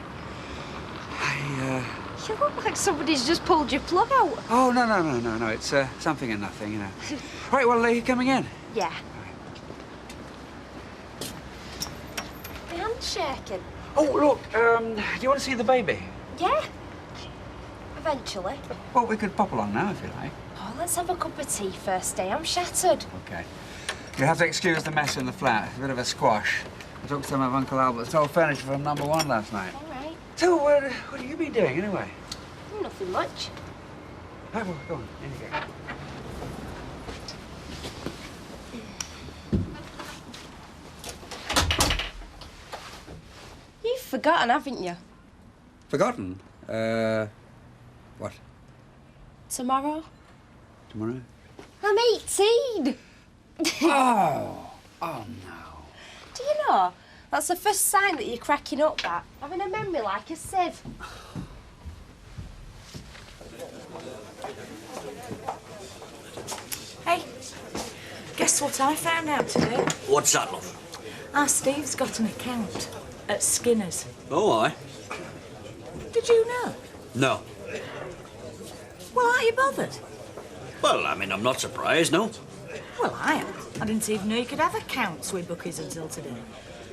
You look like somebody's just pulled your plug out. Oh, no, it's something and nothing, you know. Right, well, are you coming in? Yeah. My hand's shaking. Oh, look, do you want to see the baby? Yeah. Eventually. Well, we could pop along now, if you like. Oh, let's have a cup of tea first, eh? I'm shattered. Okay. You'll have to excuse the mess in the flat. It's a bit of a squash. I took some of Uncle Albert's old furniture from number 1 last night. All right. So, what have you been doing, anyway? Nothing much. Oh, well, go on. In you go. You've forgotten, haven't you? Forgotten? What? Tomorrow? Tomorrow? I'm 18. Oh no. Do you know, that's the first sign that you're cracking up, that. Having a memory like a sieve. Hey, guess what I found out today? What's that, love? Our Steve's got an account at Skinner's. Oh, aye. Did you know? No. Well, aren't you bothered? Well, I mean, I'm not surprised, no. Well, I am. I didn't even know you could have accounts with bookies until today.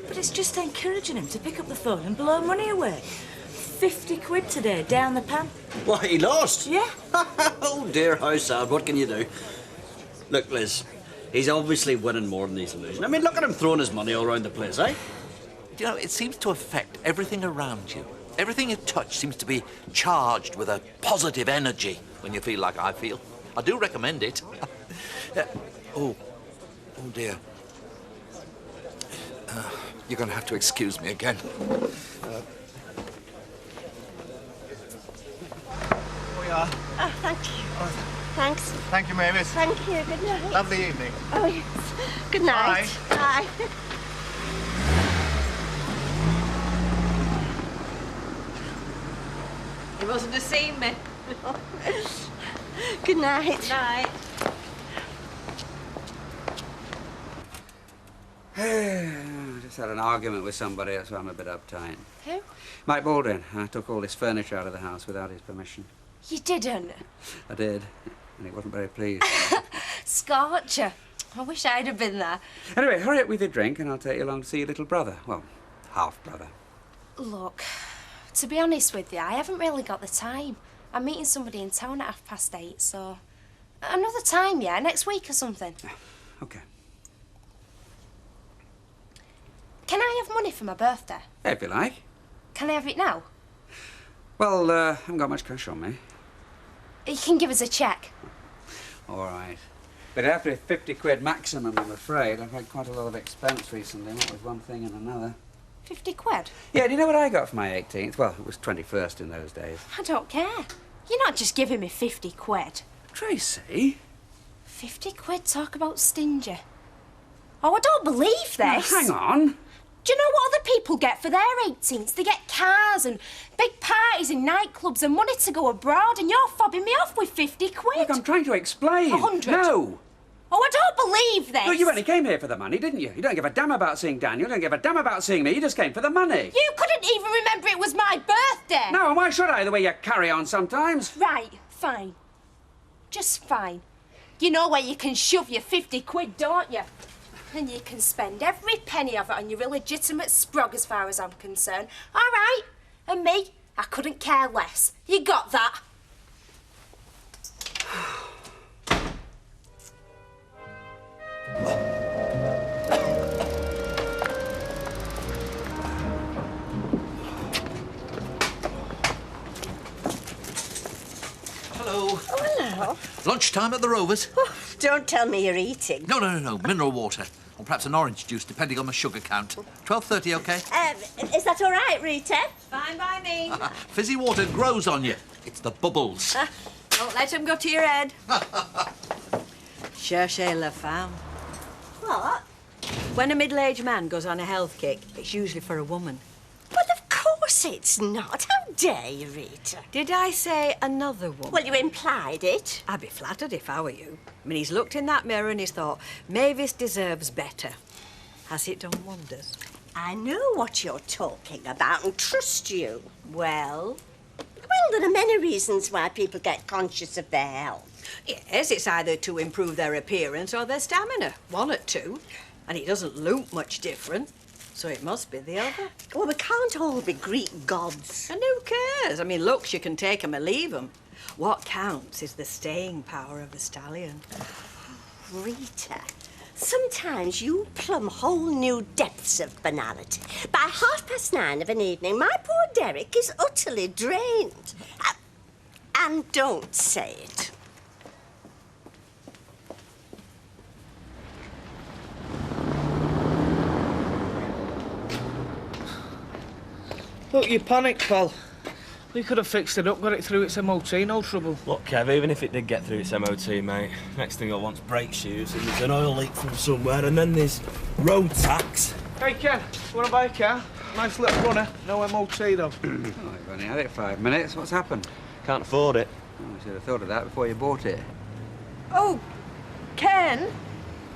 But it's just encouraging him to pick up the phone and blow money away. 50 quid today, down the pan. Why, he lost? Yeah. Oh, dear, how sad. What can you do? Look, Liz, he's obviously winning more than he's losing. I mean, look at him throwing his money all around the place, eh? You know, it seems to affect everything around you. Everything you touch seems to be charged with a positive energy when you feel like I feel. I do recommend it. Oh dear. You're going to have to excuse me again. We are. Oh, thank you. Thanks. Thank you, Mavis. Thank you. Good night. Lovely evening. Oh, yes. Good night. Bye. He mustn't have seen me. Good night. Good night. I just had an argument with somebody, that's why I'm a bit uptight. Who? Mike Baldwin. I took all his furniture out of the house without his permission. You didn't? I did, and he wasn't very pleased. Scorcher. I wish I'd have been there. Anyway, hurry up with your drink and I'll take you along to see your little brother. Well, half-brother. Look, to be honest with you, I haven't really got the time. I'm meeting somebody in town at 8:30, so... Another time, yeah? Next week or something? OK. Can I have money for my birthday? Yeah, if you like. Can I have it now? Well, I haven't got much cash on me. You can give us a cheque. All right. But it'd have to be 50 quid maximum, I'm afraid. I've had quite a lot of expense recently, what with one thing and another. 50 quid? Yeah, do you know what I got for my 18th? Well, it was 21st in those days. I don't care. You're not just giving me 50 quid. Tracy? 50 quid, talk about stingy. Oh, I don't believe this. Now, hang on. Do you know what other people get for their 18th? They get cars and big parties and nightclubs and money to go abroad, and you're fobbing me off with 50 quid. Look, I'm trying to explain. 100. No. Oh, I don't believe this. No, you only came here for the money, didn't you? You don't give a damn about seeing Daniel. You don't give a damn about seeing me. You just came for the money. You couldn't even remember it was my birthday. No, and why should I, the way you carry on sometimes? Right, fine. Just fine. You know where you can shove your 50 quid, don't you? And you can spend every penny of it on your illegitimate sprog as far as I'm concerned. All right. And me, I couldn't care less. You got that? Hello. Oh, hello. Lunchtime at the Rovers? Oh, don't tell me you're eating. No. Mineral water. Or perhaps an orange juice, depending on my sugar count. 12:30, OK? Is that all right, Rita? Fine by me. Fizzy water grows on you. It's the bubbles. Don't let them go to your head. Cherchez la femme. What? When a middle-aged man goes on a health kick, it's usually for a woman. Well, of course it's not. How dare you, Rita? Did I say another woman? Well, you implied it. I'd be flattered if I were you. I mean, he's looked in that mirror and he's thought, Mavis deserves better. Has it done wonders? I know what you're talking about and trust you. Well? Well, there are many reasons why people get conscious of their health. Yes, it's either to improve their appearance or their stamina. One at two. And it doesn't look much different. So it must be the other. Well, we can't all be Greek gods. And who cares? I mean, looks, you can take 'em or leave 'em. What counts is the staying power of a stallion. Rita, sometimes you plumb whole new depths of banality. By 9:30 of an evening, my poor Derek is utterly drained. And don't say it. Look, you panicked, pal. We could have fixed it up, got it through its MOT, no trouble. Look, Kev, even if it did get through its MOT, mate, next thing I'll want's brake shoes, and there's an oil leak from somewhere, and then there's road tax. Hey, Ken, want to buy a car? Nice little runner, no MOT, though. Oh, you've only had it 5 minutes. What's happened? Can't afford it. Oh, you should have thought of that before you bought it. Oh, Ken?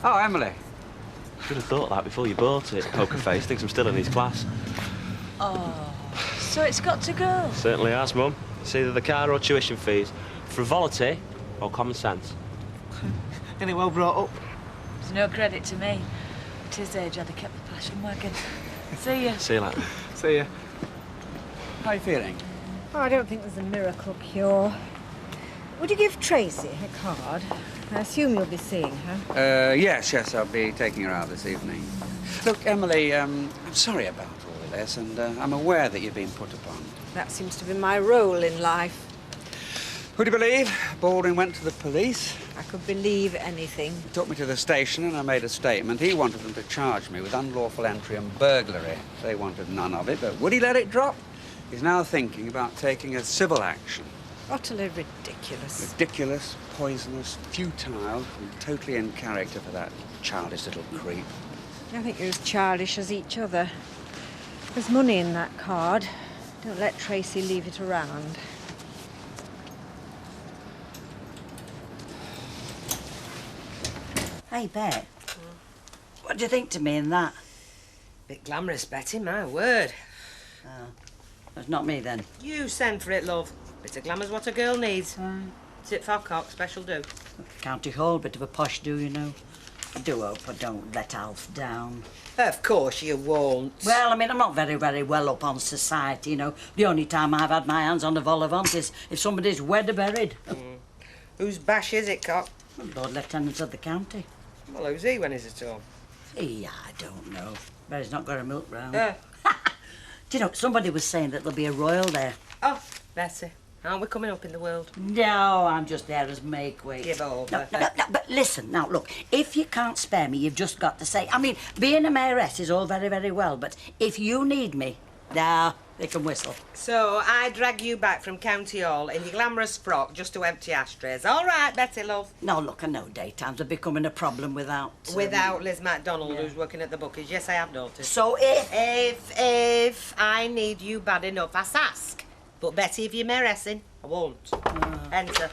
Oh, Emily. Should have thought that before you bought it. Poker face, thinks I'm still in his class. Oh, so it's got to go? Certainly has, Mum. It's either the car or tuition fees. Frivolity or common sense. Any well brought up? There's no credit to me. At his age, I'd have kept the passion wagon. See ya. See you later. See ya. How are you feeling? Oh, I don't think there's a miracle cure. Would you give Tracy her card? I assume you'll be seeing her. Yes, I'll be taking her out this evening. Look, Emily, I'm sorry about all of this, and I'm aware that you've been put upon. That seems to be my role in life. Who do you believe? Baldwin went to the police. I could believe anything. He took me to the station and I made a statement. He wanted them to charge me with unlawful entry and burglary. They wanted none of it, but would he let it drop? He's now thinking about taking a civil action. Utterly ridiculous. Ridiculous, poisonous, futile, and totally in character for that childish little creep. I think you're as childish as each other. There's money in that card. Don't let Tracy leave it around. Hey, Bet. What do you think to me in that? Bit glamorous, Betty, my word. Oh, that's not me, then. You send for it, love. Bit of glamour's what a girl needs. Tit for cock, special do. County Hall, bit of a posh do, you know. I do hope I don't let Alf down. Of course you won't. Well, I mean, I'm not very, very well up on society, you know. The only time I've had my hands on the vol au vent is if somebody's wed or buried. Whose bash is it, Cock? Lord Lieutenant of the county. Well, who's he when he's at home? Yeah, I don't know. But he's not got a milk round. Uh. Do you know, somebody was saying that there'll be a royal there. Oh, Bessie, aren't we coming up in the world? No, I'm just there as make-weight. Give over. No, but listen, now, look, if you can't spare me, you've just got to say... I mean, being a mayoress is all very, very well, but if you need me, nah, they can whistle. So, I drag you back from County Hall in your glamorous frock just to empty ashtrays. All right, Betty, love. No, look, I know daytimes are becoming a problem without... Without Liz MacDonald, who's working at the bookies. Yes, I have noticed. So If I need you bad enough, I ask. But Betty, if you're mayoressing, I won't. Enter.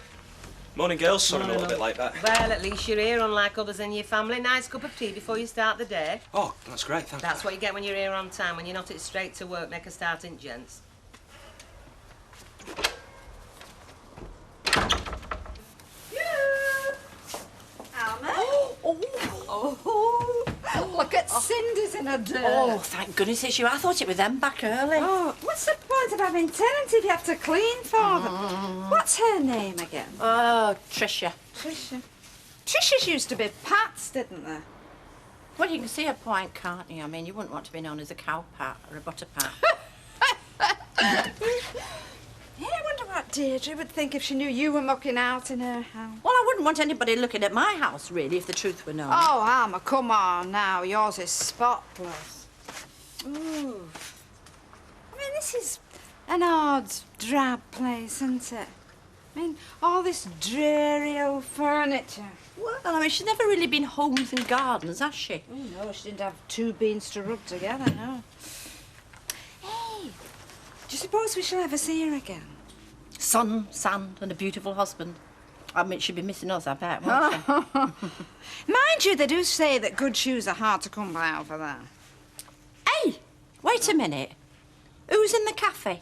Morning, girls. Sorry I'm a Morning, little bit like that. Well, at least you're here, unlike others in your family. Nice cup of tea before you start the day. Oh, that's great, thank you. That's what you get when you're here on time. When you're not, it's straight to work. Make a start in, gents. Alma? Oh, look at Cindy's in her dirt. Oh, thank goodness it's you. I thought it was them back early. Oh, what's the point of having tenants if you have to clean for them? What's her name again? Oh, Tricia. Tricia. Tricia's used to be Pat's, didn't they? Well, you can see her point, can't you? I mean, you wouldn't want to be known as a cow pat or a butter pat. Yeah, I wonder what Deirdre would think if she knew you were mucking out in her house. Well, I wouldn't want anybody looking at my house, really, if the truth were known. Oh, Alma, come on now. Yours is spotless. Ooh. I mean, this is an odd, drab place, isn't it? I mean, all this dreary old furniture. Well, I mean, she's never really been homes and gardens, has she? Oh, no, she didn't have two beans to rub together, no. Hey, do you suppose we shall ever see her again? Sun, sand, and a beautiful husband. I mean, she'd be missing us, I bet, won't she? Mind you, they do say that good shoes are hard to come by over there. Hey, wait a minute. Who's in the cafe?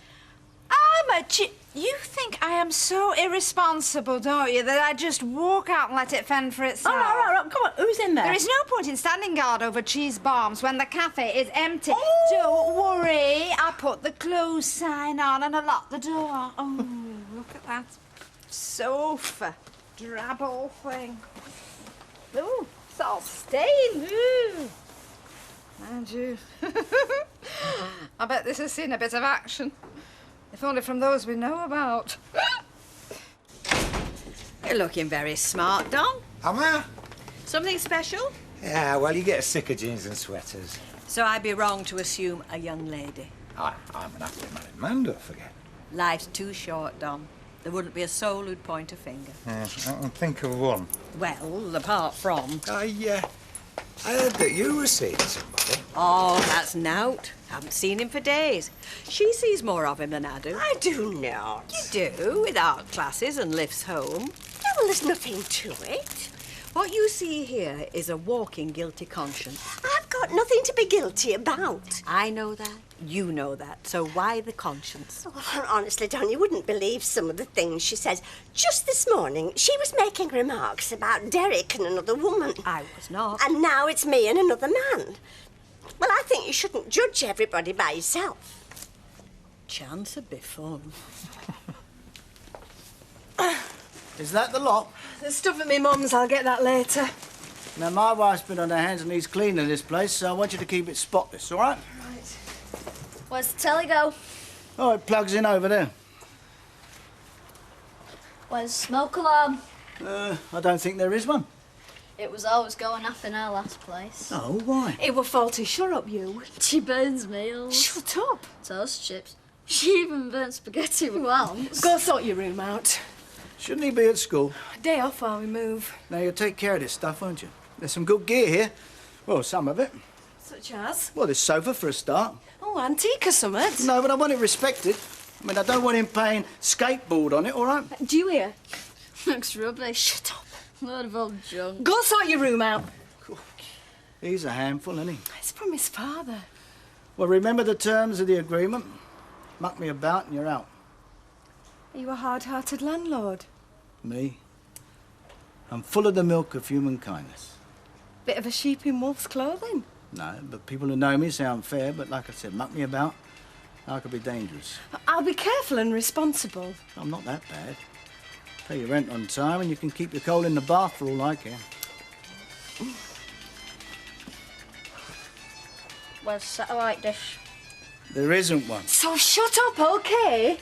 Alma, you think I am so irresponsible, don't you, that I just walk out and let it fend for itself? All right, come on, who's in there? There is no point in standing guard over cheese bombs when the cafe is empty. Don't worry, I put the close sign on and I lock the door. Oh, look at that sofa. Drab old thing. Ooh, it's all stained. Ooh. Mind you. I bet this has seen a bit of action. If only from those we know about. You're looking very smart, Don. Am I? Something special? Yeah, well, you get sick of jeans and sweaters. So I'd be wrong to assume a young lady. I'm an happily married man, don't forget. Life's too short, Don. There wouldn't be a soul who'd point a finger. Yeah, I can think of one. Well, apart from... I heard that you were seeing somebody. Oh, that's Nout. Haven't seen him for days. She sees more of him than I do. I do not. You do, with art classes and lifts home. Yeah, well, there's nothing to it. What you see here is a walking guilty conscience. I've got nothing to be guilty about. I know that. You know that. So why the conscience? Oh, honestly, Don, you wouldn't believe some of the things she says. Just this morning, she was making remarks about Derek and another woman. I was not. And now it's me and another man. Well, I think you shouldn't judge everybody by yourself. Chance would be fun. Is that the lot? There's stuff at me mum's. I'll get that later. Now, my wife's been on her hands and knees cleaning this place, so I want you to keep it spotless, all right? Right. Where's the telly go? Oh, it plugs in over there. Where's the smoke alarm? I don't think there is one. It was always going off in our last place. Oh, why? It were faulty. Shut up, you. She burns meals. Shut up. Toast chips. She even burnt spaghetti once. Go sort your room out. Shouldn't he be at school? Day off while we move. Now, you'll take care of this stuff, won't you? There's some good gear here. Well, some of it. Such as? Well, this sofa for a start. Oh, antique or something. No, but I want it respected. I mean, I don't want him playing skateboard on it, all right? Do you hear? Looks rubbish. Shut up. Load of old junk. Go sort your room out. He's a handful, isn't he? It's from his father. Well, remember the terms of the agreement. Muck me about and you're out. Are you a hard-hearted landlord? Me? I'm full of the milk of human kindness. Bit of a sheep in wolf's clothing. No, but people who know me say I'm fair, but like I said, muck me about, I could be dangerous. I'll be careful and responsible. I'm not that bad. Pay your rent on time and you can keep your coal in the bath for all I care. Where's the satellite dish? There isn't one. So shut up, OK?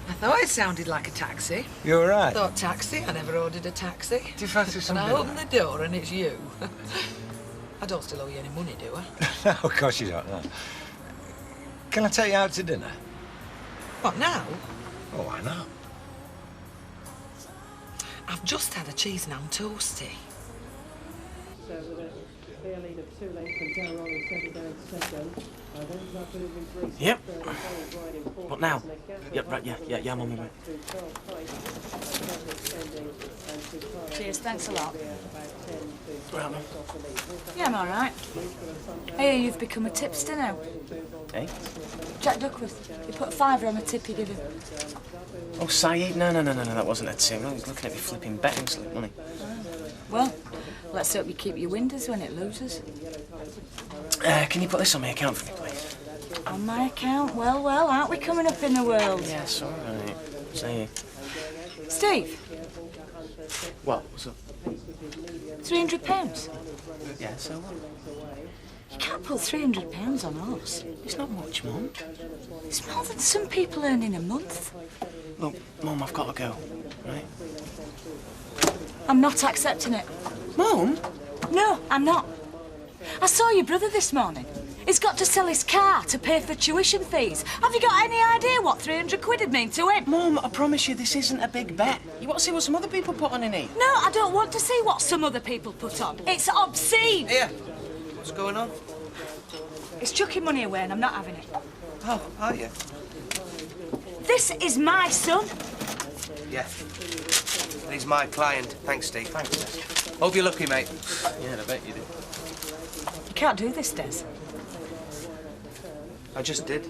I thought it sounded like a taxi. You're right. I thought taxi. I never ordered a taxi. Do you fancy And some I dinner? open the door and it's you. I don't still owe you any money, do I? No, of course you don't, no. Can I take you out to dinner? What, now? Oh, why not? I've just had a cheese and ham toasty. Yep. What now? Yep, right, yeah, I'm on my way. Cheers, thanks a lot. Right, man. Yeah, I'm all right. I hear you've become a tipster now. Eh? Jack Duckworth, you put a £5 on the tip you give him. Oh, Saeed? No, that wasn't a tip. I was looking at me flipping betting slip money. Well, let's hope you keep your windows when it loses. Can you put this on my account for me, please? On my account? Well, aren't we coming up in the world? Yes, all right. Say Steve, what? What's up? £300. Yeah, so what? You can't put £300 on us. It's not much, Mum. It's more than some people earn in a month. Look, Mum, I've got to go, right? I'm not accepting it. Mum? No, I'm not. I saw your brother this morning. He's got to sell his car to pay for tuition fees. Have you got any idea what 300 quid would mean to him? Mum, I promise you this isn't a big bet. You want to see what some other people put on in it? No, I don't want to see what some other people put on. It's obscene. Here. What's going on? It's chucking money away and I'm not having it. Oh, are you? This is my son. Yeah. He's my client. Thanks, Steve. Thanks. Hope you're lucky, mate. Yeah, I bet you do. You can't do this, Des. I just did.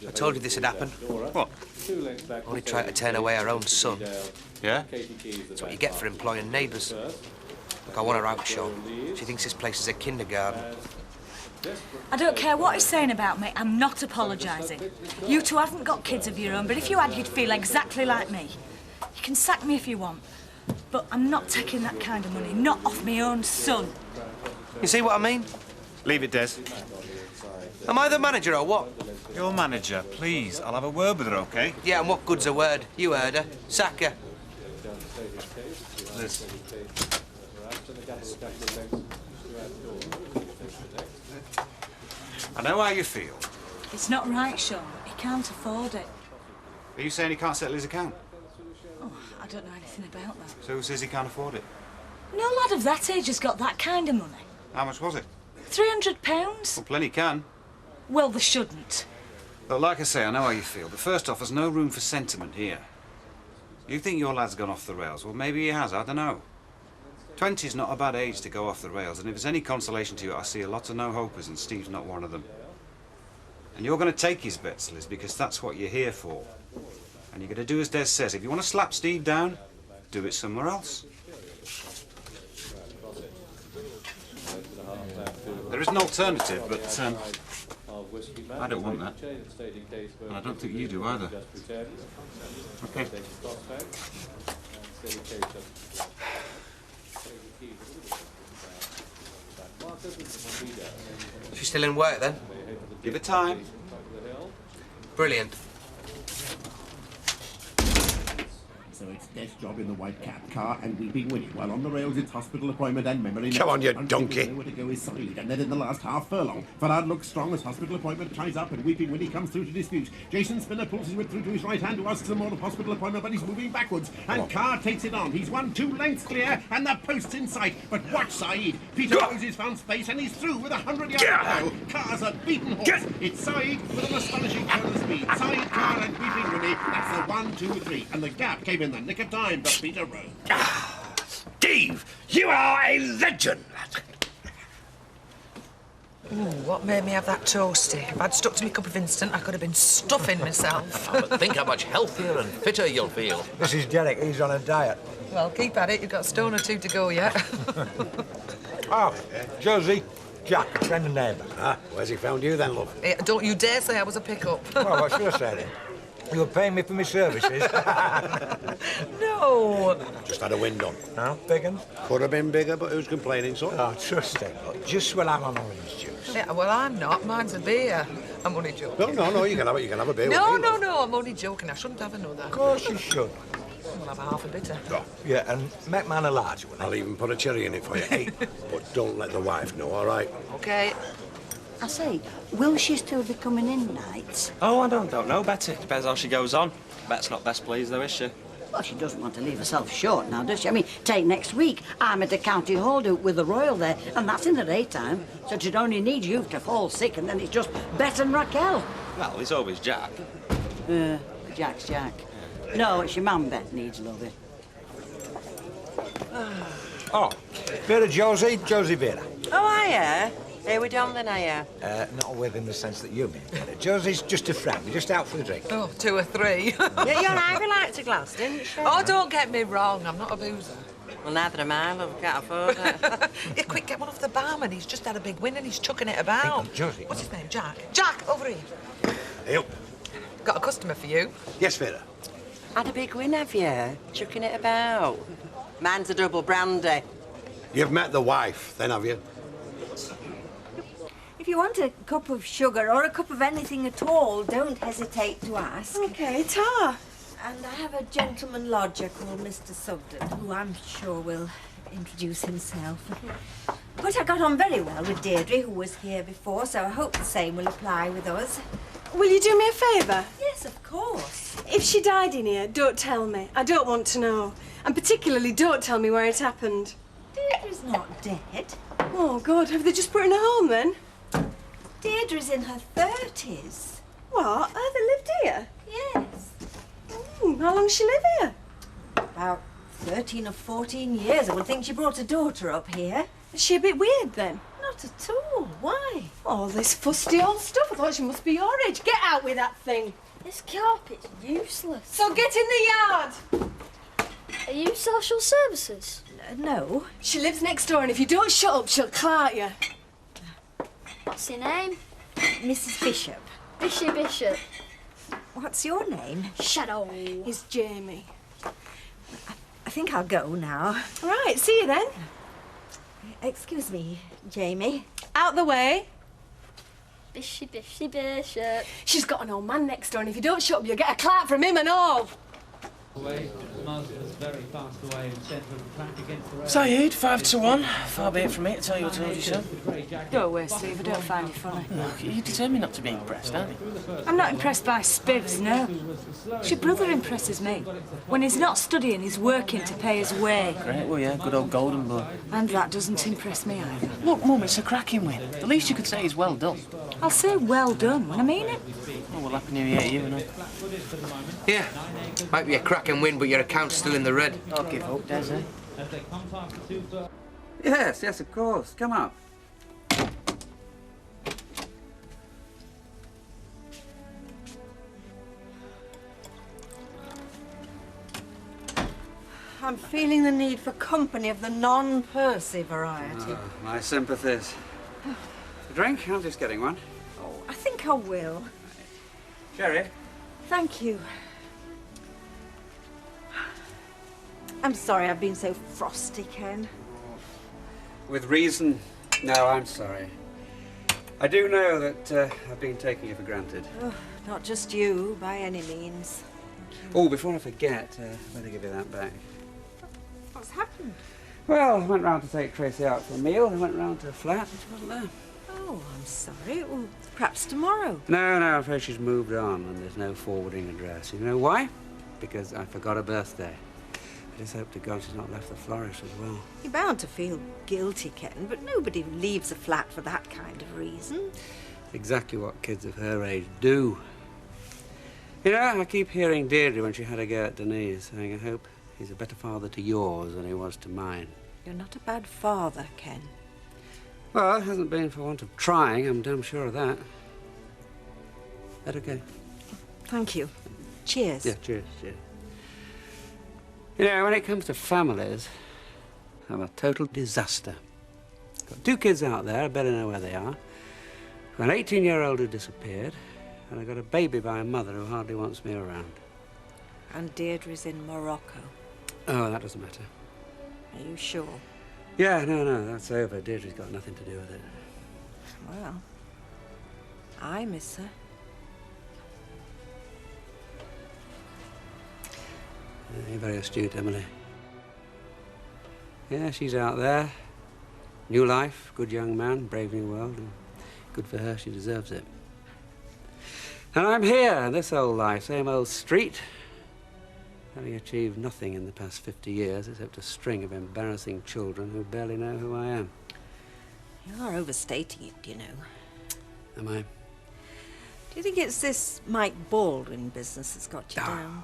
I told you this had happened. What? Only trying to turn away our own son. Yeah? That's what you get for employing neighbours. Look, I want her out, Sean. She thinks this place is a kindergarten. I don't care what he's saying about me, I'm not apologising. You two haven't got kids of your own, but if you had, you'd feel exactly like me. You can sack me if you want, but I'm not taking that kind of money, not off my own son. You see what I mean? Leave it, Des. Am I the manager or what? Your manager, please. I'll have a word with her, OK? Yeah, and what good's a word? You heard her. Sack her. Liz. I know how you feel. It's not right, Sean. He can't afford it. Are you saying he can't settle his account? Oh, I don't know anything about that. So who says he can't afford it? No lad of that age has got that kind of money. How much was it? £300? Well, plenty can. Well, they shouldn't. But like I say, I know how you feel. But first off, there's no room for sentiment here. You think your lad's gone off the rails? Well, maybe he has, I don't know. 20's not a bad age to go off the rails, and if it's any consolation to you, I see a lot of no-hopers, and Steve's not one of them. And you're going to take his bets, Liz, because that's what you're here for. And you're going to do as Des says. If you want to slap Steve down, do it somewhere else. There is an alternative, but I don't want that. And I don't think you do either. Okay. She's still in work, then? Give her time. Brilliant. So he It's desk job in the White Cat car and Weeping Winnie. While on the rails, it's hospital appointment and memory. Come on, you donkey. Where to go is side. And then in the last half furlong, Farad looks strong as hospital appointment ties up and Weeping Winnie comes through to dispute. Jason Spinner pulls his whip through to his right hand to ask some more of hospital appointment, but he's moving backwards. And Carr takes it on. He's won 2 lengths clear and the post's in sight. But watch Saeed. Peter Rosie's found space and he's through with 100 yards to go. Carr's a beaten horse. It's Saeed with an astonishing turn of speed. Saeed, Carr and Weeping Winnie. That's the 1, 2, 3. And the gap came in the nick of time to Peter Rose. Steve, you are a legend. Ooh, what made me have that toasty? If I'd stuck to my cup of instant, I could have been stuffing myself. But think how much healthier and fitter you'll feel. This is Derek. He's on a diet. Well, keep at it. You've got a stone or 2 to go yet. Oh, Josie. Jack, a friend and neighbour. Ah, where's he found you then, love? Don't you dare say I was a pickup. Well, what should I say then? You were paying me for my services. No. Just had a win done. No, big un? Could have been bigger, but who's complaining, son? Oh, trust it. Just when I'm on orange juice. Yeah, well, I'm not. Mine's a beer. I'm only joking. No, you can have it. You can have a beer. No, with me, no, I'm only joking. I shouldn't have another. Of course you should. We'll have a half a bitter. Oh. Yeah, and make mine a large one. I'll even put a cherry in it for you. Hey, but don't let the wife know, all right? OK. I say, will she still be coming in nights? Oh, I don't know, Betty. Depends how she goes on. Bet's not best pleased, though, is she? Well, she doesn't want to leave herself short now, does she? I mean, take next week. I'm at the county hold with the Royal there, and that's in the daytime. So she'd only need you to fall sick, and then it's just Bet and Raquel. Well, there's always Jack. Jack's Jack. No, it's your mum Bet needs loving. Oh, Vera Josie, Josie Vera. Oh, hiya. Here we done then, hiya. Not with in the sense that you mean, Vera. Josie's just a friend. We're just out for a drink. Oh, 2 or 3. Yeah, your Ivy liked a glass, didn't she? Oh, don't get me wrong. I'm not a boozer. Well, neither am I, love. Can't afford it. Yeah, quick, get one off the barman. He's just had a big win and he's chucking it about. Hey, Josie. What's his name? Jack? Jack, over here. Hey, Got a customer for you. yes, Vera. Had a big win, have you? Chucking it about. Mine's a double brandy. You've met the wife, then, have you? If you want a cup of sugar or a cup of anything at all, don't hesitate to ask. OK, ta. And I have a gentleman lodger called Mr. Sugden, who I'm sure will introduce himself. But I got on very well with Deirdre, who was here before, so I hope the same will apply with us. Will you do me a favour? Yes, of course. If she died in here, don't tell me. I don't want to know. And particularly, don't tell me where it happened. Deirdre's not dead. Oh, God, have they just put her in a home, then? Deirdre's in her 30s. What? Oh, they lived here? Yes. How long she live here? About 13 or 14 years. I would think she brought a daughter up here. Is she a bit weird, then? Not at all. Why? All this fusty old stuff. I thought she must be your age. Get out with that thing. This carpet's useless. So get in the yard. Are you social services? No. She lives next door, and if you don't shut up, she'll cart you. What's your name? Mrs. Bishop. Bishop. What's your name? Shadow. It's Jamie. I think I'll go now. Right, see you then. Excuse me, Jamie. Out the way. Bishop. She's got an old man next door, and if you don't shut up, you'll get a clap from him and all. Saeed, 5 to 1. Far be it from me to tell you what I told you so. Go away, Steve. I don't find you funny. Look, you're determined not to be impressed, aren't you? I'm not impressed by Spivs, no. Your brother impresses me. When he's not studying, he's working to pay his way. Great, well, yeah, good old golden boy. And that doesn't impress me either. Look, Mum, it's a cracking win. The least you could say is well done. I'll say well done when I mean it. Oh, well, Happy New Year to you, and Yeah, might be a cracking win, but your account's still in the red. I'll give up, Des, eh? Yes, of course. Come up. I'm feeling the need for company of the non-Percy variety. Oh, my sympathies. A drink? I'm just getting one. Oh, I think I will. Sherry? Thank you. I'm sorry I've been so frosty, Ken. With reason. No, I'm sorry. I do know that I've been taking you for granted. Oh, not just you, by any means. Oh, before I forget, I better give you that back. What's happened? Well, I went round to take Tracy out for a meal. I went round to her flat and she wasn't there. Oh, I'm sorry. Well, perhaps tomorrow. No, I'm afraid she's moved on and there's no forwarding address. You know why? Because I forgot her birthday. I just hope to God she's not left the florist as well. You're bound to feel guilty, Ken, but nobody leaves a flat for that kind of reason. Exactly what kids of her age do. You know, I keep hearing Deirdre when she had a go at Denise, saying, I hope he's a better father to yours than he was to mine. You're not a bad father, Ken. Well, it hasn't been for want of trying, I'm damn sure of that. That okay? Thank you. Cheers. Yeah, cheers. You know, when it comes to families, I'm a total disaster. Got 2 kids out there, I better know where they are. Got an 18-year-old who disappeared, and I got a baby by a mother who hardly wants me around. And Deirdre's in Morocco. Oh, that doesn't matter. Are you sure? Yeah, no, that's over. Deirdre's got nothing to do with it. Well, I miss her. You're very astute, Emily. Yeah, she's out there. New life, good young man, brave new world, and good for her, she deserves it. And I'm here, this old life, same old street, having achieved nothing in the past 50 years except a string of embarrassing children who barely know who I am. You are overstating it, you know. Am I? Do you think it's this Mike Baldwin business that's got you down?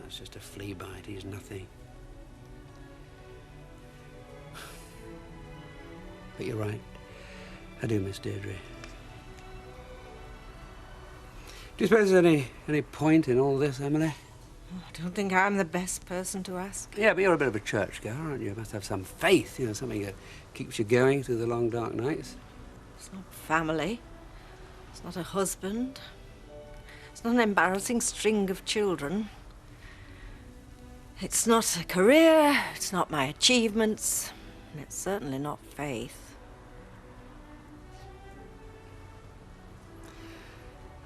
It's just a flea bite, he's nothing. But you're right, I do miss Deirdre. Do you suppose there's any point in all this, Emily? I don't think I'm the best person to ask. Yeah, but you're a bit of a churchgoer, aren't you? You must have some faith, you know, something that keeps you going through the long, dark nights. It's not family. It's not a husband. It's not an embarrassing string of children. It's not a career. It's not my achievements. And it's certainly not faith.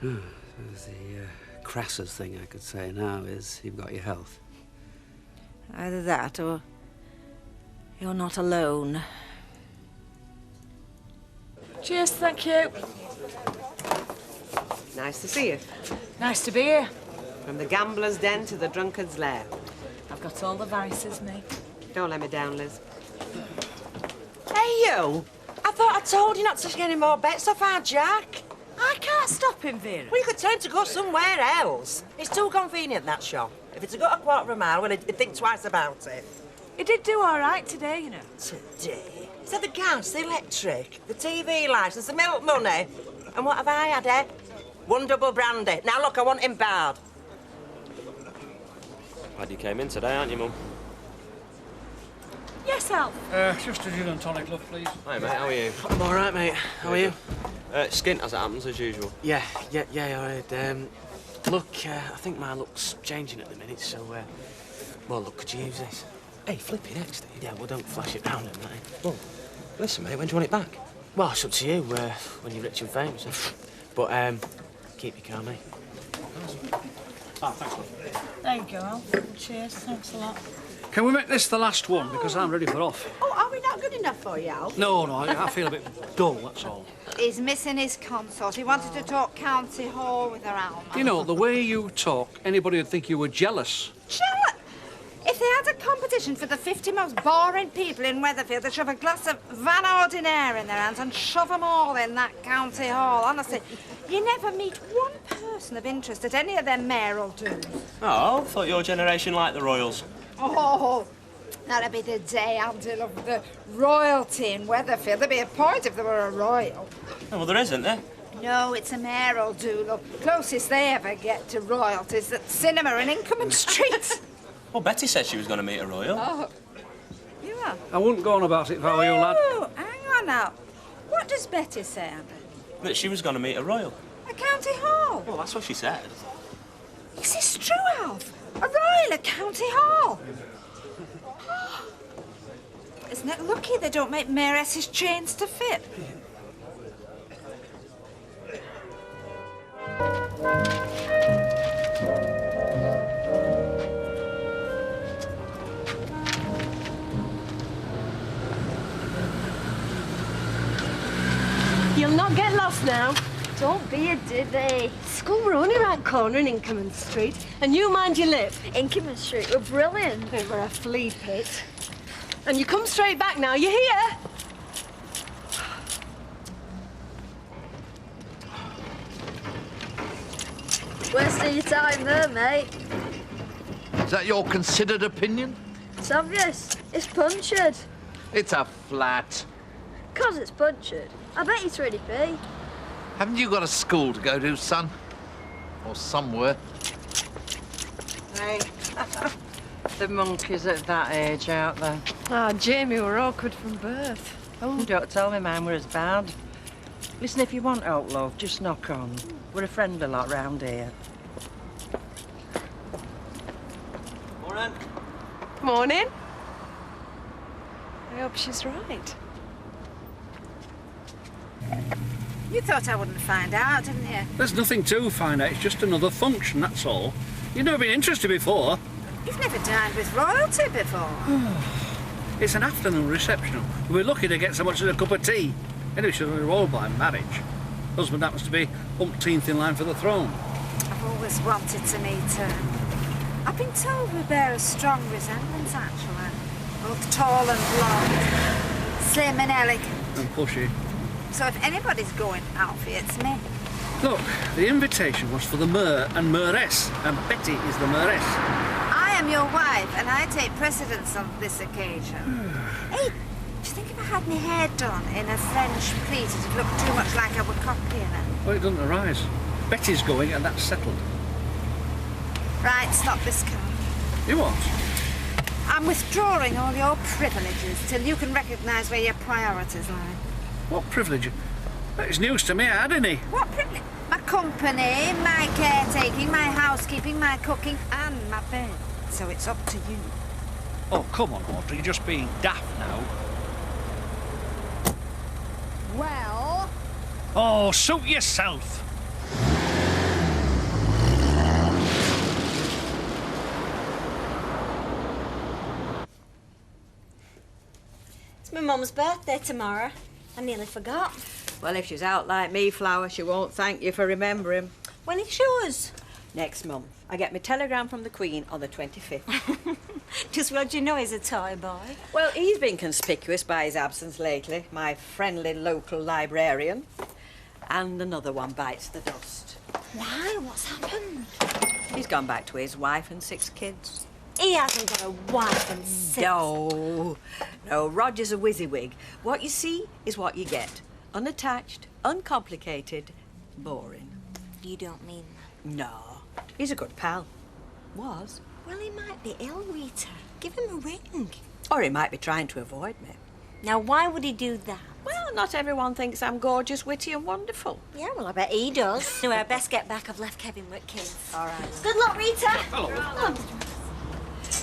Oh, so the crassest thing I could say now is you've got your health. Either that or you're not alone. Cheers, thank you. Nice to see you. Nice to be here. From the gambler's den to the drunkard's lair. I've got all the vices, me. Don't let me down, Liz. Hey, you! I thought I told you not to take any more bets off our Jack. I can't stop him, Vera. Well, you could tell him to go somewhere else. It's too convenient, that shop. If it's got a quarter of a mile, well, he'd think twice about it. He did do all right today, you know. Today? Is that the gas, the electric, the TV licence, the milk money? And what have I had, eh? 1 double brandy. Now, look, I want him barred. Glad you came in today, aren't you, Mum? Yes, Alf. Just a gin and tonic, love, please. Hi, mate, how are you? I'm all right, mate. How are you? Skint, as it happens, as usual. Yeah, all right. Look, I think my look's changing at the minute, so, well, look, could you use this? Hey, flipping heck, Steve. Yeah, well, don't flash it round him, mate. Well, listen, mate, when do you want it back? Well, it's up to you, when you're rich and famous. But, keep your car, mate. Ah, thanks, love. There you go, Alf. Cheers, thanks a lot. Can we make this the last one? Because I'm ready for off. Oh, are we not good enough for you, Al? No, I feel a bit dull, that's all. He's missing his consort. He wanted to talk County Hall with her, Alma. You know, the way you talk, anybody would think you were jealous. Jealous? If they had a competition for the 50 most boring people in Weatherfield, they'd shove a glass of Van Ordinaire in their hands and shove them all in that County Hall. Honestly, you never meet one person of interest at any of their mayoral dues. Oh, I thought your generation liked the Royals. Oh, that'd be the day I'll deal with the royalty in Weatherfield. There'd be a point if there were a royal. Oh, well, there isn't, there? No, it's a mayoral do. Look, closest they ever get to royalty is at cinema in Inkerman Street. Well, Betty said she was going to meet a royal. Oh, you are? I wouldn't go on about it if I were you, lad. Oh, hang on now. What does Betty say, Anna? That she was going to meet a royal. At County Hall? Well, that's what she said. Is this true, Alf? A royal at County Hall? Isn't it lucky they don't make mayoresses' chains to fit? You'll not get lost now. Don't be a divvy. School were only round corner in Inkerman Street, and you mind your lip. Inkerman Street were brilliant. It were a flea pit. And you come straight back now, you hear? Wasting your time there, mate. Is that your considered opinion? It's obvious. It's punctured. It's a flat. 'Cause it's punctured. I bet you 20p. Haven't you got a school to go to, son? Or somewhere? Hey, the monkeys at that age out there. Ah, Jamie were awkward from birth. Oh, don't tell me mine were as bad. Listen, if you want out, love, just knock on. We're a friendly lot round here. Morning. Morning. I hope she's right. You thought I wouldn't find out, didn't you? There's nothing to find out. It's just another function, that's all. You've never been interested before. You've never dined with royalty before. It's an afternoon reception. We're lucky to get so much as a cup of tea. Anyway, she's only royal by marriage. Husband happens to be umpteenth in line for the throne. I've always wanted to meet her. I've been told we bear a strong resemblance, actually. Both tall and blonde, slim and elegant. And pushy. So if anybody's going Alfie, it's me. Look, the invitation was for the Mayor and Mayoress, and Betty is the Mayoress. I am your wife, and I take precedence on this occasion. Hey, do you think if I had my hair done in a French pleat, it'd look too much like I were copying it? Well, it doesn't arise. Betty's going, and that's settled. Right, stop this car. You what? I'm withdrawing all your privileges till you can recognise where your priorities lie. What privilege? That is news to me, I had any. What privilege? My company, my caretaking, my housekeeping, my cooking, and my bed. So it's up to you. Oh, come on, Audrey, you're just being daft now. Well? Oh, suit yourself. It's my mum's birthday tomorrow. I nearly forgot. Well, if she's out like me, Flower, she won't thank you for remembering. When is yours? Next month. I get my telegram from the Queen on the 25th. Just what do you know, he's a toy boy. Well, he's been conspicuous by his absence lately, my friendly local librarian. And another one bites the dust. Why? What's happened? He's gone back to his wife and 6 kids. He hasn't got a wife and 6. No. No, Roger's a WYSIWYG. What you see is what you get. Unattached, uncomplicated, boring. You don't mean that? No. He's a good pal. Was. Well, he might be ill, Rita. Give him a ring. Or he might be trying to avoid me. Now, why would he do that? Well, not everyone thinks I'm gorgeous, witty and wonderful. Yeah, well, I bet he does. Anyway, I best get back. I've left Kevin with kids. All right. Good luck, Rita. Hello.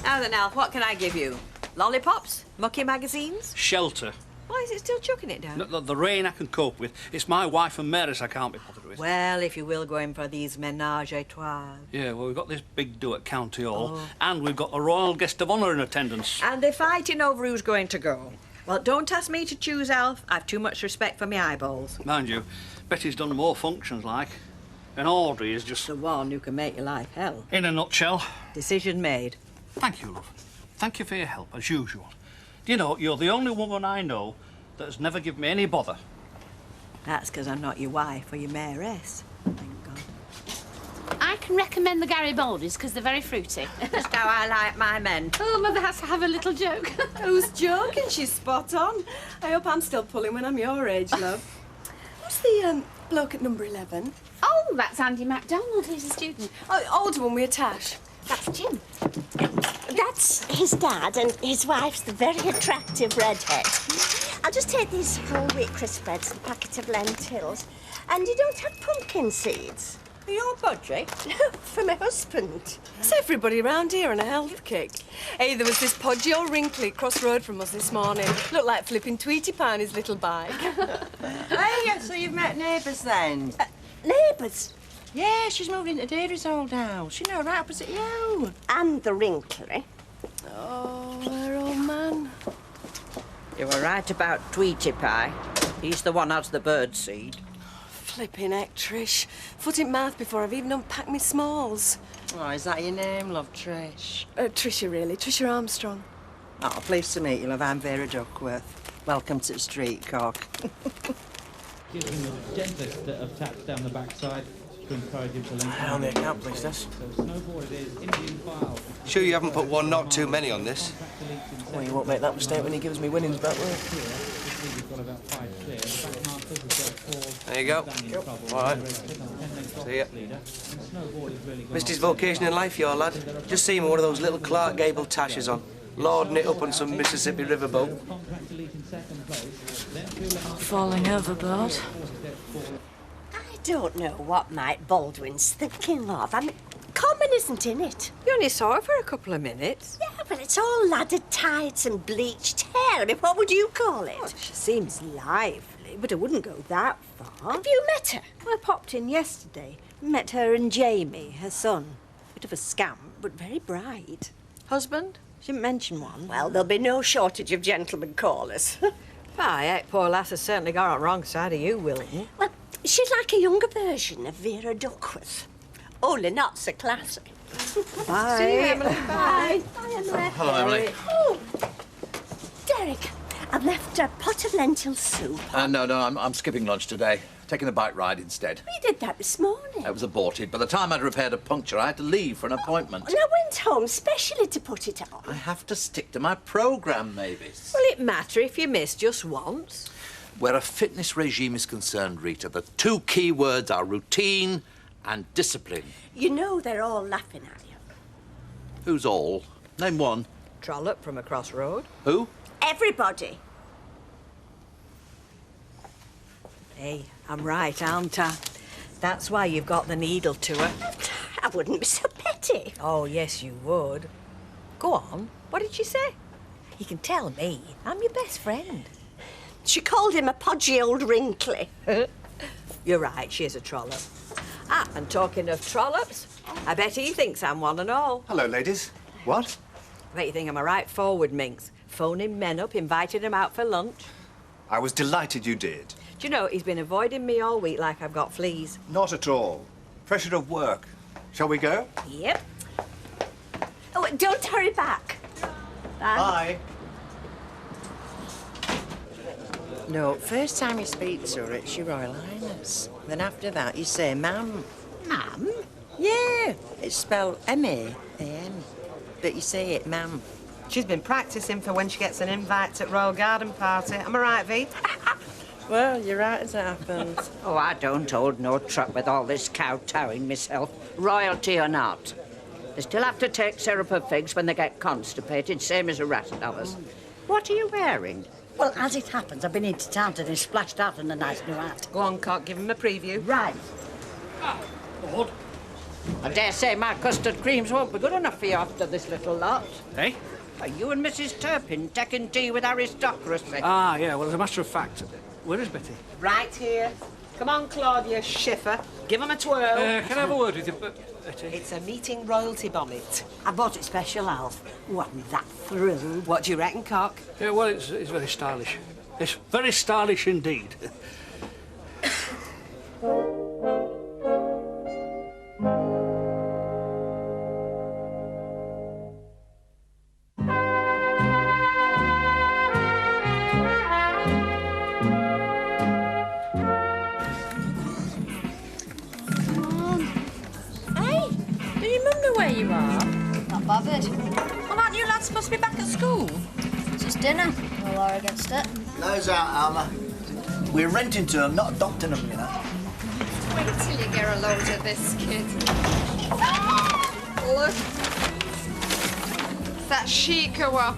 Now then, Alf, what can I give you? Lollipops? Mucky magazines? Shelter. Why is it still chucking it down? The rain I can cope with. It's my wife and Mary's I can't be bothered with. Well, if you will go in for these ménage à trois. Yeah, well, we've got this big do at County Hall, and we've got a royal guest of honour in attendance. And they're fighting over who's going to go. Well, don't ask me to choose, Alf. I've too much respect for my eyeballs. Mind you, Betty's done more functions, like, and Audrey is just... the one who can make your life hell. In a nutshell. Decision made. Thank you, love. Thank you for your help, as usual. Do you know, you're the only woman I know that has never given me any bother. That's because I'm not your wife or your mayoress. Thank God. I can recommend the Garibaldis because they're very fruity. Just how I like my men. Oh, Mother has to have a little joke. Who's joking? She's spot on. I hope I'm still pulling when I'm your age, love. Who's the bloke at number 11? Oh, that's Andy MacDonald. He's a student. Oh, older one with a tash. That's Jim. That's his dad, and his wife's the very attractive redhead. I'll just take these whole wheat crisp breads and a packet of lentils. And you don't have pumpkin seeds? For your budget? For my husband. Is everybody around here on a health kick? Hey, there was this podgy old wrinkly cross road from us this morning. Looked like flipping Tweety Pie on his little bike. Hey, so you've met neighbours then? Neighbours? Yeah, she's moved into Deirdre's old house. You know, right opposite you. And the wrinkly. Oh, her old man. You were right about Tweety Pie. He's the one has the bird seed. Flipping heck, Trish. Foot in mouth before I've even unpacked my smalls. Oh, is that your name, love, Trish? Tricia, really. Tricia Armstrong. Oh, pleased to meet you, love. I'm Vera Duckworth. Welcome to the street, cock. Give him the gentlest of taps down the backside to encourage him to lengthen. Hang on the account, please, Des. So snowboard it is, Indian file. Sure you haven't put one knock too many on this? Well, you won't make that mistake when he gives me winnings back, will you? There you go. All right. See ya. Missed his vocation in life, your lad. Just see him with one of those little Clark Gable tashes on, lording it up on some Mississippi riverboat. Falling overboard. I don't know what Mike Baldwin's thinking of. I mean, Common isn't in it. You only saw her for a couple of minutes. Yeah, well, it's all laddered tights and bleached hair. I mean, what would you call it? Oh, she seems lively, but I wouldn't go that far. Have you met her? I popped in yesterday. Met her and Jamie, her son. Bit of a scamp, but very bright. Husband? She didn't mention one. Well, there'll be no shortage of gentlemen callers. Why, poor lass has certainly got on the wrong side of you, Willie. Well, she's like a younger version of Vera Duckworth. Only not so classy. Bye. See you, Emily. Bye. Bye, Emily. Oh, hello, Emily. Oh, Derek, I've left a pot of lentil soup. No, I'm skipping lunch today. Taking the bike ride instead. We did that this morning. It was aborted. By the time I'd repaired a puncture, I had to leave for an appointment. And I went home specially to put it on. I have to stick to my programme, Mavis. Will it matter if you miss just once? Where a fitness regime is concerned, Rita, the two key words are routine and discipline. You know they're all laughing at you. Who's all? Name one. Trollope from across road. Who? Everybody. Hey, I'm right, aren't I? That's why you've got the needle to her. I wouldn't be so petty. Oh, yes, you would. Go on. What did she say? You can tell me. I'm your best friend. She called him a podgy old wrinkly. You're right, she is a trollop. Ah, and talking of trollops, I bet he thinks I'm one and all. Hello, ladies. What? I bet you think I'm a right forward minx. Phoning men up, inviting them out for lunch. I was delighted you did. Do you know, he's been avoiding me all week like I've got fleas. Not at all. Pressure of work. Shall we go? Yep. Oh, don't hurry back. Bye. No, first time you speak to her, it's your Royal Highness. Then after that, you say ma'am. Ma'am? Yeah, it's spelled M-A-A-M. But you say it ma'am. She's been practising for when she gets an invite at Royal Garden Party. Am I right, V? Well, you're right as it happens. Oh, I don't hold no truck with all this kowtowing myself, royalty or not. They still have to take syrup of figs when they get constipated, same as the rest of us. What are you wearing? Well, as it happens, I've been into town and splashed out in a nice new hat. Go on, Cock, give him a preview. Right. Lord. I dare say my custard creams won't be good enough for you after this little lot. Hey? Are you and Mrs. Turpin taking tea with aristocracy? Ah, yeah, well, as a matter of fact, where is Betty? Right here. Come on, Claudia Schiffer. Give him a twirl. Can I have a word with you, Betty? It's a meeting royalty bonnet. I bought it special, Alf. Wasn't that thrilled? What do you reckon, Cock? Yeah, well, it's very stylish. It's very stylish indeed. Where you are? Not bothered. Well, aren't you lads supposed to be back at school? It's just dinner. No law against it. Nose out, Alma. We're renting to them, not adopting them, you know. Wait till you get a load of this, kid. Look. That Chica.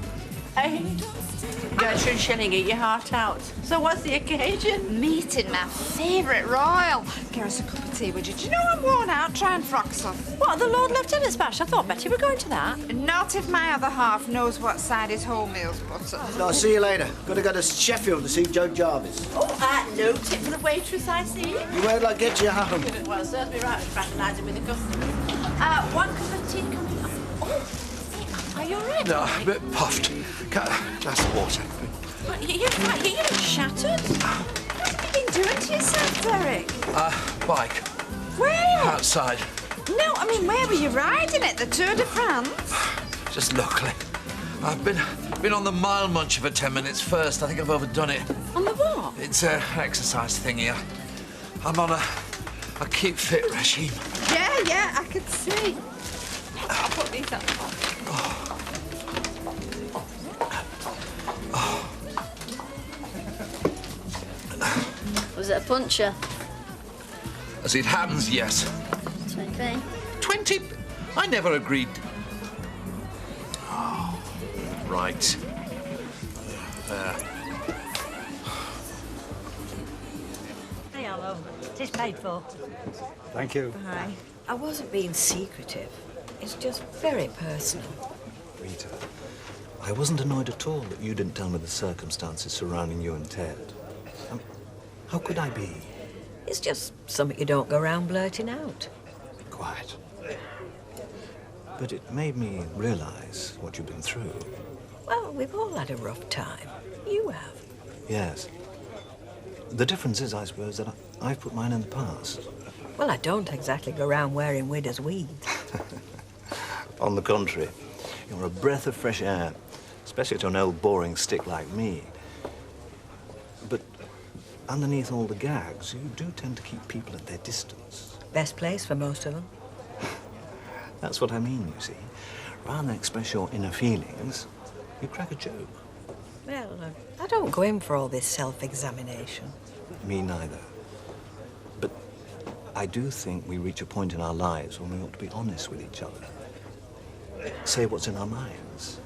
Gertrude Shilling, eat your heart out. So what's the occasion? Meeting my favourite royal. Get us a cup of tea, would you? Do you know I'm worn out trying frocks off? What, the Lord Lieutenant's bash? I thought Betty were going to that. Not if my other half knows what side his wholemeal's butter. No, I'll see you later. Got to go to Sheffield to see Joe Jarvis. Oh, no tip for the waitress, I see. You wait till I get you home. Well, it serves me right fraternising with the customers. One cup of tea coming up. Oh, are you all right? No, a bit puffed. Glass of water. What, you look shattered. What have you been doing to yourself, Derek? Bike. Where? Outside. No, I mean, where were you riding it? The Tour de France? Just locally. I've been on the mile muncher for 10 minutes first. I think I've overdone it. On the what? It's an exercise thingy. I'm on a keep fit regime. Yeah, I could see. I'll put these up. Was it a puncher? As it happens, yes. 20p. 20? I never agreed. Oh, right. There. Hey, hello. It is paid for. Thank you. Hi. I wasn't being secretive. It's just very personal. Rita, I wasn't annoyed at all that you didn't tell me the circumstances surrounding you and Ted. How could I be? It's just something you don't go around blurting out. Quiet. But it made me realise what you've been through. Well, we've all had a rough time. You have. Yes. The difference is, I suppose, that I've put mine in the past. Well, I don't exactly go around wearing widow's weeds. On the contrary, you're a breath of fresh air, especially to an old boring stick like me. But underneath all the gags, you do tend to keep people at their distance. Best place for most of them. That's what I mean, you see. Rather than express your inner feelings, you crack a joke. Well, I don't go in for all this self-examination. Me neither. But I do think we reach a point in our lives when we ought to be honest with each other. Say what's in our minds.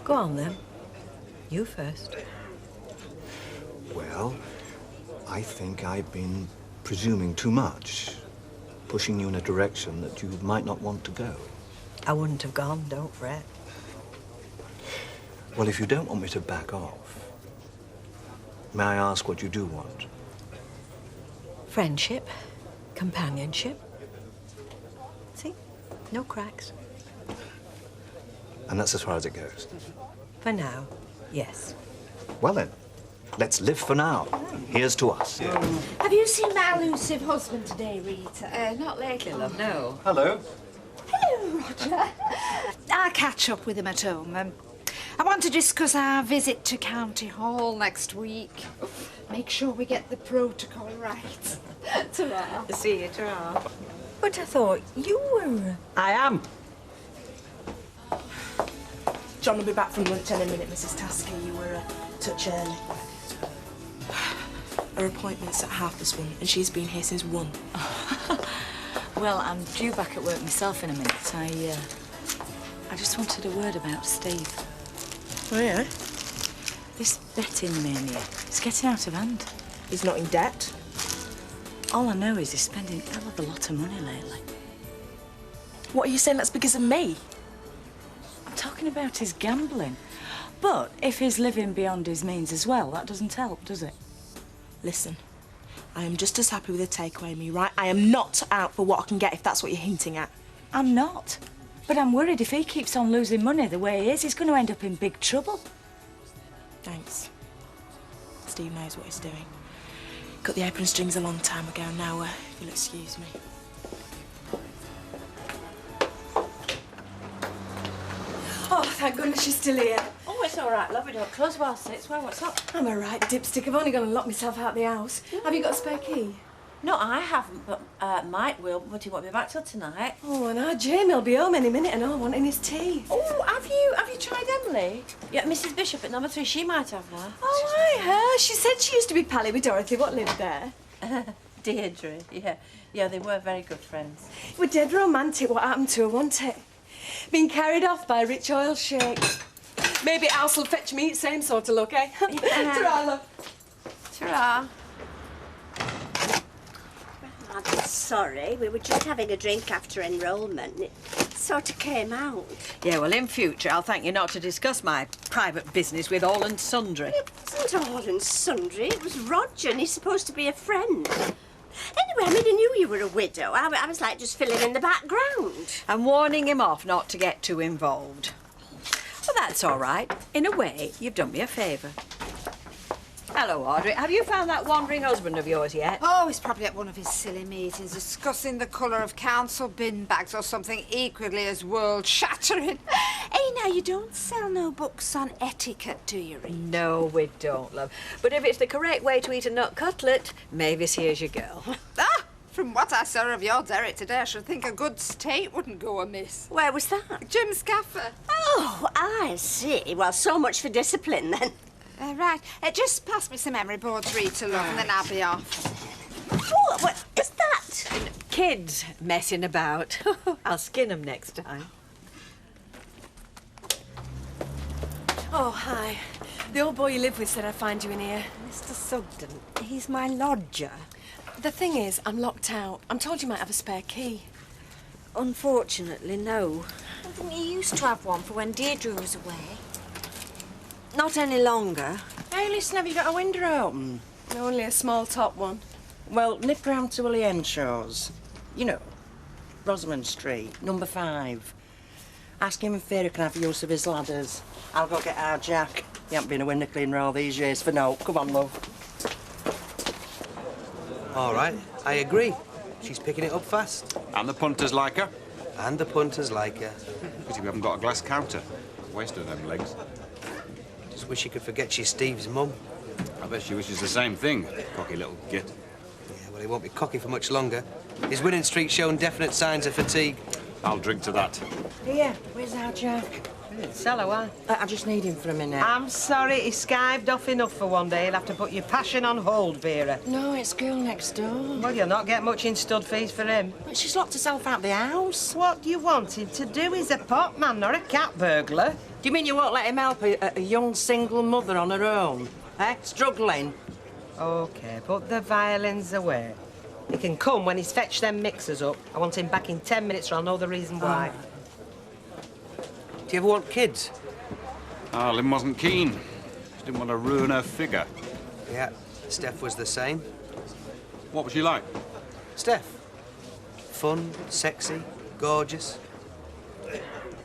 Go on, then. You first. Well, I think I've been presuming too much, pushing you in a direction that you might not want to go. I wouldn't have gone, don't fret. Well, if you don't want me to back off, may I ask what you do want? Friendship, companionship. See? No cracks. And that's as far as it goes. For now, yes. Well then, let's live for now. Here's to us. Have you seen my elusive husband today, Rita? Not lately, love, no. Hello. Hello, Roger. I'll catch up with him at home. I want to discuss our visit to County Hall next week. Make sure we get the protocol right. Ta-ra. See you, ta-ra. But I thought you were... I am. John will be back from lunch any minute, Mrs. Tasker. You were a touch early. Her appointment's at 1:30, and she's been here since 1. Well, I'm due back at work myself in a minute. I just wanted a word about Steve. Oh, yeah? This betting mania, it's getting out of hand. He's not in debt? All I know is he's spending a hell of a lot of money lately. What are you saying? That's because of me? I'm talking about his gambling. But if he's living beyond his means as well, that doesn't help, does it? Listen, I am just as happy with a takeaway me, right? I am not out for what I can get, if that's what you're hinting at. I'm not. But I'm worried if he keeps on losing money the way he is, he's going to end up in big trouble. Thanks. Steve knows what he's doing. Cut the apron strings a long time ago now, if you'll excuse me. Oh, thank goodness she's still here. Oh, it's all right, love. We don't close while 6. Well, what's up? I'm all right, dipstick. I've only gone and locked myself out of the house. Have you got a spare key? No, I haven't, but Mike will. But he won't be back till tonight. Oh, and our Jamie will be home any minute and all wanting his tea. Oh, have you tried Emily? Yeah, Mrs. Bishop at number 3. She might have her. Oh, I her. She said she used to be pally with Dorothy. What lived there? Deirdre, yeah. Yeah, they were very good friends. It was dead romantic what happened to her, wasn't it? Being carried off by a rich oil sheik. Maybe House will fetch me, same sort of look, eh? Ta-ra, love. Ta-ra. I'm sorry, we were just having a drink after enrolment. It sort of came out. Yeah, well, in future, I'll thank you not to discuss my private business with all and sundry. It wasn't all and sundry. It was Roger, and he's supposed to be a friend. Anyway, I mean, I knew you were a widow. I was like just filling in the background. And warning him off not to get too involved. Well, that's all right. In a way, you've done me a favour. Hello, Audrey. Have you found that wandering husband of yours yet? Oh, he's probably at one of his silly meetings discussing the colour of council bin bags or something equally as world-shattering. Hey, now, you don't sell no books on etiquette, do you, Rita? No, we don't, love. But if it's the correct way to eat a nut cutlet, Mavis, here's your girl. Ah! From what I saw of your Derek today, I should think a good steak wouldn't go amiss. Where was that? Jim's Cafe. Oh, I see. Well, so much for discipline, then. Right. Just pass me some emery boards, Rita, love, and then I'll be off. Oh, what is that? Kids messing about. I'll skin them next time. Oh, hi. The old boy you live with said I'd find you in here. Mr. Sugden, he's my lodger. The thing is, I'm locked out. I'm told you might have a spare key. Unfortunately, no. I think you used to have one for when Deirdre was away. Not any longer. Hey, listen, have you got a window open? Only a small top one. Well, nip round to Willie Henshaw's. You know, Rosamond Street, number 5. Ask him if Vera can have use of his ladders. I'll go get our Jack. He hasn't been a window cleaner all these years for no. Come on, love. All right, I agree. She's picking it up fast. And the punters like her? And the punters like her. Pity we haven't got a glass counter. Wasted them legs. Just wish you could forget she's Steve's mum. I bet she wishes the same thing, cocky little git. Yeah, well, he won't be cocky for much longer. His winning streak's shown definite signs of fatigue. I'll drink to that. Here, where's our Jack? Hello, I just need him for a minute. I'm sorry, he skived off enough for one day. You'll have to put your passion on hold, Vera. No, it's girl next door. Well, you'll not get much in stud fees for him. But she's locked herself out the house. What do you want him to do? He's a pot man, not a cat burglar. Do you mean you won't let him help a young single mother on her own? Eh? Struggling? OK, put the violins away. He can come when he's fetched them mixers up. I want him back in 10 minutes or I'll know the reason why. Do you ever want kids? Ah, Lynn wasn't keen. She didn't want to ruin her figure. Yeah, Steph was the same. What was she like? Steph? Fun, sexy, gorgeous,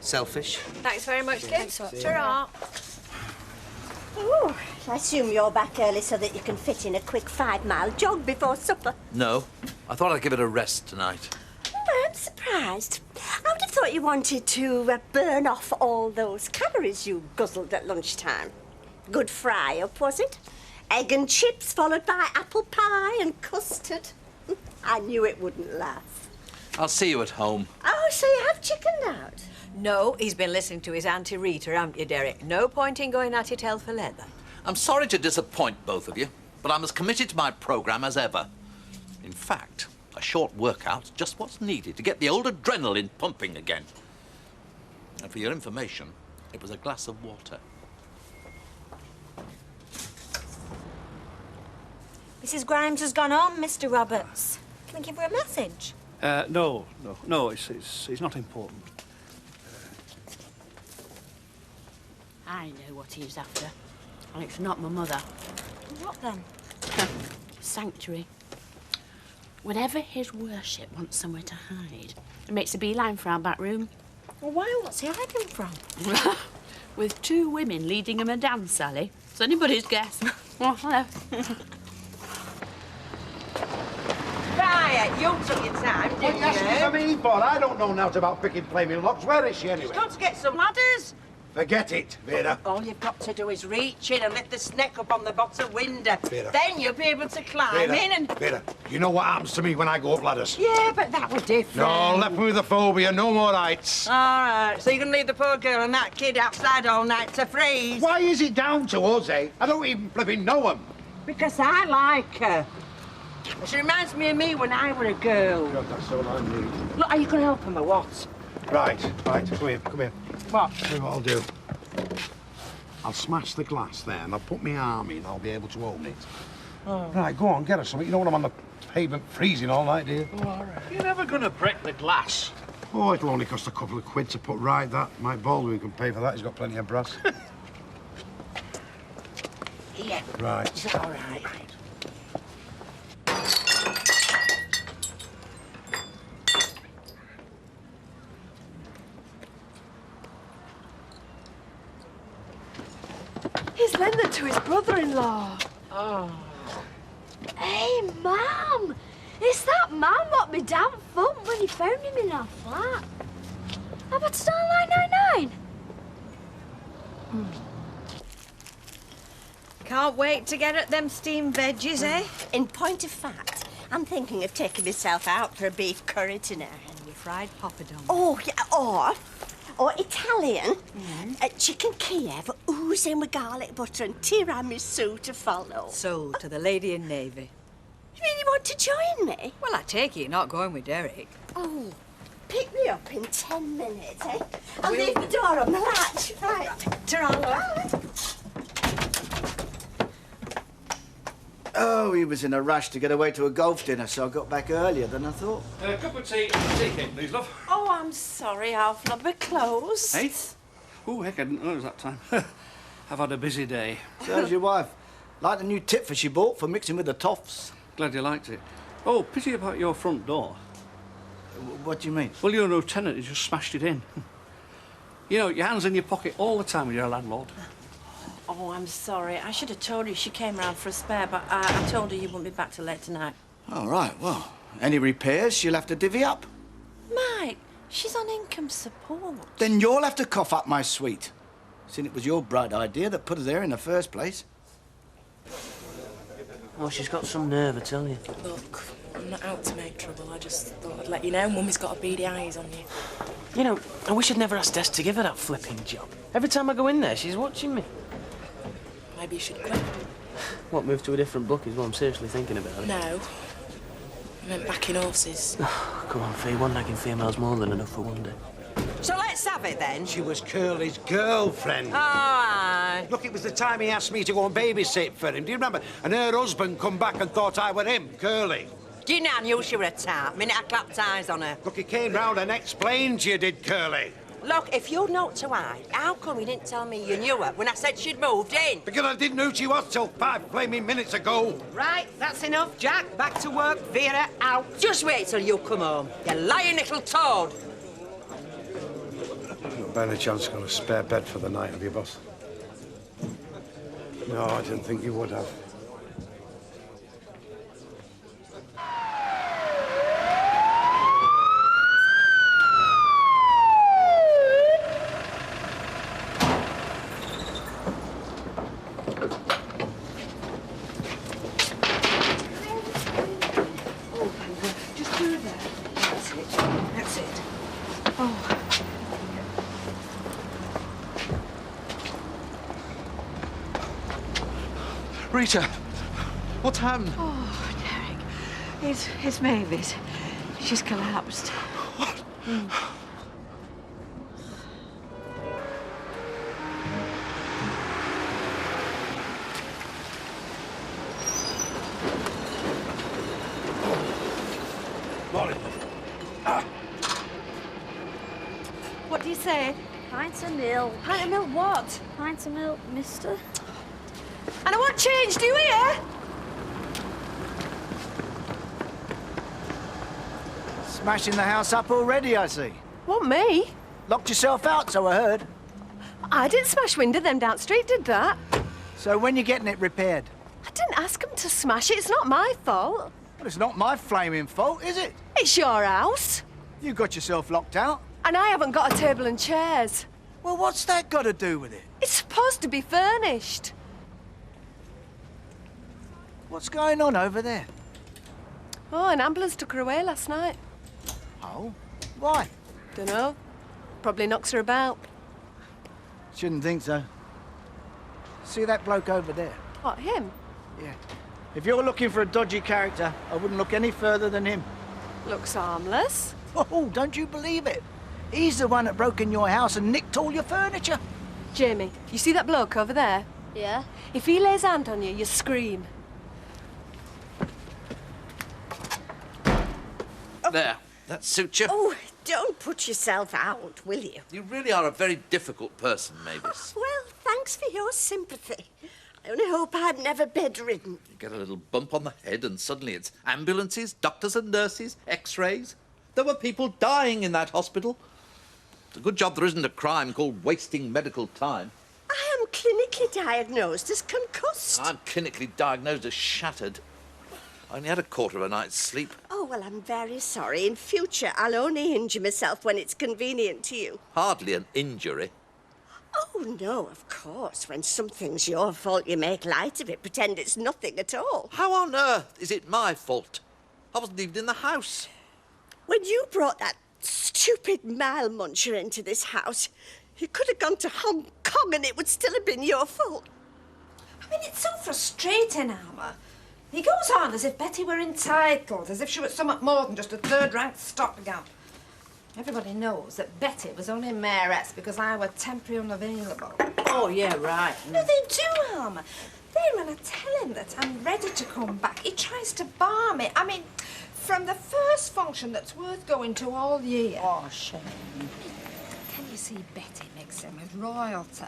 selfish. Thanks very much, kids. Ta-ra. Oh, I assume you're back early so that you can fit in a quick 5-mile jog before supper. No, I thought I'd give it a rest tonight. Oh, I'm surprised. I would have thought you wanted to burn off all those calories you guzzled at lunchtime. Good fry-up, was it? Egg and chips followed by apple pie and custard. I knew it wouldn't last. I'll see you at home. Oh, so you have chickened out? No, he's been listening to his Auntie Rita, haven't you, Derek? No point in going at it hell for leather. I'm sorry to disappoint both of you, but I'm as committed to my programme as ever. In fact, a short workout's just what's needed to get the old adrenaline pumping again. And for your information, it was a glass of water. Mrs. Grimes has gone home, Mr. Roberts. Can I give her a message? No, it's not important. I know what he was after. And it's not my mother. What then? Sanctuary. Whenever his worship wants somewhere to hide, he makes a beeline for our back room. Well, why? What's he hiding from? With 2 women leading him a dance, Sally. It's anybody's guess. Oh, hello. Right, you took your time, What didn't are you asking for me for? I don't know naught about picking flaming locks. Where is she, anyway? She's got to get some ladders. Forget it, Vera. All you've got to do is reach in and lift the snake up on the bottom window. Vera. Then you'll be able to climb Vera, in and... Vera, you know what happens to me when I go up ladders? Yeah, but that was different. No, left me with the phobia. No more heights. All right, so you're going to leave the poor girl and that kid outside all night to freeze? Why is it down to us, eh? I don't even flipping know them. Because I like her. She reminds me of me when I were a girl. God, that's all I need. Look, are you going to help him or what? Right. Come here. What? Tell you what I'll do. I'll smash the glass there and I'll put my arm in. I'll be able to open it. Oh. Right, go on, get us something. You know what, I'm on the pavement freezing all night, do you? Oh, all right. You're never going to break the glass. Oh, it'll only cost a couple of quid to put right that. Mike Baldwin can pay for that. He's got plenty of brass. Yeah. Right. Is that all right? He's lent it to his brother-in-law. Oh. Hey, Mum! It's that man what my dad thumped when he found him in our flat. How about star 999? Can't wait to get at them steamed veggies, eh? In point of fact, I'm thinking of taking myself out for a beef curry tonight. And your fried poppadom. Oh, yeah, or Italian. Chicken Kiev oozing with garlic butter and tiramisu to follow. Sold to the lady in navy. You mean you want to join me? Well, I take it you're not going with Derek. Oh, pick me up in 10 minutes, eh? I'll leave the door on the latch. Right. Ta-ra. Oh, he was in a rush to get away to a golf dinner, so I got back earlier than I thought. A cup of tea cake, please, love. Oh, I'm sorry, Alf, not we're closed. Hey? Oh, heck, I didn't know it was that time. I've had a busy day. So's your wife. Like the new tipfer she bought for mixing with the toffs. Glad you liked it. Oh, pity about your front door. What do you mean? Well, you're no tenant, you just smashed it in. You know, your hand's in your pocket all the time when you're a landlord. Oh, I'm sorry. I should have told you she came round for a spare, but I told her you wouldn't be back till late tonight. All right, well, any repairs, she'll have to divvy up. Mike, she's on income support. Then you'll have to cough up my suite. Since it was your bright idea that put her there in the first place. Oh, she's got some nerve, I tell you. Look, I'm not out to make trouble. I just thought I'd let you know Mummy's got her beady eyes on you. You know, I wish I'd never asked Des to give her that flipping job. Every time I go in there, she's watching me. Maybe you should quit. What, move to a different book is what I'm seriously thinking about. No. I meant backing horses. Come on, Fee, one-nagging female's more than enough for one day. So let's have it then. She was Curly's girlfriend. Oh, aye. Look, it was the time he asked me to go and babysit for him. Do you remember? And her husband come back and thought I were him, Curly. Do you know, knew she were a tart. Minute I clapped eyes on her. Look, he came round and explained you did, Curly. Look, if you'd known to hide, how come you didn't tell me you knew her when I said she'd moved in? Because I didn't know who she was till 5 flaming minutes ago. Right, that's enough, Jack. Back to work. Vera, out. Just wait till you come home, you lying little toad. Not by any chance got a spare bed for the night, have you, boss? No, I didn't think you would have. Rita, what's happened? Oh, Derek. It's Mavis. She's collapsed. What? Morning. What do you say? Pints of milk. Pint of milk what? Pints of milk, mister. And I want change, do you hear? Smashing the house up already, I see. What, me? Locked yourself out, so I heard. I didn't smash window them down street, did that? So when you getting it repaired? I didn't ask them to smash it. It's not my fault. Well, it's not my flaming fault, is it? It's your house. You got yourself locked out. And I haven't got a table and chairs. Well, what's that got to do with it? It's supposed to be furnished. What's going on over there? Oh, an ambulance took her away last night. Oh? Why? Dunno. Probably knocks her about. Shouldn't think so. See that bloke over there? What, him? Yeah. If you're looking for a dodgy character, I wouldn't look any further than him. Looks harmless. Oh, don't you believe it? He's the one that broke in your house and nicked all your furniture. Jamie, you see that bloke over there? Yeah? If he lays hand on you, you scream. There, that suits you. Oh, don't put yourself out, will you? You really are a very difficult person, Mavis. Well, thanks for your sympathy. I only hope I'm never bedridden. You get a little bump on the head and suddenly it's ambulances, doctors and nurses, x-rays. There were people dying in that hospital. It's a good job there isn't a crime called wasting medical time. I am clinically diagnosed as concussed? I'm clinically diagnosed as shattered. I only had a quarter of a night's sleep. Oh, well, I'm very sorry. In future, I'll only injure myself when it's convenient to you. Hardly an injury. Oh, no, of course. When something's your fault, you make light of it, pretend it's nothing at all. How on earth is it my fault? I wasn't even in the house. When you brought that stupid mile muncher into this house, you could have gone to Hong Kong and it would still have been your fault. I mean, it's so frustrating, Alma. He goes on as if Betty were entitled, as if she was somewhat more than just a third-rank stopgap. Everybody knows that Betty was only mayoress because I were temporarily unavailable. Oh, yeah, right. No, they do, Alma. Then when I tell him that I'm ready to come back, he tries to bar me. I mean, from the first function that's worth going to all year. Oh, shame. Can you see Betty mixing with royalty?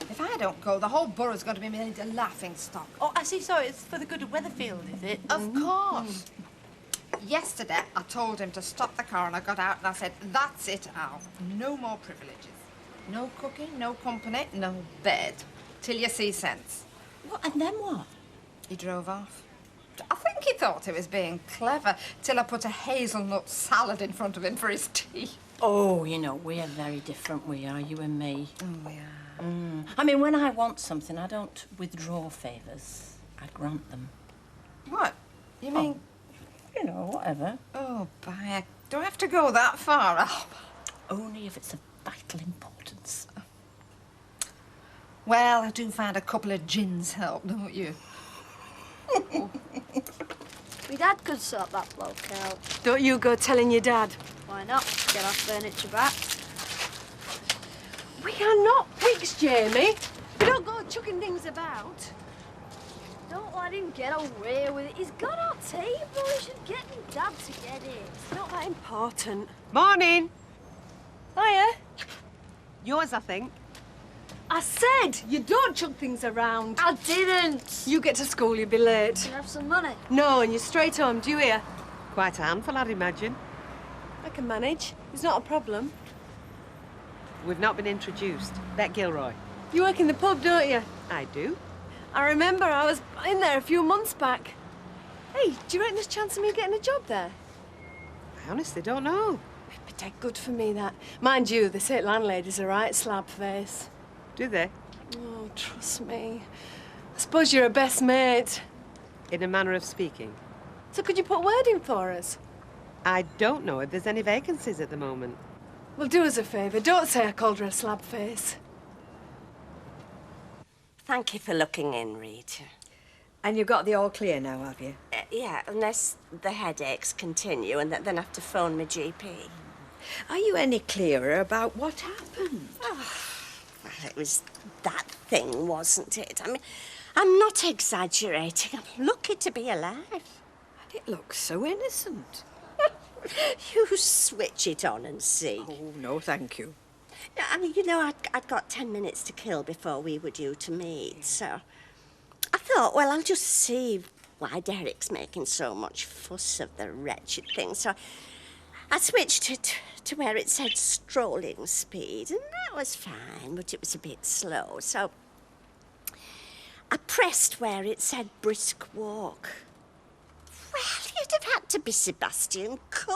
If I don't go, the whole borough's going to be made a laughing stock. Oh, I see. So it's for the good of Weatherfield, is it? Of course. Yesterday, I told him to stop the car and I got out and I said, that's it, Al. No more privileges. No cooking, no company, no bed. Till you see sense. What, and then what? He drove off. I think he thought he was being clever till I put a hazelnut salad in front of him for his tea. Oh, you know, we are very different, we are, you and me. Oh, we are. I mean, when I want something, I don't withdraw favours. I grant them. What? You mean... You know, whatever. Oh, Bayek, do I have to go that far, Al? Only if it's of vital importance. Well, I do find a couple of gins help, don't you? My dad could sort that bloke out. Don't you go telling your dad. Why not? Get our furniture back. We are not pigs, Jamie. We don't go chucking things about. Don't let him get away with it. He's got our table. We should get him dad to get it. It's not that important. Morning. Hiya. Yours, I think. I said you don't chuck things around. I didn't. You get to school, you'll be late. Can I have some money? No, and you're straight home, do you hear? Quite a handful, I'd imagine. I can manage. It's not a problem. We've not been introduced. Bet Gilroy. You work in the pub, don't you? I do. I remember I was in there a few months back. Hey, do you reckon there's a chance of me getting a job there? I honestly don't know. It'd be dead good for me, that. Mind you, they say landlady's a right slab face. Do they? Oh, trust me. I suppose you're a best mate. In a manner of speaking. So could you put a word in for us? I don't know if there's any vacancies at the moment. Well, do us a favour. Don't say I called her a slab face. Thank you for looking in, Rita. And you've got the all clear now, have you? Yeah, unless the headaches continue and then I have to phone my GP. Are you any clearer about what happened? Oh, well, it was that thing, wasn't it? I mean, I'm not exaggerating. I'm lucky to be alive. It looks so innocent. You switch it on and see. Oh, no, thank you. I mean, you know, I'd got 10 minutes to kill before we were due to meet, so I thought, well, I'll just see why Derek's making so much fuss of the wretched thing. So I switched it to where it said strolling speed, and that was fine, but it was a bit slow. So I pressed where it said brisk walk. Well, you'd have had to be Sebastian Coe.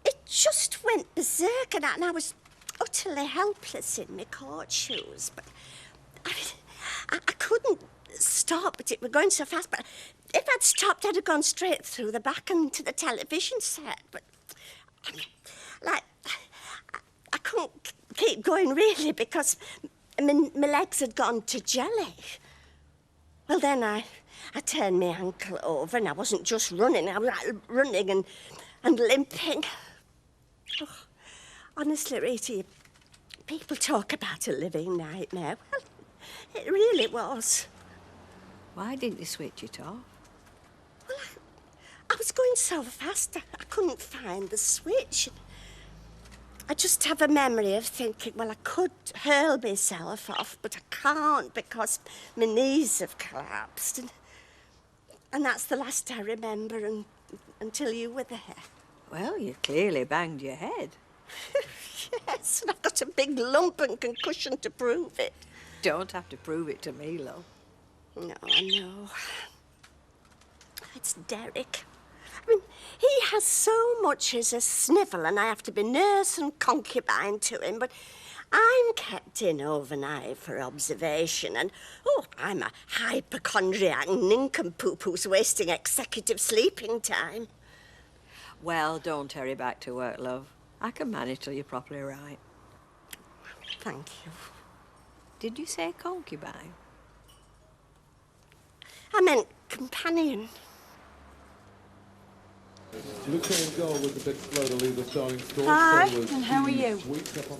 It just went berserk, and I was utterly helpless in my court shoes. But I couldn't stop, but it were going so fast. But if I'd stopped, I'd have gone straight through the back and to the television set. But, like, I couldn't keep going, really, because my legs had gone to jelly. Well, then I turned my ankle over, and I wasn't just running. I was like running and limping. Oh, honestly, Rita, people talk about a living nightmare. Well, it really was. Why didn't you switch it off? Well, I was going so fast, I couldn't find the switch. I just have a memory of thinking, well, I could hurl myself off, but I can't because my knees have collapsed. And that's the last I remember until you were there. Well, you clearly banged your head. Yes, and I've got a big lump and concussion to prove it. Don't have to prove it to me, love. No, I know. It's Derek. I mean, he has so much as a snivel, and I have to be nurse and concubine to him, but I'm kept in overnight for observation, and, oh, I'm a hypochondriac nincompoop who's wasting executive sleeping time. Well, don't hurry back to work, love. I can manage till you're properly right. Thank you. Did you say concubine? I meant companion. Hi, and how are you?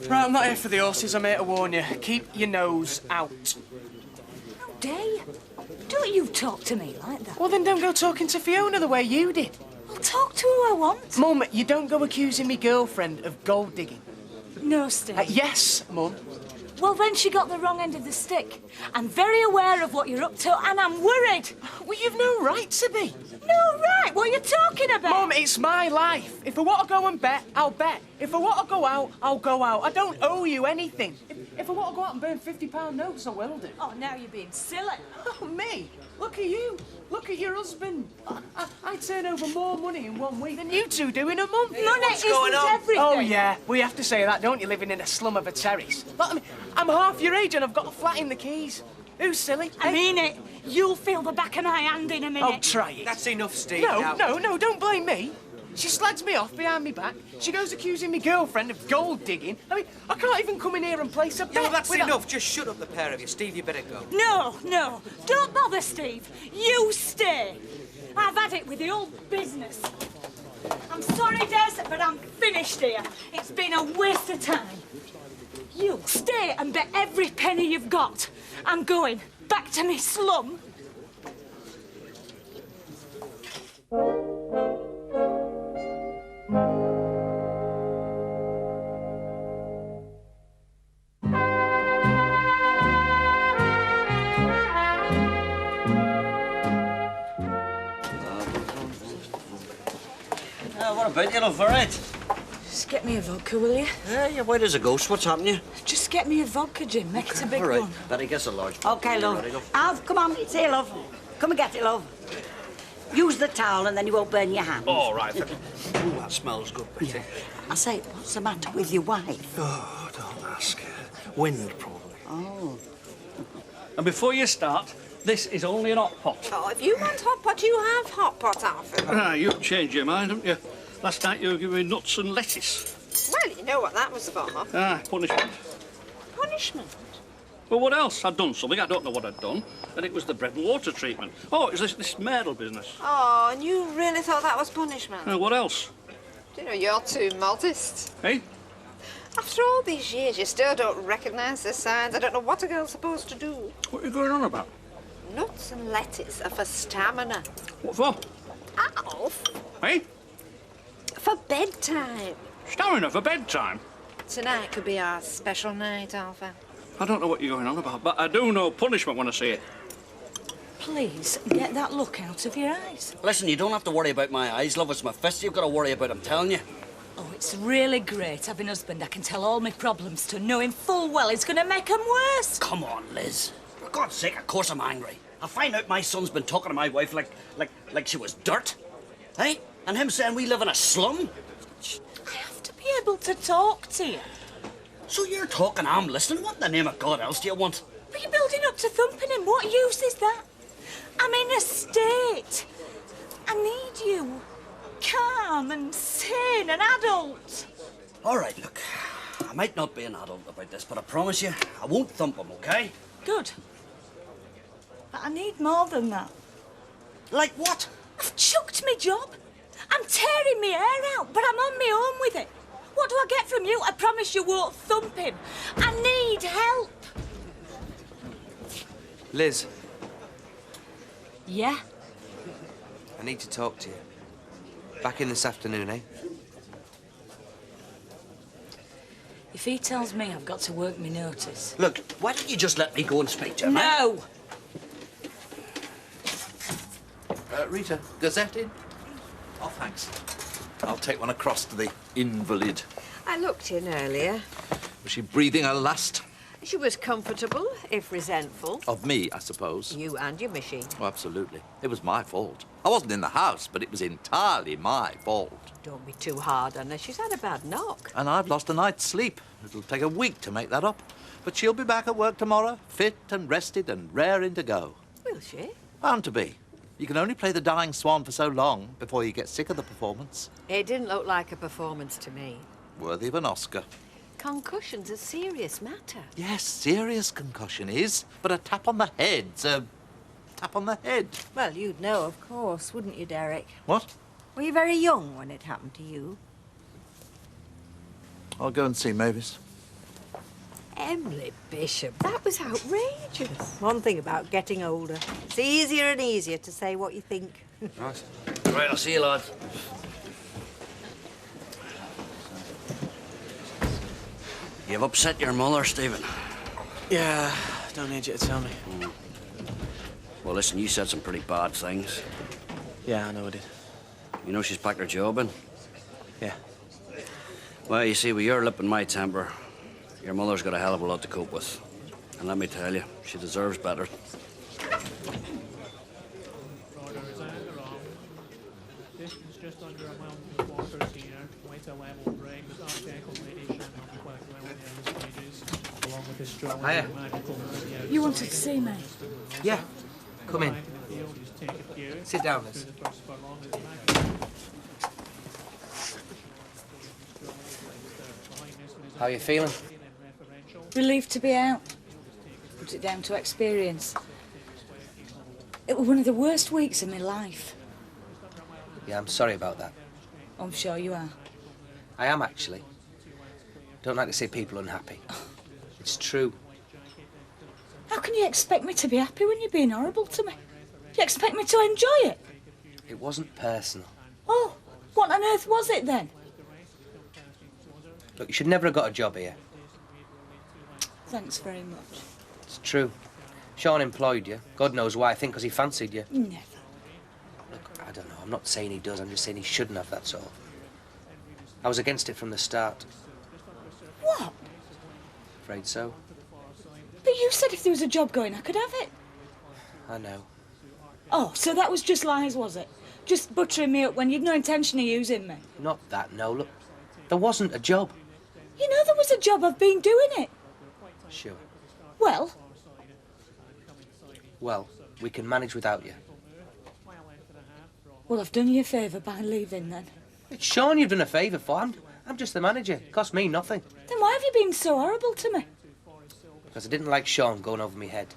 Right, I'm not here for the horses, I'm here to warn you. Keep your nose out. How dare you? Don't you talk to me like that. Well, then don't go talking to Fiona the way you did. I'll talk to who I want. Mum, you don't go accusing me girlfriend of gold digging. No, Steve. Yes, Mum. Well, then she got the wrong end of the stick. I'm very aware of what you're up to, and I'm worried. Well, you've no right to be. No right? What are you talking about? Mum, it's my life. If I want to go and bet, I'll bet. If I want to go out, I'll go out. I don't owe you anything. If I want to go out and burn £50 notes, I will do. Oh, now you're being silly. Oh, me? Look at you. Look at your husband. I turn over more money in 1 week than you two do in a month. Money isn't everything. Oh, yeah. We have to say that, don't you, living in a slum of a terrace? Look, I mean, I'm half your age and I've got a flat in the Keys. Who's silly? I mean it. You'll feel the back of my hand in a minute. Oh, try it. That's enough, Steve. No, don't blame me. She slags me off behind me back. She goes accusing me girlfriend of gold digging. I mean, I can't even come in here and place a bet. Yeah, well, that's without... enough. Just shut up, the pair of you. Steve, you better go. No. Don't bother, Steve. You stay. I've had it with the old business. I'm sorry, Des, but I'm finished here. It's been a waste of time. You stay and bet every penny you've got. I'm going back to me slum. What about you, love, all right? Just get me a vodka, will you? Yeah, white as a ghost. What's happening? Just get me a vodka, Jim. Make it a big All right, one. Betty, guess a large. OK, love. Ready, love? Alf, come on, it's here, love. Come and get it, love. Use the towel and then you won't burn your hands. All right. Ooh, that smells good, Betty. Yeah. I say, what's the matter with your wife? Oh, don't ask. Wind, probably. Oh. And before you start, this is only an hot pot. Oh, if you want hot pot, you have hot pot, Alfred. Ah, you've changed your mind, haven't you? Last night you were giving me nuts and lettuce. Well, you know what that was for. Ah, punishment. Punishment? Well, what else? I'd done something, I don't know what I'd done, and it was the bread and water treatment. Oh, it was this Myrtle business. Oh, and you really thought that was punishment? What else? Do you know, you're too modest. Hey? After all these years, you still don't recognise the signs. I don't know what a girl's supposed to do. What are you going on about? Nuts and lettuce are for stamina. What for? Alf, Hey? for bedtime. Stamina for bedtime? Tonight could be our special night, Alpha. I don't know what you're going on about, but I do know punishment when I see it. Please, get that look out of your eyes. Listen, you don't have to worry about my eyes, love. It's my fists you've got to worry about, I'm telling you. Oh, it's really great having a husband I can tell all my problems to, knowing full well it's going to make them worse. Come on, Liz. For God's sake, of course I'm angry. I find out my son's been talking to my wife like she was dirt. Hey? And him saying we live in a slum? I have to be able to talk to you. So you're talking, I'm listening. What in the name of God else do you want? But you're building up to thumping him. What use is that? I'm in a state. I need you. Calm and sane, an adult. All right, look. I might not be an adult about this, but I promise you, I won't thump him, OK? Good. But I need more than that. Like what? I've chucked my job. I'm tearing my hair out, but I'm on my own with it. What do I get from you? I promise you won't thump him. I need help. Liz, Yeah? I need to talk to you. Back in this afternoon, eh? If he tells me I've got to work my notice... Look, why don't you just let me go and speak to him? No! Rita, Gazette in? Oh, thanks. I'll take one across to the invalid. I looked in earlier. Was she breathing her last? She was comfortable, if resentful. Of me, I suppose. You and your machine. Oh, absolutely. It was my fault. I wasn't in the house, but it was entirely my fault. Don't be too hard on her. She's had a bad knock. And I've lost a night's sleep. It'll take a week to make that up. But she'll be back at work tomorrow, fit and rested and raring to go. Will she? Bound to be. You can only play the dying swan for so long before you get sick of the performance. It didn't look like a performance to me. Worthy of an Oscar. Concussion's a serious matter. Yes, serious concussion is, but a tap on the head's a tap on the head. Well, you'd know, of course, wouldn't you, Derek? What? Were you very young when it happened to you? I'll go and see Mavis. Emily Bishop, that was outrageous. One thing about getting older, it's easier and easier to say what you think. Right. Right, I'll see you, lads. You've upset your mother, Stephen. Yeah, don't need you to tell me. Well, listen, you said some pretty bad things. Yeah, I know I did. You know she's packed her job in? Yeah. Well, you see, with your lip and my temper, your mother's got a hell of a lot to cope with. And let me tell you, she deserves better. Hiya. You wanted to see me? Yeah, come in. Sit down, Liz. How are you feeling? Relieved to be out. Put it down to experience. It was one of the worst weeks of my life. Yeah, I'm sorry about that. I'm sure you are. I am, actually. Don't like to see people unhappy. It's true. How can you expect me to be happy when you're being horrible to me? You expect me to enjoy it? It wasn't personal. Oh, what on earth was it then? Look, you should never have got a job here. Thanks very much. It's true. Sean employed you. God knows why. I think because he fancied you. Never. Look, I don't know. I'm not saying he does. I'm just saying he shouldn't have, that's all. I was against it from the start. What? Afraid so. But you said if there was a job going, I could have it. I know. Oh, so that was just lies, was it? Just buttering me up when you'd no intention of using me? Not that, no. Look, there wasn't a job. You know there was a job. I've been doing it. Sure. Well, Well, we can manage without you. well, I've done you a favour by leaving then. It's Sean you've done a favour for. I'm just the manager. It cost me nothing. Then why have you been so horrible to me? Because I didn't like Sean going over my head.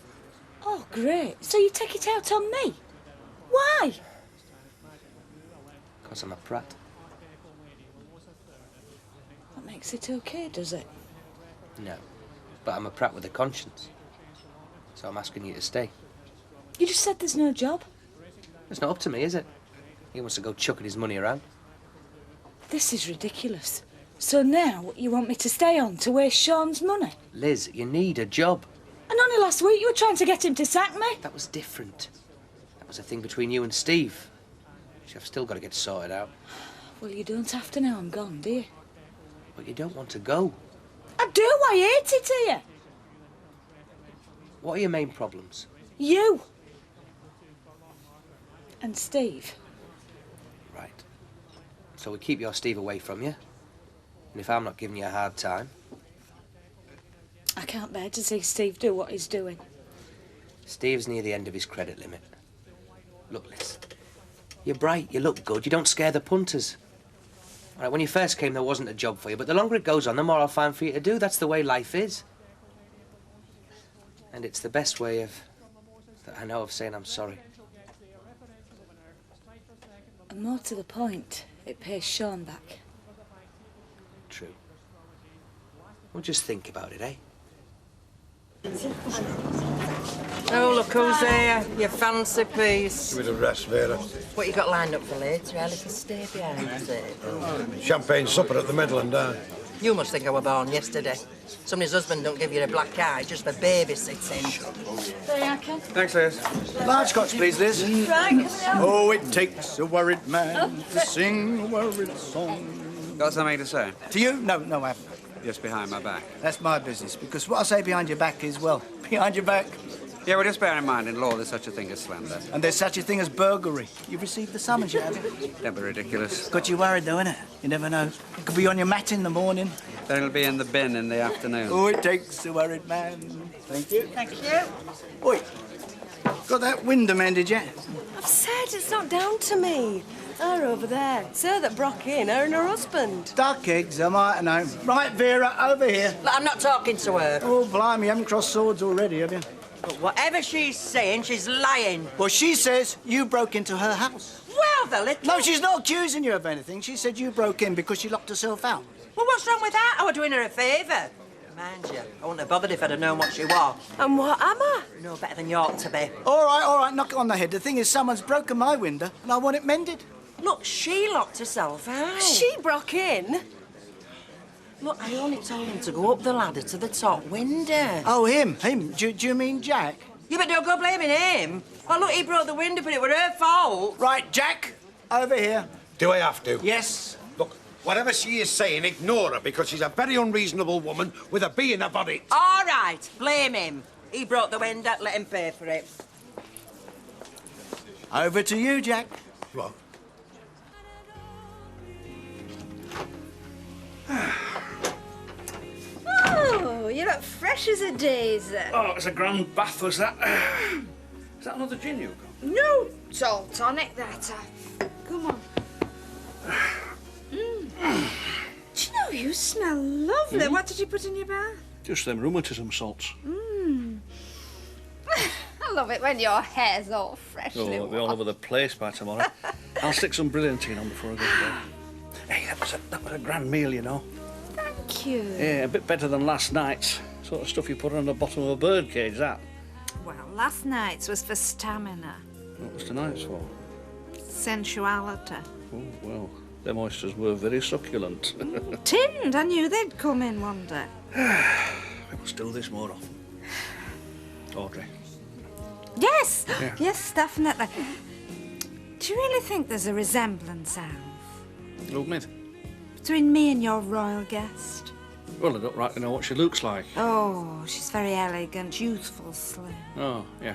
Oh, great. So you take it out on me? Why? Because I'm a prat. That makes it okay, does it? No. But I'm a prat with a conscience. So I'm asking you to stay. You just said there's no job. It's not up to me, is it? He wants to go chucking his money around. This is ridiculous. So now you want me to stay on to waste Sean's money? Liz, you need a job. And only last week you were trying to get him to sack me? That was different. That was a thing between you and Steve. Which I've still got to get sorted out. Well, you don't have to now I'm gone, do you? But you don't want to go. I do. I hate it here. What are your main problems? You. And Steve. Right. So we keep your Steve away from you. And if I'm not giving you a hard time... I can't bear to see Steve do what he's doing. Steve's near the end of his credit limit. Look, Liz. You're bright, you look good, you don't scare the punters. All right, when you first came, there wasn't a job for you, but the longer it goes on, the more I'll find for you to do. That's the way life is. And it's the best way of... that I know of saying I'm sorry. And more to the point, it pays Sean back. True. Well, just think about it, eh? Oh, look who's there. Your fancy piece. Give it a rest, Vera. What you got lined up for later? A little stay behind the table. Champagne supper at the Midland, You must think I were born yesterday. Somebody's husband don't give you a black eye just for babysitting. There you are, Ken. Thanks, Liz. Large scotch, please, Liz. Right. Oh, it takes a worried man to sing a worried song. Got something to say? To you? No, I haven't. Just behind my back. That's my business, because what I say behind your back is, well, behind your back. Yeah, well, just bear in mind, in law, there's such a thing as slander. And there's such a thing as burglary. You've received the summons yet, have you? Don't be ridiculous. Got you worried, though, innit? You never know. It could be on your mat in the morning. Then it'll be in the bin in the afternoon. Oh, it takes a worried man. Thank you. Thank you. Oi, got that window mended yet? I've said it's not down to me. Her over there. It's her that broke in, her and her husband. Duck eggs, I might know. Right, Vera, over here. Look, I'm not talking to her. Oh, blimey, you haven't crossed swords already, have you? But whatever she's saying, she's lying. Well, she says you broke into her house. Well, the little... No, she's not accusing you of anything. She said you broke in because she locked herself out. Well, what's wrong with that? I was doing her a favour. Mind you, I wouldn't have bothered if I'd have known what she was. And what am I? No better than you ought to be. All right, knock it on the head. The thing is, someone's broken my window and I want it mended. Look, she locked herself out. She broke in? Look, I only told him to go up the ladder to the top window. Oh, him? Do you mean Jack? Yeah, but don't go blaming him. Well, look, he broke the window, but it was her fault. Right, Jack, over here. Do I have to? Yes. Look, whatever she is saying, ignore her, because she's a very unreasonable woman with a bee in her body. All right, blame him. He broke the window, let him pay for it. Over to you, Jack. What? Oh, you look fresh as a daisy. Oh, it's a grand bath, was that? Is that another gin you've got? No, it's all tonic, that. Come on. Do you know, you smell lovely. What did you put in your bath? Just them rheumatism salts. I love it when your hair's all freshly Oh, it'll be all over the place by tomorrow. I'll stick some brilliantine on before I go to bed. Hey, that was a grand meal, you know. Thank you. Yeah, a bit better than last night's. Sort of stuff you put on the bottom of a birdcage, that. Well, last night's was for stamina. What was tonight's for? Sensuality. Oh, well, them oysters were very succulent. Tinned. I knew they'd come in one day. We must do this more often. Audrey. Yes. Yeah. Yes, definitely. Do you really think there's a resemblance, Alf, Look, mate. between me and your royal guest? Well, I don't rightly know what she looks like. Oh, she's very elegant, youthful, slim. Oh, yeah.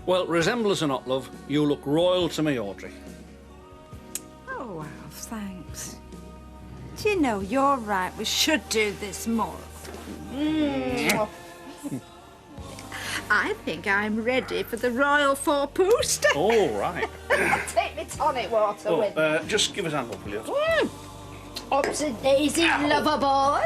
Well, resemblance or not, love, you look royal to me, Audrey. Oh, Alf, thanks. Do you know, you're right. We should do this more. I think I'm ready for the royal four-post. All right. Take me tonic water with me. Just give us a hand up, will you? Ups and daisy, lover boy.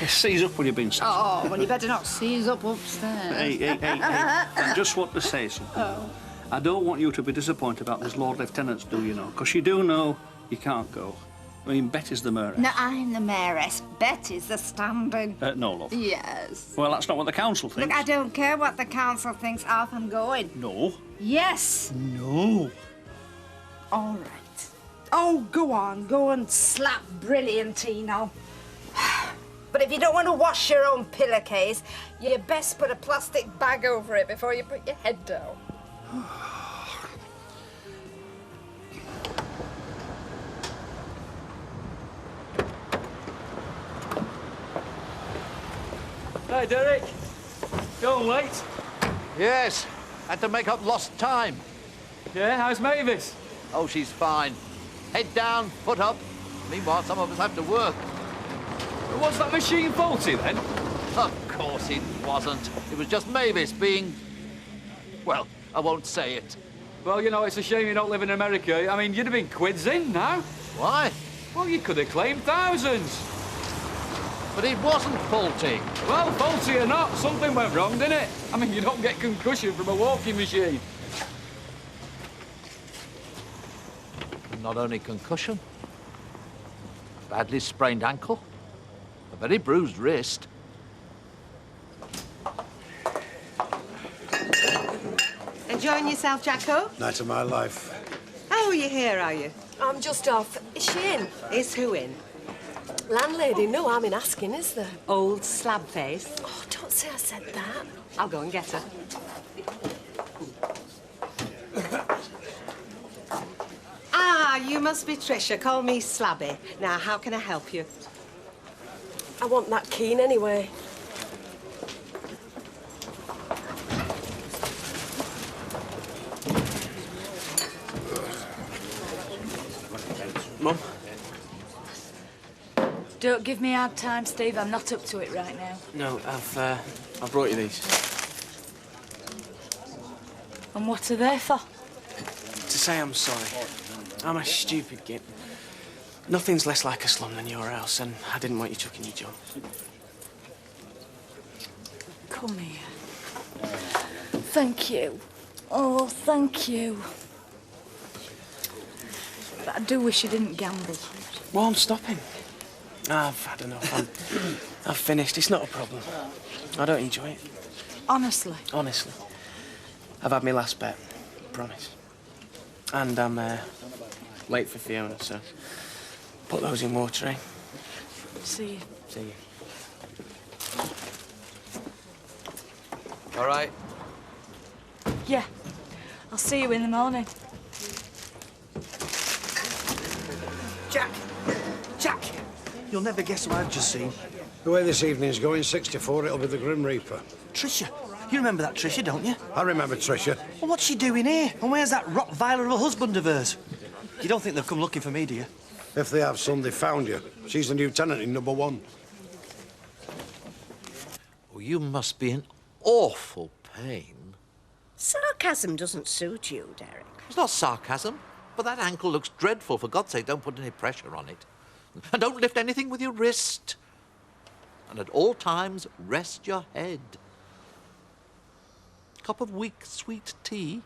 Seize up when you've been sat. Oh, well, you better not seize up upstairs. Hey. I just want to say something. Oh. I don't want you to be disappointed about this Lord Lieutenant's, do you know? Because you do know you can't go. I mean, Betty's the mayoress. No, I'm the mayoress. Betty's the standing. No, love. Yes. Well, that's not what the council thinks. Look, I don't care what the council thinks. Alf, I'm going. No. Yes. No. All right. Oh, go on. Go and slap Brilliantino. But if you don't want to wash your own pillowcase, you best put a plastic bag over it before you put your head down. Hi, Derek. Going late? Yes, had to make up lost time. Yeah, how's Mavis? Oh, she's fine. Head down, foot up. Meanwhile, some of us have to work. Was that machine faulty then? Of course it wasn't. It was just Mavis being... well, I won't say it. Well, you know, it's a shame you don't live in America. I mean, you'd have been quids in now. Why? Well, you could have claimed thousands. But it wasn't faulty. Well, faulty or not, something went wrong, didn't it? I mean, you don't get concussion from a walking machine. Not only concussion, badly sprained ankle, a very bruised wrist. Enjoying yourself, Jacko? Night of my life. Oh, you're here, are you? I'm just off. Is she in? Is who in? Landlady, no harm in asking, is there? Old slab face. Oh, don't say I said that. I'll go and get her. Ah, you must be Tricia. Call me Slabby. Now, how can I help you? I want that Keen anyway. Mum? Don't give me a hard time, Steve. I'm not up to it right now. No, I've brought you these. And what are they for? To say I'm sorry. I'm a stupid git. Nothing's less like a slum than your house, and I didn't want you chucking your job. Come here. Thank you. Oh, thank you. But I do wish you didn't gamble. Well, I'm stopping. I've had enough. I've finished. It's not a problem. I don't enjoy it. Honestly? Honestly. I've had my last bet. Promise. And I'm late for Fiona, so put those in water, eh? See you. See you. All right. Yeah. I'll see you in the morning. Jack! Jack! You'll never guess what I've just seen. The way this evening's going, 64, it'll be the Grim Reaper. Tricia. You remember that Tricia, don't you? I remember Tricia. Well, what's she doing here? And where's that Rottweiler of a husband of hers? You don't think they've come looking for me, do you? If they have, son, they found you. She's the new tenant in number 1. Oh, you must be in awful pain. Sarcasm doesn't suit you, Derek. It's not sarcasm, but that ankle looks dreadful. For God's sake, don't put any pressure on it. And don't lift anything with your wrist. And at all times, rest your head. Cup of weak, sweet tea.